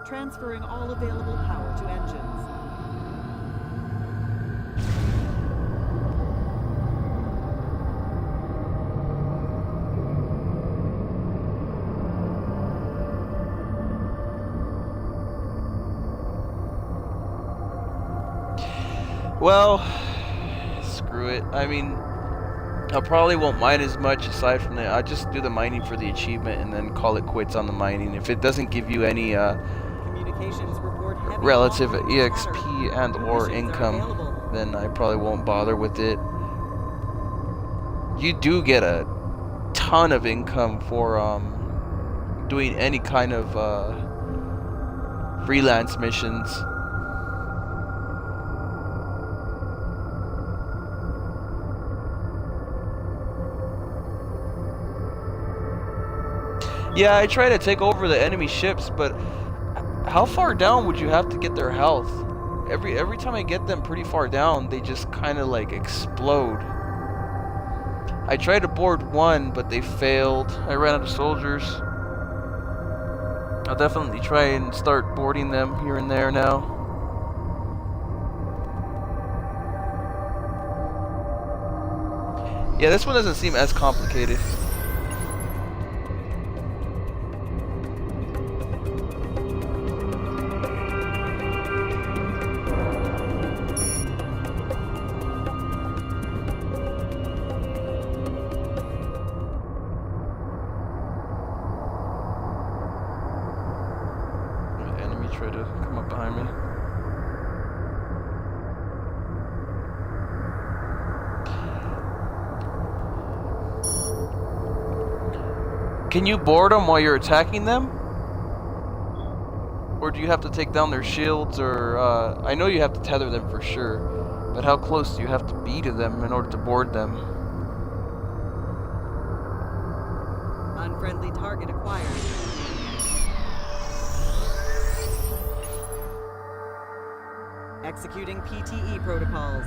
Transferring all available power to engines. Well, screw it. I mean, I probably won't mine as much aside from that. I'll just do the mining for the achievement and then call it quits on the mining. If it doesn't give you any Communications report heavy relative volumes EXP scattered. and New or missions are income, available. then I probably won't bother with it. You do get a ton of income for doing any kind of freelance missions. Yeah, I try to take over the enemy ships, but how far down would you have to get their health? Every time I get them pretty far down, they just kind of like explode. I tried to board one, but they failed. I ran out of soldiers. I'll definitely try and start boarding them here and there now. Yeah, this one doesn't seem as complicated. Try to come up behind me. Can you board them while you're attacking them? Or do you have to take down their shields? Or I know you have to tether them for sure, but how close do you have to be to them in order to board them? Unfriendly target acquired. Executing PTE protocols.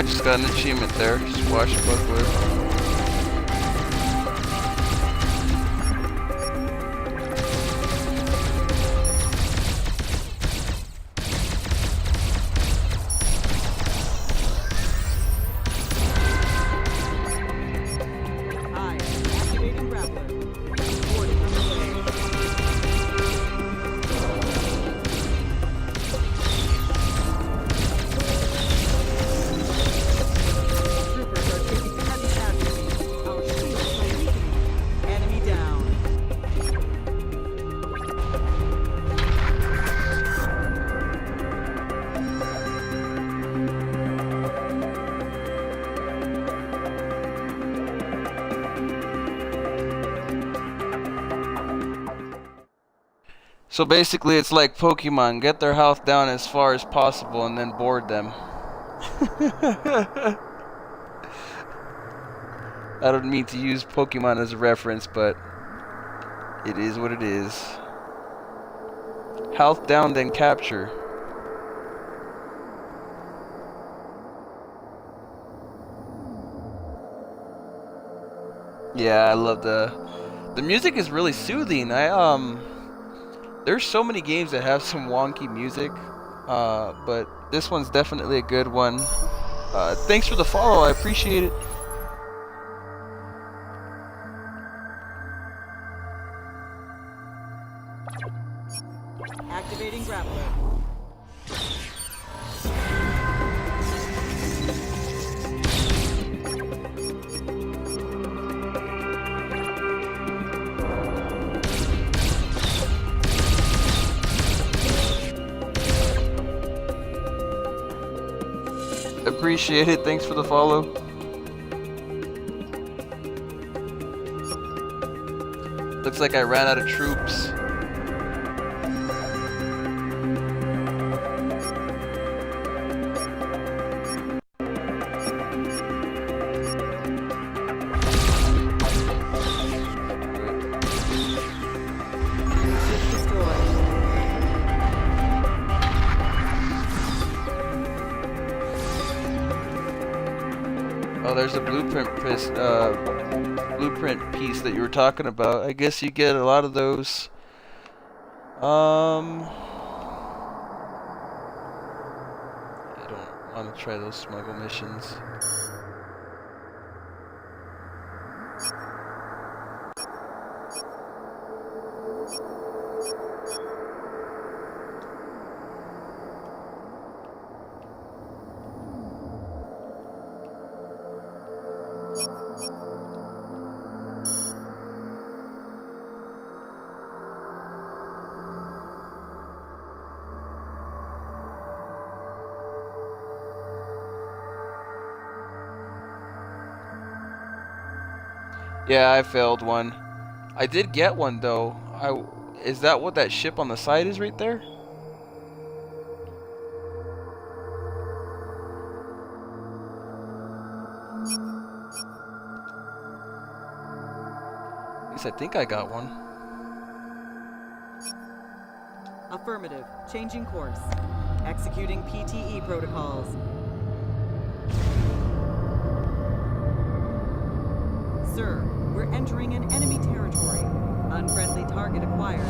just got an achievement there. Swashbuckler. Activating grappler. Boarding underway. Troopers are taking heavy casualties. Our shields are weakening. Enemy down. So basically, it's like Pokemon. Get their health down as far as possible and then board them. I don't mean to use Pokemon as a reference, but it is what it is. Health down, then capture. Yeah, I love the music is really soothing. There's so many games that have some wonky music, but this one's definitely a good one. Thanks for the follow, I appreciate it. Activating grappler. Appreciate it. Thanks for the follow. Looks like I ran out of troops. Ship destroyed. Oh, there's a blueprint piece that you were talking about. I guess you get a lot of those. I don't want to try those smuggle missions. Yeah, I failed one. I did get one though. Is that what that ship on the side is right there? At least I think I got one. Affirmative. Changing course. Executing PTE protocols. Sir, we're entering an enemy territory. Unfriendly target acquired.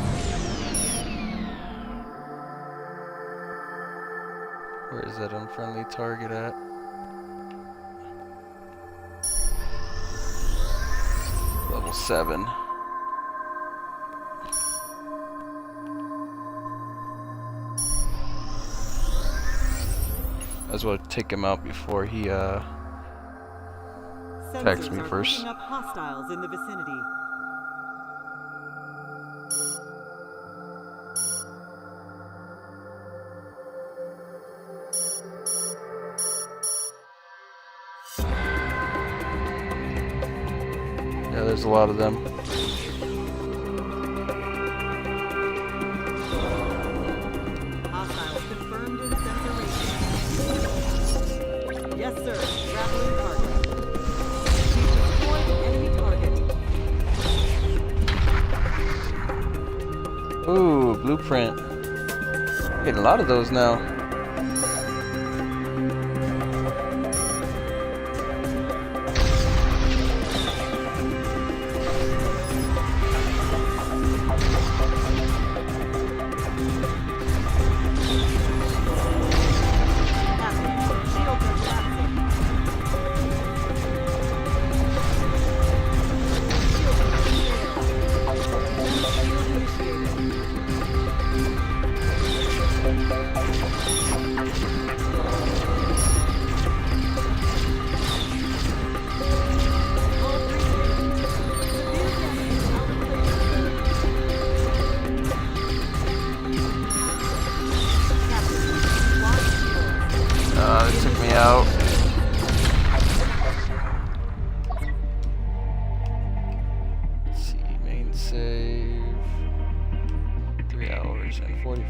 Where is that unfriendly target at? Level 7. I just want to take him out before he attacks me Sensors are first. picking up hostiles in the vicinity. Yeah, there's a lot of them. Hostiles confirmed in sensor range. Yes, sir. Grappling target. We've destroyed an enemy target. Ooh, blueprint. Getting a lot of those now.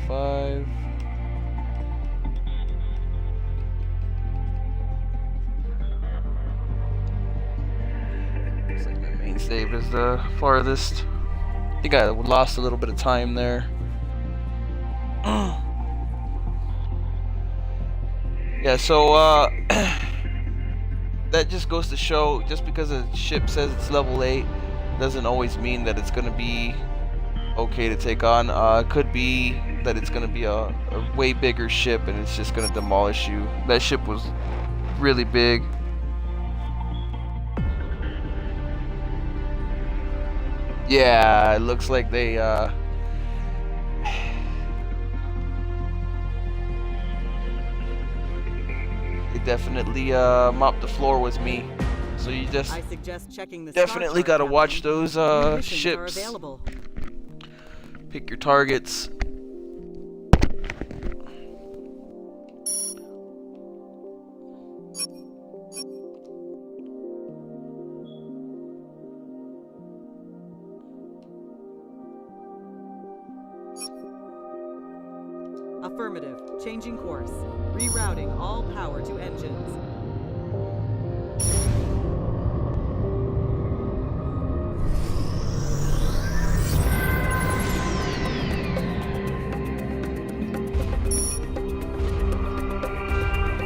45. Looks like my main save is the farthest. I think I lost a little bit of time there. Yeah, so that just goes to show, just because a ship says it's level 8 doesn't always mean that it's gonna be okay to take on. It could be that it's gonna be a way bigger ship and it's just gonna demolish you. That ship was really big. Yeah, it looks like they definitely mopped the floor with me. So you just I suggest checking the definitely star gotta chart, watch Captain. those New missions are ships. available. Pick your targets. Affirmative. Changing course. Rerouting all power to engines.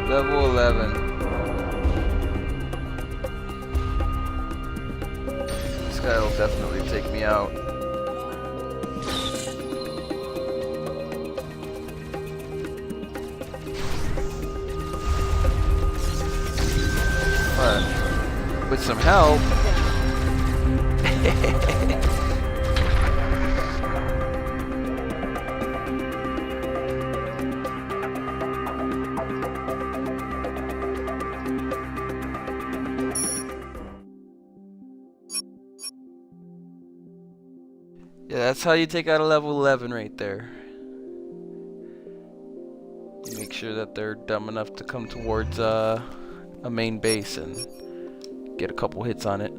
Level 11. This guy will definitely take me out. But with some help. Yeah, that's how you take out a level 11 right there. You make sure that they're dumb enough to come towards a main base and get a couple hits on it.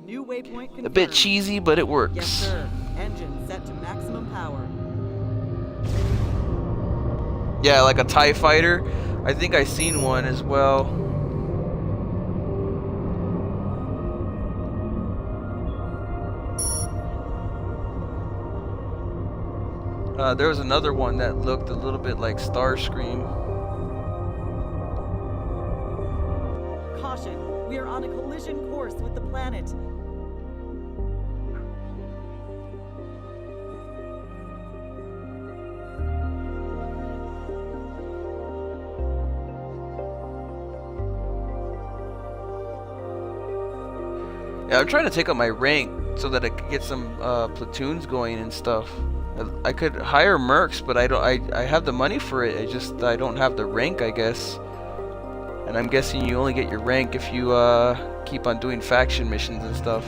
New waypoint confirmed. A bit cheesy, but it works. Yes, sir. Engine set to maximum power. Yeah, like a TIE fighter. I think I seen one as well. There was another one that looked a little bit like Starscream. Caution, we are on a collision course with the planet. Yeah, I'm trying to take up my rank so that I could get some platoons going and stuff. I could hire mercs, but I don't. I have the money for it. I don't have the rank, I guess. And I'm guessing you only get your rank if you keep on doing faction missions and stuff.